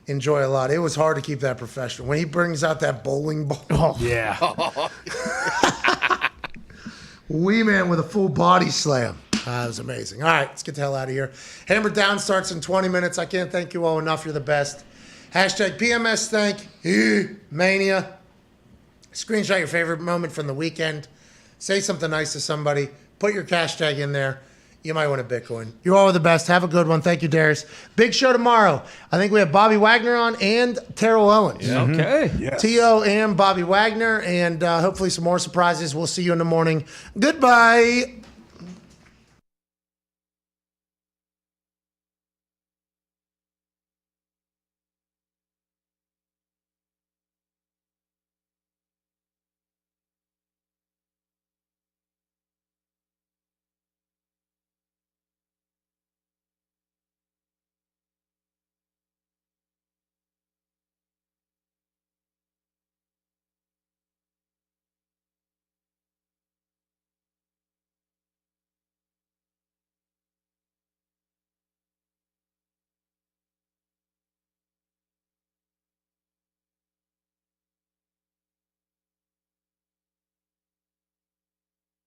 enjoy a lot. It was hard to keep that professional. When he brings out that bowling ball. Oh, yeah. Wee Man with a full body slam. It was amazing. All right, let's get the hell out of here. Hammer Down starts in 20 minutes. I can't thank you all enough. You're the best. Hashtag PMS thank you, Mania. Screenshot your favorite moment from the weekend. Say something nice to somebody. Put your cash tag in there. You might win a Bitcoin. You all are the best. Have a good one. Thank you, Darius. Big show tomorrow. I think we have Bobby Wagner on and Terrell Owens. Yeah. Okay. Yes. T.O. and Bobby Wagner, and hopefully some more surprises. We'll see you in the morning. Goodbye.